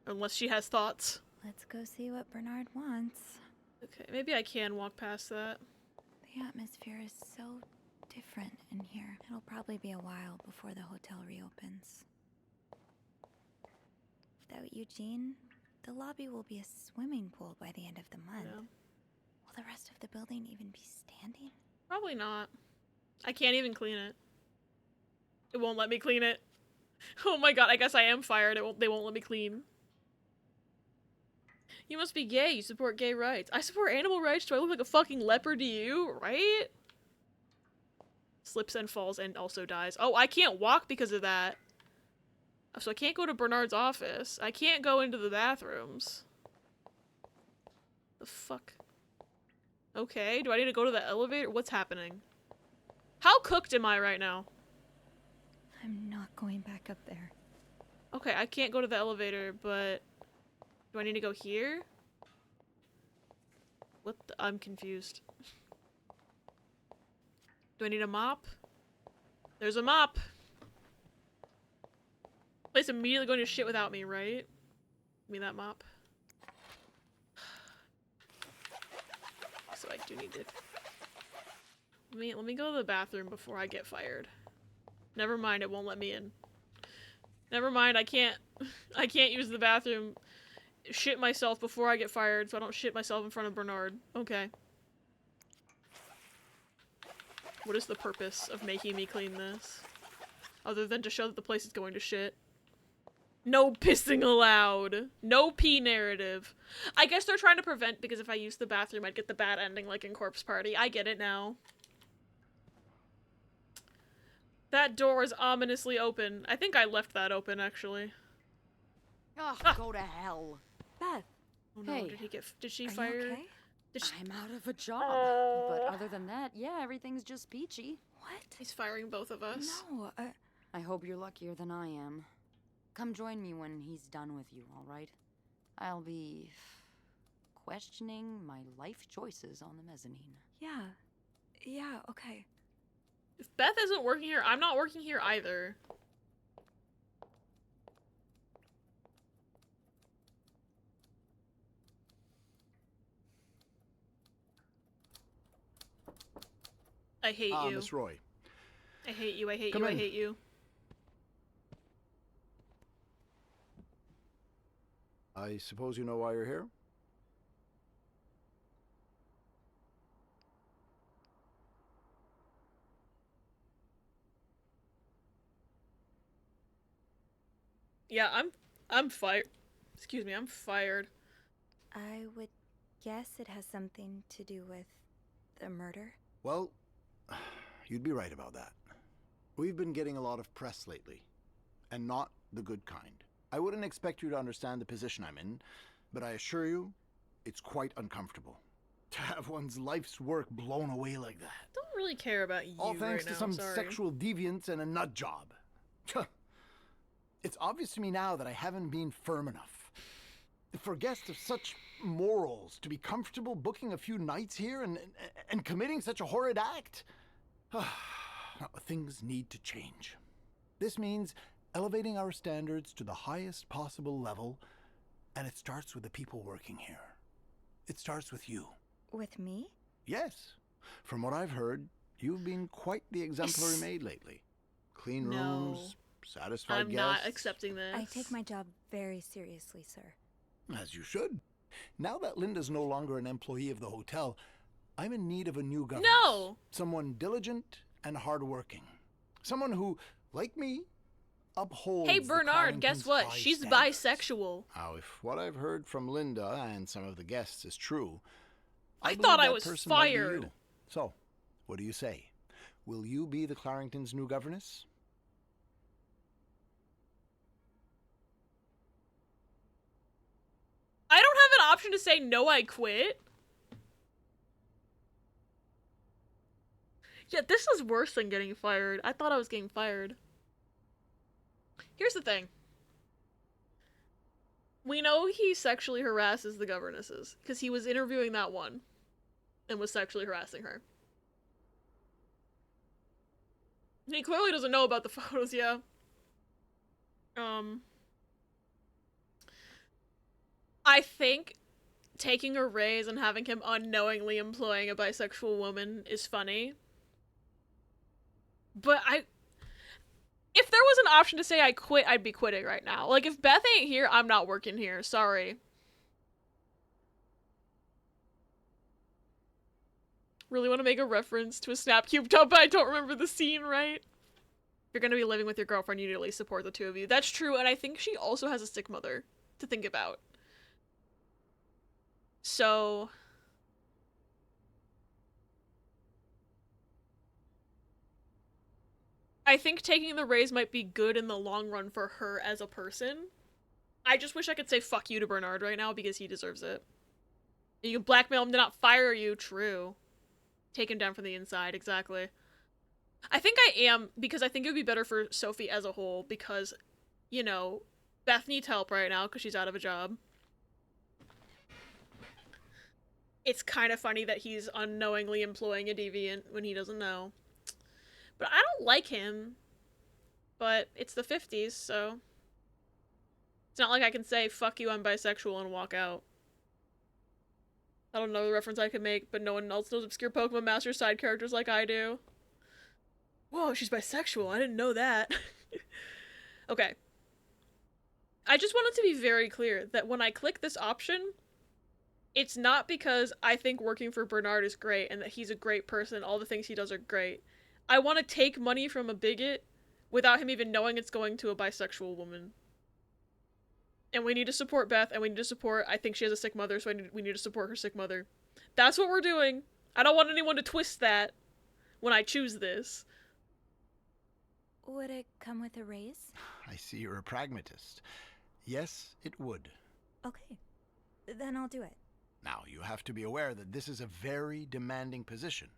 Unless she has thoughts. Let's go see what Bernard wants. Okay, maybe I can walk past that. The atmosphere is so different in here. It'll probably be a while before the hotel reopens. Without Eugene, the lobby will be a swimming pool by the end of the month. Yeah. Will the rest of the building even be standing? Probably not. I can't even clean it. It won't let me clean it. Oh my god, I guess I am fired. They won't let me clean. You must be gay. You support gay rights. I support animal rights. Do I look like a fucking leper to you? Right? Slips and falls and also dies. Oh, I can't walk because of that. So I can't go to Bernard's office. I can't go into the bathrooms. The fuck? Okay, do I need to go to the elevator? What's happening? How cooked am I right now? I'm not going back up there. Okay, I can't go to the elevator, but... Do I need to go here? What the... I'm confused. Do I need a mop? There's a mop! Place immediately going to shit without me, right? Give me that mop. So I do need to... Let me go to the bathroom before I get fired. Never mind, it won't let me in. Never mind, I can't use the bathroom. Shit myself before I get fired so I don't shit myself in front of Bernard. Okay. What is the purpose of making me clean this? Other than to show that the place is going to shit. No pissing allowed. No pee narrative. I guess they're trying to prevent, because if I use the bathroom I'd get the bad ending like in Corpse Party. I get it now. That door is ominously open. I think I left that open, actually. Oh, go to hell. Beth. Oh no, Hey. did she Are fire? you okay? I'm out of a job. But other than that, yeah, everything's just peachy. What? He's firing both of us. No, I hope you're luckier than I am. Come join me when he's done with you, all right? I'll be questioning my life choices on the mezzanine. Yeah, okay. If Beth isn't working here, I'm not working here either. I hate you. Miss Roy. I hate you, I hate Come you, in. I hate you. I suppose you know why you're here? Yeah, I'm fired. Excuse me, I'm fired. I would guess it has something to do with the murder. Well, you'd be right about that. We've been getting a lot of press lately, and not the good kind. I wouldn't expect you to understand the position I'm in, but I assure you, it's quite uncomfortable. To have one's life's work blown away like that. Don't really care about you All thanks right to now, some sorry. sexual deviants and a nut job. It's obvious to me now that I haven't been firm enough. For guests of such morals to be comfortable booking a few nights here and committing such a horrid act? Things need to change. This means elevating our standards to the highest possible level, and it starts with the people working here. It starts with you. With me? Yes. From what I've heard, you've been quite the exemplary maid lately. Clean rooms, satisfied guests. I'm not accepting this. I take my job very seriously, sir. As you should. Now that Linda's no longer an employee of the hotel, I'm in need of a new governess. No! Someone diligent and hardworking. Someone who, like me, upholds Hey, the Bernard, guess Clarendon's what? high She's standards. bisexual. Now, if what I've heard from Linda and some of the guests is true, I believe thought I that was person might be fired. you. So, what do you say? Will you be the Clarendon's new governess? I don't have an option to say no, I quit. Yeah, this is worse than getting fired. I thought I was getting fired. Here's the thing. We know he sexually harasses the governesses, because he was interviewing that one and was sexually harassing her. He clearly doesn't know about the photos, yeah. I think taking a raise and having him unknowingly employing a bisexual woman is funny. But if there was an option to say I quit, I'd be quitting right now. Like, if Beth ain't here, I'm not working here. Sorry. Really want to make a reference to a Snapcube dub, but I don't remember the scene right. If you're gonna be living with your girlfriend, you need to at least support the two of you. That's true, and I think she also has a sick mother to think about. So... I think taking the raise might be good in the long run for her as a person. I just wish I could say fuck you to Bernard right now because he deserves it. You can blackmail him to not fire you, true. Take him down from the inside, exactly. I think I am, because I think it would be better for Sophie as a whole, because, you know, Beth needs help right now because she's out of a job. It's kind of funny that he's unknowingly employing a deviant when he doesn't know. But I don't like him. But it's the 50s, so... It's not like I can say, fuck you, I'm bisexual, and walk out. I don't know the reference I could make, but no one else knows obscure Pokemon Master side characters like I do. Whoa, she's bisexual. I didn't know that. Okay. I just wanted to be very clear that when I click this option, it's not because I think working for Bernard is great and that he's a great person, all the things he does are great. I want to take money from a bigot without him even knowing it's going to a bisexual woman. And we need to support Beth, and we need to support, I think she has a sick mother, so we need to support her sick mother. That's what we're doing. I don't want anyone to twist that when I choose this. Would it come with a raise? I see you're a pragmatist. Yes, it would. Okay. Then I'll do it. Now, you have to be aware that this is a very demanding position.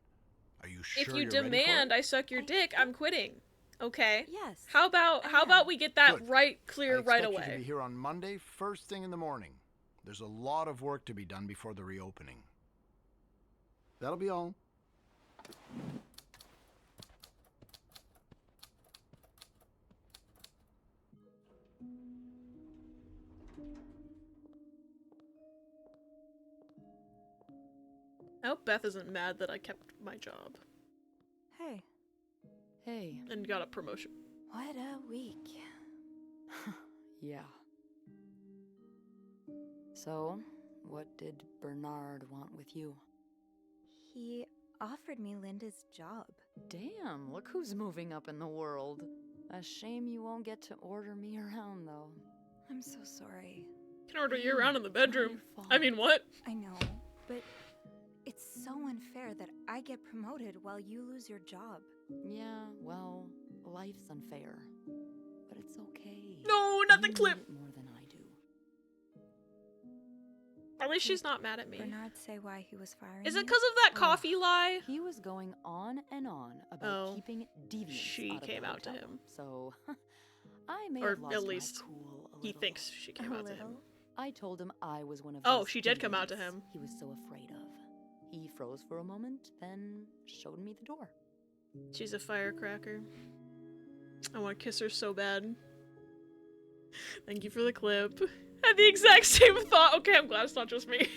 Are you sure If you you're ready for demand it? I suck your dick, I'm quitting. Okay? Yes. How about we get that Good. clear I right expect away? you to be here on Monday, first thing in the morning. There's a lot of work to be done before the reopening. That'll be all. I hope Beth isn't mad that I kept my job Hey, Hey. and got a promotion. what a week. Yeah. So, what did Bernard want with you? He offered me Linda's job. Damn, look who's moving up in the world. A shame you won't get to order me around, though. I'm so sorry. Can order you around in the bedroom. I mean, what? I know, but it's so unfair that I get promoted while you lose your job. Yeah, well, life's unfair. But it's okay. No, not the You clip. need it more than I do. At least she's not mad at me. Bernard say why he was firing Is it you? because of that coffee lie? He was going on and on about keeping deviants She out of came the out to hotel. him. So, I may Or have lost at least my cool a he little. thinks she came out to him. I told him I was one of Oh, those she did come out to idiots him. he was so afraid of. He froze for a moment, then showed me the door. She's a firecracker. I want to kiss her so bad. Thank you for the clip. Had the exact same thought. Okay, I'm glad it's not just me.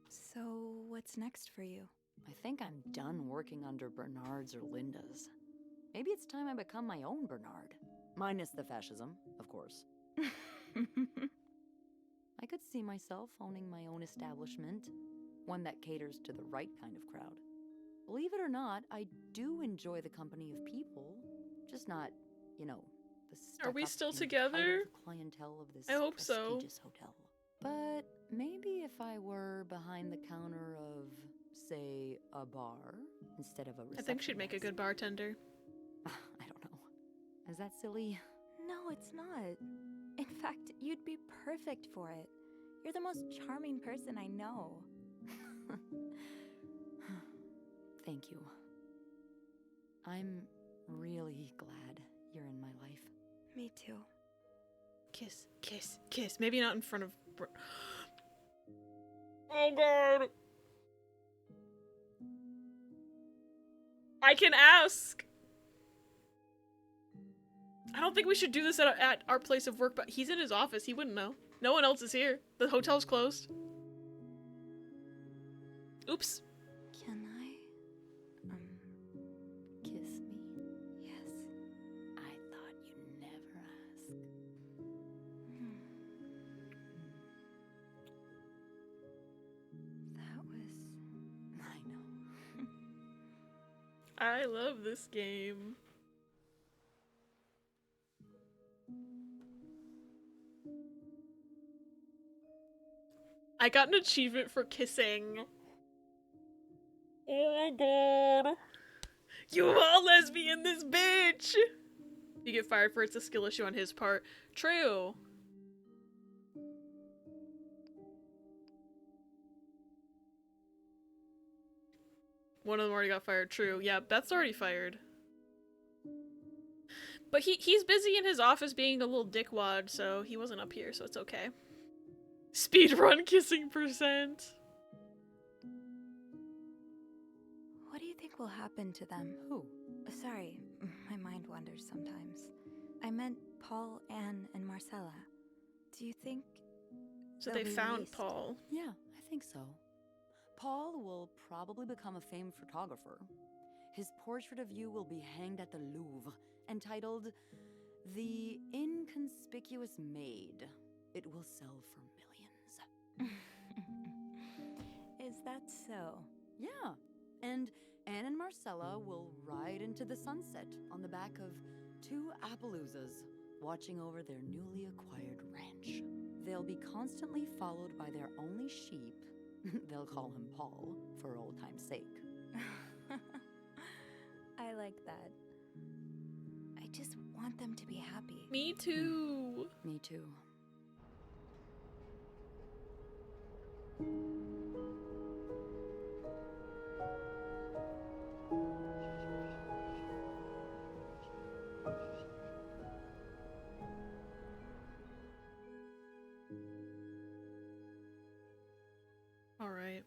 So, what's next for you? I think I'm done working under Bernard's or Linda's. Maybe it's time I become my own Bernard. Minus the fascism, of course. I could see myself owning my own establishment, one that caters to the right kind of crowd. Believe it or not, I do enjoy the company of people, just not, you know, the stuff. Are we still together? Clientele of this I hope so. prestigious hotel. But maybe if I were behind the counter of, say, a bar instead of a reception I think she'd make a good bartender. I don't know. Is that silly? No, it's not. In fact, you'd be perfect for it. You're the most charming person I know. Thank you. I'm really glad you're in my life. Me too. Kiss, kiss, kiss. Maybe not in front of... Oh god! I can ask! I don't think we should do this at our place of work, but he's in his office. He wouldn't know. No one else is here. The hotel's closed. Oops. Can I, kiss me? Yes. I thought you'd never ask. That was... I know. I love this game. I got an achievement for kissing. Oh my god. You all lesbian, this bitch! You get fired for it's a skill issue on his part. True. One of them already got fired. True. Yeah, Beth's already fired. But he's busy in his office being a little dickwad, so he wasn't up here, so it's okay. Speedrun kissing %. What do you think will happen to them? Who? Sorry, my mind wanders sometimes. I meant Paul, Anne, and Marcella. Do you think... So they'll they be found released? Paul. Yeah, I think so. Paul will probably become a famed photographer. His portrait of you will be hanged at the Louvre, entitled The Inconspicuous Maid. It will sell for millions. Is that so? Yeah, and Anne and Marcella will ride into the sunset on the back of 2 Appaloozas, watching over their newly acquired ranch. They'll be constantly followed by their only sheep. They'll call him Paul, for old time's sake. I like that. I just want them to be happy. Me too. Me too. Alright.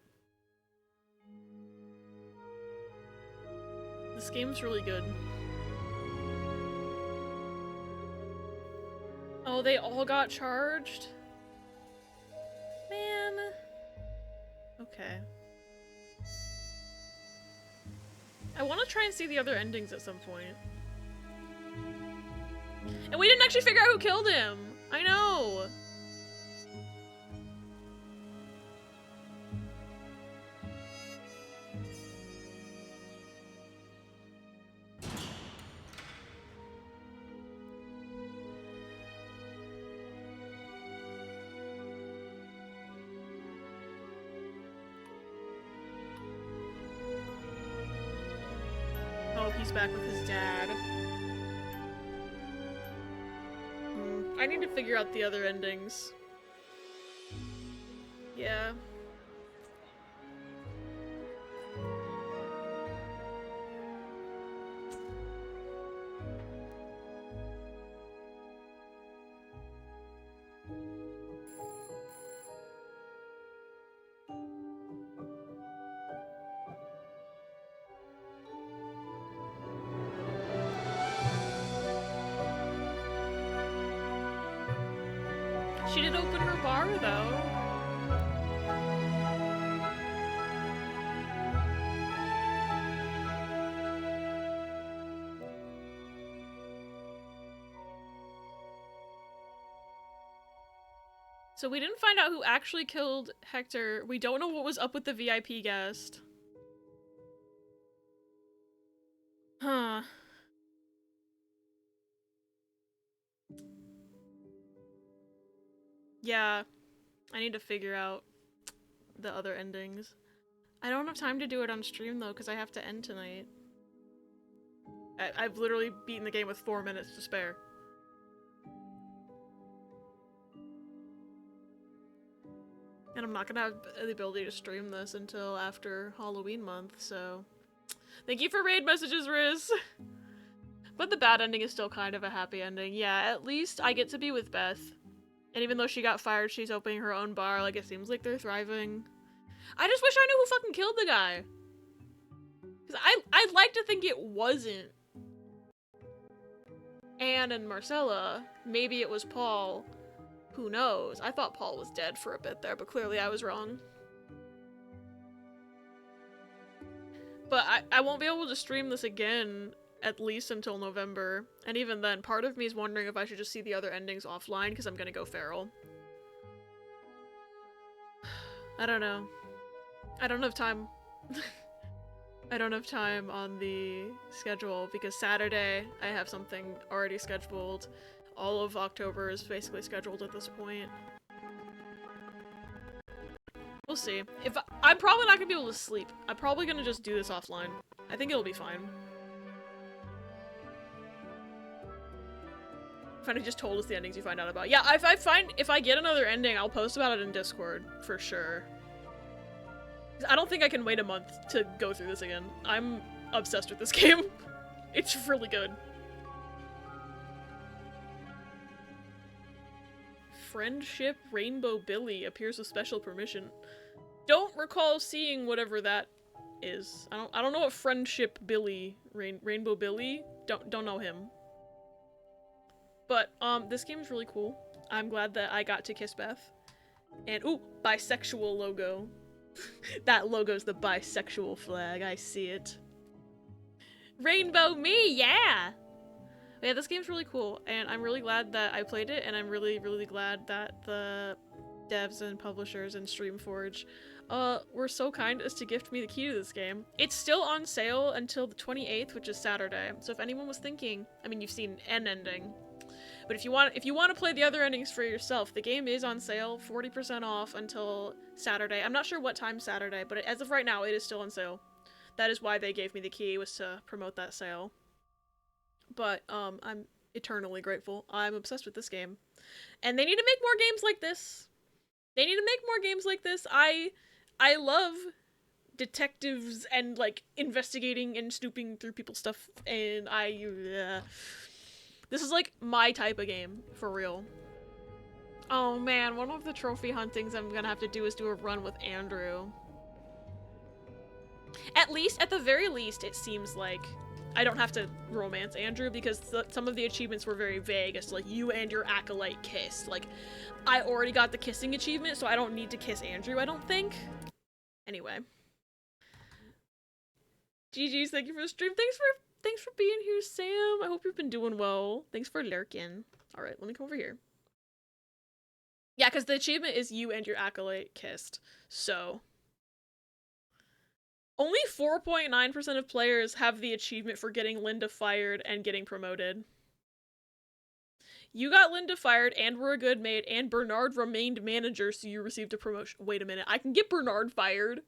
This game's really good. Oh, they all got charged? Man. Okay. I want to try and see the other endings at some point. And we didn't actually figure out who killed him! I know! Oh, he's back with his dad. I need to figure out the other endings. Yeah. She did open her bar, though. So we didn't find out who actually killed Hector. We don't know what was up with the VIP guest. Huh. Yeah. I need to figure out the other endings. I don't have time to do it on stream though, because I have to end tonight. I've literally beaten the game with 4 minutes to spare. And I'm not gonna have the ability to stream this until after Halloween month, so... Thank you for raid messages, Riz! But the bad ending is still kind of a happy ending. Yeah, at least I get to be with Beth. And even though she got fired, she's opening her own bar. Like, it seems like they're thriving. I just wish I knew who fucking killed the guy. Because I'd like to think it wasn't Anne and Marcella. Maybe it was Paul. Who knows? I thought Paul was dead for a bit there, but clearly I was wrong. But I won't be able to stream this again at least until November. And even then, part of me is wondering if I should just see the other endings offline because I'm gonna go feral. I don't know. I don't have time. I don't have time on the schedule because Saturday I have something already scheduled. All of October is basically scheduled at this point. We'll see. I'm probably not gonna be able to sleep. I'm probably gonna just do this offline. I think it'll be fine. Finally just told us the endings you find out about. Yeah, if I get another ending, I'll post about it in Discord for sure. I don't think I can wait a month to go through this again. I'm obsessed with this game. It's really good. Friendship Rainbow Billy appears with special permission. Don't recall seeing whatever that is. I don't know what Friendship Billy Rainbow Billy. Don't know him. But this game is really cool. I'm glad that I got to kiss Beth. And ooh, bisexual logo. That logo's the bisexual flag. I see it. Rainbow me, yeah. Yeah, this game's really cool, and I'm really glad that I played it, and I'm really, really glad that the devs and publishers and Streamforge were so kind as to gift me the key to this game. It's still on sale until the 28th, which is Saturday, so if anyone was thinking, I mean, you've seen an ending, but if you want to play the other endings for yourself, the game is on sale, 40% off until Saturday. I'm not sure what time Saturday, but as of right now, it is still on sale. That is why they gave me the key, was to promote that sale. But, I'm eternally grateful. I'm obsessed with this game. And they need to make more games like this. They need to make more games like this. I love detectives and, like, investigating and snooping through people's stuff, and this is, like, my type of game, for real. Oh, man, one of the trophy huntings I'm gonna have to do is do a run with Andrew. At the very least, it seems like I don't have to romance Andrew because some of the achievements were very vague as to, like, you and your acolyte kiss. Like, I already got the kissing achievement, so I don't need to kiss Andrew, I don't think. Anyway. GG's, thank you for the stream. Thanks for being here, Sam. I hope you've been doing well. Thanks for lurking. Alright, let me come over here. Yeah, because the achievement is you and your acolyte kissed, so... Only 4.9% of players have the achievement for getting Linda fired and getting promoted. You got Linda fired and were a good mate, and Bernard remained manager, so you received a promotion. Wait a minute, I can get Bernard fired?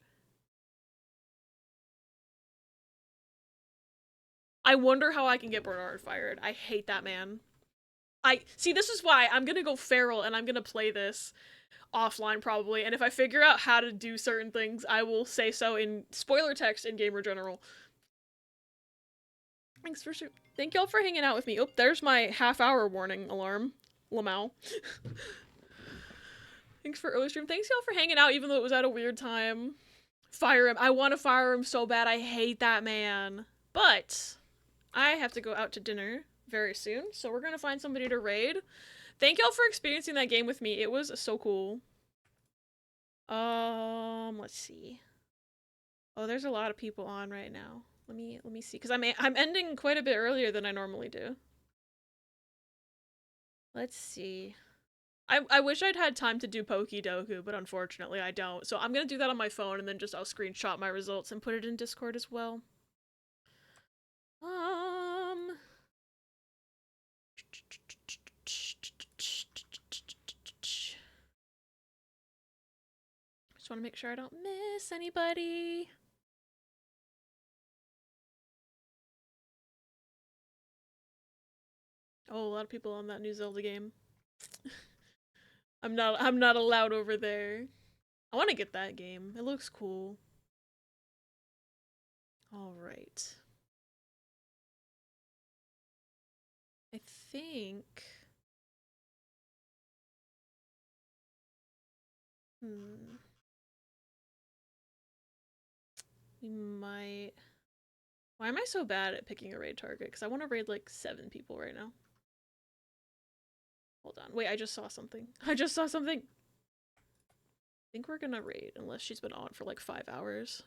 I wonder how I can get Bernard fired. I hate that man. See, this is why I'm gonna go feral and I'm gonna play this offline probably, and if I figure out how to do certain things, I will say so in spoiler text in Gamer General. Thanks for thank y'all for hanging out with me. Oh, there's my half-hour warning alarm. Lamau. Thanks for early stream. Thanks y'all for hanging out, even though it was at a weird time. Fire him. I want to fire him so bad. I hate that man. But I have to go out to dinner very soon, so we're gonna find somebody to raid. Thank y'all for experiencing that game with me. It was so cool. Let's see. Oh, there's a lot of people on right now. Let me see, because I'm ending quite a bit earlier than I normally do. Let's see. I wish I'd had time to do Pokedoku, but unfortunately I don't. So I'm gonna do that on my phone, and then just I'll screenshot my results and put it in Discord as well. Just want to make sure I don't miss anybody. Oh, a lot of people on that new Zelda game. I'm not allowed over there. I want to get that game. It looks cool. All right. I think we might. Why am I so bad at picking a raid target? Because I want to raid like 7 people right now. Hold on. Wait, I just saw something. I just saw something. I think we're gonna raid unless she's been on for like 5 hours.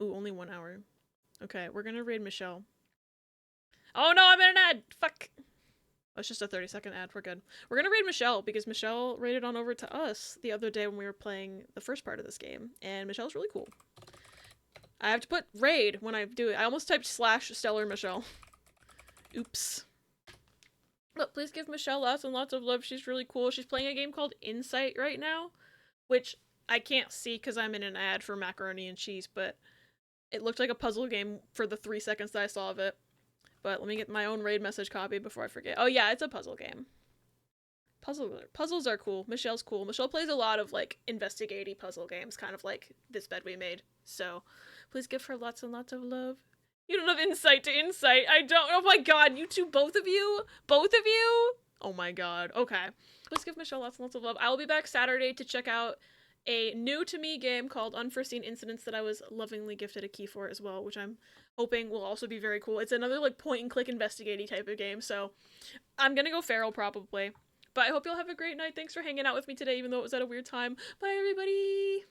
Ooh, only 1 hour. Okay, we're gonna raid Michelle. Oh no, I'm in an ad! Fuck! Oh, it's just a 30-second ad. We're good. We're gonna raid Michelle because Michelle raided on over to us the other day when we were playing the first part of this game, and Michelle's really cool. I have to put raid when I do it. I almost typed /Stellar Michelle. Oops. But please give Michelle lots and lots of love. She's really cool. She's playing a game called Insight right now, which I can't see because I'm in an ad for macaroni and cheese, but it looked like a puzzle game for the 3 seconds that I saw of it. But let me get my own raid message copy before I forget. Oh yeah, it's a puzzle game. Puzzles are cool. Michelle's cool. Michelle plays a lot of like investigative puzzle games, kind of like this bed we made. So please give her lots and lots of love. You don't have insight to insight. I don't. Oh my god, you two, both of you? Both of you? Oh my god. Okay. Let's give Michelle lots and lots of love. I will be back Saturday to check out a new to me game called Unforeseen Incidents that I was lovingly gifted a key for as well, which I'm hoping will also be very cool. It's another like point and click investigating type of game, so I'm gonna go feral probably. But I hope you'll have a great night. Thanks for hanging out with me today, even though it was at a weird time. Bye everybody!